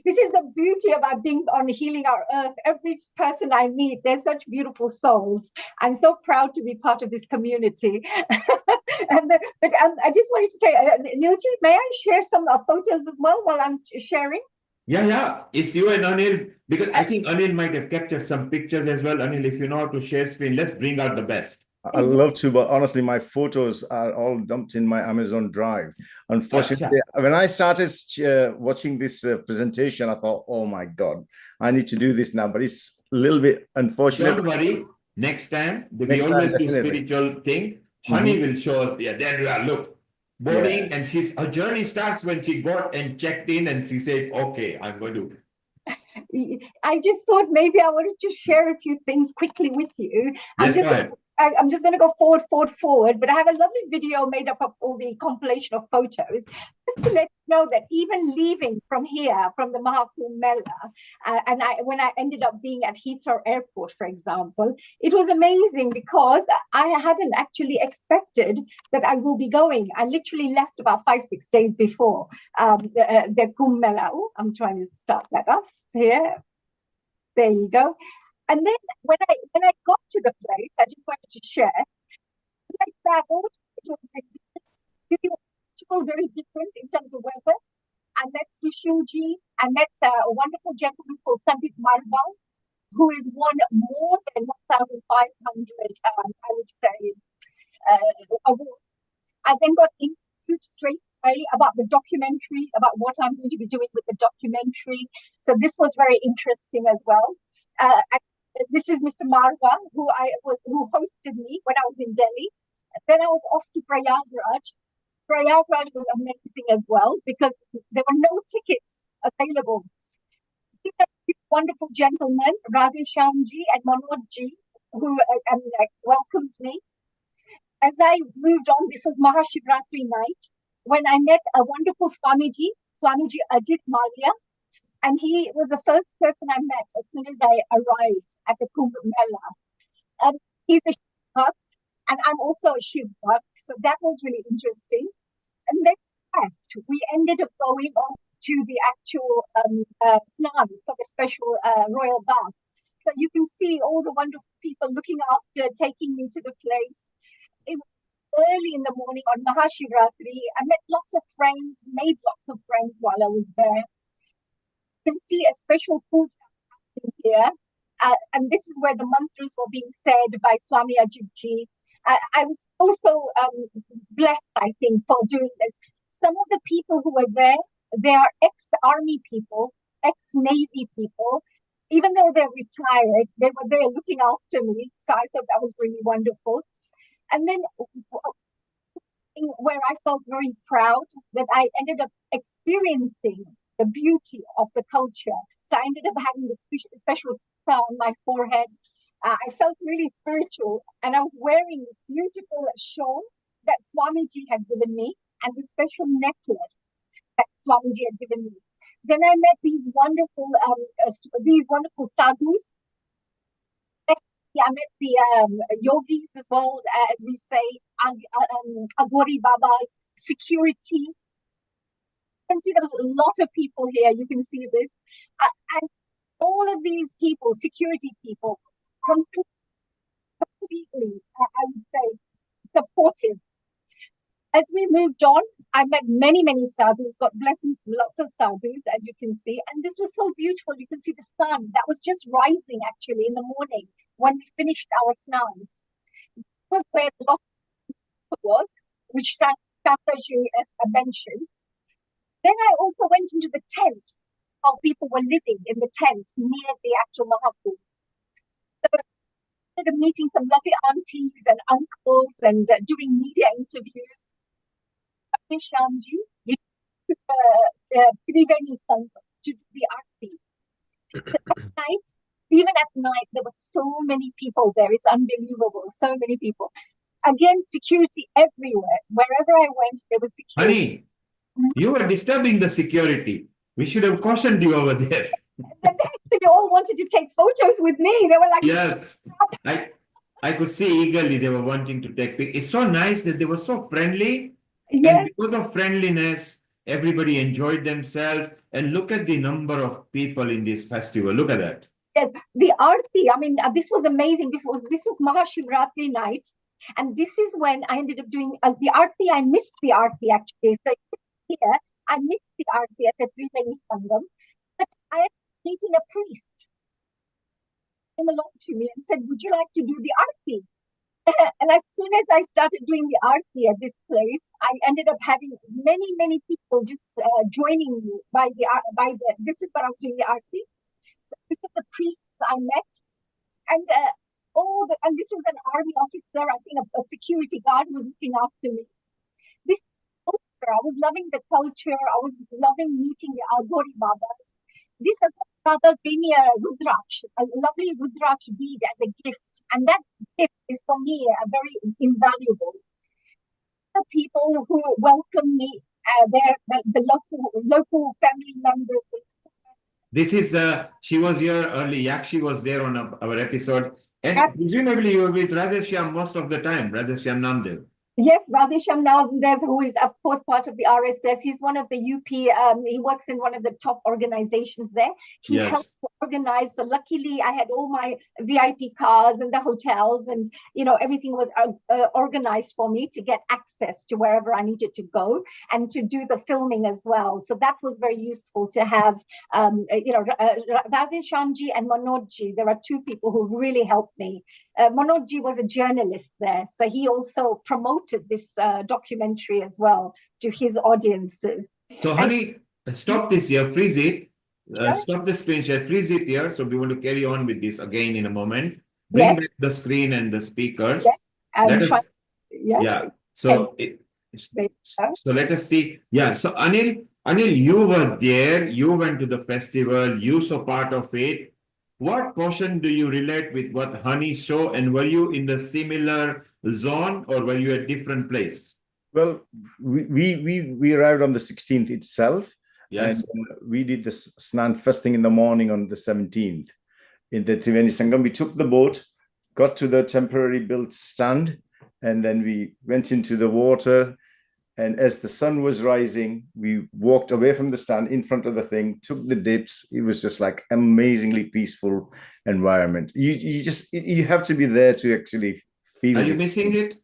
This is the beauty about being on Healing Our Earth. Every person I meet, they're such beautiful souls. I'm so proud to be part of this community. But I just wanted to say, Nilji, may I share some photos as well while I'm sharing? Yeah, it's you and Anil, because I think Anil might have captured some pictures as well. Anil, if you know how to share screen, let's bring out the best. I'd love to, but honestly, my photos are all dumped in my Amazon Drive. Unfortunately, when I started watching this presentation, I thought, oh my God, I need to do this now. But it's a little bit unfortunate. Don't worry. Next time, we always do spiritual things. Honey will show us. Yeah, there you are. Look, boarding, and her journey starts when she got and checked in, and she said, okay, I'm going to. I just thought maybe I wanted to share a few things quickly with you. Yes, go ahead. I'm just going to go forward, but I have a lovely video made up of all the compilation of photos, just to let you know that even leaving from here, from the Maha Kumbh Mela, when I ended up being at Heathrow Airport, for example, it was amazing because I hadn't actually expected that I will be going. I literally left about 5-6 days before the Kumbh Mela. Oh, I'm trying to start that off here. There you go. And then when I got to the place, I just wanted to share. When I traveled, it was very different in terms of weather. I met Sushilji. I met a wonderful gentleman called Sandeep Marwa, who is won more than 1,500, I would say, awards. I then got interviewed straight away about the documentary, about what I'm going to be doing with the documentary. So this was very interesting as well. This is Mr. Marwa, who hosted me when I was in Delhi. Then I was off to Prayagraj. Prayagraj was amazing as well because there were no tickets available. These wonderful gentlemen, Radhe Shyamji and Manojji, who welcomed me. As I moved on, this was Mahashivratri night, when I met a wonderful Swamiji Ajit Malia. And he was the first person I met as soon as I arrived at the Kumbh Mela. He's a Shiv Bhakt, and I'm also a Shiv Bhakt, so that was really interesting. And then we ended up going on to the actual snan for the special royal bath. So you can see all the wonderful people looking after, taking me to the place. early in the morning on Mahashivratri. I met lots of friends, made lots of friends while I was there. You can see a special puja here. And this is where the mantras were being said by Swami Ajit Ji. I was also blessed, I think, for doing this. Some of the people who were there, they are ex-army people, ex-navy people. Even though they're retired, they were there looking after me. So I thought that was really wonderful. And then where I felt very proud that I ended up experiencing the beauty of the culture. So I ended up having this special star on my forehead. I felt really spiritual, and I was wearing this beautiful shawl that Swamiji had given me, and this special necklace that Swamiji had given me. Then I met these wonderful sadhus. I met the yogis as well, as we say, Agori Babas, security. You can see there was a lot of people here. You can see this. And all of these people, security people, completely, I would say, supportive. As we moved on, I met many, many sadhus, got blessings from lots of sadhus, as you can see. And this was so beautiful. You can see the sun that was just rising, actually, in the morning when we finished our snan. This was where the doctor was, which Shataji mentioned. Then I also went into the tents, how people were living in the tents near the actual Maha Kumbh. So I ended up meeting some lovely aunties and uncles and doing media interviews. Shamji, he took Triveni Sangha to do the arti. Even at night, there were so many people there. It's unbelievable. So many people. Again, security everywhere. Wherever I went, there was security. Honey, you were disturbing the security. We should have cautioned you over there. They all wanted to take photos with me. They were like, yes, I could see eagerly they were wanting to take pictures. It's so nice that they were so friendly. Yes. And because of friendliness, everybody enjoyed themselves. And look at the number of people in this festival. Look at that. Yes, the arti, I mean, this was amazing. This was Mahashivratri night. And this is when I ended up doing the arti. I missed the arti, actually. So here, I missed the arti at the Triveni Sangam. But I ended up meeting a priest. He came along to me and said, would you like to do the arti? And as soon as I started doing the arti at this place, I ended up having many, many people just joining me this is what I was doing the arti. So this is the priests I met, and this is an army officer, I think a security guard who was looking after me. This culture, I was loving the culture. I was loving meeting the Agori Babas. This Babas gave me a lovely Rudraksh bead as a gift, and that gift is for me very invaluable. The people who welcomed me, the local family members. This is, she was here early. Yakshi was there on our episode. And presumably you were with Radheshyam most of the time, Radheshyam Namdev. Yes, Radheshyam Namdev, who is, of course, part of the RSS. He's one of the UP, he works in one of the top organizations there. He helped to organize. So luckily, I had all my VIP cars and the hotels and, everything was organized for me to get access to wherever I needed to go and to do the filming as well. So that was very useful to have, Radheshyamji and Manojji. There are two people who really helped me. Manojji was a journalist there, so he also promoted this documentary as well to his audiences. So, honey, stop this here, freeze it. Stop the screen share, freeze it here. So we want to carry on with this again in a moment. Bring back the screen and the speakers. Let us, So, so let us see. Yeah. So Anil, you were there. You went to the festival. You saw part of it. What portion do you relate with what Honey saw? And were you in the similar zone or were you at different place? Well, we arrived on the 16th itself. Yes. And we did the snan first thing in the morning on the 17th in the Triveni Sangam. We took the boat, got to the temporary built stand, and then we went into the water. And as the sun was rising, we walked away from the stand in front of the thing, took the dips. It was just like amazingly peaceful environment. You have to be there to actually feel it. Are you missing it?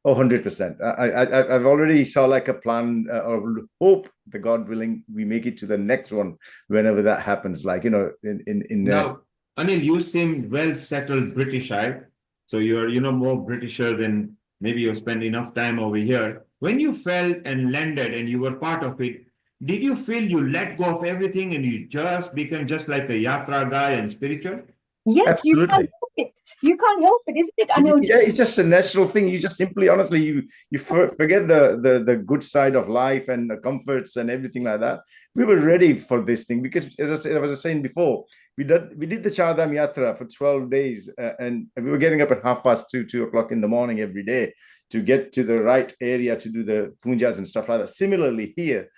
Oh, 100%. I've already saw like a plan or hope, the God willing, we make it to the next one whenever that happens. Like, in Now, Anil, you seem well settled Britishite. So you're, more Britisher than maybe you spend enough time over here. When you felt and landed and you were part of it, did you feel you let go of everything and you just become just like a yatra guy and spiritual? Yes, you can't Absolutely. help it. You can't help it, isn't it, Anil? Yeah, it's just a natural thing. You just simply, honestly, you forget the good side of life and the comforts and everything like that. We were ready for this thing because, as I was saying before, we did the Char Dham Yatra for 12 days, and we were getting up at 2:30, 2 o'clock in the morning every day to get to the right area to do the pujas and stuff like that. Similarly, here,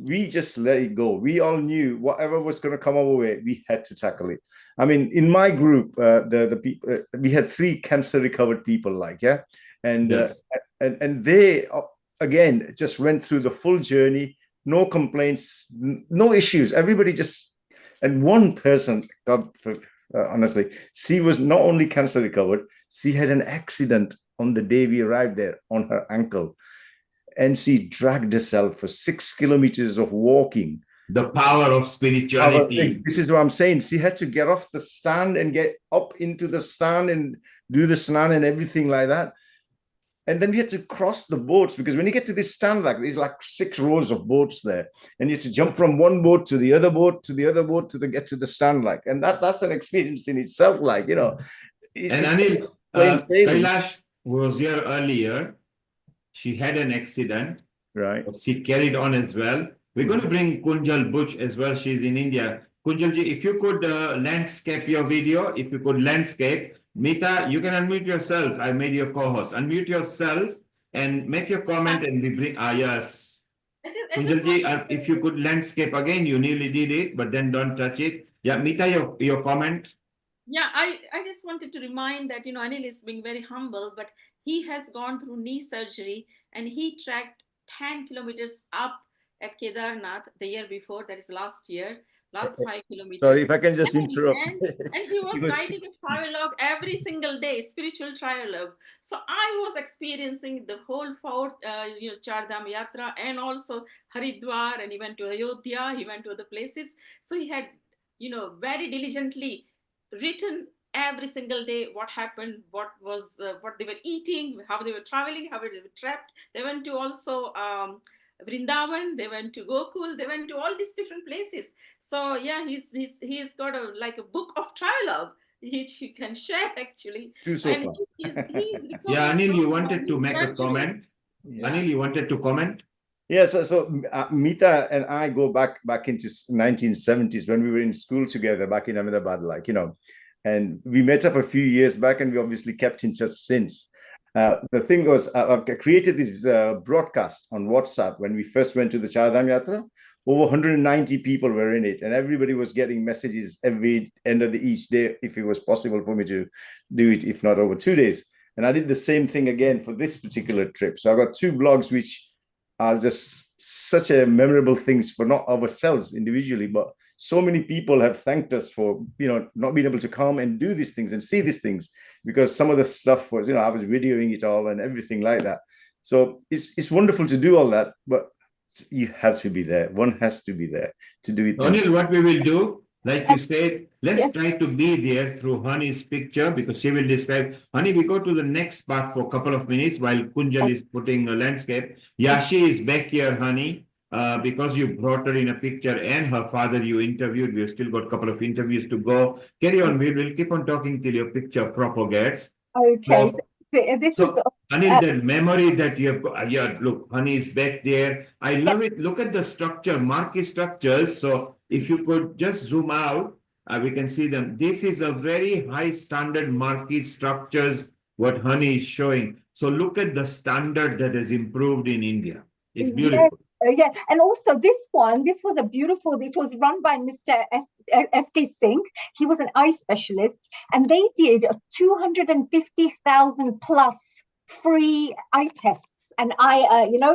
we just let it go. We all knew whatever was going to come our way, we had to tackle it. I mean, in my group, the people, we had 3 cancer recovered people, and Yes. and they again just went through the full journey, no complaints, no issues. Everybody just, and one person, honestly, she was not only cancer recovered, she had an accident on the day we arrived there on her ankle, and she dragged herself for 6 kilometers of walking. The power of spirituality. This is what I'm saying. She had to get off the stand and get up into the stand and do the snan and everything like that. And then we had to cross the boats, because when you get to this stand, like there's like 6 rows of boats there, and you have to jump from one boat to the other boat to the other boat to get to the stand, and that's an experience in itself, And Anil, Kailash was here earlier. She had an accident. Right. She carried on as well. We're going to bring Kunjal Butch as well. She's in India. Kunjalji, if you could landscape your video, if you could landscape. Mita, you can unmute yourself. I made your co-host. Unmute yourself and make your comment, and we bring, yes. Kunjalji, if you could landscape again, you nearly did it, but then don't touch it. Yeah, Mita, your comment. Yeah, I just wanted to remind that, Anil is being very humble, but he has gone through knee surgery and he tracked 10 kilometers up at Kedarnath the year before, that is last year, last 5 kilometers. Sorry, if I can just interrupt. And he was writing a trialogue every single day, spiritual trialogue. So I was experiencing the whole 4, Char Dham Yatra, and also Haridwar, and he went to Ayodhya, he went to other places. So he had, very diligently written every single day what happened, what they were eating, how they were traveling, how they were trapped. They went to also Vrindavan, they went to Gokul, they went to all these different places. So yeah, he's got a book of travelogue he can share actually. He's Yeah, Anil, you wanted to make a comment. Yeah. Anil, you wanted to comment. Yeah, so Mita and I go back into 1970s when we were in school together back in Ahmedabad, and we met up a few years back, and we obviously kept in touch since. The thing was, I've created this broadcast on WhatsApp when we first went to the Char Dham Yatra. Over 190 people were in it, and everybody was getting messages every end of each day if it was possible for me to do it, if not over 2 days. And I did the same thing again for this particular trip. So I've got 2 blogs which are just such a memorable things for not ourselves individually, but so many people have thanked us for, not being able to come and do these things and see these things, because some of the stuff was, I was videoing it all and everything like that. So it's wonderful to do all that, but you have to be there. One has to be there to do it. Anil, what we will do, like you said, let's try to be there through Honey's picture, because she will describe. Honey, we go to the next part for a couple of minutes while Kunjal is putting a landscape. Yashi is back here, Honey, because you brought her in a picture, and her father you interviewed. We've still got a couple of interviews to go. Carry on. We will keep on talking till your picture propagates. Okay. Anil, that memory that you have got, look, Honey is back there. I love it. Look at the structure, marquee structures. So if you could just zoom out, we can see them. This is a very high standard marquee structures, what Honey is showing. So look at the standard that has improved in India. It's beautiful. Yeah, and also this was it was run by Mr. S.K. Singh. He was an eye specialist, and they did 250,000 plus free eye tests and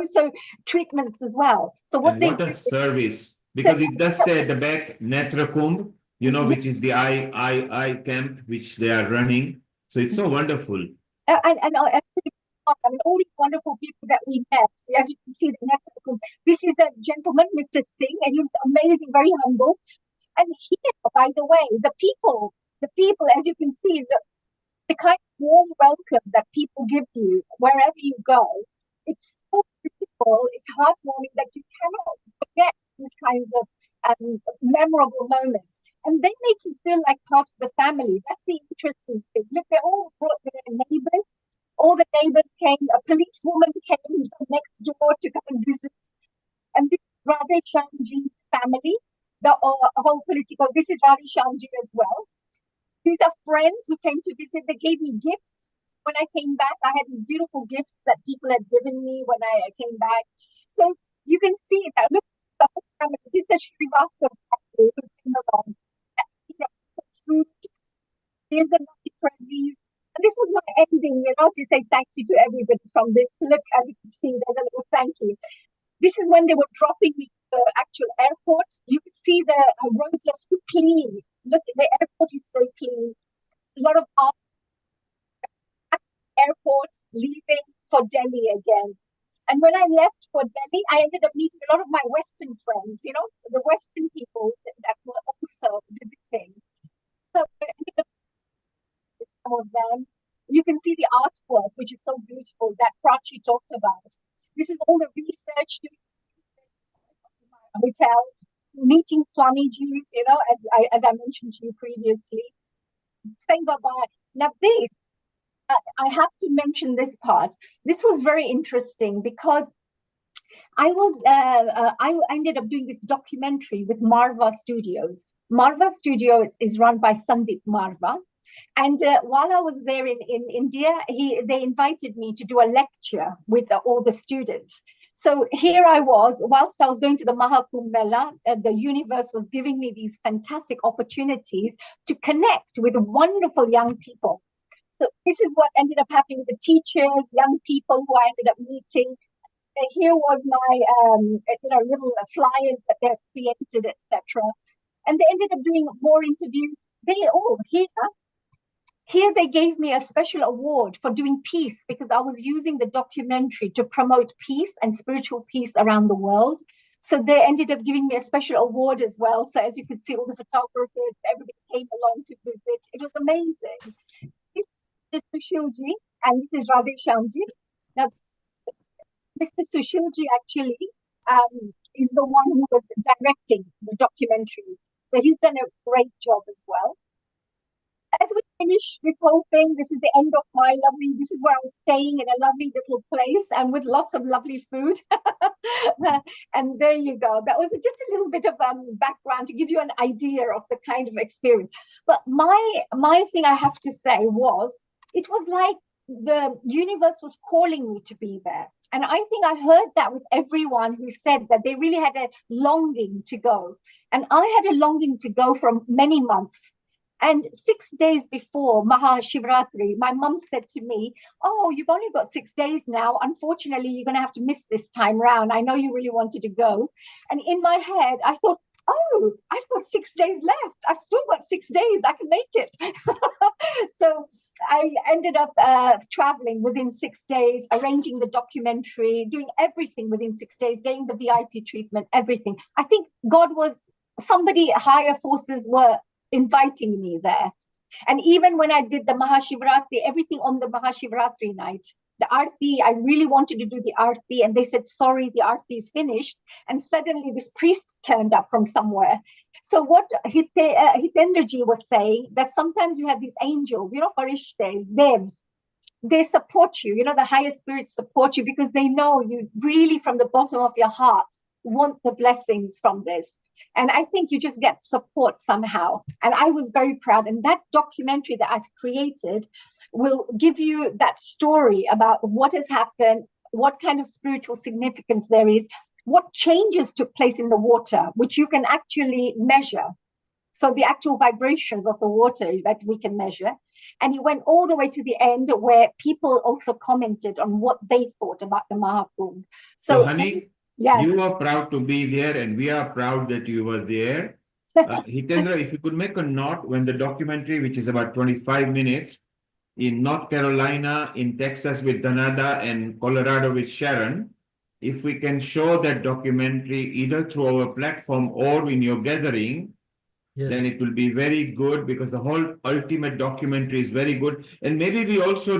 so treatments as well. So what a service, because it does say at the back Netra Kumbh, which is the eye camp which they are running. So it's so wonderful. And I mean, all these wonderful people that we met. As you can see, the network. This is a gentleman, Mr. Singh, and he was amazing, very humble. And here, by the way, the people, as you can see, the kind of warm welcome that people give you wherever you go, it's so beautiful, it's heartwarming that you cannot forget these kinds of memorable moments. And they make you feel like part of the family. That's the interesting thing. Look, they all brought their neighbors. All the neighbors came. A policewoman came next door to come and visit. And this is Radhe Shyamji's family, the whole political. This is Radhe Shyamji as well. These are friends who came to visit. They gave me gifts. When I came back, I had these beautiful gifts that people had given me when I came back. So you can see that. Look, the whole family. This is Srivastava family who came along. Food. Here's the lovely prezzies. And this was my ending, to say thank you to everybody from this. Look, as you can see, there's a little thank you. This is when they were dropping me to the actual airport. You could see the roads are so clean. Look, the airport is so clean. A lot of art. Airport, leaving for Delhi again. And when I left for Delhi, I ended up meeting a lot of my Western friends, the Western people that were also visiting. So I ended up with some of them. You can see the artwork, which is so beautiful, that Prachi talked about. This is all the research doing my hotel, meeting Swamiji's, as I mentioned to you previously, saying bye-bye. Now this, I have to mention this part. This was very interesting because I ended up doing this documentary with Marva Studios. Marva Studios is run by Sandeep Marva. And while I was there in India, they invited me to do a lecture with all the students. So here I was, whilst I was going to the Maha Kumbh Mela, the universe was giving me these fantastic opportunities to connect with wonderful young people. So this is what ended up happening with the teachers, young people who I ended up meeting. Here was my little flyers that they created, etc. And they ended up doing more interviews. Here they gave me a special award for doing peace because I was using the documentary to promote peace and spiritual peace around the world. So they ended up giving me a special award as well. So as you could see, all the photographers, everybody came along to visit. It was amazing. This is Sushilji and this is Radhe Shyamji. Now, Mr. Sushilji actually is the one who was directing the documentary. So he's done a great job as well. As we finish this whole thing, this is the end of this is where I was staying in a lovely little place and with lots of lovely food. And there you go. That was just a little bit of background to give you an idea of the kind of experience. But my thing I have to say was, it was like the universe was calling me to be there. And I think I heard that with everyone who said that they really had a longing to go. And I had a longing to go for many months. And 6 days before Maha Shivratri, my mum said to me, "Oh, you've only got 6 days now. Unfortunately, you're going to have to miss this time round. I know you really wanted to go." And in my head, I thought, "Oh, I've got 6 days left. I've still got 6 days. I can make it." So I ended up traveling within 6 days, arranging the documentary, doing everything within 6 days, getting the VIP treatment, everything. I think somebody, higher forces were inviting me there. And even when I did the Mahashivratri, everything on the Mahashivratri night, the Aarti, I really wanted to do the Aarti, and they said, "Sorry, the Aarti is finished." And suddenly this priest turned up from somewhere. So what Hitendraji was saying, that sometimes you have these angels, farishtes, devs, they support you, the higher spirits support you because they know you really from the bottom of your heart want the blessings from this. And I think you just get support somehow. And I was very proud. And that documentary that I've created will give you that story about what has happened, what kind of spiritual significance there is, what changes took place in the water, which you can actually measure. So the actual vibrations of the water that we can measure. And it went all the way to the end where people also commented on what they thought about the Maha Kumbh. So honey, yes. You are proud to be there and we are proud that you were there. Hitendra, if you could make a note when the documentary, which is about 25 minutes, in North Carolina, in Texas with Danada, and Colorado with Sharon. If we can show that documentary either through our platform or in your gathering, then it will be very good, because the whole ultimate documentary is very good. And maybe we also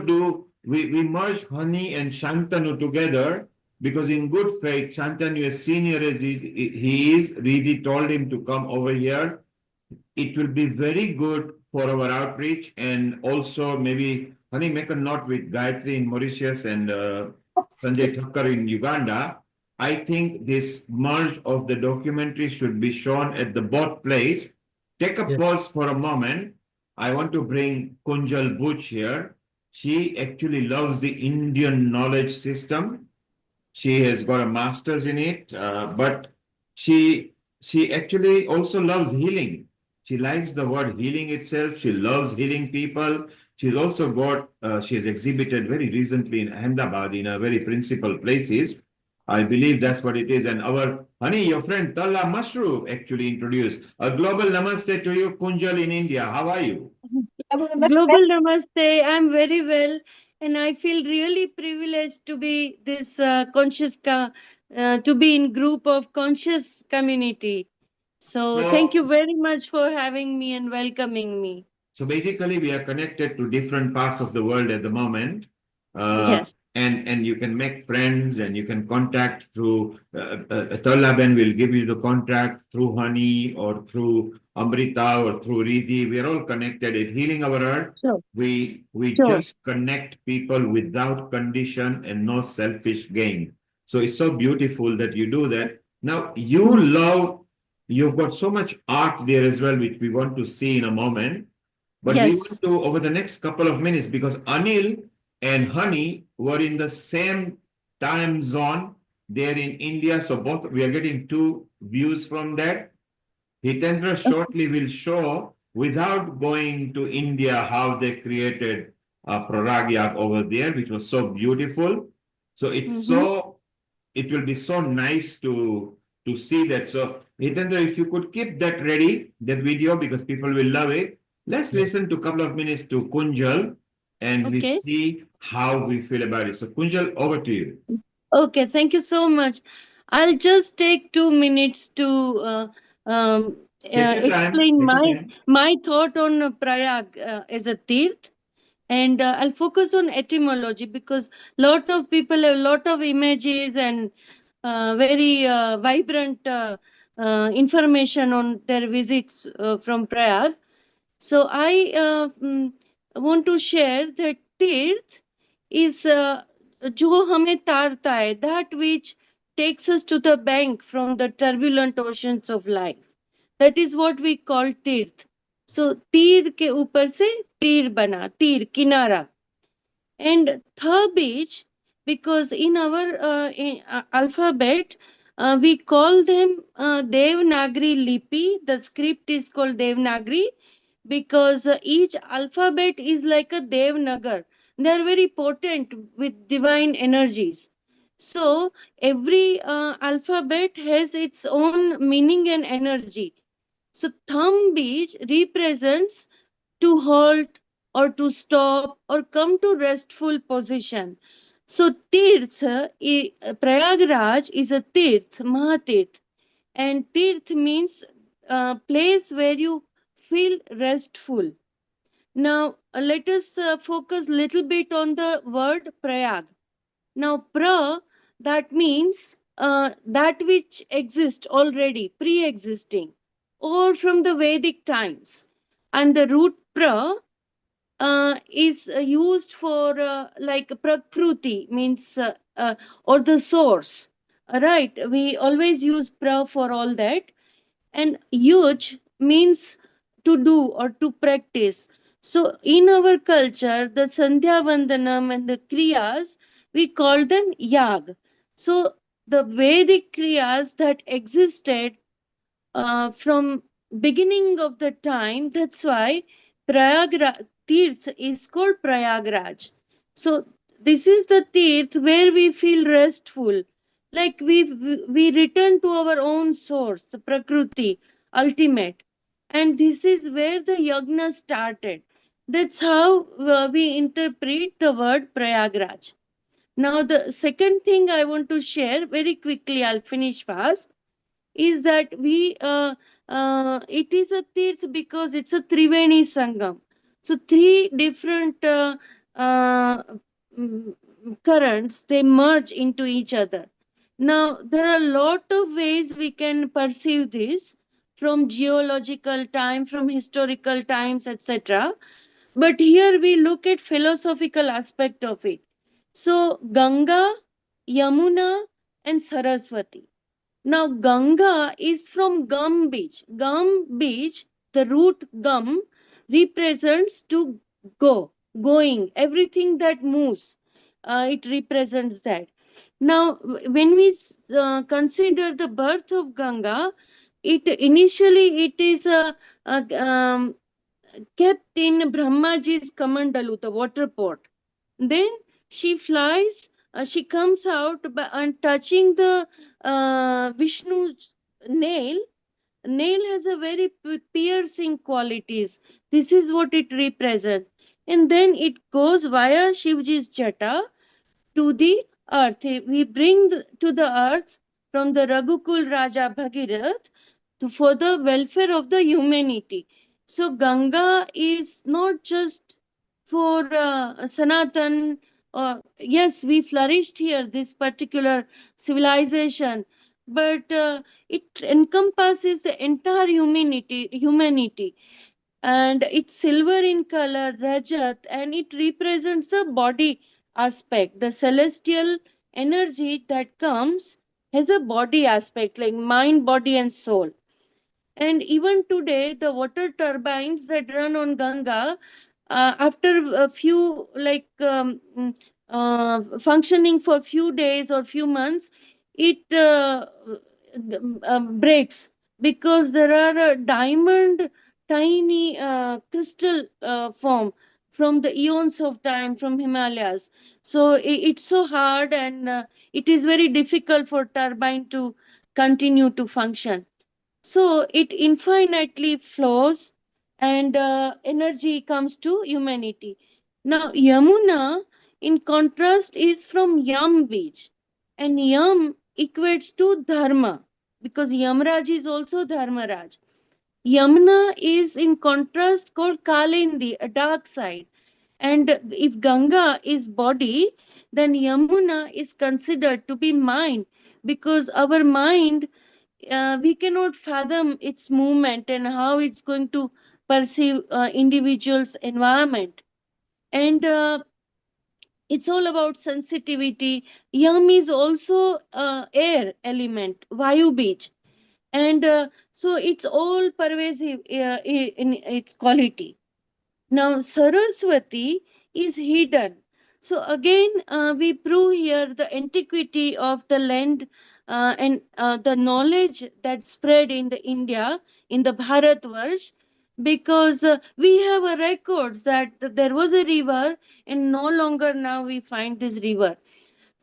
we merge Hani and Shantanu together, because in good faith, Shantanu, as senior as he is, Riddhi told him to come over here. It will be very good for our outreach, and also maybe Hani make a note with Gayatri in Mauritius and Sanjay Thakkar in Uganda. I think this merge of the documentary should be shown at the both place. Take a pause for a moment. I want to bring Kunjal Butch here. She actually loves the Indian knowledge system. She has got a master's in it, but she actually also loves healing. She likes the word healing itself. She loves healing people. She's also got, she has exhibited very recently in Ahmedabad in a very principal places. I believe that's what it is. And our, honey, your friend Talla Mashru actually introduced. A global namaste to you, Kunjal in India. How are you? Global Namaste. I'm very well, and I feel really privileged to be this to be in group of conscious community. So thank you very much for having me and welcoming me. So basically, we are connected to different parts of the world at the moment. Yes. And you can make friends, and you can contact through Tollaben will give you the contact through Honey or through Amrita or through Riddhi. We are all connected at Healing Our Earth. Sure. We Sure. just connect people without condition and no selfish gain. So it's so beautiful that you do that. Now you've got so much art there as well, which we want to see in a moment. But we want to, over the next couple of minutes, because Anil and Honey were in the same time zone. They're in India, so both we are getting two views from that. Hitendra shortly will show, without going to India, how they created Praragya over there, which was so beautiful. So it's it will be so nice to see that. So Hitendra, if you could keep that ready, that video, because people will love it. Let's listen to a couple of minutes to Kunjal, and we see how we feel about it. So Kunjal, over to you. Okay, thank you so much. I'll just take 2 minutes to explain my thought on Prayag as a tirth, and I'll focus on etymology, because lot of people have lot of images and very vibrant information on their visits from Prayag. So I want to share that tirth is जो हमें तारता है, that which takes us to the bank from the turbulent oceans of life. That is what we call tirth. So तीर के ऊपर से तीर बना, तीर किनारा. And tha beach, because in our alphabet we call them Devanagari Lipi. The script is called Devanagari, because each alphabet is like a Devnagar. They are very potent with divine energies. So every alphabet has its own meaning and energy. So thumb beach represents to halt or to stop or come to restful position. So Tirth, Prayagraj is a Tirth, Mahatirth, and Tirth means place where you feel restful. Now let us focus little bit on the word Prayag. Now pra, that means that which exists already, pre-existing, or from the Vedic times. And the root pra is used for like prakruti, means or the source. Right, we always use pra for all that. And yuj means to do or to practice. So in our culture, the Sandhya Vandanam and the Kriyas, we call them yag. So the Vedic Kriyas that existed from beginning of the time, that's why Tirth is called Prayagraj. So this is the Tirth where we feel restful, like we return to our own source, the Prakruti, ultimate. And this is where the yagna started. That's how we interpret the word Prayagraj. Now, the second thing I want to share very quickly, I'll finish fast, is that it is a tirth because it's a Triveni Sangam. So three different mm, currents, they merge into each other. Now, there are a lot of ways we can perceive this, from geological time, from historical times, etc. But here we look at philosophical aspect of it. So Ganga, Yamuna and Saraswati. Now Ganga is from Gum beach. Gum beach, the root gum represents to go, going, everything that moves. It represents that. Now, when we consider the birth of Ganga, it is kept in Brahmaji's Kamandalu, the water pot. Then she flies, she comes out and touching the Vishnu's nail. Nail has a very piercing qualities. This is what it represents. And then it goes via Shivji's jata to the earth. We bring to the earth from the Raghukul Raja Bhagirath for the welfare of the humanity. So Ganga is not just for Sanatan. Yes, we flourished here, this particular civilization, but it encompasses the entire humanity, and it's silver in color, Rajat, and it represents the body aspect. The celestial energy that comes has a body aspect, like mind, body, and soul. And even today, the water turbines that run on Ganga, after a few, functioning for few days or few months, it breaks, because there are diamond tiny crystal form from the eons of time from Himalayas. So it's so hard, and it is very difficult for turbine to continue to function. So it infinitely flows, and energy comes to humanity. Now, Yamuna, in contrast, is from Yam beach, and Yam equates to Dharma, because Yamraj is also Dharmaraj. Yamuna is in contrast called Kalendi, a dark side. And if Ganga is body, then Yamuna is considered to be mind, because our mind, we cannot fathom its movement and how it's going to perceive individual's environment. And it's all about sensitivity. Yam is also air element, Vayu beach. And so it's all pervasive in its quality. Now, Saraswati is hidden. So again, we prove here the antiquity of the land and the knowledge that spread in the India, in the Bharatvarsh, because we have a records that there was a river, and no longer now we find this river.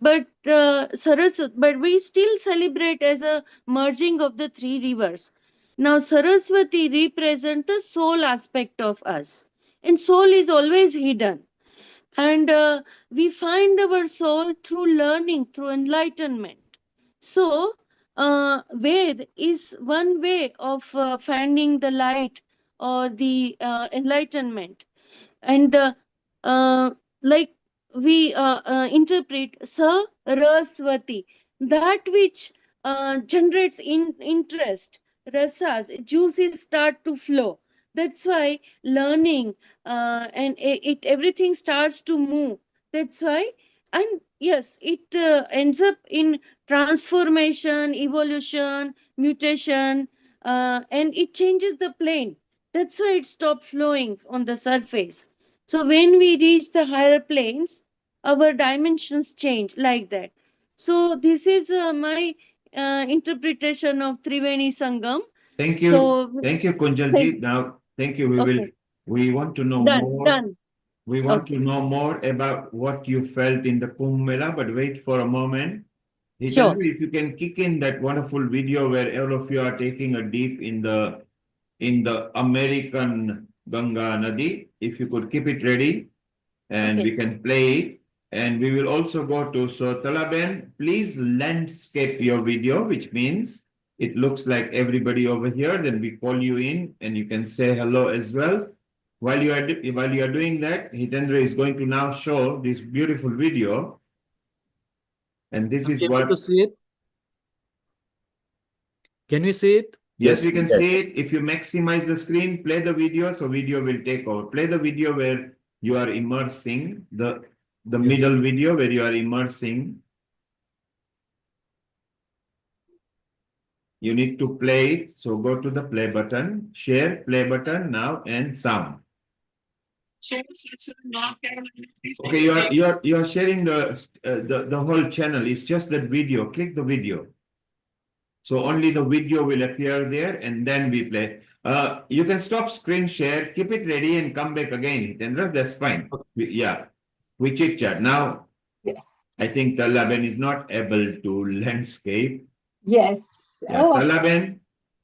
But but we still celebrate as a merging of the three rivers. Now, Saraswati represents the soul aspect of us, and soul is always hidden. And we find our soul through learning, through enlightenment. So, Ved is one way of finding the light or the enlightenment. And uh, like we interpret Saraswati, that which generates interest, rasas, juices start to flow. That's why learning and everything starts to move. That's why, and yes, it ends up in transformation, evolution, mutation, and it changes the plane. That's why it stopped flowing on the surface. So when we reach the higher planes, our dimensions change like that. So this is my interpretation of Triveni Sangam. Thank you. So Thank you, Kunjalji. Now, thank you. okay, We want to know done, more. done. We want Okay, to know more about what you felt in the Kumbh Mela, but wait for a moment. sure. If you can kick in that wonderful video where all of you are taking a deep in the American Ganga Nadi. If you could keep it ready and Okay. we can play it. And we will also go to, so Talaben, please landscape your video, which means it looks like everybody over here. Then we call you in and you can say hello as well. While you are doing that, Hitendra is going to now show this beautiful video. And this is able to what... see it? Can we see it? Yes, we can see it. If you maximize the screen, play the video, so video will take over. Play the video where you are immersing, the middle video where you are immersing. You need to play it. So go to the play button, share, play button now, and sound. Okay, you are sharing the whole channel. It's just that video. Click the video. So only the video will appear there, and then we play. You can stop screen share, keep it ready, and come back again, Hitendra. That's fine. We chit chat now. Yes. I think Talaben is not able to landscape. Yes. Yeah, Talaben,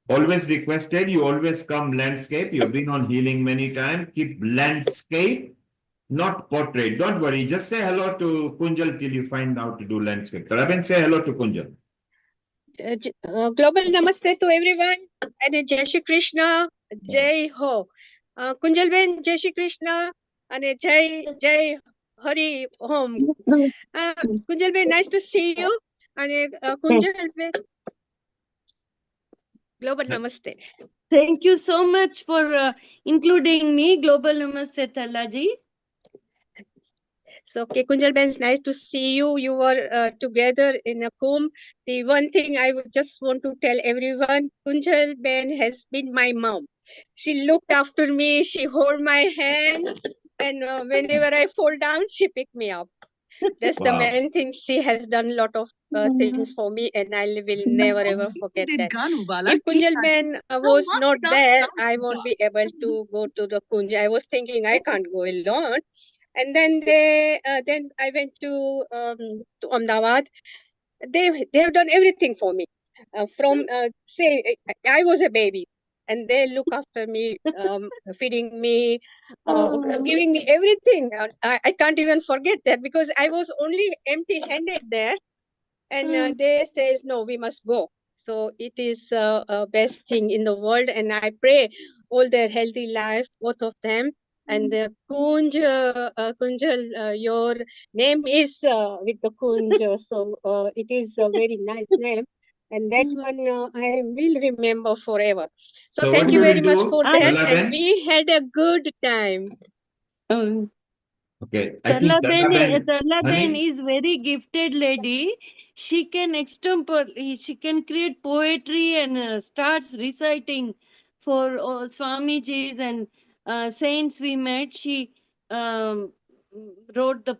always requested, you always come landscape. You've been on healing many times. Keep landscape, not portrait. Don't worry. Just say hello to Kunjal till you find out to do landscape. Talaben, say hello to Kunjal. Global namaste to everyone and Jai Shri Krishna, Jai Ho. Kunjal Ben, Jai Shri Krishna and Jai Hari Om. Kunjal Ben, nice to see you. And Kunjal Ben, Global Namaste. Thank you so much for including me. Global Namaste, Talaji. So, okay, Kunjal Ben, it's nice to see you. You were together in a Kumbh. The one thing I would just want to tell everyone, Kunjal Ben has been my mom. She looked after me. She held my hand. And whenever I fall down, she picked me up. That's the main thing. She has done a lot of things for me, and I will never ever forget that. If Kunjal Ben was not there, I won't be able to go to the Kunj. I was thinking I can't go alone. And then then I went to Ahmedabad. They have done everything for me. From say I was a baby, and they look after me, feeding me, giving me everything. I can't even forget that because I was only empty-handed there, and they says no, we must go. So it is best thing in the world, and I pray all their healthy life, both of them. And Kunjal, your name is with the Kunj, so it is a very nice name, and that one I will remember forever. So thank you very much for that, and we had a good time. Okay, I think Tarlaben is very gifted lady. She can she can create poetry and starts reciting for Swamiji's and saints we met. She wrote the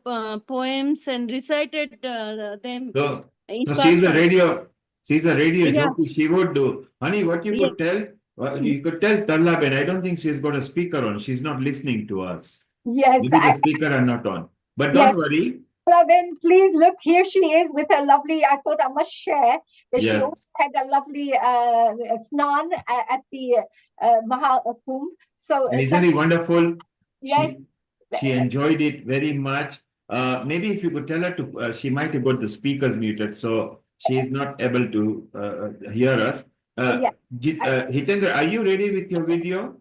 poems and recited them. So she's a radio jockey. She would do. Honey, what you could tell? You could tell Tarlaben. I don't think she's got a speaker on. She's not listening to us. Yes. Maybe the speaker are not on. But don't worry. Talaben, please look, here she is with her lovely, I thought I must share that she also had a lovely snan at the Maha Kumbh. So, and isn't it wonderful? Yes. She enjoyed it very much. Maybe if you could tell her to, she might have got the speakers muted, so she is not able to hear us. Hitendra, are you ready with your video?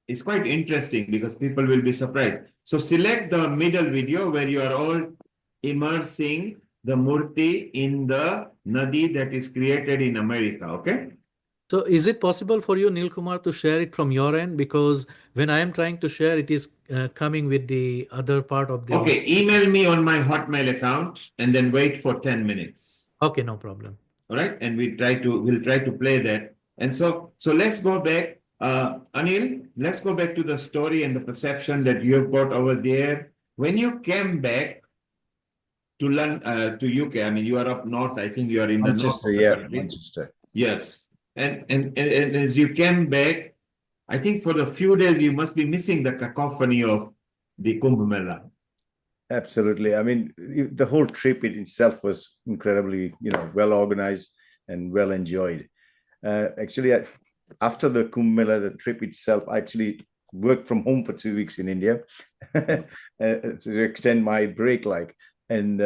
It's quite interesting because people will be surprised. So select the middle video where you are all immersing the murti in the nadi that is created in America, okay? So is it possible for you, Neil Kumar, to share it from your end? Because when I am trying to share, it is coming with the other part of the... Okay, email me on my Hotmail account and then wait for 10 minutes. Okay, no problem. All right, and we'll try to play that. And so let's go back. Anil, let's go back to the story and the perception that you have got over there. When you came back to London, to UK, I mean, you are up north. I think you are in Manchester, the north. Manchester. Yes. And as you came back, I think for the few days you must be missing the cacophony of the Kumbh Mela. Absolutely. I mean, the whole trip in itself was incredibly, well organized and well enjoyed. Actually, after the Kumbh Mela, the trip itself, I actually worked from home for 2 weeks in India to extend my break, and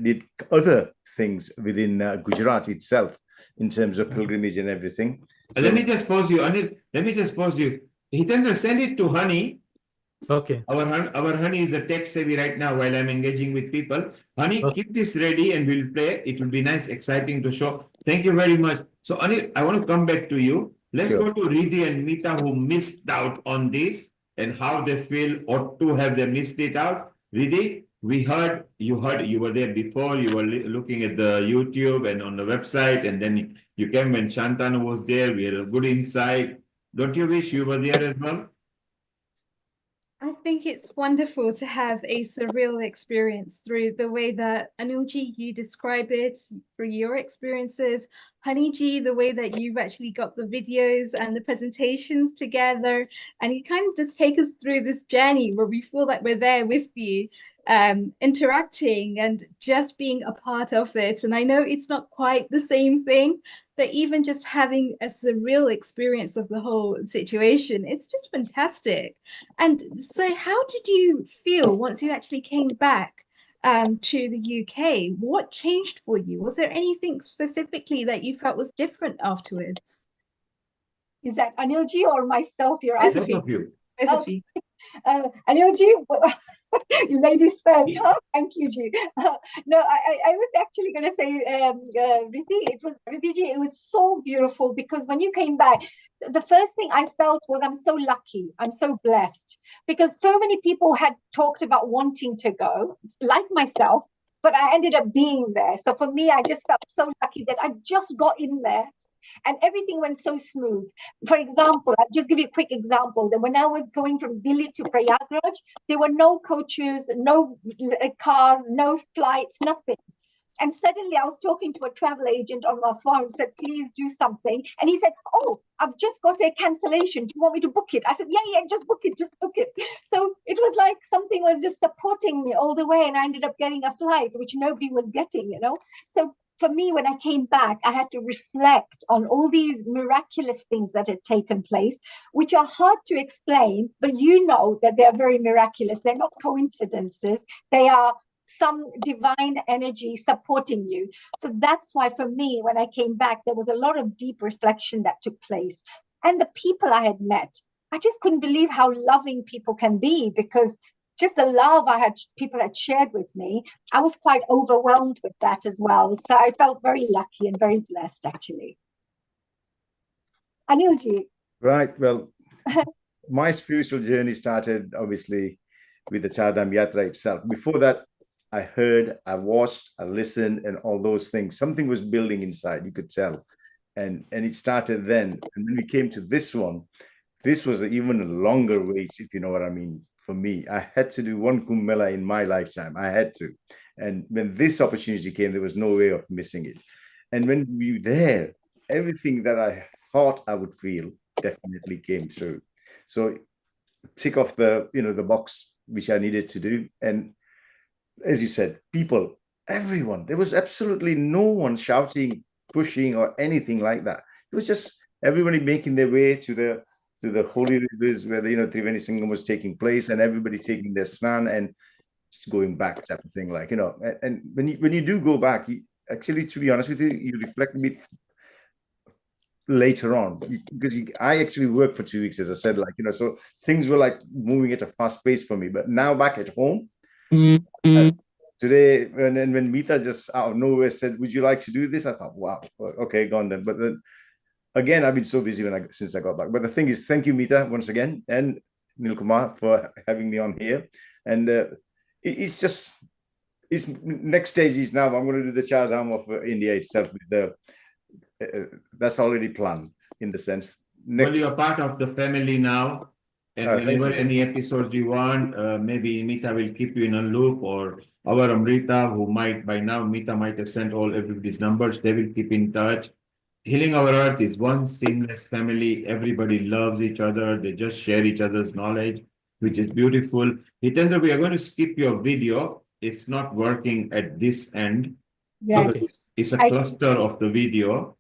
did other things within Gujarat itself in terms of pilgrimage and everything. So, let me just pause you, Anil. Let me just pause you. Hitendra, send it to Honey. Okay. Our Honey is a tech savvy right now while I'm engaging with people. Honey, keep this ready and we'll play. It will be nice, exciting to show. Thank you very much. So, Anil, I want to come back to you. Let's go to Riddhi and Meeta, who missed out on this and how they feel or to have they missed it out. Riddhi, you were there before, you were looking at the YouTube and on the website, and then you came when Shantanu was there. We had a good insight. Don't you wish you were there as well? I think it's wonderful to have a surreal experience through the way that Anilji, you describe it, through your experiences. Honeyji, the way that you've actually got the videos and the presentations together, and you kind of just take us through this journey where we feel that we're there with you, interacting and just being a part of it. And I know it's not quite the same thing, but even just having a surreal experience of the whole situation, it's just fantastic. And so how did you feel once you actually came back to the UK? What changed for you? Was there anything specifically that you felt was different afterwards? Is that Anilji or myself you're asking? Both of you. Both of you. Anilji, ladies first, huh? Thank you, Ji. No, I was actually going to say, Riddhi, it was so beautiful because when you came back, the first thing I felt was I'm so lucky, I'm so blessed because so many people had talked about wanting to go, like myself, but I ended up being there. So for me, I just felt so lucky that I just got in there. And everything went so smooth. For example, I'll just give you a quick example that when I was going from Delhi to Prayagraj, there were no coaches, no cars, no flights, nothing. And suddenly I was talking to a travel agent on my phone, said, please do something. And he said, oh, I've just got a cancellation. Do you want me to book it? I said, yeah, just book it, just book it. So it was like something was just supporting me all the way. And I ended up getting a flight, which nobody was getting, So for me, when I came back, I had to reflect on all these miraculous things that had taken place, which are hard to explain, but you know that they're very miraculous. They're not coincidences. They are some divine energy supporting you. So that's why for me, when I came back, there was a lot of deep reflection that took place. And the people I had met, I just couldn't believe how loving people can be because just the love people had shared with me, I was quite overwhelmed with that as well. So I felt very lucky and very blessed, actually. Anilji. Right. Well, my spiritual journey started obviously with the Chardham Yatra itself. Before that, I heard, I watched, I listened, and all those things. Something was building inside, you could tell. And it started then. And when we came to this one, this was even a longer wait, if you know what I mean. For me, I had to do one Kumbh Mela in my lifetime. I had to. And when this opportunity came, there was no way of missing it. And when we were there, everything that I thought I would feel definitely came true. So tick off the box which I needed to do. And as you said, people, everyone, there was absolutely no one shouting, pushing, or anything like that. It was just everybody making their way to the holy rivers where the Triveni Sangam was taking place, and everybody taking their snan and going back, type of thing. And when you do go back, actually, to be honest with you, you reflect a bit later on because I actually worked for 2 weeks, as I said, so things were moving at a fast pace for me. But now back at home, today, when Meeta just out of nowhere said, "Would you like to do this?" I thought, "Wow, okay, gone then." But then again, I've been so busy since I got back. But the thing is, thank you, Meeta, once again, and Nilkumar for having me on here. And it's next stage is now I'm going to do the Chardham of India itself. That's already planned in the sense. Well, you're part of the family now. And whenever any episodes you want, maybe Meeta will keep you in a loop, or our Amrita, who might by now, Meeta might have sent everybody's numbers. They will keep in touch. Healing Our Earth is one seamless family. Everybody loves each other. They just share each other's knowledge, which is beautiful. Hitendra, we are going to skip your video. It's not working at this end. Yes. It's a cluster of the video.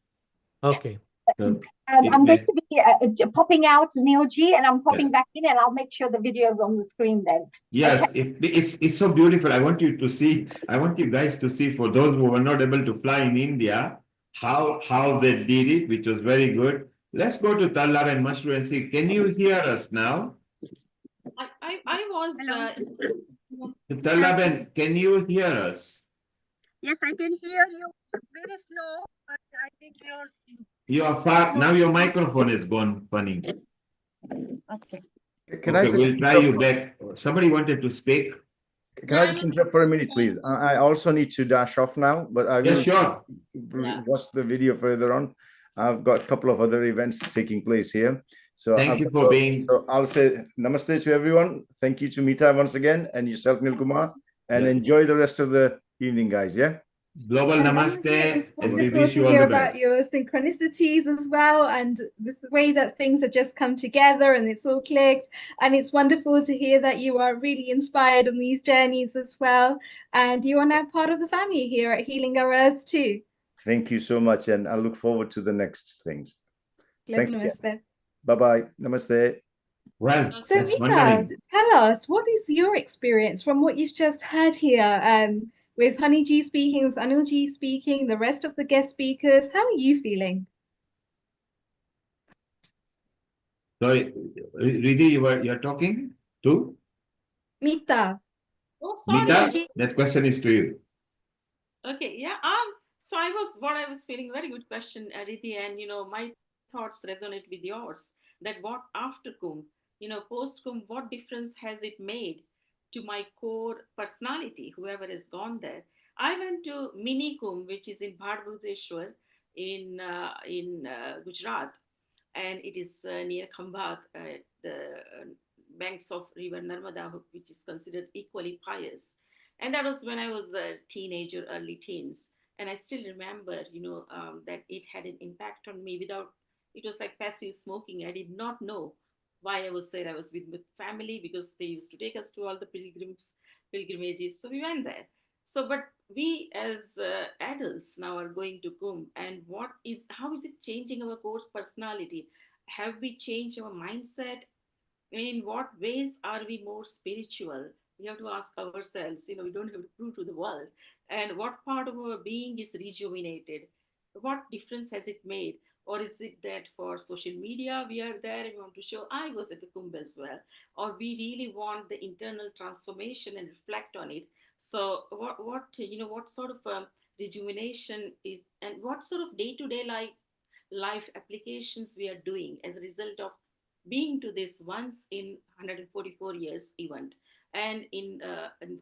Okay. I'm going to be popping out, Neil G, and I'm popping back in, and I'll make sure the video's on the screen then. Yes, it's so beautiful. I want you to see, I want you guys to see, for those who were not able to fly in India, how they did it, which was very good. Let's go to Tallab and Mashru and see, can you hear us now? I was... Tallab, can you hear us? Yes, I can hear you. Very slow, but I think You are far, now your microphone is gone funny. Okay. Can okay, I we'll try you back. Somebody wanted to speak. Can I just interrupt for a minute, please? I also need to dash off now, but I will watch the video further on. I've got a couple of other events taking place here. So thank you for being. So I'll say namaste to everyone. Thank you to Mita once again, and yourself, Nil Kumar, and enjoy the rest of the evening, guys. Yeah. Global namaste, It's and we wonderful wish to you all hear the about best. your synchronicities as well, and the way that things have just come together and it's all clicked. And it's wonderful to hear that you are really inspired on these journeys as well, and you are now part of the family here at Healing Our Earth too. Thank you so much, and I look forward to the next things. Thanks again. Bye-bye. Namaste. Well, so Mita, tell us, what is your experience from what you've just heard here, with Honey G speaking, with Anil G speaking, the rest of the guest speakers? How are you feeling? Sorry, Riddhi, you're talking to? Mita. Oh, sorry. Mita, that question is to you. Okay, yeah. So I was feeling, very good question, Riddhi, and my thoughts resonate with yours. That what after Kumbh, post Kumbh, what difference has it made to my core personality, whoever has gone there? I went to Mini Kumbh, which is in Bhadbudeshwar in Gujarat, and it is near Khambhat, the banks of river Narmada, which is considered equally pious. And that was when I was a teenager, early teens. And I still remember, that it had an impact on me it was like passive smoking. I did not know why I was there. I was with family because they used to take us to all the pilgrimages. So we went there. So, but we as adults now are going to Kumbh, and how is it changing our core personality? Have we changed our mindset? In what ways are we more spiritual? We have to ask ourselves, we don't have to prove to the world. And what part of our being is rejuvenated? What difference has it made? Or is it that for social media, we are there and we want to show, I was at the Kumbh as well? Or we really want the internal transformation and reflect on it? So what sort of rejuvenation is, and what sort of day-to-day life applications we are doing as a result of being to this once in 144 years event, and in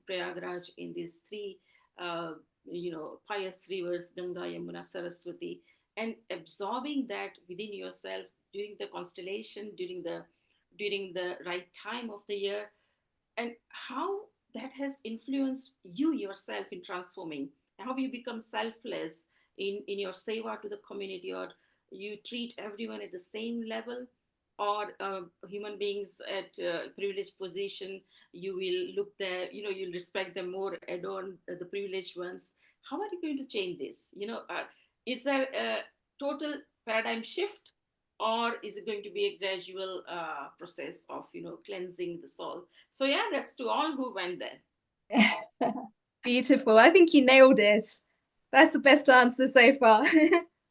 Prayagraj, in these three pious rivers, Ganga, Yamuna, Saraswati, and absorbing that within yourself during the constellation, during the right time of the year, and how that has influenced you yourself in transforming, how you become selfless in your seva to the community, or you treat everyone at the same level, or human beings at privileged position, you will look there, you'll respect them more, adorn the privileged ones. How are you going to change this? Is there a total paradigm shift, or is it going to be a gradual process of cleansing the soul? So yeah, that's to all who went there. Beautiful. I think you nailed it. That's the best answer so far.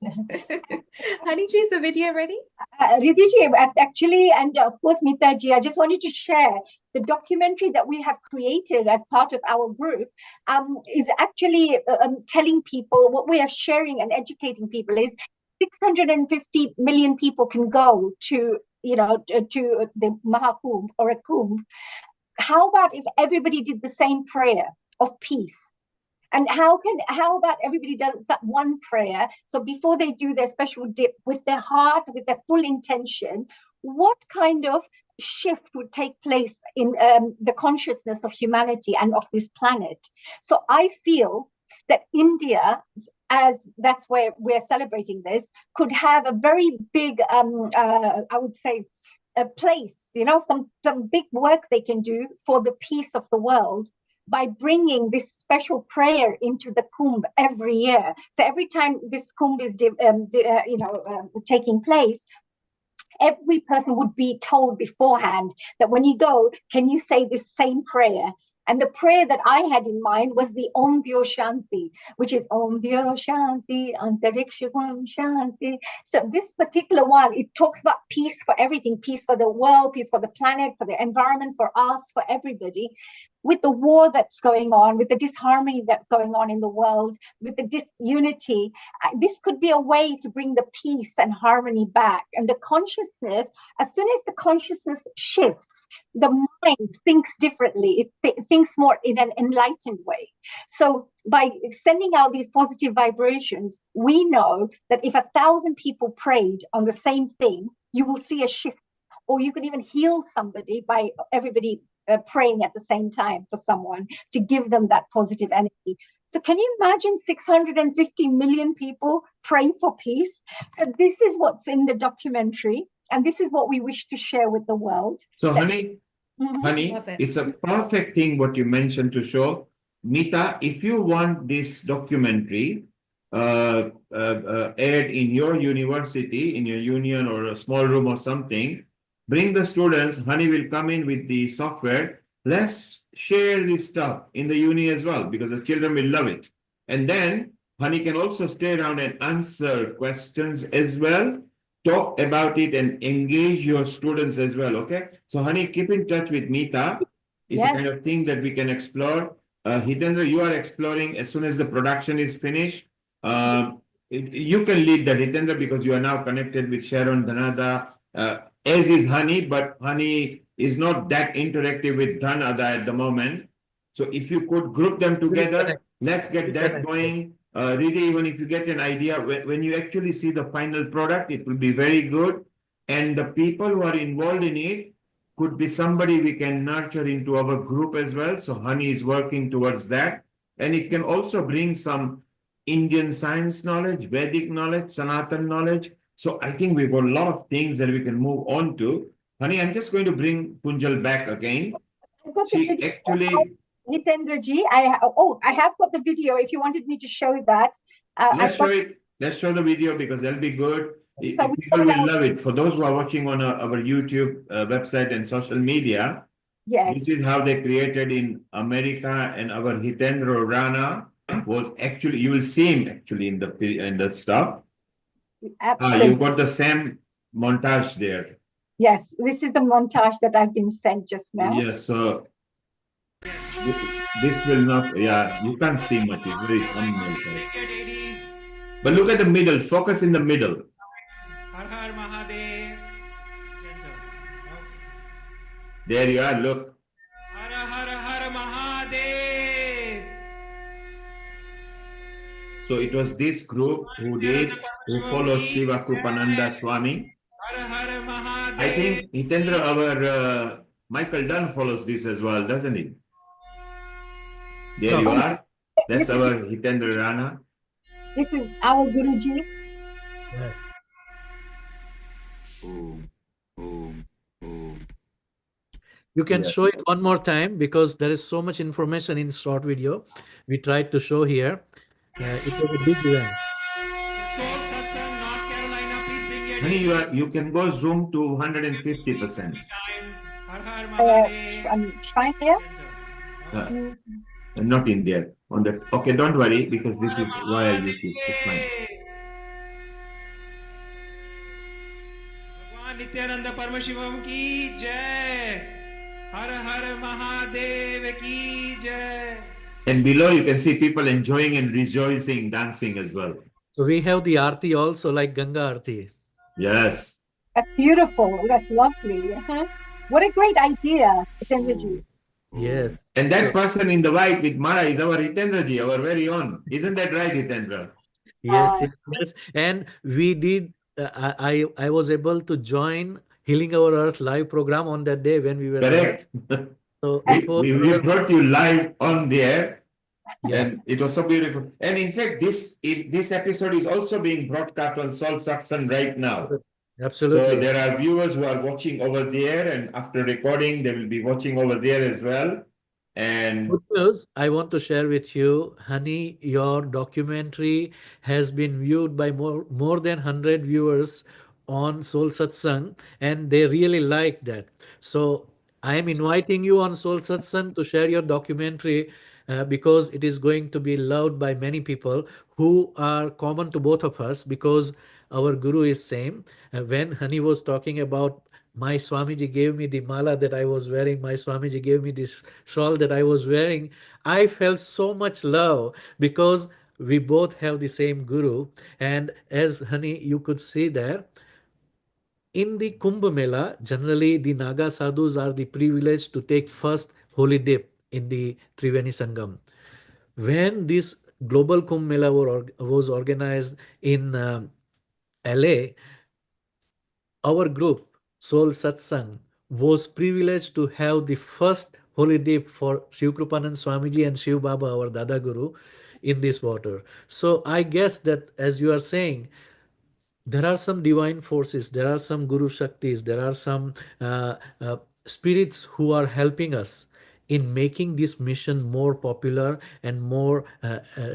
Honey G, is the video ready? Riddhi ji, actually, and of course, Mita ji, I just wanted to share the documentary that we have created as part of our group is actually telling people what we are sharing and educating people is 650 million people can go to, to the Maha Kumbh or a Kumbh. How about if everybody did the same prayer of peace? And how about everybody does one prayer? So before they do their special dip, with their heart, with their full intention, what kind of shift would take place in the consciousness of humanity and of this planet? So I feel that India, as that's where we're celebrating this, could have a very big, I would say, a place, some big work they can do for the peace of the world. by bringing this special prayer into the Kumbh every year. So every time this Kumbh is taking place, every person would be told beforehand that when you go, can you say this same prayer? And the prayer that I had in mind was the Om Dio Shanti, which is Om Dio Shanti, Antariksham Shanti. So this particular one, it talks about peace for everything, peace for the world, peace for the planet, for the environment, for us, for everybody. With the war that's going on, with the disharmony that's going on in the world, with the disunity, this could be a way to bring the peace and harmony back. And the consciousness, as soon as the consciousness shifts, the mind thinks differently. It thinks more in an enlightened way. So by sending out these positive vibrations, we know that if 1,000 people prayed on the same thing, you will see a shift. Or you could even heal somebody by everybody praying at the same time for someone to give them that positive energy. So can you imagine 650 million people praying for peace? So this is what's in the documentary, and this is what we wish to share with the world. So, honey, it's a perfect thing what you mentioned to show. Mita, if you want this documentary aired in your university, in your union or a small room or something, bring the students. Honey will come in with the software. Let's share this stuff in the uni as well, because the children will love it. And then Honey can also stay around and answer questions as well, talk about it and engage your students as well, okay? So Honey, keep in touch with Mita. It's a kind of thing that we can explore. Hitendra, you are exploring as soon as the production is finished. You can lead that, Hitendra, because you are now connected with Sharon Dhanada, as is Honey, but Honey is not that interactive with Dhanada at the moment. So if you could group them together, let's get that going. Really, even if you get an idea, when you actually see the final product, it will be very good. And the people who are involved in it could be somebody we can nurture into our group as well. So Honey is working towards that. And it can also bring some Indian science knowledge, Vedic knowledge, Sanatan knowledge. So I think we've got a lot of things that we can move on to. Honey, I'm just going to bring Kunjal back again. She actually... Hitendraji, I have got the video if you wanted me to show that. Let's show it. Let's show the video because that'll be good. So people will love it. For those who are watching on our YouTube website and social media, this is how they created in America, and our Hitendra Rana was actually, you will see him actually in the stuff. You've got the same montage there. Yes, this is the montage that I've been sent just now. Yes, so this will not, you can't see much. It's very thumbnail. But look at the middle, focus in the middle. There you are, look. So it was this group who follows Shiva Krupananda Swami. I think Hitendra, our Michael Dunn follows this as well, doesn't he? There you are. That's our Hitendra Rana. This is our Guruji. Yes. You can show it one more time because there is so much information in short video. We tried to show here. It was a big event. Honey, you can go zoom to 150%. I'm trying here. Not in there. On the okay, don't worry because this is why I use it. It's fine. Nityanand Paramasivam की जय हर हर महादेव की जय. And below you can see people enjoying and rejoicing, dancing as well. So we have the Aarti also, like Ganga Aarti. Yes. That's beautiful. That's lovely. What a great idea, Hitendraji. Yes. And that person in the white with Mara is our Hitendraji, our very own. Isn't that right, Hitendra? Yes, yes. And we did, I was able to join Healing Our Earth live program on that day when we were correct. So we brought you live on there. Yes. And it was so beautiful. And in fact, this episode is also being broadcast on Soul Satsang right now. Absolutely. So there are viewers who are watching over there, and after recording, they will be watching over there as well. And good news I want to share with you, honey, your documentary has been viewed by more than 100 viewers on Soul Satsang, and they really like that. So I am inviting you on Soul Satsang to share your documentary, because it is going to be loved by many people who are common to both of us, because our guru is same. When Hani was talking about, my Swamiji gave me the mala that I was wearing, my Swamiji gave me this shawl that I was wearing, I felt so much love, because we both have the same guru. And as Hani, you could see there, in the Kumbh Mela, generally the Naga sadhus are the privileged to take first holy dip in the Triveni Sangam. When this global Kumbh Mela was organized in LA, our group, Soul Satsang, was privileged to have the first holy dip for Shiv Krupanand Swamiji and Shiv Baba, our Dada Guru, in this water. So I guess that, as you are saying, there are some divine forces, there are some Guru Shaktis, there are some spirits who are helping us in making this mission more popular and more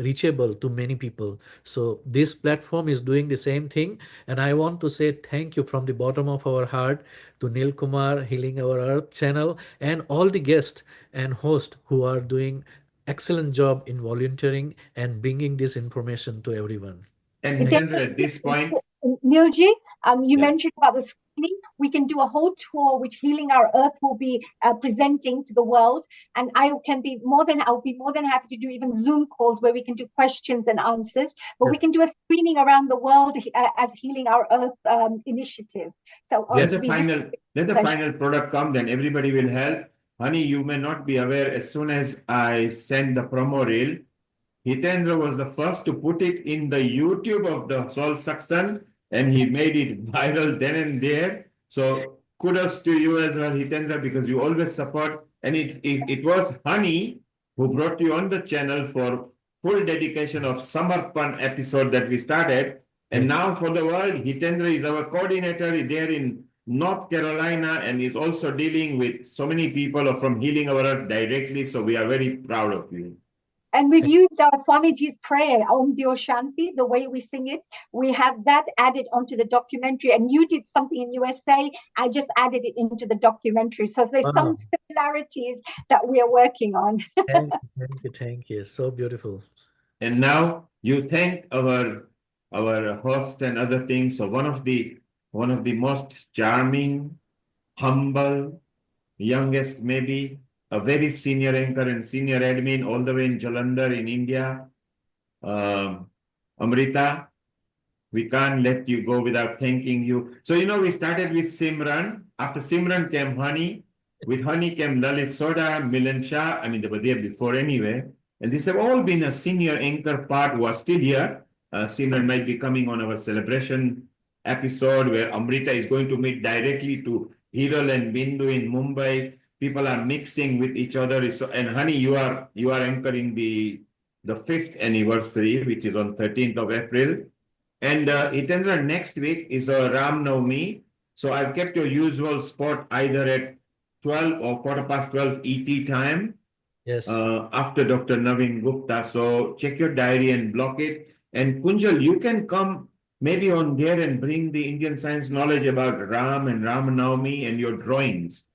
reachable to many people. So this platform is doing the same thing, and I want to say thank you from the bottom of our heart to Nil Kumar, Healing Our Earth channel, and all the guests and hosts who are doing excellent job in volunteering and bringing this information to everyone. And Thank Hitendra, at this point, Nilji, you Yeah. mentioned about the screening. We can do a whole tour which Healing Our Earth will be presenting to the world, and I'll be more than happy to do even Zoom calls where we can do questions and answers. But we can do a screening around the world as Healing Our Earth initiative. So let the final product come, then everybody will help. Honey, you may not be aware, as soon as I send the promo reel, Hitendra was the first to put it in the YouTube of the Soul Satsang, and he made it viral then and there. So kudos to you as well, Hitendra, because you always support. And it was Honey who brought you on the channel for full dedication of Samarpan episode that we started. And now for the world, Hitendra is our coordinator there in North Carolina, and is also dealing with so many people from Healing Our Earth directly. So we are very proud of you. And we've used our Swamiji's prayer, Om Dio Shanti, the way we sing it. We have that added onto the documentary. And you did something in USA. I just added it into the documentary. So there's some similarities that we are working on. Thank you. So beautiful. And now you thank our host and other things. So one of the most charming, humble, youngest maybe, a very senior anchor and senior admin all the way in Jalandhar in India. Amrita, we can't let you go without thanking you. So, we started with Simran. After Simran came Honey. With Honey came Lalit Soda, Milan Shah. I mean, they were there before anyway. And these have all been a senior anchor part who are still here. Simran might be coming on our celebration episode where Amrita is going to meet directly to Hiral and Bindu in Mumbai. People are mixing with each other. And Honey, you are anchoring the 5th anniversary, which is on 13th of April. And Hitendra, next week is Ram Navami. So I've kept your usual spot either at 12 or 12:15 ET time. Yes. After Dr. Naveen Gupta. So check your diary and block it. And Kunjal, you can come maybe on there and bring the Indian science knowledge about Ram and Ram Navami and your drawings.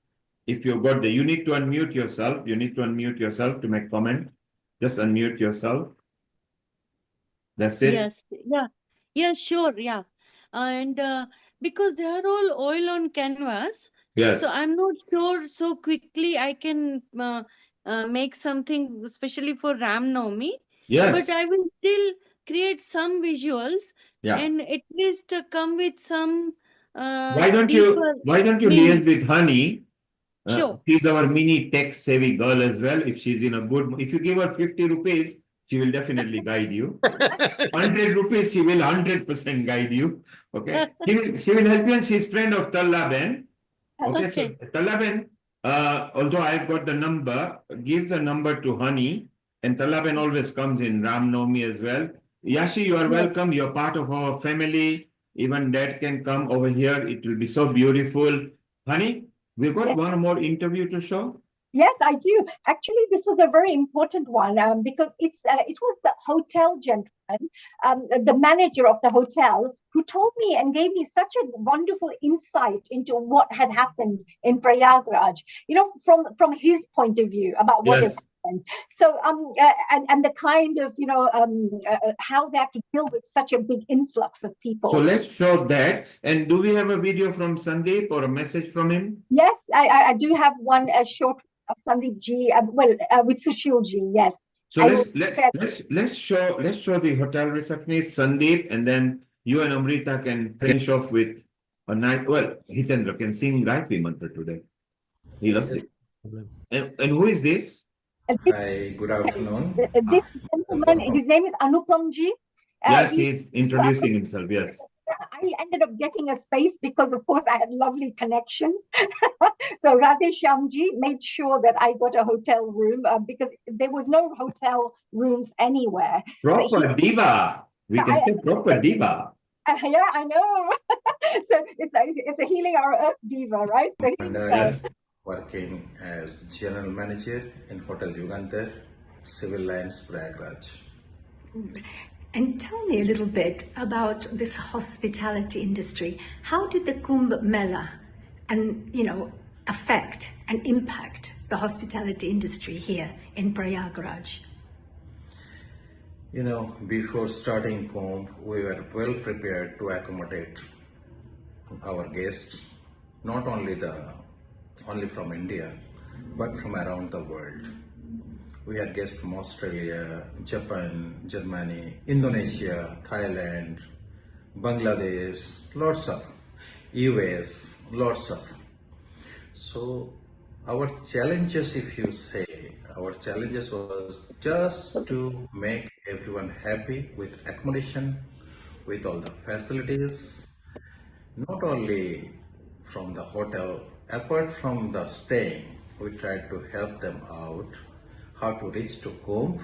If you got you need to unmute yourself. You need to unmute yourself to make comment. Just unmute yourself. That's it. Yes. Yeah. Yes, sure. Yeah. And because they are all oil on canvas. Yes. So I'm not sure so quickly I can make something especially for Ram Navami. Yes. But I will still create some visuals. Yeah. And at least come with some Why don't deeper you meaning. liaise with Honey? Sure. She's our mini tech savvy girl as well. If she's in a good, if you give her 50 rupees, she will definitely guide you. 100 rupees, she will 100% guide you. Okay. She will help you, and she's friend of Talla Ben. Okay. So Talla Ben, although I've got the number, give the number to Honey, and Talla Ben always comes in Ram Navami as well. Yashi, you are welcome. You're part of our family. Even Dad can come over here. It will be so beautiful. Honey, we've got one more interview to show. Yes, I do. Actually, this was a very important one because it was the hotel gentleman, the manager of the hotel, who told me and gave me such a wonderful insight into what had happened in Prayagraj. From his point of view about what had happened. So, and the kind of how they have to deal with such a big influx of people. So let's show that. And do we have a video from Sandeep or a message from him? Yes, I do have one short of Sandeep ji, with Sushil ji, yes. So let's show the hotel receptionist Sandeep, and then you and Amrita can finish off with a night. Well, Hitendra can sing Gayatri Mantra today. He loves it. And who is this? Hi, good afternoon. This gentleman, his name is Anupam ji. Yes, he's introducing himself. Yes. I ended up getting a space because, of course, I had lovely connections. So Radhe Shyamji made sure that I got a hotel room because there was no hotel rooms anywhere. Proper diva. We can say proper diva. Yeah, I know. So it's a healing our earth diva, right? And yes, working as general manager in Hotel Yugantar, Civil Lines, Prayagraj. And tell me a little bit about this hospitality industry. How did the Kumbh Mela affect and impact the hospitality industry here in Prayagraj? Before starting Kumbh, we were well prepared to accommodate our guests, not only from India, but from around the world. We had guests from Australia, Japan, Germany, Indonesia, Thailand, Bangladesh, lots of US, lots of. So our challenges, if you say, our challenges was just to make everyone happy with accommodation, with all the facilities, not only from the hotel, apart from the staying, we tried to help them out how to reach to Kumbh,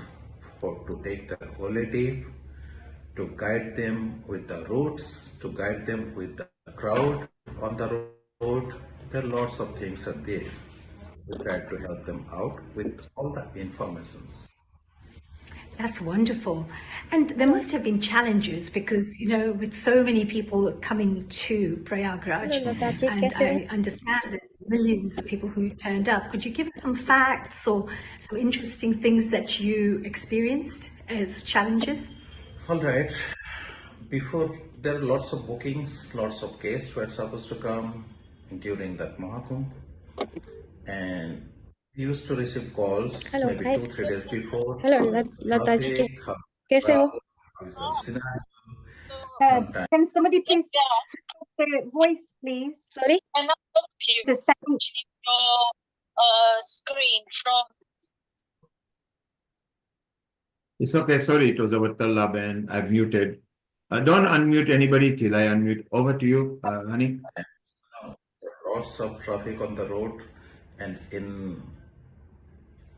to take the holiday, to guide them with the routes, to guide them with the crowd on the road. There are lots of things are there. We try to help them out with all the informations. That's wonderful. And there must have been challenges because, with so many people coming to Prayagraj, and I understand there's millions of people who turned up. Could you give us some facts or some interesting things that you experienced as challenges? All right. Before, there are lots of bookings, lots of guests who are supposed to come during that Maha Kumbh. And we used to receive calls maybe 2-3 days before. Hello, Lata ji. Kaise ho? Can somebody please the voice, please? Sorry? The second screen from. It's okay. Sorry, it was our Tallab and I've muted. Don't unmute anybody till I unmute. Over to you, Hani. Lots of traffic on the road, and in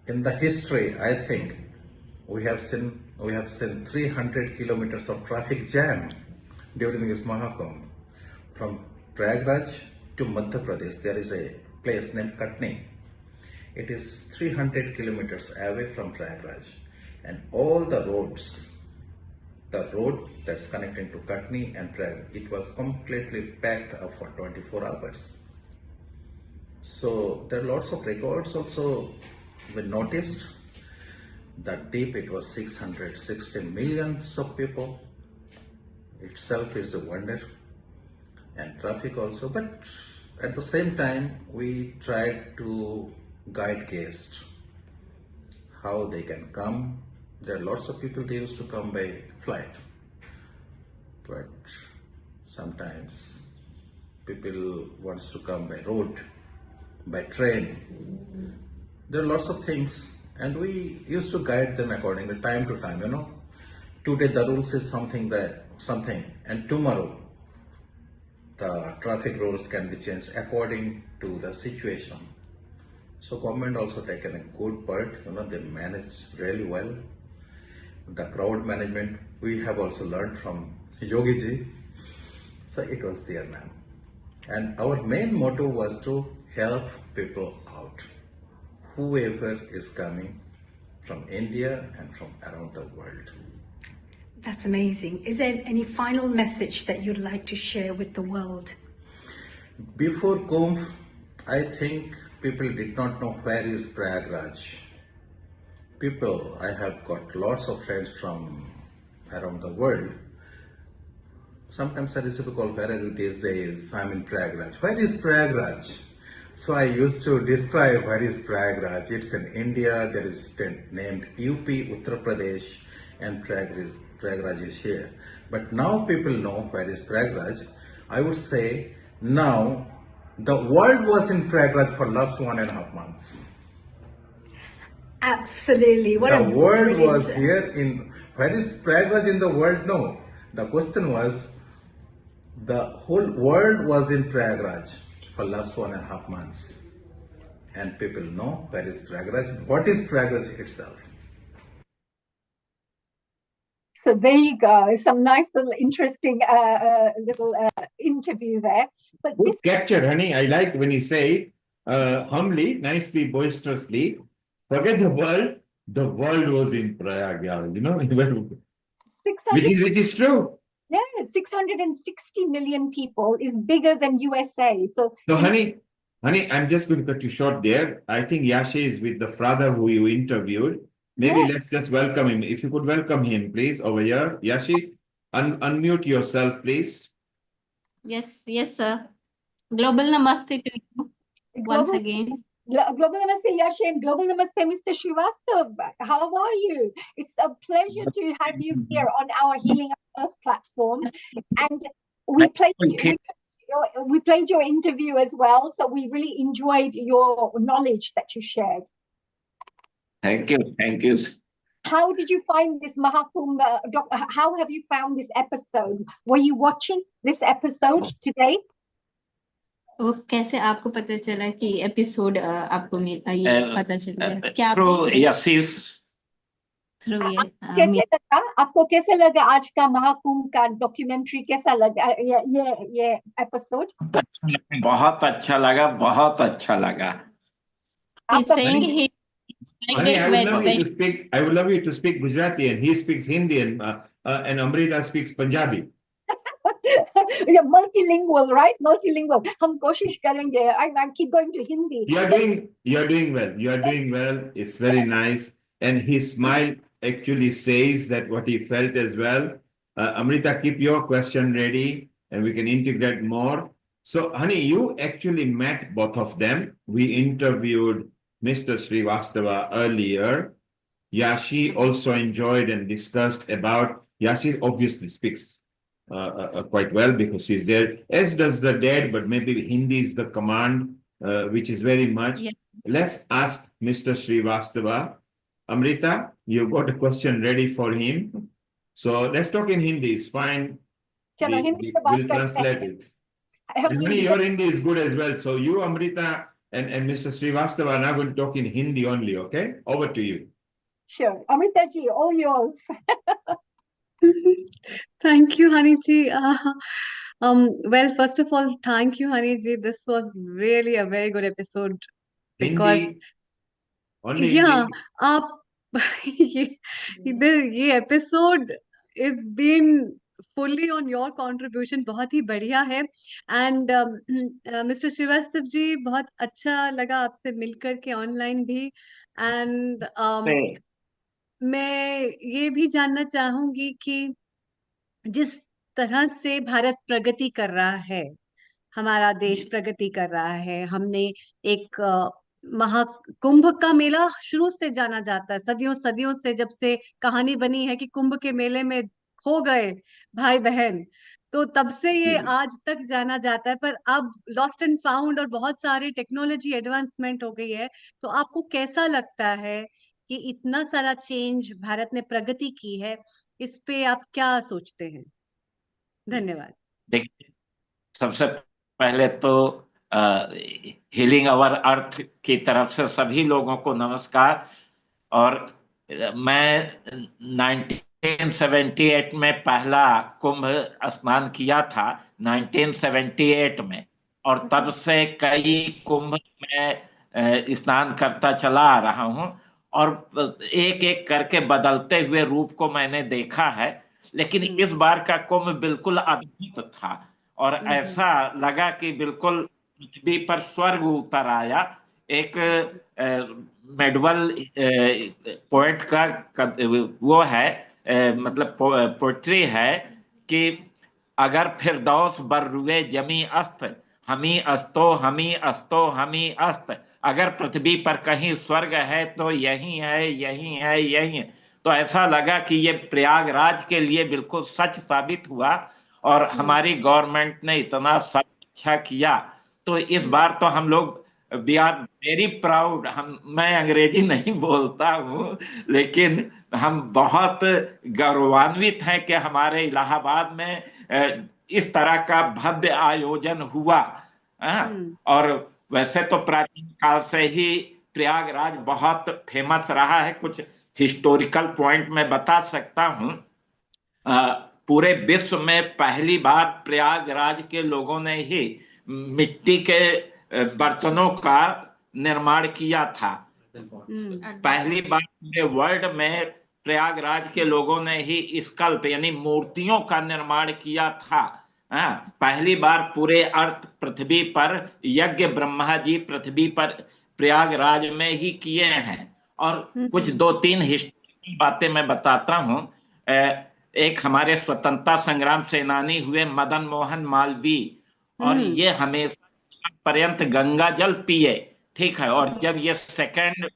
the history, I think we have seen 300 kilometers of traffic jam during this Maha Kumbh. From Prayagraj to Madhya Pradesh, there is a place named Katni. It is 300 kilometers away from Prayagraj, and all the roads, the road that's connecting to Katni and Prayagraj, it was completely packed up for 24 hours. So there are lots of records also we noticed. That deep, it was 660 millions of people. Itself is a wonder. And traffic also, but at the same time, we tried to guide guests, how they can come. There are lots of people, they used to come by flight. But sometimes people wants to come by road, by train. There are lots of things, and we used to guide them accordingly, time to time. Today the rules is something, and tomorrow the traffic rules can be changed according to the situation. So government also taken a good part. They manage really well. The crowd management we have also learned from Yogi ji. So it was there, ma'am. And our main motto was to help people out whoever is coming from India and from around the world. That's amazing. Is there any final message that you'd like to share with the world? Before Kumbh, I think people did not know where is Prayagraj. I have got lots of friends from around the world. Sometimes I receive a call, where are you these days? I'm in Prayagraj. Where is Prayagraj? So I used to describe where is Prayagraj. It's in India. There is a state named UP, Uttar Pradesh, and Prayagraj is here. But now people know where is Prayagraj. I would say now the world was in Prayagraj for last 1.5 months. Absolutely. The world was here in, where is Prayagraj in the world? No. The question was, the whole world was in Prayagraj for last 1.5 months. And people know where is Prayagraj, what is Prayagraj itself. So there you go. Some nice little interesting interview there. But Good capture, honey. I like when you say humbly, nicely, boisterously, forget the world was in Prayagraj, you know, which is true. Yeah, 660 million people is bigger than USA. So honey, I'm just going to cut you short there. I think Yashi is with the father who you interviewed. Maybe let's just welcome him. If you could welcome him, please, over here. Yashi, unmute yourself, please. Yes, sir. Global Namaste to you once again. Global Namaste, Yashi, and Global Namaste, Mr. Srivastav. How are you? It's a pleasure to have you here on our Healing Our Earth platform. And we played your interview as well, so we really enjoyed your knowledge that you shared. Thank you. How did you find this Maha Kumbh? How have you found this episode? Were you watching this episode today? वो कैसे आपको पता चला कि episode आपको पता चल गया क्या आपको कैसे लगा आज का महाकुंभ का डॉक्यूमेंट्री कैसा लगा ये एपिसोड बहुत अच्छा लगा I would love you to speak Gujarati, and he speaks Hindi, and Amrita speaks Punjabi. You're multilingual, right? Multilingual. हम कोशिश करेंगे. I keep going to Hindi. You're doing well. It's very nice. And his smile actually says that what he felt as well. Amrita, keep your question ready, and we can integrate more. So, honey, you actually met both of them. We interviewed Mr. Srivastava earlier. Yashi also enjoyed and discussed about. Yashi obviously speaks quite well because she's there, as does the dad, but maybe Hindi is the command, which is very much. Yeah. Let's ask Mr. Srivastava. Amrita, you've got a question ready for him. So let's talk in Hindi. It's fine. We'll translate it. And your Hindi is good as well. So you, Amrita, and Mr. Srivastava are now going to talk in Hindi only, okay? Over to you. Sure. Amrita ji, all yours. Thank you, Hani ji. Well, first of all, thank you, Hani ji. This was really a very good episode because Hindi. Only yeah, Hindi. ये episode is been fully on your contribution. बहुत ही बढ़िया है. And Mr. Srivastav ji, बहुत अच्छा लगा आपसे मिलकर के online भी. And मैं ये भी जानना चाहूंगी कि जिस तरह से भारत प्रगति कर रहा है, हमारा देश प्रगति कर रहा है, हमने एक महाकुंभ का मेला शुरू से जाना जाता है, सदियों से जब से कहानी बनी है कि कुंभ के मेले में खो गए भाई बहन, तो तब से ये आज तक जाना जाता है. पर अब लॉस्ट एंड फाउंड और बहुत सारी टेक्नोलॉजी एडवांसमेंट हो गई है. तो आपको कैसा लगता है कि इतना सारा चेंज भारत ने प्रगति की है, इस पे आप क्या सोचते हैं? धन्यवाद. देखिए, सबसे पहले तो हीलिंग आवर अर्थ की तरफ से सभी लोगों को नमस्कार. और मैं 1978 में पहला कुंभ स्नान किया था, 1978 में, और तब से कई कुंभ में स्नान करता चला आ रहा हूं और एक एक करके बदलते हुए रूप को मैंने देखा है। लेकिन इस बार का कुंभ बिल्कुल अद्भुत था और ऐसा लगा कि बिल्कुल पृथ्वी पर स्वर्ग उतर आया। एक मेडवल पोएट का वो है मतलब पोएट्री है कि अगर फिरदौस बर रुए जमी अस्त हमी अस्तो हमी अस्तो हमी अस्त, अगर पृथ्वी पर कहीं स्वर्ग है तो यही है यही है यही है। तो ऐसा लगा कि ये प्रयागराज के लिए बिल्कुल सच साबित हुआ और हमारी गवर्नमेंट ने इतना सब अच्छा किया। तो इस बार तो हम लोग वी आर वेरी प्राउड। मैं अंग्रेजी नहीं बोलता हूँ लेकिन हम बहुत गौरवान्वित हैं कि हमारे इलाहाबाद में इस तरह का भव्य आयोजन हुआ। और वैसे तो प्राचीन काल से ही प्रयागराज बहुत फेमस रहा है। कुछ हिस्टोरिकल पॉइंट मैं बता सकता हूँ। पूरे विश्व में पहली बार प्रयागराज के लोगों ने ही मिट्टी के बर्तनों का निर्माण किया था। पहली बार पूरे वर्ल्ड में प्रयागराज के लोगों ने ही स्कल्प यानी मूर्तियों का निर्माण किया था। पहली बार पूरे अर्थ पृथ्वी पर यज्ञ ब्रह्मा जी पृथ्वी पर प्रयागराज में ही किए हैं। और कुछ 2-3 हिस्ट्री बातें मैं बताता हूँ। एक हमारे स्वतंत्रता संग्राम सेनानी हुए मदन मोहन मालवीय और ये हमेशा पर्यंत गंगा जल पिए, ठीक है। और जब ये सेकंड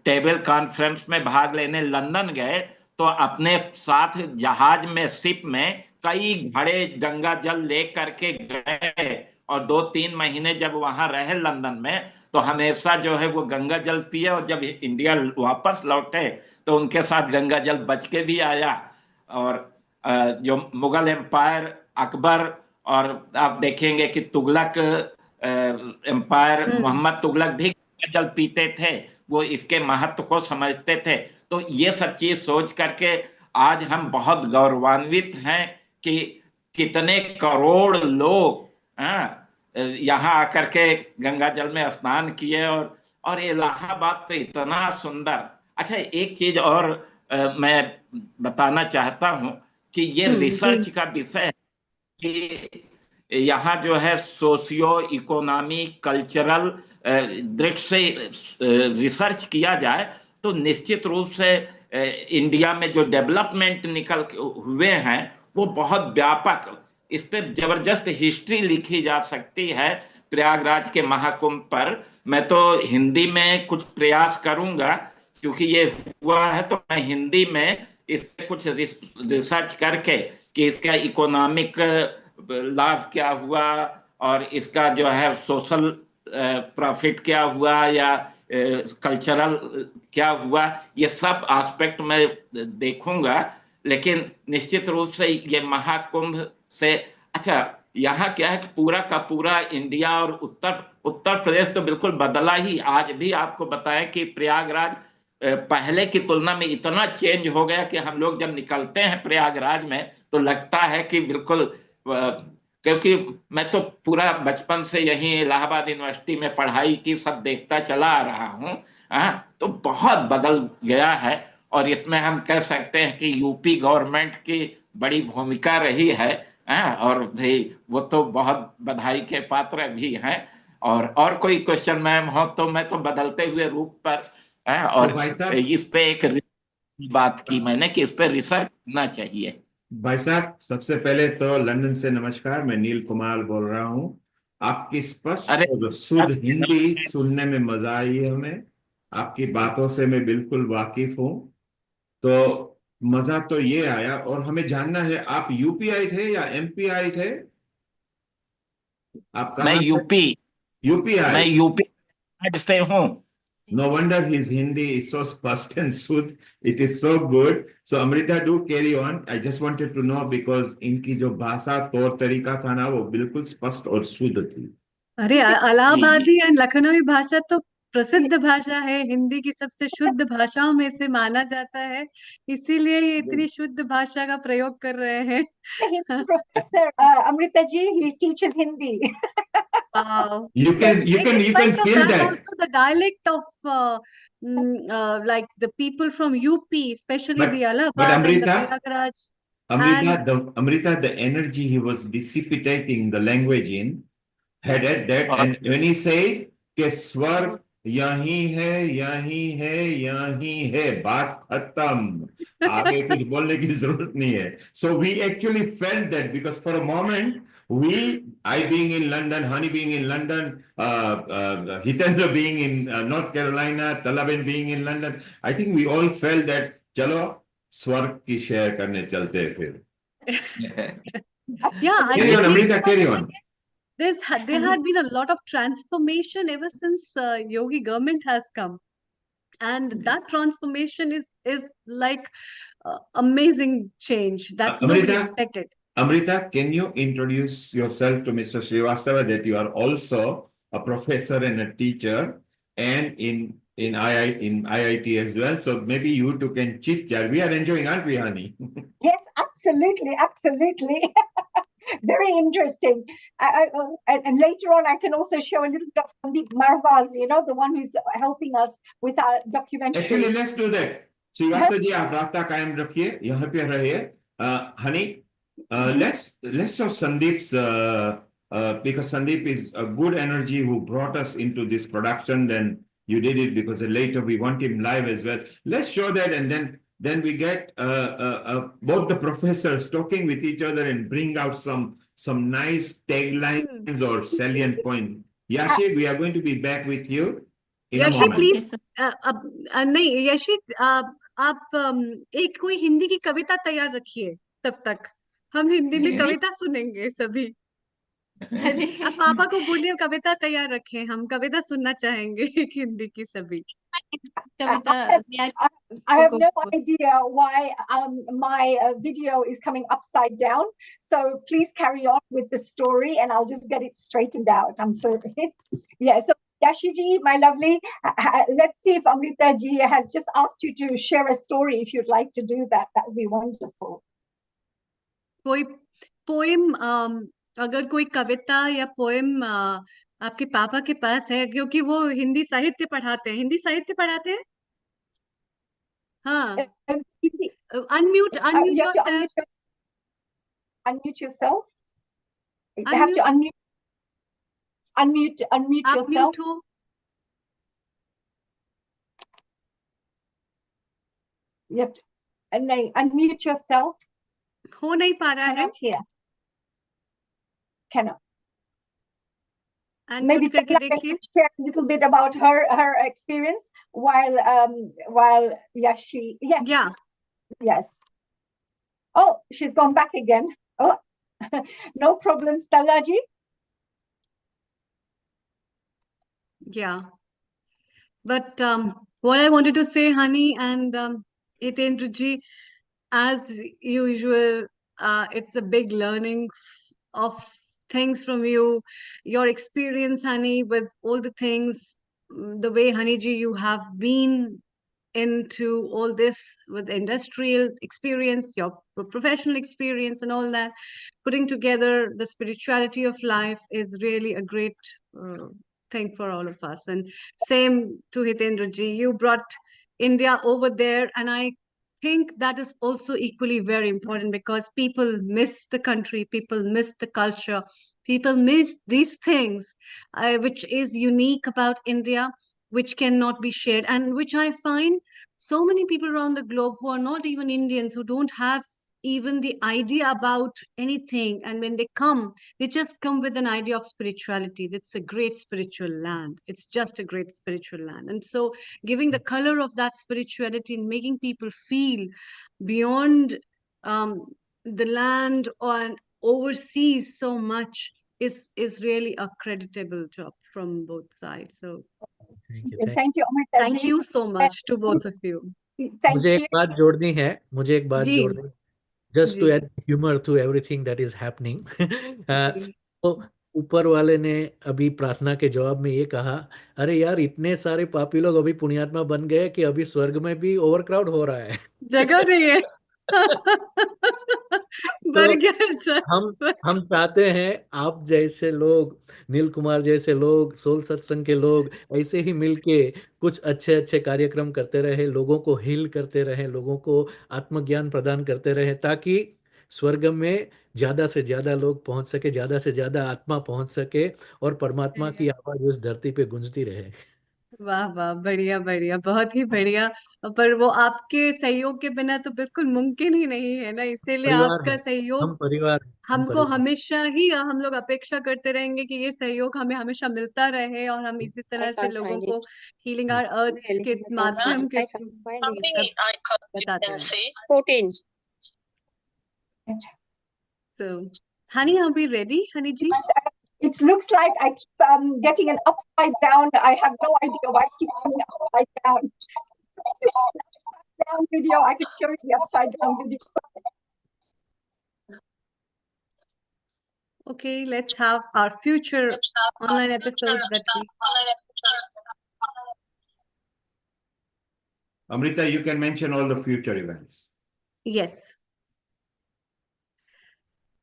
टेबल कॉन्फ्रेंस में भाग लेने लंदन गए तो अपने साथ जहाज में शिप में कई घड़े गंगा जल ले करके गए और 2-3 महीने जब वहां रहे लंदन में तो हमेशा जो है वो गंगा जल पिए और जब इंडिया वापस लौटे तो उनके साथ गंगा जल बच के भी आया। और जो मुगल एम्पायर अकबर और आप देखेंगे कि तुगलक एम्पायर मोहम्मद तुगलक भी जल पीते थे, वो इसके महत्व को समझते थे। तो ये सब चीज सोच करके आज हम बहुत गौरवान्वित हैं कि कितने करोड़ लोग यहाँ आकर के गंगा जल में स्नान किए। और इलाहाबाद तो इतना सुंदर। अच्छा, एक चीज और मैं बताना चाहता हूं कि ये रिसर्च का विषय है कि यहाँ जो है सोशियो इकोनॉमी कल्चरल दृष्टि से रिसर्च किया जाए तो निश्चित रूप से इंडिया में जो डेवलपमेंट निकल हुए हैं वो बहुत व्यापक, इस पे जबरदस्त हिस्ट्री लिखी जा सकती है प्रयागराज के महाकुंभ पर। मैं तो हिंदी में कुछ प्रयास करूंगा क्योंकि ये हुआ है, तो मैं हिंदी में इस पे कुछ रिसर्च करके कि इसका इकोनॉमिक लाभ क्या हुआ और इसका जो है सोशल प्रॉफिट क्या हुआ या कल्चरल क्या हुआ, ये सब एस्पेक्ट मैं देखूंगा। लेकिन निश्चित रूप से ये महाकुंभ से अच्छा यहाँ क्या है कि पूरा का पूरा इंडिया और उत्तर प्रदेश तो बिल्कुल बदला ही। आज भी आपको बताएं कि प्रयागराज पहले की तुलना में इतना चेंज हो गया कि हम लोग जब निकलते हैं प्रयागराज में तो लगता है कि बिल्कुल, क्योंकि मैं तो पूरा बचपन से यहीं इलाहाबाद यूनिवर्सिटी में पढ़ाई की सब देखता चला आ रहा हूँ, तो बहुत बदल गया है। और इसमें हम कह सकते हैं कि यूपी गवर्नमेंट की बड़ी भूमिका रही है, और भाई वो तो बहुत बधाई के पात्र भी हैं। और कोई क्वेश्चन मैम हो तो मैं तो बदलते हुए रूप पर और इस पे एक बात की मैंने कि इस पे रिसर्च करना चाहिए। भाई साहब, सबसे पहले तो लंदन से नमस्कार। मैं नील कुमार बोल रहा हूँ। आपकी स्पष्ट और शुद्ध हिंदी सुनने में मजा आई है हमें। आपकी बातों से मैं बिल्कुल वाकिफ हूँ, तो मजा तो ये आया। और हमें जानना है, आप यूपीआई थे या एमपीआई थे? आप कहाँ? मैं यूपीआई। मैं यूपी से हूँ। No wonder his Hindi is so spust and sooth. It is so good. So Amrita, do carry on. I just wanted to know because इनकी जो भाषा तौर तरीका था ना वो बिल्कुल स्पष्ट और शुद्ध थी। अरे इलाहाबादी और लखनवी भाषा तो प्रसिद्ध भाषा है, हिंदी की सबसे शुद्ध भाषाओं में से माना जाता है, इसीलिए ये इतनी शुद्ध भाषा का प्रयोग कर रहे हैं. Hindi professor Amrita ji, he teaches Hindi. You can feel that that. also the dialect of like the people from UP, especially the Allahabad and the Prayagraj. Amrita, the energy he was dissipating the language in had that, and when he said कि स्वर्ग यहीं है, बात खत्म, आगे कुछ बोलने की जरूरत नहीं है. So we actually felt that, because for a moment I being in London, Hani being in London, Hitendra being in North Carolina, Talaben being in London, I think we all felt that चलो स्वर्ग की share करने चलते हैं फिर. Yeah, carry on, Amrita, carry on. There had been a lot of transformation ever since Yogi government has come, and that transformation is like amazing change that nobody expected. Amrita, can you introduce yourself to Mr. Srivastava, that you are also a professor and a teacher, and in IIT as well? So maybe you two can chit chat. We are enjoying, aren't we, Hani? Yes, absolutely. Very interesting. And later on, I can also show a little bit of Sandeep Marvaz, the one who's helping us with our documentary. Actually, let's do that. Srivastava ji, आप रास्ता कायम रखिए, यहाँ पे रहिए. Hani, let's show Sandeep's, because Sandeep is a good energy who brought us into this production. Then you did it because later we want him live as well. Let's show that, and then we get both the professors talking with each other and bring out some nice taglines or salient points. Yashi, we are going to be back with you in a moment. Please, नहीं यशी, आप एक कोई हिंदी की कविता तैयार रखिए, तब तक हम हिंदी में कविता सुनेंगे सभी. आप पापा को बोलिए कविता तैयार रखें, हम कविता सुनना चाहेंगे एक हिंदी की सभी. I have no idea why my video is coming upside down. So please carry on with the story and I'll just get it straightened out. I'm sorry. Yeah, so Yashi ji, my lovely, let's see if Amrita ji has just asked you to share a story. If you'd like to do that, that would be wonderful. कोई poem, अगर कोई कविता या poem आपके पापा के पास है, क्योंकि वो हिंदी साहित्य पढ़ाते हैं. हाँ, unmute yourself. Unmute yourself. You have to unmute yourself. You have to unmute yourself. हो नहीं पा रहा है. Here. Cannot. And maybe Stella can share a little bit about her experience while Yashi. Yes. Yeah. Yes. Oh, she's gone back again. Oh, no problem, Stella ji. Yeah. But what I wanted to say, Hani and Hitendra ji, as usual, it's a big learning of things from you, your experience, Hani, with all the things, the way, Hani ji, you have been into all this with industrial experience, your professional experience and all that. Putting together the spirituality of life is really a great thing for all of us. And same to Hitendra ji, you brought India over there, and I think that is also equally very important, because people miss the country, people miss the culture, people miss these things which is unique about India, which cannot be shared, and which I find so many people around the globe who are not even Indians, who don't have even the idea about anything, and when they come, they just come with an idea of spirituality. That's a great spiritual land. It's just a great spiritual land. And so giving the color of that spirituality and making people feel beyond the land or overseas so much is really a creditable job from both sides. So thank you, Amrita. Thank you so much to both of you. मुझे एक बात जोड़नी है, just to add humor to everything that is happening. So ऊपर वाले ने अभी प्रार्थना के जवाब में ये कहा, अरे यार इतने सारे पापी लोग अभी पुण्यात्मा बन गए कि अभी स्वर्ग में भी ओवरक्राउड हो रहा है। जगह नहीं है। तो बर्गर हम चाहते हैं आप जैसे लोग, नील कुमार जैसे लोग, सोल सत्संग के लोग ऐसे ही मिलके कुछ अच्छे अच्छे कार्यक्रम करते रहे, लोगों को हील करते रहे, लोगों को आत्मज्ञान प्रदान करते रहे, ताकि स्वर्ग में ज्यादा से ज्यादा लोग पहुंच सके, ज्यादा से ज्यादा आत्मा पहुंच सके और परमात्मा की आवाज इस धरती पे गूंजती रहे। वाह वाह, बढ़िया बढ़िया, बहुत ही बढ़िया। पर वो आपके सहयोग के बिना तो बिल्कुल मुमकिन ही नहीं है ना, इसीलिए परिवार है, आपका सहयोग हम परिवार, हम हमको परिवार। हमेशा ही, हम लोग अपेक्षा करते रहेंगे कि ये सहयोग हमें हमेशा मिलता रहे और हम इसी I तरह से can't लोगों find को it. हीलिंग आवर अर्थ के माध्यम के I can't find ये it. सब बताते रहें। 14. So, honey, are we ready, honey ji? It looks like I keep getting an upside down. I have no idea why I keep coming upside down. Upside down video. I could show you the upside down video. Okay, let's have our future online episodes that we. Amrita, you can mention all the future events. Yes.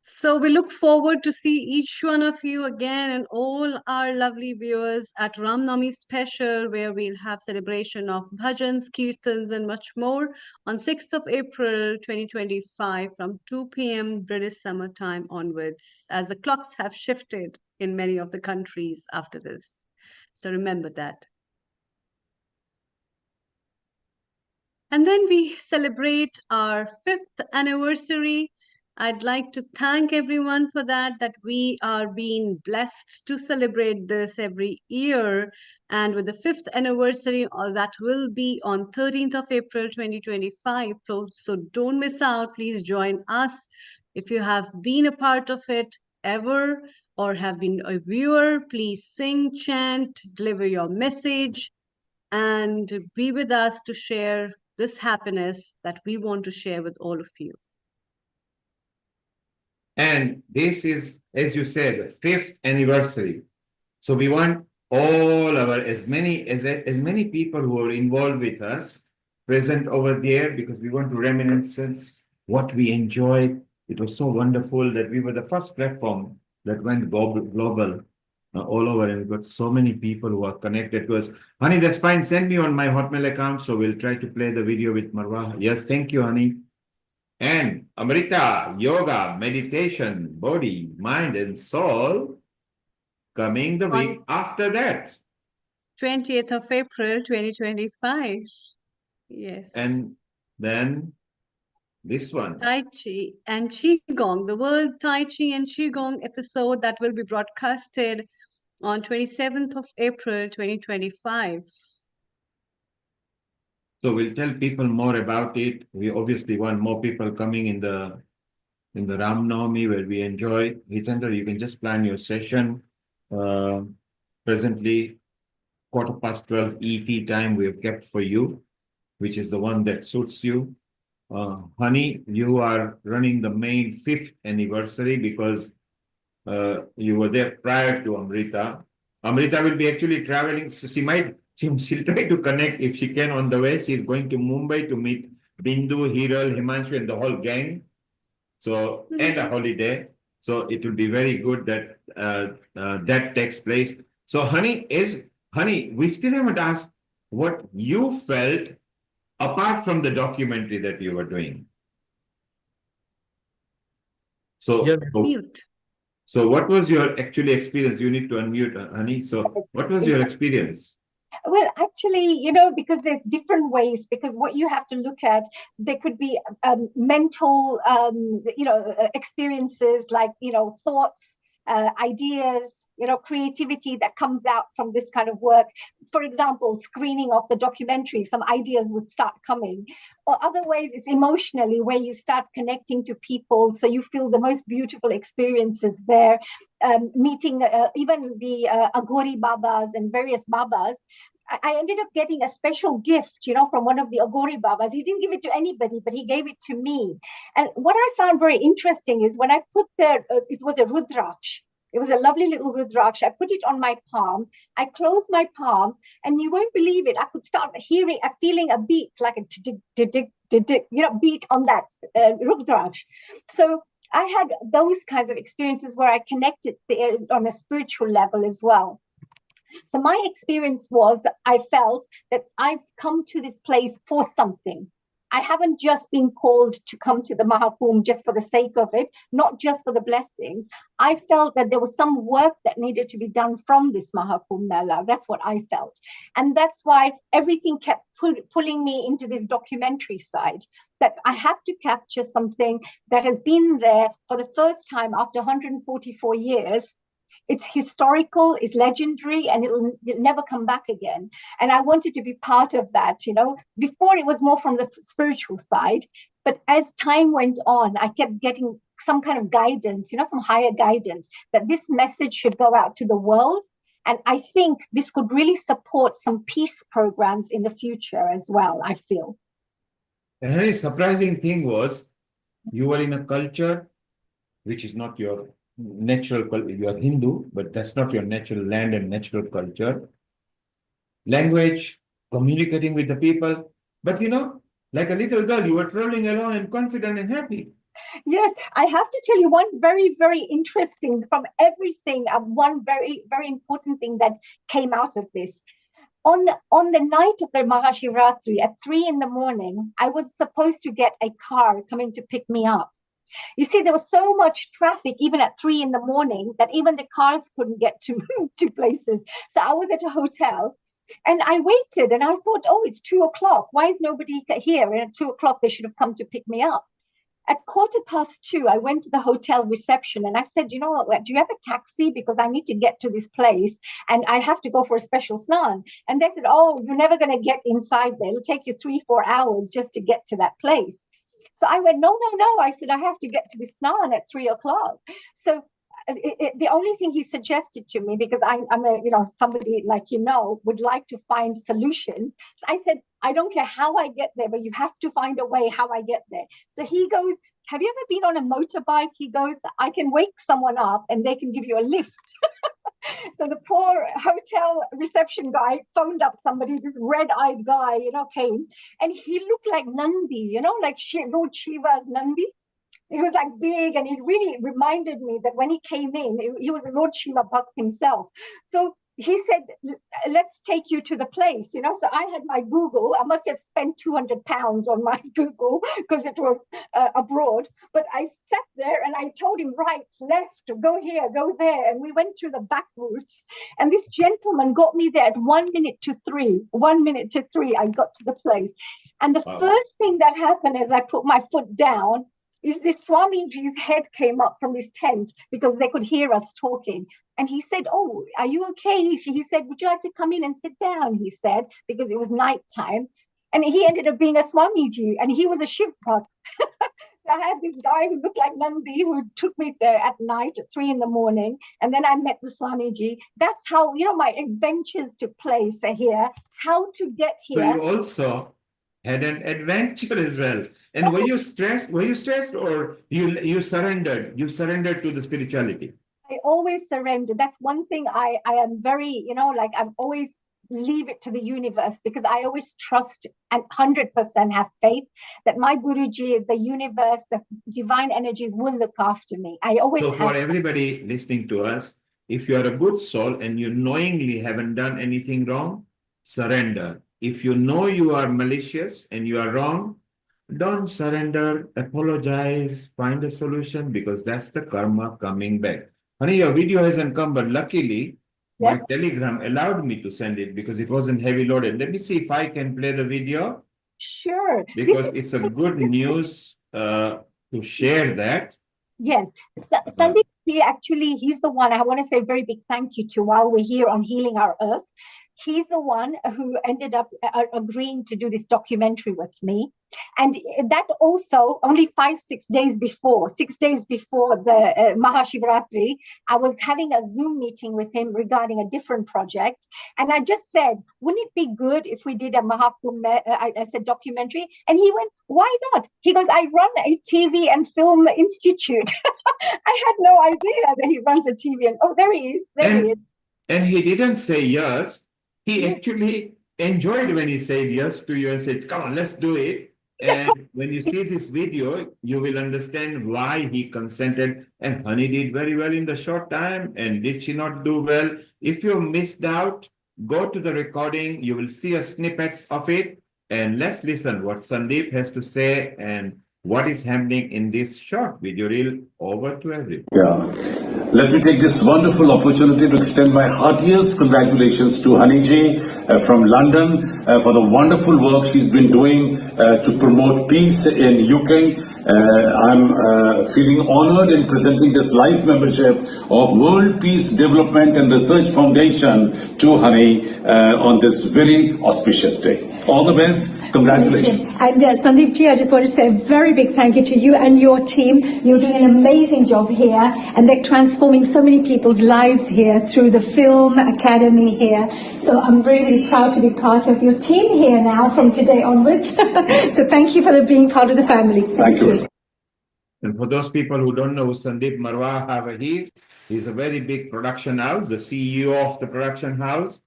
So we look forward to see each one of you again and all our lovely viewers at Ramnami Special, where we'll have celebration of bhajans, kirtans, and much more on 6th of April 2025 from 2 p.m. British Summer Time onwards, as the clocks have shifted in many of the countries after this. So remember that. And then we celebrate our 5th anniversary. I'd like to thank everyone for that we are being blessed to celebrate this every year. And with the 5th anniversary, that will be on 13th of April 2025. So don't miss out. Please join us. If you have been a part of it ever or have been a viewer, please sing, chant, deliver your message, and be with us to share this happiness that we want to share with all of you. And this is, as you said, the 5th anniversary. So we want all our, as many people who are involved with us present over there, because we want to reminiscence what we enjoyed. It was so wonderful that we were the first platform that went global all over, and we've got so many people who are connected to us. Honey, that's fine. Send me on my Hotmail account, so we'll try to play the video with Marwa. Yes, thank you, honey. And Amrita, yoga, meditation, body, mind, and soul, coming the week after that. 20th of April, 2025. Yes. And then this one. Tai Chi and Qigong, the World Tai Chi and Qigong episode that will be broadcasted on 27th of April, 2025. So we'll tell people more about it. We obviously want more people coming in the Ram Navami, where we enjoy. Hitendra, you can just plan your session. Presently, 12:15 ET time we have kept for you, which is the one that suits you. Honey, you are running the main 5th anniversary because you were there prior to Amrita. Amrita will be actually traveling, so she'll try to connect if she can on the way. She's going to Mumbai to meet Bindu, Hiral, Himanshu, and the whole gang. So, and a holiday. So it will be very good that that takes place. So, honey, we still haven't asked what you felt apart from the documentary that you were doing. So, so what was your actually experience? You need to unmute, honey. So what was your experience? Well, actually, because there's different ways, because what you have to look at, there could be mental, experiences like, thoughts, ideas, creativity that comes out from this kind of work. For example, screening of the documentary, some ideas would start coming. Or other ways, it's emotionally, where you start connecting to people, so you feel the most beautiful experiences there. Meeting even the Aghori Babas and various Babas. I ended up getting a special gift, from one of the Aghori Babas. He didn't give it to anybody, but he gave it to me. And what I found very interesting is when I put there, it was a Rudraksh. It was a lovely little Rudraksh. I put it on my palm. I closed my palm, and you won't believe it. I could start feeling a beat, like a beat on that Rudraksh. So I had those kinds of experiences where I connected on a spiritual level as well. So my experience was, I felt that I've come to this place for something. I haven't just been called to come to the Maha Kumbh just for the sake of it, not just for the blessings. I felt that there was some work that needed to be done from this Maha Kumbh Mela. That's what I felt. And that's why everything kept pulling me into this documentary side, that I have to capture something that has been there for the first time after 144 years. It's historical, it's legendary, and it'll never come back again. And I wanted to be part of that, you know. Before it was more from the spiritual side, but as time went on, I kept getting some kind of guidance, you know, some higher guidance, that this message should go out to the world. And I think this could really support some peace programs in the future as well, I feel. A very surprising thing was, you were in a culture which is not your natural culture. You are Hindu, but that's not your natural land and natural culture. Language, communicating with the people. But you know, like a little girl, you were traveling along and confident and happy. Yes, I have to tell you one very, very interesting from everything, one very, very important thing that came out of this. On the night of the Mahashivratri at 3 a.m, I was supposed to get a car coming to pick me up. You see, there was so much traffic even at 3 a.m, that even the cars couldn't get to places. So I was at a hotel and I waited and I thought, oh, it's 2 o'clock. Why is nobody here? And at 2 o'clock, they should have come to pick me up. At 2:15, I went to the hotel reception and I said, you know what, do you have a taxi? Because I need to get to this place and I have to go for a special snan. And they said, oh, you're never going to get inside there. It'll take you 3-4 hours just to get to that place. So I went, no. I said, I have to get to the snan at 3 o'clock. So the only thing he suggested to me, because I'm a, you know, somebody like, you know, would like to find solutions. So I said, I don't care how I get there, but you have to find a way how I get there. So he goes, have you ever been on a motorbike? He goes, I can wake someone up and they can give you a lift. So the poor hotel reception guy phoned up somebody, this red-eyed guy, you know, came, and he looked like Nandi, you know, like Lord Shiva's Nandi. He was like big, and it really reminded me that when he came in, he was a Lord Shiva Bhakt himself. So he said, let's take you to the place, you know. So I had my Google. I must have spent 200 pounds on my Google because it was abroad. But I sat there and I told him, right, left, go here, go there. And we went through the back routes. And this gentleman got me there at 1 minute to 3. 1 minute to 3, I got to the place. And the first thing that happened as I put my foot down is this Swamiji's head came up from his tent because they could hear us talking. And he said, oh, are you okay? He said, would you like to come in and sit down? He said, because it was nighttime. And he ended up being a Swamiji, and he was a Shiv Bhakt. I had this guy who looked like Nandi who took me there at night at 3 a.m. And then I met the Swamiji. That's how, you know, my adventures took place here. How to get here. So you also had an adventure as well. And were you stressed? Or you surrendered? You surrendered to the spirituality? I always surrender. That's one thing I am very, you know, like I've always leave it to the universe, because I always trust and 100% have faith that my Guruji, the universe, the divine energies will look after me. I always So for everybody listening to us, if you are a good soul and you knowingly haven't done anything wrong, surrender. If you know you are malicious and you are wrong, don't surrender, apologize, find a solution, because that's the karma coming back. Honey, your video hasn't come, but luckily, my Telegram allowed me to send it because it wasn't heavy loaded. Let me see if I can play the video. Sure. Because it's a good news to share that. Yes. Sandeep, actually, he's the one I want to say a very big thank you to while we're here on Healing Our Earth. he's the one who ended up agreeing to do this documentary with me. And that also only 6 days before the Mahashivratri, I was having a Zoom meeting with him regarding a different project. And I just said, wouldn't it be good if we did a Maha Kumbh Mela, I said documentary? And he went, why not? He goes, I run a TV and film institute. I had no idea that he runs a TV. And oh, there he is. There he is. And he didn't say yes. He actually enjoyed when he said yes to you and said, come on, let's do it. And when you see this video, you will understand why he consented. And Honey did very well in the short time. And did she not do well? If you missed out, go to the recording. You will see a snippets of it. And let's listen what Sandeep has to say and what is happening in this short video reel. Over to everyone. Yeah. Let me take this wonderful opportunity to extend my heartiest congratulations to Honey Ji from London for the wonderful work she's been doing to promote peace in UK. I'm feeling honored in presenting this life membership of World Peace Development and Research Foundation to Honey on this very auspicious day. All the best. Congratulations. And Sandeep Ji, I just want to say a very big thank you to you and your team. You're doing an amazing job here, and they're transforming so many people's lives here through the Film Academy here. So I'm really proud to be part of your team here now from today onwards. So thank you for being part of the family. Thank you. And for those people who don't know who Sandeep Marwa is, he's a very big production house, the CEO of the production house,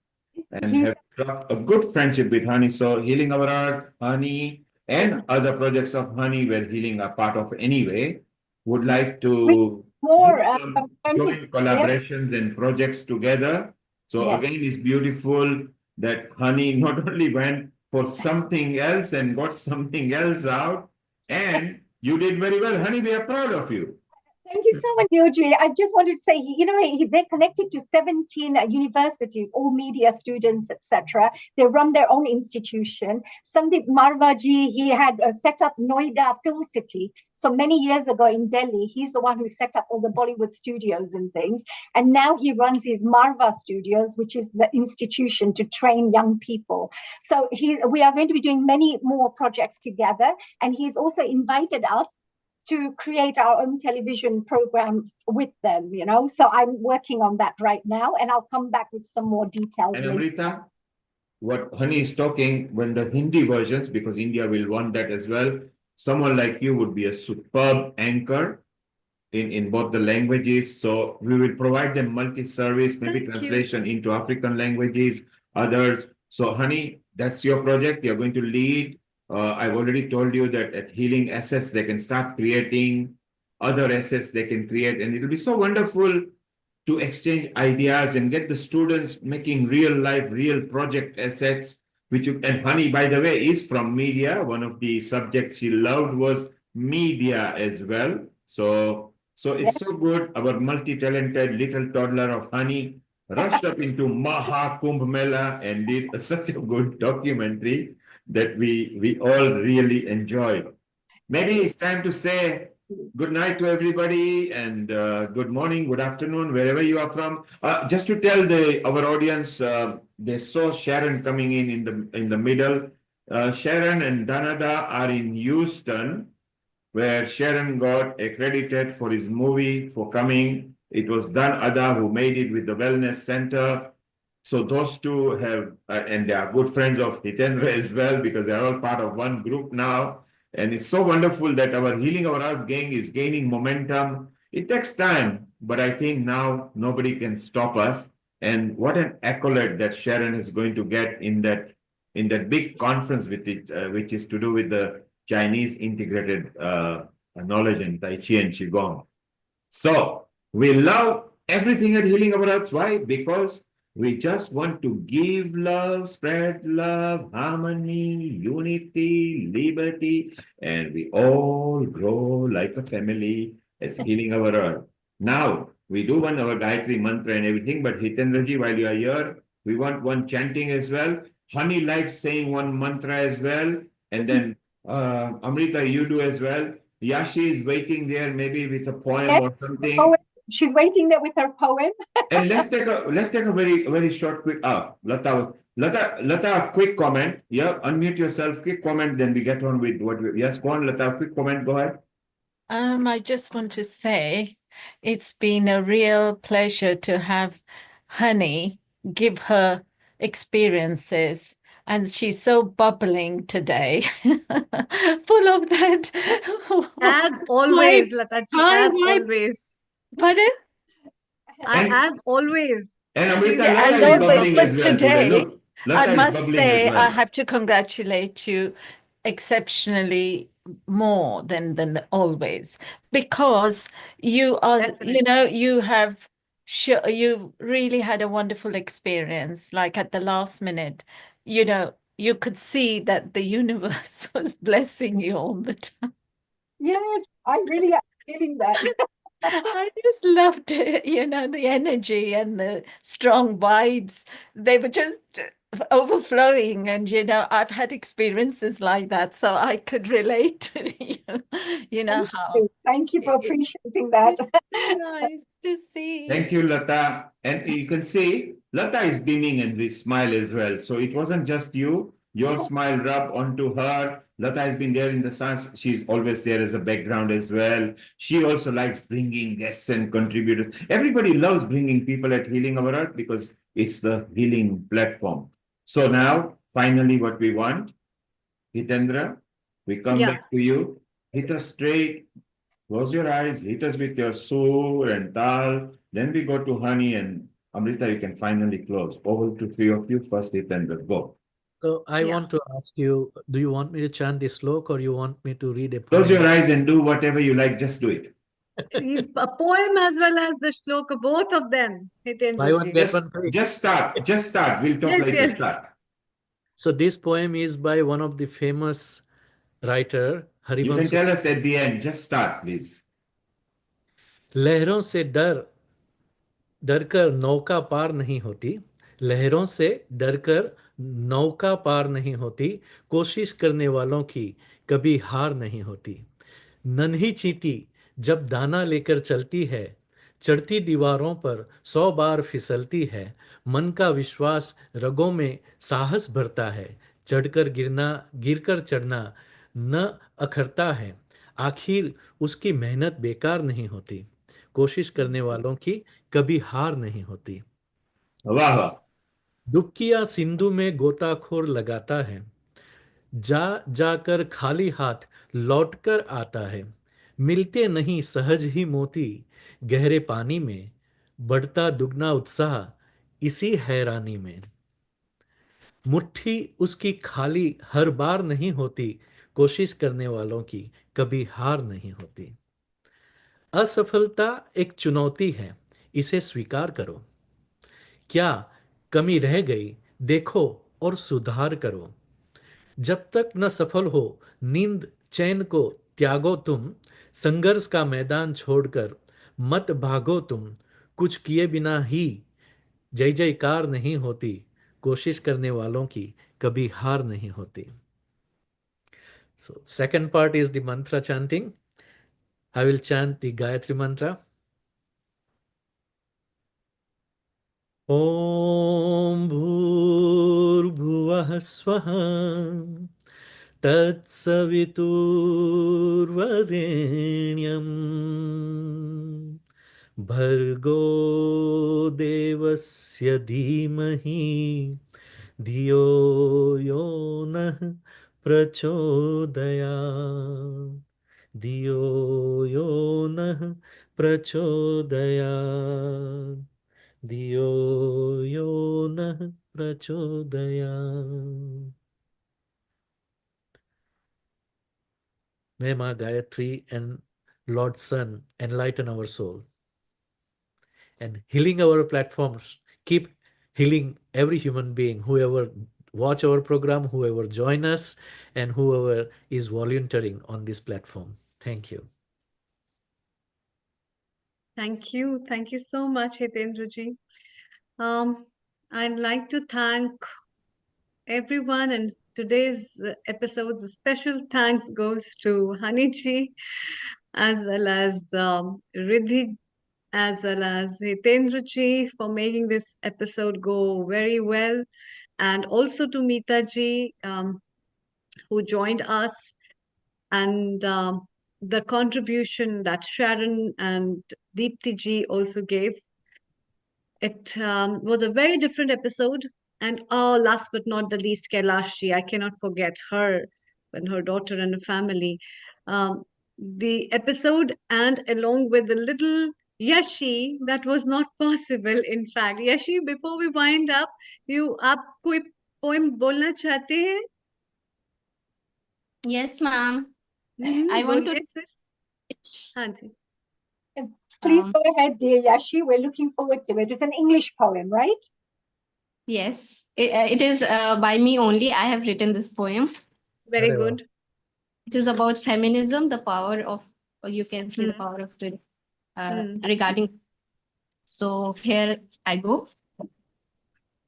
and have struck a good friendship with Honey. So Healing Our Earth, Honey, and other projects of Honey where Healing are part of anyway, would like to join collaborations and projects together. So again, it's beautiful that Honey not only went for something else and got something else out, and you did very well. Honey, we are proud of you. Thank you so much, Neilji. I just wanted to say, you know, they're connected to 17 universities, all media students, etc. They run their own institution. Sandeep Marwaji, he had set up Noida Film City. So many years ago in Delhi, he's the one who set up all the Bollywood studios and things. And now he runs his Marwa Studios, which is the institution to train young people. So we are going to be doing many more projects together. And he's also invited us to create our own television program with them, you know. So I'm working on that right now, and I'll come back with some more details. And Amrita, what Honey is talking, when the Hindi versions, because India will want that as well, someone like you would be a superb anchor in both the languages. So we will provide them multi-service, maybe translation into African languages, others. So Honey, that's your project. You're going to lead. I've already told you that at Healing Assets, they can start creating other assets they can create. And it'll be so wonderful to exchange ideas and get the students making real life, real project assets, and Honey, by the way, is from media. One of the subjects she loved was media as well. So it's so good. Our multi-talented little toddler of Honey rushed up into Maha Kumbh Mela and did such a good documentary that we all really enjoyed. Maybe it's time to say good night to everybody, and good morning, good afternoon, wherever you are from. Just to tell our audience, they saw Sharon coming in the middle. Sharon and Danada are in Houston, where Sharon got accredited for his movie for coming. It was Dan Ada who made it with the Wellness Center. So those two have, and they are good friends of Hitendra as well, because they are all part of one group now. And it's so wonderful that our Healing Our Earth gang is gaining momentum. It takes time, but I think now nobody can stop us. And what an accolade that Sharon is going to get in that big conference which is to do with the Chinese integrated knowledge in Tai Chi and Qigong. So we love everything at Healing Our Earth. Why? Because we just want to give love, spread love, harmony, unity, liberty, and we all grow like a family as Healing Our Earth. Now, we do want our Gayatri mantra and everything, but Hitendraji, while you are here, we want one chanting as well. Honey likes saying one mantra as well, and then Amrita, you do as well. Yashi is waiting there, maybe with a poem or something. she's waiting there with her poem. And let's take a very short quick Lata, a quick comment. Yeah, unmute yourself, quick comment, then we get on with what we, yes, go on, Lata, quick comment, go ahead. I just want to say it's been a real pleasure to have Honey give her experiences. And she's so bubbling today, full of that. As always, Lataji, as always. Pardon? As always. And Amrita, As Lata is always, bubbling but as well today, Look, Lata I is must bubbling as say, well. I have to congratulate you exceptionally more than always, because you are, you know, you have you really had a wonderful experience. Like at the last minute, you know, you could see that the universe was blessing you all the time. Yes, I really am feeling that. I just loved it, you know, the energy and the strong vibes. They were just overflowing. And, you know, I've had experiences like that, so I could relate to you, you know, how. Thank you for appreciating that. Nice to see. Thank you, Lata. And you can see Lata is beaming and we smile as well. So it wasn't just you. Your smile rubbed onto her. Lata has been there in the sun. She's always there as a background as well. She also likes bringing guests and contributors. Everybody loves bringing people at Healing Our Earth because it's the healing platform. So now, finally, what we want, Hitendra, we come back to you. Hit us straight. Close your eyes, hit us with your sur and tal. Then we go to Honey and Amrita, you can finally close. Over to three of you. First, Hitendra, go. So I want to ask you, do you want me to chant this slok or you want me to read a poem? Close your eyes and do whatever you like. Just do it. A poem as well as the shloka, both of them. Just start. Just start. We'll talk later. Start. So this poem is by one of the famous writer, Harivansh. You can tell us at the end. Just start, please. लहरों से डरकर नौका पार नहीं होती, लहरों से डरकर नौका पार नहीं होती, कोशिश करने वालों की कभी हार नहीं होती। नन्ही चींटी जब दाना लेकर चलती है, चढ़ती दीवारों पर 100 बार फिसलती है, मन का विश्वास रगों में साहस भरता है, गिरकर चढ़ना न अखरता है, आखिर उसकी मेहनत बेकार नहीं होती, कोशिश करने वालों की कभी हार नहीं होती। वाह वाह। डुबकियां सिंधु में गोताखोर लगाता है, जाकर खाली हाथ लौटकर आता है, मिलते नहीं सहज ही मोती गहरे पानी में, बढ़ता दुगना उत्साह इसी हैरानी में। मुट्ठी उसकी खाली हर बार नहीं होती, कोशिश करने वालों की कभी हार नहीं होती। असफलता एक चुनौती है, इसे स्वीकार करो। क्या कमी रह गई, देखो और सुधार करो। जब तक न सफल हो, नींद चैन को त्यागो तुम, संघर्ष का मैदान छोड़कर मत भागो तुम, कुछ किए बिना ही जय जयकार नहीं होती, कोशिश करने वालों की कभी हार नहीं होती। So second part is the mantra chanting. I will chant the Gayatri mantra. Om Bhurbhuvah Swaha Tatsaviturvarenyam Bhargo Devasya Dhimahi Dhiyo Yonah Prachodayat Dhiyo Yonah Prachodayat Dhiyo Yonah Prachodayat. May Ma Gayatri and Lord Sun enlighten our soul. And healing our platforms, keep healing every human being, whoever watch our program, whoever join us, and whoever is volunteering on this platform. Thank you. Thank you. Thank you so much, Hitendraji. I'd like to thank everyone, and today's episode's special thanks goes to Haniji as well as Riddhi as well as Hitendra ji for making this episode go very well, and also to Meeta ji who joined us, and the contribution that Sharon and Deepti ji also gave. It was a very different episode. And last but not the least, Kailash ji, I cannot forget her and her daughter and her family. The episode, and along with the little Yashi, that was not possible. In fact, Yashi, before we wind up, आप कोई poem बोलना चाहते हैं? Yes, ma'am. I want to. हाँ जी. Please go ahead, dear Yashi. We're looking forward to it. It's an English poem, right? Yes, it is by me only. I have written this poem. Very good. It is about feminism, the power of, or you can say the power of regarding. So here I go.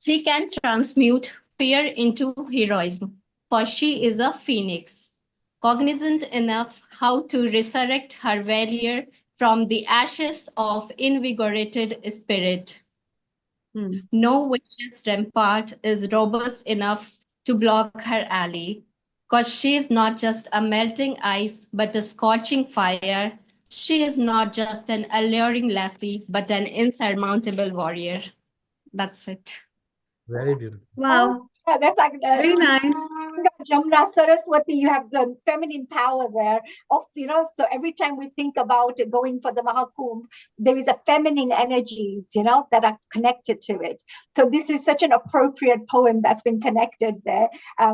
She can transmute fear into heroism, for she is a phoenix, cognizant enough how to resurrect her valor from the ashes of invigorated spirit. No witch's rampart is robust enough to block her alley, because she is not just a melting ice, but a scorching fire. She is not just an alluring lassie, but an insurmountable warrior. That's it. Very beautiful. Wow. Yeah, that's like very nice. Jamna Saraswati, you have the feminine power there of, so every time we think about going for the Maha Kumbh, there is a feminine energies, that are connected to it. So this is such an appropriate poem that's been connected there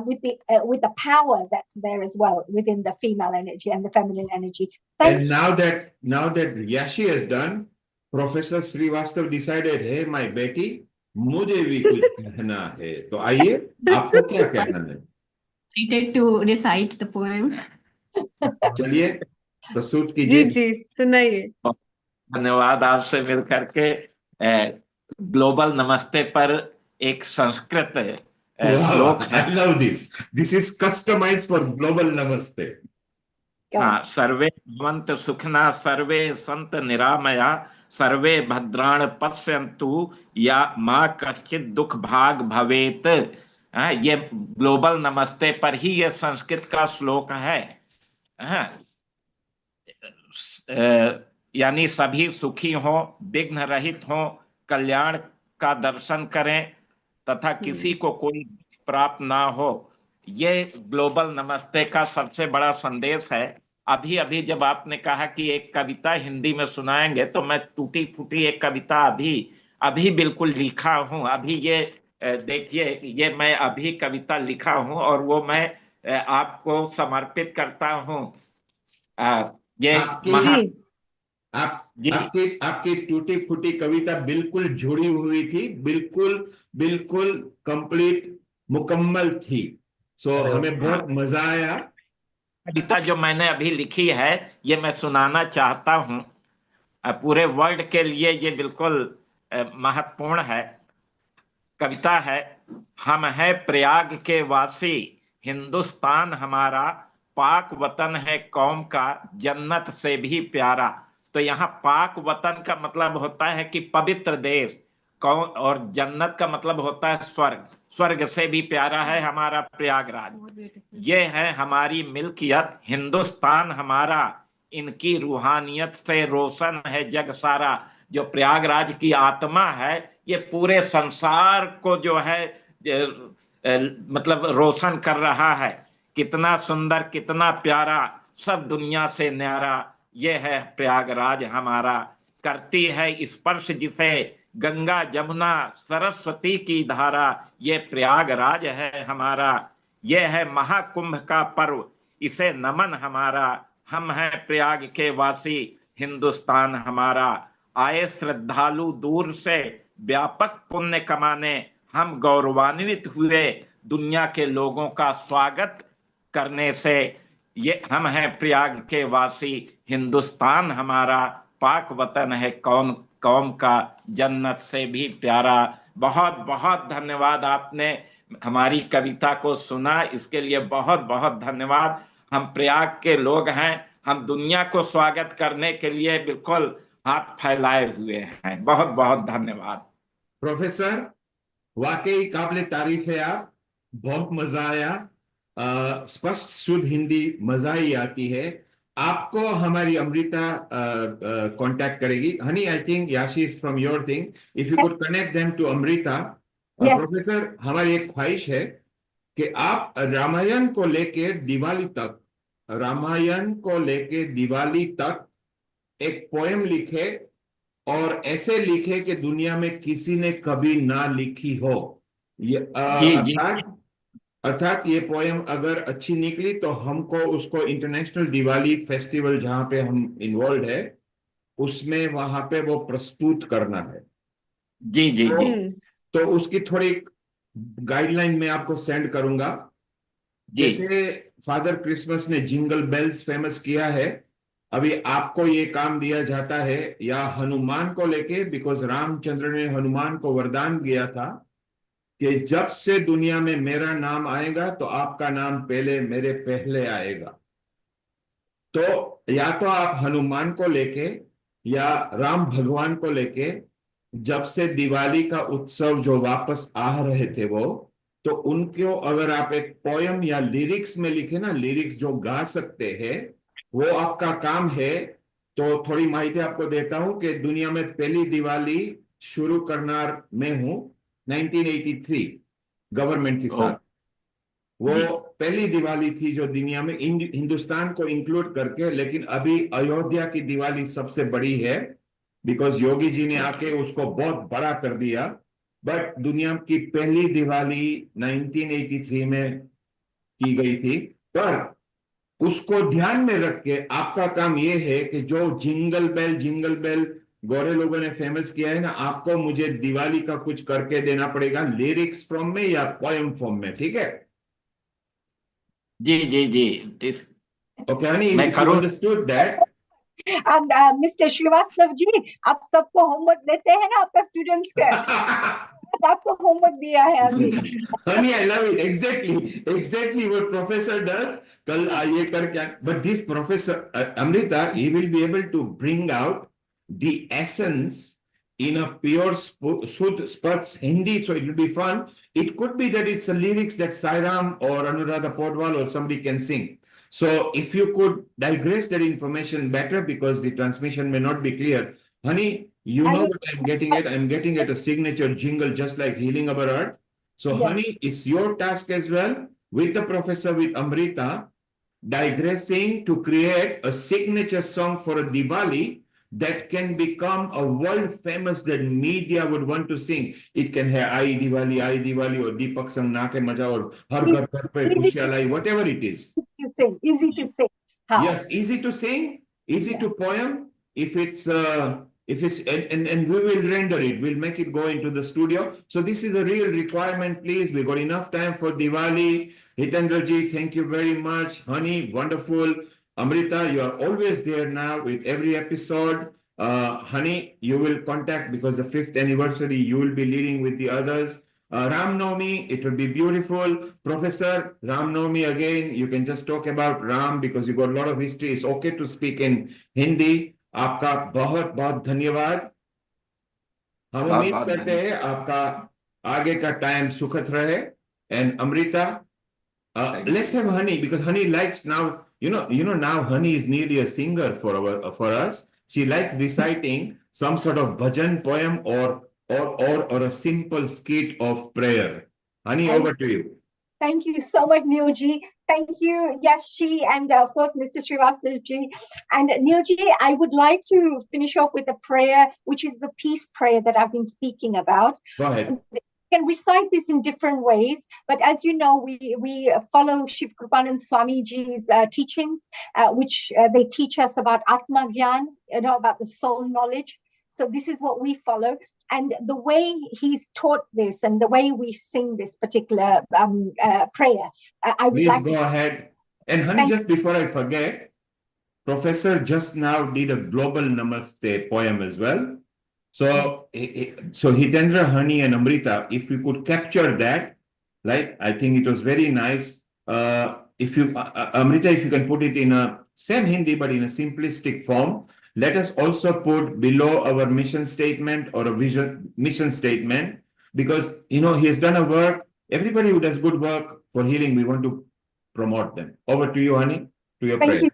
with the power that's there as well within the female energy and the feminine energy. And now that Yashi has done, Professor Srivastav decided, hey, my Betty, मुझे भी कुछ कहना है. तो आइए, आपको क्या कहना है? Excited to recite the poem. चलिए, प्रस्तुत कीजिए. जी, सुनाइए. धन्यवाद आपसे मिल करके. ग्लोबल नमस्ते पर एक संस्कृत श्लोक है. I love this. This is customized for global namaste. हाँ, सर्वे भवन्तु सुखिनः, सर्वे सन्तु निरामया, सर्वे भद्राणि पश्यन्तु या मा कश्चित् दुख भाग भवेत. ये ग्लोबल नमस्ते पर ही ये संस्कृत का श्लोक है. यानी सभी सुखी हों, विघ्न रहित हों, कल्याण का दर्शन करें तथा किसी को कोई प्राप्त ना हो. ये ग्लोबल नमस्ते का सबसे बड़ा संदेश है. अभी अभी जब आपने कहा कि एक कविता हिंदी में सुनाएंगे, तो मैं टूटी फूटी एक कविता अभी बिल्कुल लिखा हूं. अभी ये देखिए, ये मैं अभी कविता लिखा हूं और वो मैं आपको समर्पित करता हूं. ये आपकी टूटी फूटी कविता बिल्कुल जुड़ी हुई थी, बिल्कुल कंप्लीट मुकम्मल थी. सो हमें बहुत मजा आया. कविता जो मैंने अभी लिखी है, ये मैं सुनाना चाहता हूं. पूरे वर्ल्ड के लिए ये बिल्कुल महत्वपूर्ण है. कविता है, हम है प्रयाग के वासी, हिंदुस्तान हमारा, पाक वतन है कौम का, जन्नत से भी प्यारा. तो यहाँ पाक वतन का मतलब होता है कि पवित्र देश, और जन्नत का मतलब होता है स्वर्ग. स्वर्ग से भी प्यारा है हमारा प्रयागराज. ये है हमारी मिल्कियत, हिंदुस्तान हमारा, इनकी रूहानियत से रोशन है जग सारा. जो प्रयागराज की आत्मा है, ये पूरे संसार को जो है मतलब रोशन कर रहा है. कितना सुंदर, कितना प्यारा, सब दुनिया से न्यारा. ये है प्रयागराज हमारा. करती है स्पर्श जिसे गंगा जमुना सरस्वती की धारा, ये प्रयागराज है हमारा. ये है महाकुंभ का पर्व, इसे नमन हमारा. हम हैं प्रयाग के वासी, हिंदुस्तान हमारा. आए श्रद्धालु दूर से व्यापक पुण्य कमाने, हम गौरवान्वित हुए दुनिया के लोगों का स्वागत करने से. ये हम हैं प्रयाग के वासी, हिंदुस्तान हमारा, पाक वतन है कौम का, जन्नत से भी प्यारा. बहुत बहुत धन्यवाद. आपने हमारी कविता को सुना, इसके लिए बहुत बहुत धन्यवाद. हम प्रयाग के लोग हैं, हम दुनिया को स्वागत करने के लिए बिल्कुल हाथ फैलाए हुए हैं। बहुत बहुत धन्यवाद। प्रोफेसर, वाकई काबिले तारीफ है आप, बहुत मजा आया। स्पष्ट शुद्ध हिंदी मजा ही आती है। आपको हमारी अमृता कांटेक्ट करेगी। Honey, I think Yashi is from your thing, if you could connect them to Amrita. Professor, हमारी एक ख्वाहिश है कि आप रामायण को लेकर दिवाली तक, रामायण को लेके दिवाली तक एक पोएम लिखे, और ऐसे लिखे कि दुनिया में किसी ने कभी ना लिखी हो। ये अर्थात ये पोएम अगर अच्छी निकली तो हमको उसको इंटरनेशनल दिवाली फेस्टिवल जहां पे हम इन्वॉल्व है उसमें वहां पे वो प्रस्तुत करना है। जी जी जी। तो उसकी थोड़ी गाइडलाइन मैं आपको सेंड करूंगा। जैसे फादर क्रिसमस ने जिंगल बेल्स फेमस किया है, अभी आपको ये काम दिया जाता है, या हनुमान को लेके, बिकॉज रामचंद्र ने हनुमान को वरदान दिया था कि जब से दुनिया में मेरा नाम आएगा तो आपका नाम पहले मेरे पहले आएगा। तो या तो आप हनुमान को लेके या राम भगवान को लेके, जब से दिवाली का उत्सव जो वापस आ रहे थे वो, तो उनको अगर आप एक पोयम या लिरिक्स में लिखे ना, लिरिक्स जो गा सकते हैं, वो आपका काम है। तो थोड़ी माहिती आपको देता हूं कि दुनिया में पहली दिवाली शुरू करनार मैं हूं 1983 गवर्नमेंट के साथ। वो पहली दिवाली थी जो दुनिया में हिंदुस्तान को इंक्लूड करके, लेकिन अभी अयोध्या की दिवाली सबसे बड़ी है, बिकॉज योगी जी ने आके उसको बहुत बड़ा कर दिया। बट दुनिया की पहली दिवाली 1983 में की गई थी। पर उसको ध्यान में रख के आपका काम यह है कि जो जिंगल बेल गोरे लोगों ने फेमस किया है ना, आपको मुझे दिवाली का कुछ करके देना पड़ेगा, लिरिक्स फॉर्म में या पोएम फॉर्म में, ठीक है? जी जी जी। Okay, honey, if you understood that. Mister Shrivastava ji, आप सबको होमवर्क देते हैं ना आपका स्टूडेंट्स का? आपको होमवर्क दिया है अभी। Honey, I love it. Exactly what professor does. कल ये करके, but this professor Amrita, he will be able to bring out the essence in a pure Spuds Hindi, so it will be fun. It could be that it's a lyrics that Sairam or Anuradha Podwal or somebody can sing. So if you could digress that information better, because the transmission may not be clear. Honey, you know what I'm getting at? I'm getting at a signature jingle, just like Healing Our Earth. So honey, it's your task as well, with the professor, with Amrita, digressing to create a signature song for a Diwali that can become a world famous, that media would want to sing. It can have Ai Diwali or Deepak Sang Na Ke Maja or Har Ghar Ghar Pe Khushiyan Lai, whatever it is. Easy to sing. Yes, easy to sing, easy to poem. If it's and we will render it, we'll make it go into the studio. So this is a real requirement, please. We got enough time for Diwali. Hitendra ji, thank you very much. Honey, wonderful. Amrita, you are always there now with every episode. Honey, you will contact, because the 5th anniversary, you will be leading with the others. Ram Navami, it will be beautiful. Professor, Ram Navami again, you can just talk about Ram because you got a lot of history. It's okay to speak in Hindi. आपका बहुत बहुत धन्यवाद। हम उम्मीद करते हैं आपका आगे का टाइम सुखद रहे। And Amrita, let's have Honey, because Honey likes now, you know now Honey is nearly a singer for us. She likes reciting some sort of bhajan poem or a simple skit of prayer. Honey, over to you. Thank you so much, Neilji. Thank you, Yashi, and of course, Mr. Srivastavaji. And Neilji, I would like to finish off with a prayer, which is the peace prayer that I've been speaking about. Go ahead. You can recite this in different ways, but as you know, we follow Shiv Kripanand Swamiji's teachings, which they teach us about Atma Gyan, about the soul knowledge. So this is what we follow. And the way he's taught this and the way we sing this particular prayer, I would Please like go ahead. And Honey, just before I forget, Professor just now did a global Namaste poem as well. So Hitendra, Honey, and Amrita, if you could capture that, like, I think it was very nice. If you, Amrita, if you can put it in a same Hindi, but in a simplistic form, let us also put below our mission statement or a mission statement, because he has done a work. Everybody who does good work for healing, we want to promote them. Over to you, honey, to your Thank prayer. you.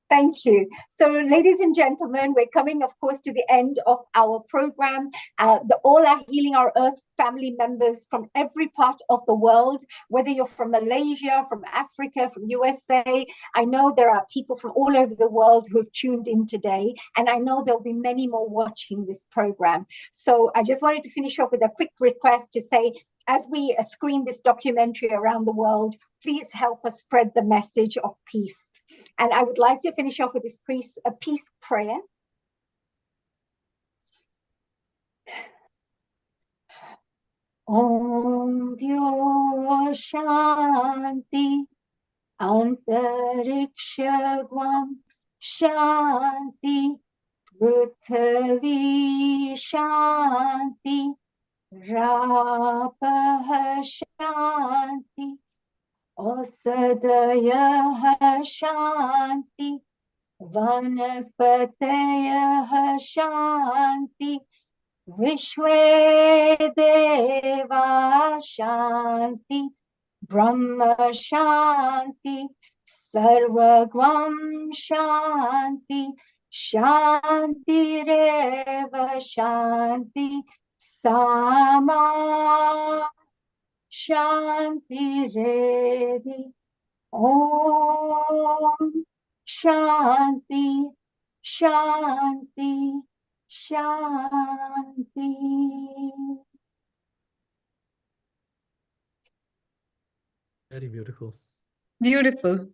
Thank you. So, ladies and gentlemen, we're coming, of course, to the end of our program. All our Healing Our Earth family members from every part of the world, whether you're from Malaysia, from Africa, from USA, I know there are people from all over the world who have tuned in today, and I know there'll be many more watching this program. So I just wanted to finish off with a quick request to say, as we screen this documentary around the world, please help us spread the message of peace. And I would like to finish off with this peace prayer. Om Dyo Shanti Antarikshagvam Shanti Prithvi Shanti Rapah Shanti Osadaya Shanti Vanaspataya Shanti Vishwe Deva Shanti Brahma Shanti Sarvagvam Shanti Shanti Reva Shanti Sama Shanti Redi Om Shanti Shanti Shanti. Very beautiful. Beautiful.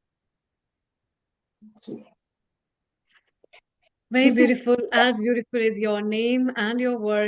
Very beautiful. As beautiful is your name and your work.